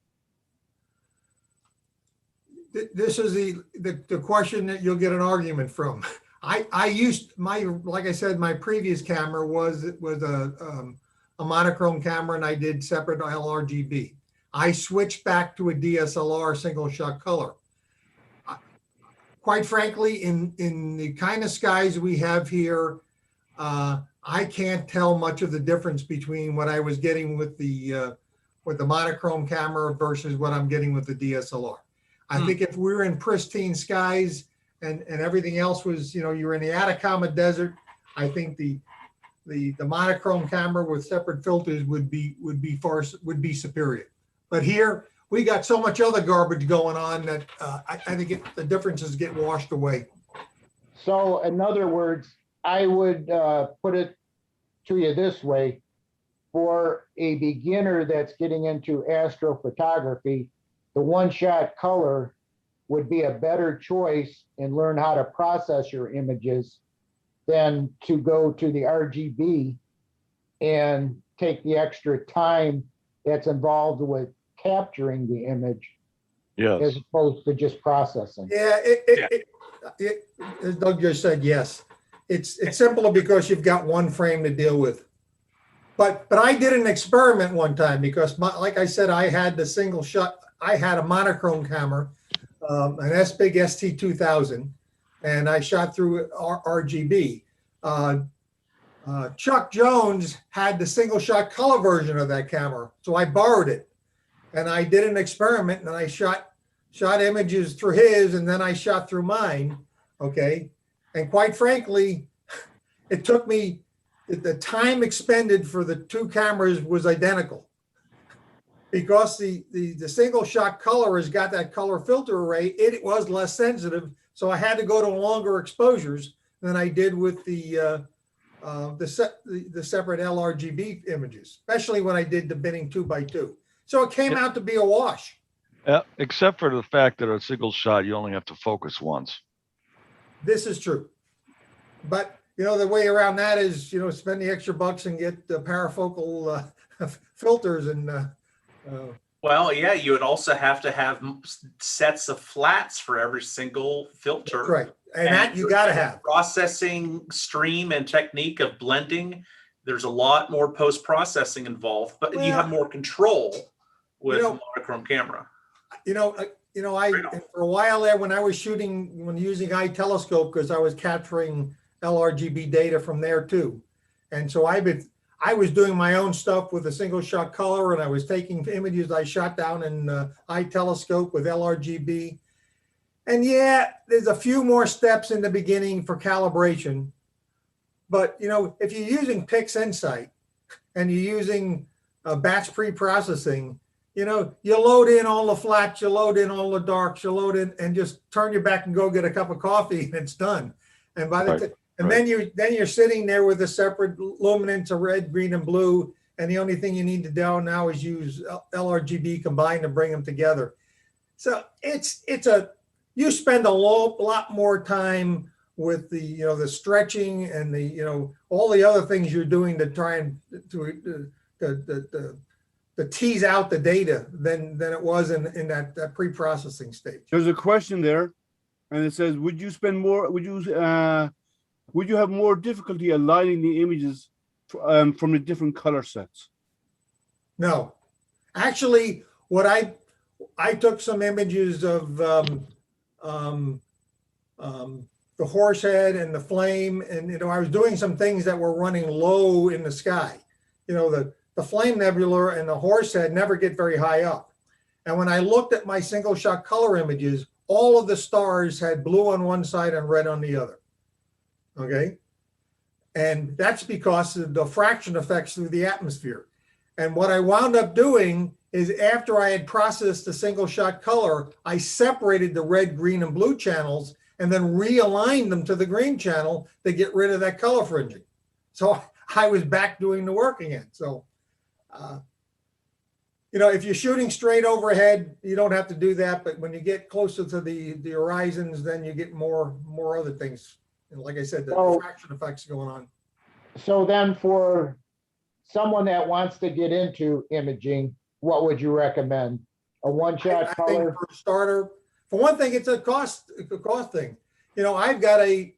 This is the question that you'll get an argument from. I used like I said, my previous camera was a monochrome camera, and I did separate LRGB. I switched back to a DSLR single shot color. Quite frankly, in the kind of skies we have here, I can't tell much of the difference between what I was getting with the monochrome camera versus what I'm getting with the DSLR. I think if we were in pristine skies and everything else was, you're in the Atacama Desert, I think the monochrome camera with separate filters would be superior. But here we got so much other garbage going on that I think the differences get washed away. So in other words, I would put it to you this way: for a beginner that's getting into astrophotography, the one-shot color would be a better choice and learn how to process your images than to go to the RGB and take the extra time that's involved with capturing the image, yes, as opposed to just processing. Yeah, as Doug just said, yes. It's simpler because you've got one frame to deal with. But I did an experiment one time because, like I said, I had the single shot. I had a monochrome camera, an S-Big ST2000, and I shot through RGB. Chuck Jones had the single shot color version of that camera, so I borrowed it, and I did an experiment, and I shot images through his, and then I shot through mine. Okay, and quite frankly, it took me, the time expended for the two cameras was identical, because the single shot color has got that color filter array. It was less sensitive, so I had to go to longer exposures than I did with the separate LRGB images, especially when I did the binning 2x2. So it came out to be a wash. Except for the fact that a single shot, you only have to focus once. This is true. But, the way around that is, spend the extra bucks and get the parafocal filters and. Well, yeah, you would also have to have sets of flats for every single filter. That's right. And that you got to have. Processing stream and technique of blending. There's a lot more post-processing involved, but you have more control with a monochrome camera. For a while there, when I was shooting, when using eye telescope, because I was capturing LRGB data from there too. And so I was doing my own stuff with a single shot color, and I was taking images I shot down in eye telescope with LRGB. And yeah, there's a few more steps in the beginning for calibration. But, if you're using PixInsight and you're using batch pre-processing, you load in all the flats, you load in all the darks, you load in and just turn your back and go get a cup of coffee and it's done. And by the then you're sitting there with a separate luminance of red, green, and blue. And the only thing you need to do now is use LRGB combined to bring them together. So you spend a lot more time with the stretching and all the other things you're doing to try and to tease out the data than it was in that pre-processing stage. There's a question there, and it says, would you have more difficulty aligning the images from the different color sets? No, actually, what I took some images of the horse head and the flame, and I was doing some things that were running low in the sky. The flame nebula and the horse head never get very high up. And when I looked at my single shot color images, all of the stars had blue on one side and red on the other. Okay. And that's because of the diffraction effects through the atmosphere. And what I wound up doing is, after I had processed the single shot color, I separated the red, green, and blue channels and then realigned them to the green channel to get rid of that color fringing. So I was back doing the work again. So, if you're shooting straight overhead, you don't have to do that. But when you get closer to the horizons, then you get more other things. And like I said, the diffraction effects going on. So then, for someone that wants to get into imaging, what would you recommend? A one-shot color? I think for a starter, for one thing, it's a cost thing. I've got you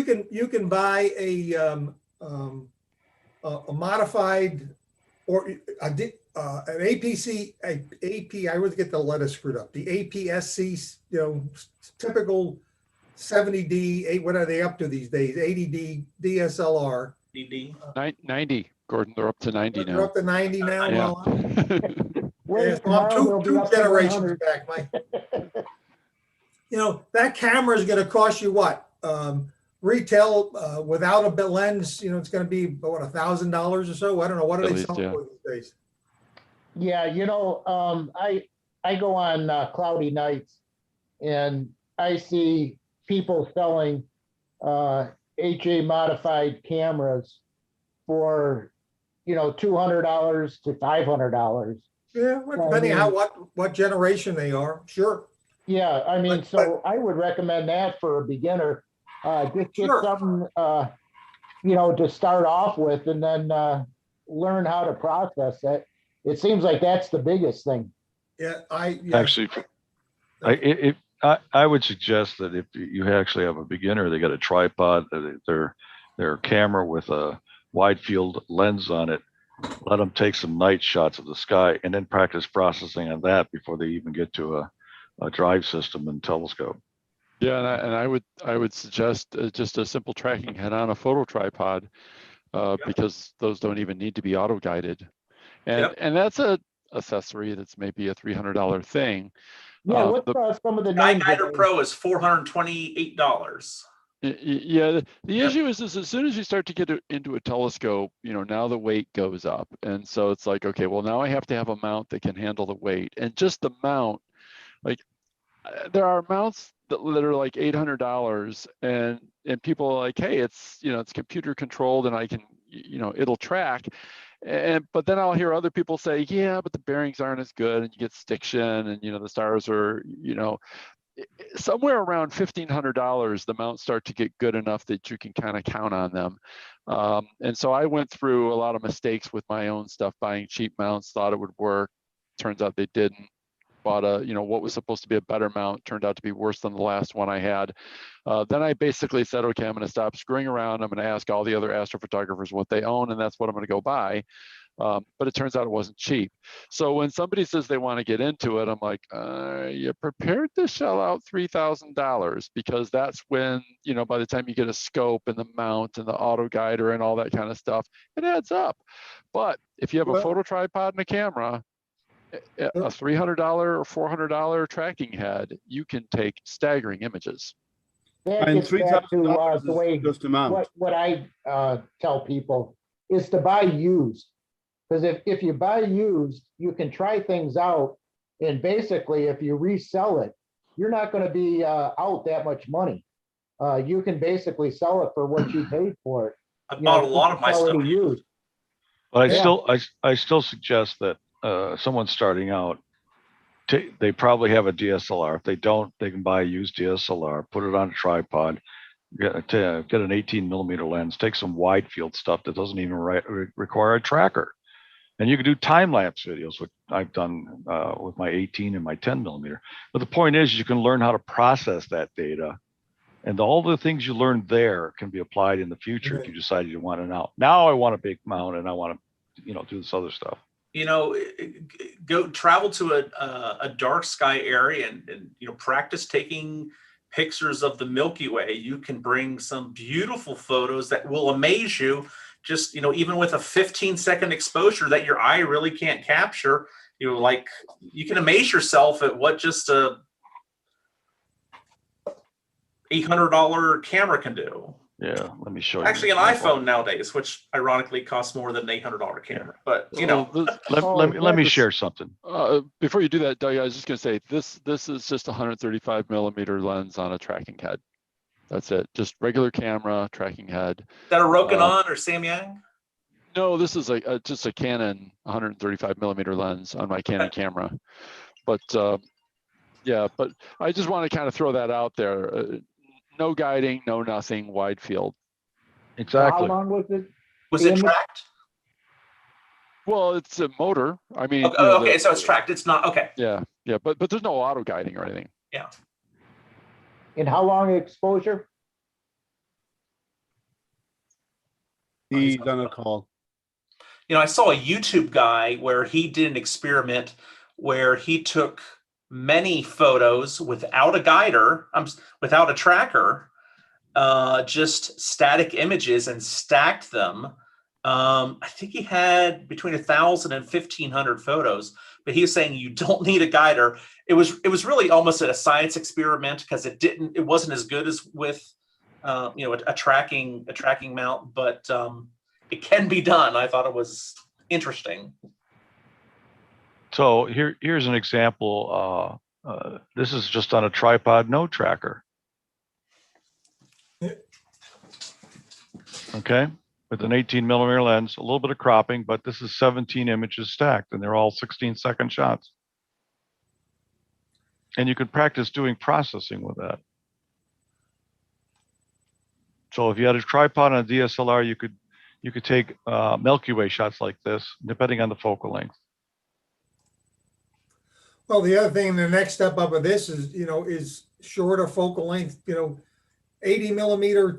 can buy a modified or an APC, I always get the letters screwed up. The APS-C, typical 70D, what are they up to these days? 80D DSLR. 90, Gordon, they're up to 90 now. They're up to 90 now? Yeah. Well, I'm two generations back, Mike. That camera is going to cost you what? Retail without a lens, it's going to be what, $1,000 or so. I don't know, what are they selling for these days? Yeah, I go on cloudy nights and I see people selling HA modified cameras for $200 to $500. Yeah, well, depending on what generation they are, sure. Yeah, I would recommend that for a beginner. Just get something, to start off with, and then learn how to process it. It seems like that's the biggest thing. Yeah, Actually, I would suggest that if you actually have a beginner, they got a tripod, their camera with a wide field lens on it, let them take some night shots of the sky and then practice processing on that before they even get to drive system and telescope. Yeah, and I would suggest just a simple tracking head on a photo tripod, because those don't even need to be auto guided, and that's a accessory that's maybe a $300 thing. Yeah, what's some of the Sky names? Guider Pro is $428. Yeah, the issue is as soon as you start to get into a telescope, now the weight goes up. And so it's like, okay, well, now I have to have a mount that can handle the weight. And just the mount, like there are mounts that are like $800 and people are like, hey, it's, it's computer controlled and I can, it'll track. But then I'll hear other people say, yeah, but the bearings aren't as good and you get stiction and, the stars are, somewhere around $1,500, the mounts start to get good enough that you can kind of count on them. And so I went through a lot of mistakes with my own stuff, buying cheap mounts, thought it would work. Turns out they didn't. Bought what was supposed to be a better mount, turned out to be worse than the last one I had. Then I basically said, okay, I'm going to stop screwing around. I'm going to ask all the other astrophotographers what they own, and that's what I'm going to go buy. But it turns out it wasn't cheap. So when somebody says they want to get into it, I'm like, you're prepared to shell out $3,000, because that's when, by the time you get a scope and the mount and the auto guider and all that kind of stuff, it adds up. But if you have a photo tripod and a camera, a $300 or $400 tracking head, you can take staggering images. That And gets back to the way just a mount. what I tell people is to buy used. Because if you buy used, you can try things out. And basically, if you resell it, you're not going to be out that much money. You can basically sell it for what you paid for it. I bought a lot of my stuff used. But I still suggest that someone starting out, they probably have a DSLR. If they don't, they can buy a used DSLR, put it on a tripod, get an 18mm lens, take some wide field stuff that doesn't even require a tracker. And you can do time-lapse videos, which I've done with my 18 and my 10mm. But the point is, you can learn how to process that data. And all the things you learned there can be applied in the future if you decide you want it out. Now I want a big mount and I want to, do this other stuff. Go travel to a dark sky area and practice taking pictures of the Milky Way. You can bring some beautiful photos that will amaze you. Just, even with a 15-second exposure that your eye really can't capture, like you can amaze yourself at what just a $800 camera can do. Yeah, let me show you. Actually, an iPhone nowadays, which ironically costs more than an $800 camera. But let me share something. Before you do that, Doug, I was just going to say this is just a 135mm lens on a tracking head. That's it. Just regular camera tracking head. Is that a Rokinon or Samyang? No, this is just a Canon 135mm lens on my Canon camera. But yeah, but I just want to kind of throw that out there. No guiding, no nothing, wide field. Exactly. How long was it? Was it tracked? Well, it's a motor. I mean, okay, so it's tracked. It's not okay. Yeah, but there's no auto guiding or anything. Yeah. And how long exposure? He's on a call. I saw a YouTube guy where he did an experiment where he took many photos without a guider, without a tracker, just static images, and stacked them. I think he had between 1,000 and 1,500 photos, but he was saying you don't need a guider. It was really almost a science experiment because it wasn't as good as with a tracking mount, but it can be done. I thought it was interesting. So here's an example. This is just on a tripod, no tracker. Okay, with an 18mm lens, a little bit of cropping, but this is 17 images stacked, and they're all 16-second shots. And you could practice doing processing with that. So if you had a tripod and a DSLR, you could take Milky Way shots like this, depending on the focal length. Well, the other thing, the next step up of this is shorter focal length, 80mm,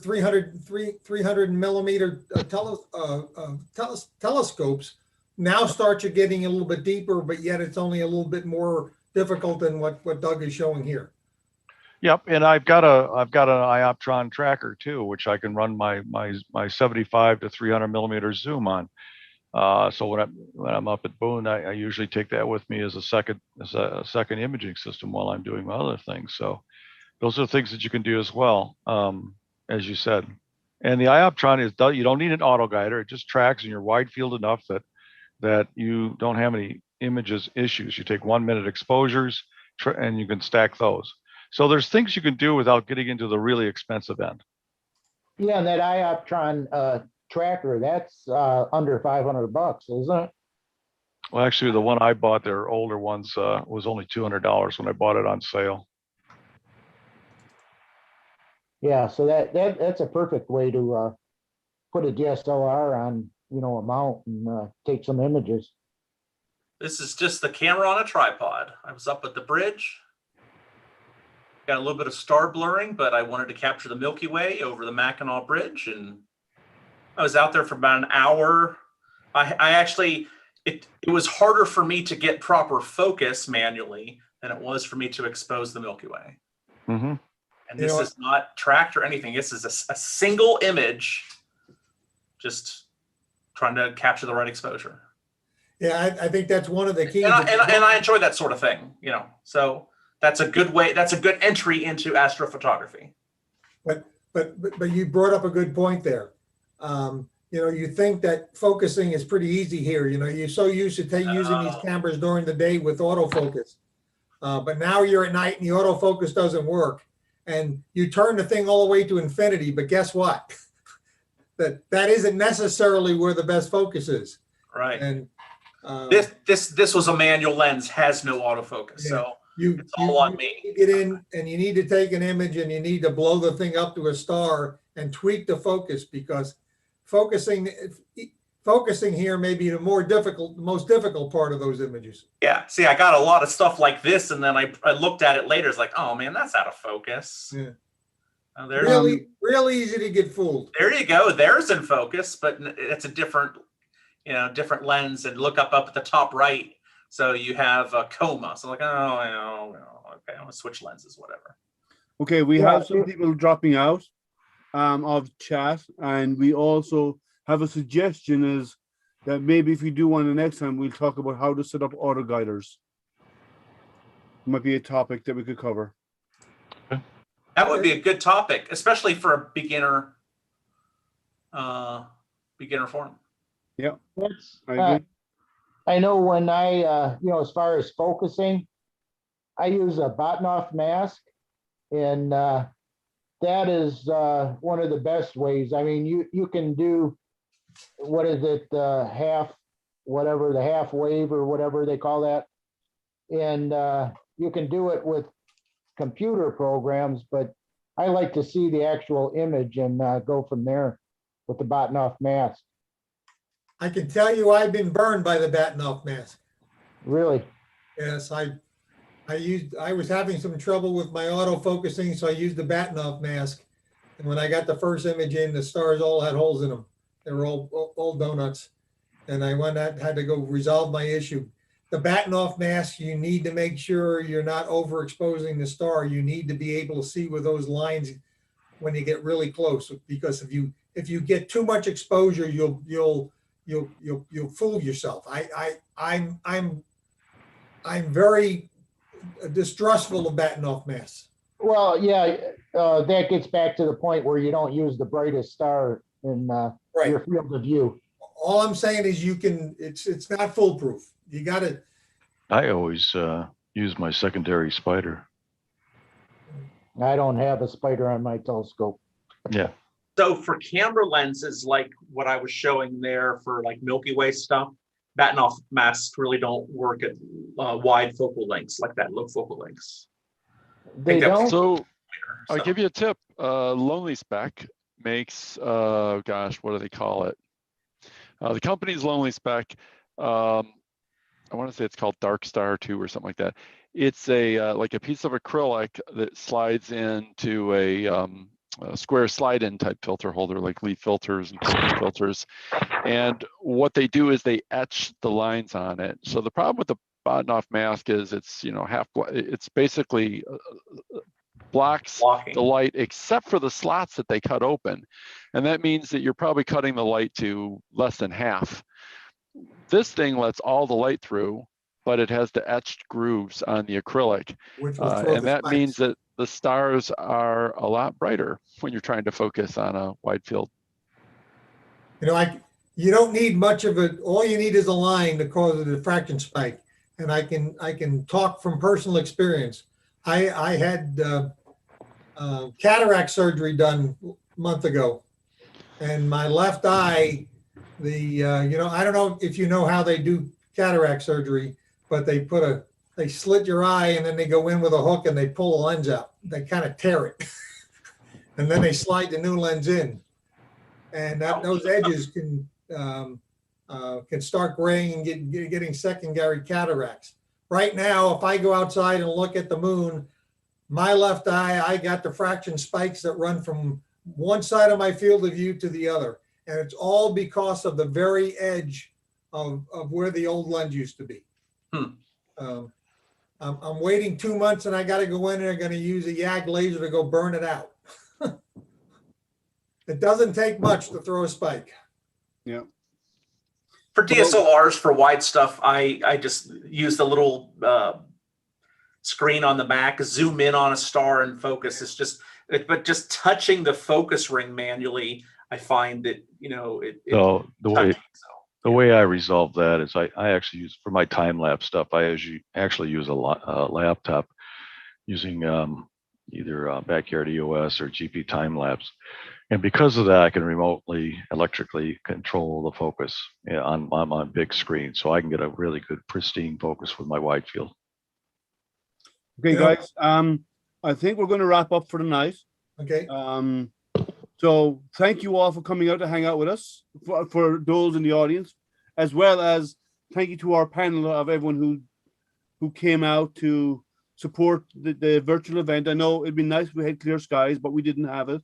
300mm telescopes now start you getting a little bit deeper, but yet it's only a little bit more difficult than what Doug is showing here. Yep, and I've got an Ioptron tracker too, which I can run my 75 to 300 millimeter zoom on. So when I'm up at Boone, I usually take that with me as a second imaging system while I'm doing my other things. So those are things that you can do as well, as you said. And the Ioptron you don't need an auto guider. It just tracks and you're wide field enough that you don't have any images issues. You take 1 minute exposures and you can stack those. So there's things you can do without getting into the really expensive end. Yeah, and that Ioptron tracker, that's under $500, isn't it? Well, actually, the one I bought, their older ones, was only $200 when I bought it on sale. Yeah, so that's a perfect way to put a DSLR on, a mount and take some images. This is just the camera on a tripod. I was up at the bridge. Got a little bit of star blurring, but I wanted to capture the Milky Way over the Mackinac Bridge, and I was out there for about an hour. I actually, it was harder for me to get proper focus manually than it was for me to expose the Milky Way. Mm-hmm. And this is not tracked or anything. This is a single image, just trying to capture the right exposure. Yeah, I think that's one of the keys. And I enjoy that sort of thing, so that's a good way. That's a good entry into astrophotography. But you brought up a good point there. You think that focusing is pretty easy here. You're so used to using these cameras during the day with autofocus. But now you're at night and the autofocus doesn't work. And you turn the thing all the way to infinity, but guess what? that isn't necessarily where the best focus is. Right. And this was a manual lens, has no autofocus. Yeah. So it's all on me. You get in and you need to take an image and you need to blow the thing up to a star and tweak the focus, because focusing here may be the most difficult part of those images. Yeah. See, I got a lot of stuff like this, and then I looked at it later. It's like, oh man, that's out of focus. Yeah. Real easy to get fooled. There you go. There's in focus, but it's a different lens. And look up at the top right. So you have a coma. So like, okay, I'm gonna switch lenses, whatever. Okay, we have some people dropping out of chat, and we also have a suggestion is that maybe if we do one the next time, we'll talk about how to set up auto guiders. Might be a topic that we could cover. That would be a good topic, especially for a beginner forum. Yeah, I agree. I know when I, as far as focusing, I use a Botnoff mask, and that is one of the best ways. I mean, you can do, what is it, the half wave or whatever they call that. And you can do it with computer programs, but I like to see the actual image and go from there with the Botnoff mask. I can tell you I've been burned by the Botnoff mask. Really? Yes, I was having some trouble with my autofocusing, so I used the Botnoff mask. And when I got the first image in, the stars all had holes in them. They were all donuts. And I had to go resolve my issue. The Botnoff mask, you need to make sure you're not overexposing the star. You need to be able to see with those lines when you get really close, because if you get too much exposure, you'll fool yourself. I'm very distrustful of Botnoff masks. Well, yeah, that gets back to the point where you don't use the brightest star in your field of view. All I'm saying is it's not foolproof. You got to. I always use my secondary spider. I don't have a spider on my telescope. Yeah. So for camera lenses, like what I was showing there for like Milky Way stuff, Botnoff masks really don't work at wide focal lengths like that, low focal lengths. They don't? So I'll give you a tip. Lonely Spec makes, gosh, what do they call it? The company's Lonely Spec. I want to say it's called Dark Star 2 or something like that. It's a like a piece of acrylic that slides into a square slide-in type filter holder, like leaf filters and filters. And what they do is they etch the lines on it. So the problem with Bahtinov mask is it's, you know, it's basically blocks Blocking. the light except for the slots that they cut open. And that means that you're probably cutting the light to less than half. This thing lets all the light through, but it has the etched grooves on the acrylic. Which will throw And the that means spikes. that the stars are a lot brighter when you're trying to focus on a wide field. You know, you don't need much of it. All you need is a line to cause a diffraction spike. And I can talk from personal experience. I had cataract surgery done a month ago, and my left eye, you know, I don't know if you know how they do cataract surgery, but they slit your eye and then they go in with a hook and they pull the lens out. They kind of tear it, and then they slide the new lens in, and those edges can start graying and getting secondary cataracts. Right now, if I go outside and look at the moon, my left eye, I got diffraction spikes that run from one side of my field of view to the other. And it's all because of the very edge of where the old lens used to be. I'm waiting 2 months and I got to go in and I'm going to use a YAG laser to go burn it out. It doesn't take much to throw a spike. Yeah. For DSLRs, for wide stuff, I just use the little screen on the back, zoom in on a star and focus. It's just, but just touching the focus ring manually, I find that, you know, So the way I resolve that is I actually use, for my time lapse stuff, I actually use a laptop using either Backyard EOS or GP time lapse. And because of that, I can remotely electrically control the focus on big screen. So I can get a really good pristine focus with my wide field. Okay, guys. I think we're going to wrap up for tonight. Okay. So thank you all for coming out to hang out with us, for those in the audience, as well as thank you to our panel of everyone who came out to support the virtual event. I know it'd be nice if we had clear skies, but we didn't have it.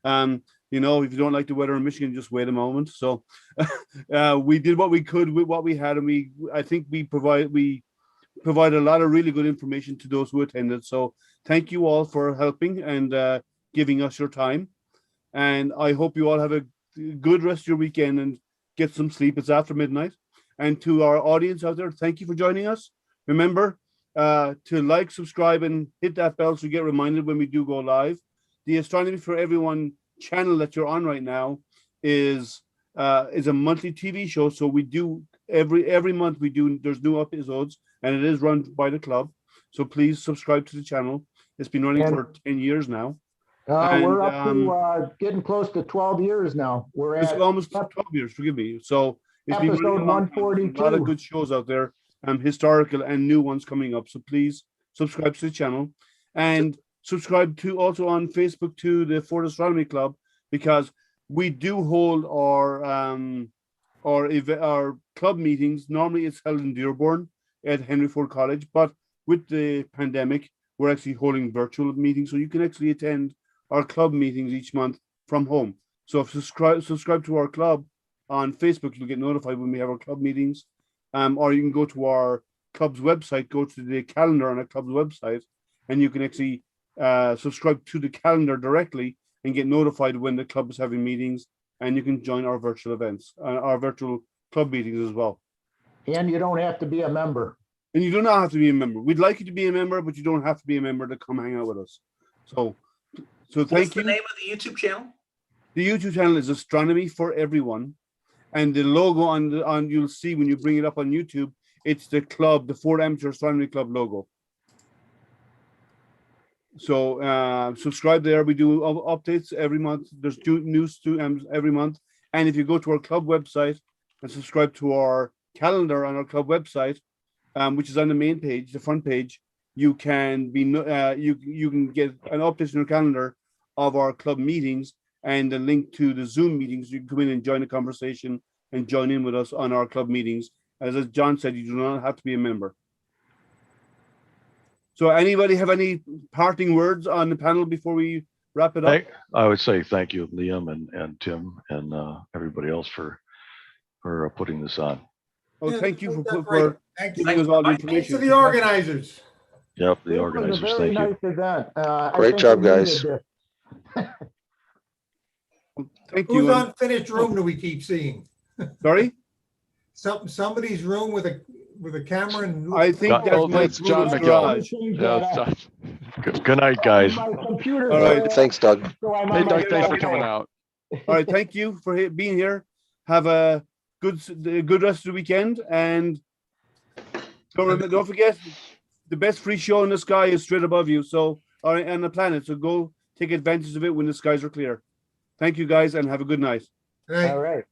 You know, if you don't like the weather in Michigan, just wait a moment. So we did what we could with what we had, and I think we provide a lot of really good information to those who attended. So thank you all for helping and giving us your time. And I hope you all have a good rest of your weekend and get some sleep. It's after midnight. And to our audience out there, thank you for joining us. Remember to like, subscribe, and hit that bell so you get reminded when we do go live. The Astronomy for Everyone channel that you're on right now is a monthly TV show. So we do every month there's new episodes, and it is run by the club. So please subscribe to the channel. It's been running for 10 years now. We're up to getting close to 12 years now. It's almost 12 years, forgive me. So it's been episode running 142. a lot of good shows out there, historical and new ones coming up. So please subscribe to the channel and subscribe to also on Facebook to the Ford Astronomy Club, because we do hold our club meetings. Normally it's held in Dearborn at Henry Ford College, but with the pandemic, we're actually holding virtual meetings. So you can actually attend our club meetings each month from home. So if subscribe to our club on Facebook, you'll get notified when we have our club meetings. Or you can go to our club's website, go to the calendar on our club's website, and you can actually subscribe to the calendar directly and get notified when the club is having meetings, and you can join our virtual events, our virtual club meetings as well. And you don't have to be a member. And you do not have to be a member. We'd like you to be a member, but you don't have to be a member to come hang out with us. So thank you. What's the name of the YouTube channel? The YouTube channel is Astronomy for Everyone. And the logo on you'll see when you bring it up on YouTube, it's the club, the Ford Amateur Astronomy Club logo. So subscribe there. We do updates every month. There's news every month. And if you go to our club website and subscribe to our calendar on our club website, which is on the main page, the front page, you can you can get an update in your calendar of our club meetings and a link to the Zoom meetings. You can come in and join the conversation and join in with us on our club meetings. As John said, you do not have to be a member. So anybody have any parting words on the panel before we wrap it up? I would say thank you, Liam and Tim and everybody else for putting this on. Oh, Yeah, thank you that's for great. Thanks. giving us all the Thanks information. to the organizers. Yep, the This was a organizers, very thank you. nice event. I Great think job, we needed guys. this. Thank Whose you. unfinished room do we keep seeing? Sorry? Somebody's room with a camera and. I think John- that's oh, Mike that's John Bruno's McGill. garage. Change Yeah, that up. it's John. Good night, guys. My computer. All right. Thanks, Doug. Hey, Doug, thanks for coming out. All right, thank you for being here. Have a good rest of the weekend, and don't forget, the best free show in the sky is straight above you. So, all right, on the planet. So go take advantage of it when the skies are clear. Thank you, guys, and have a good night. Right. All right.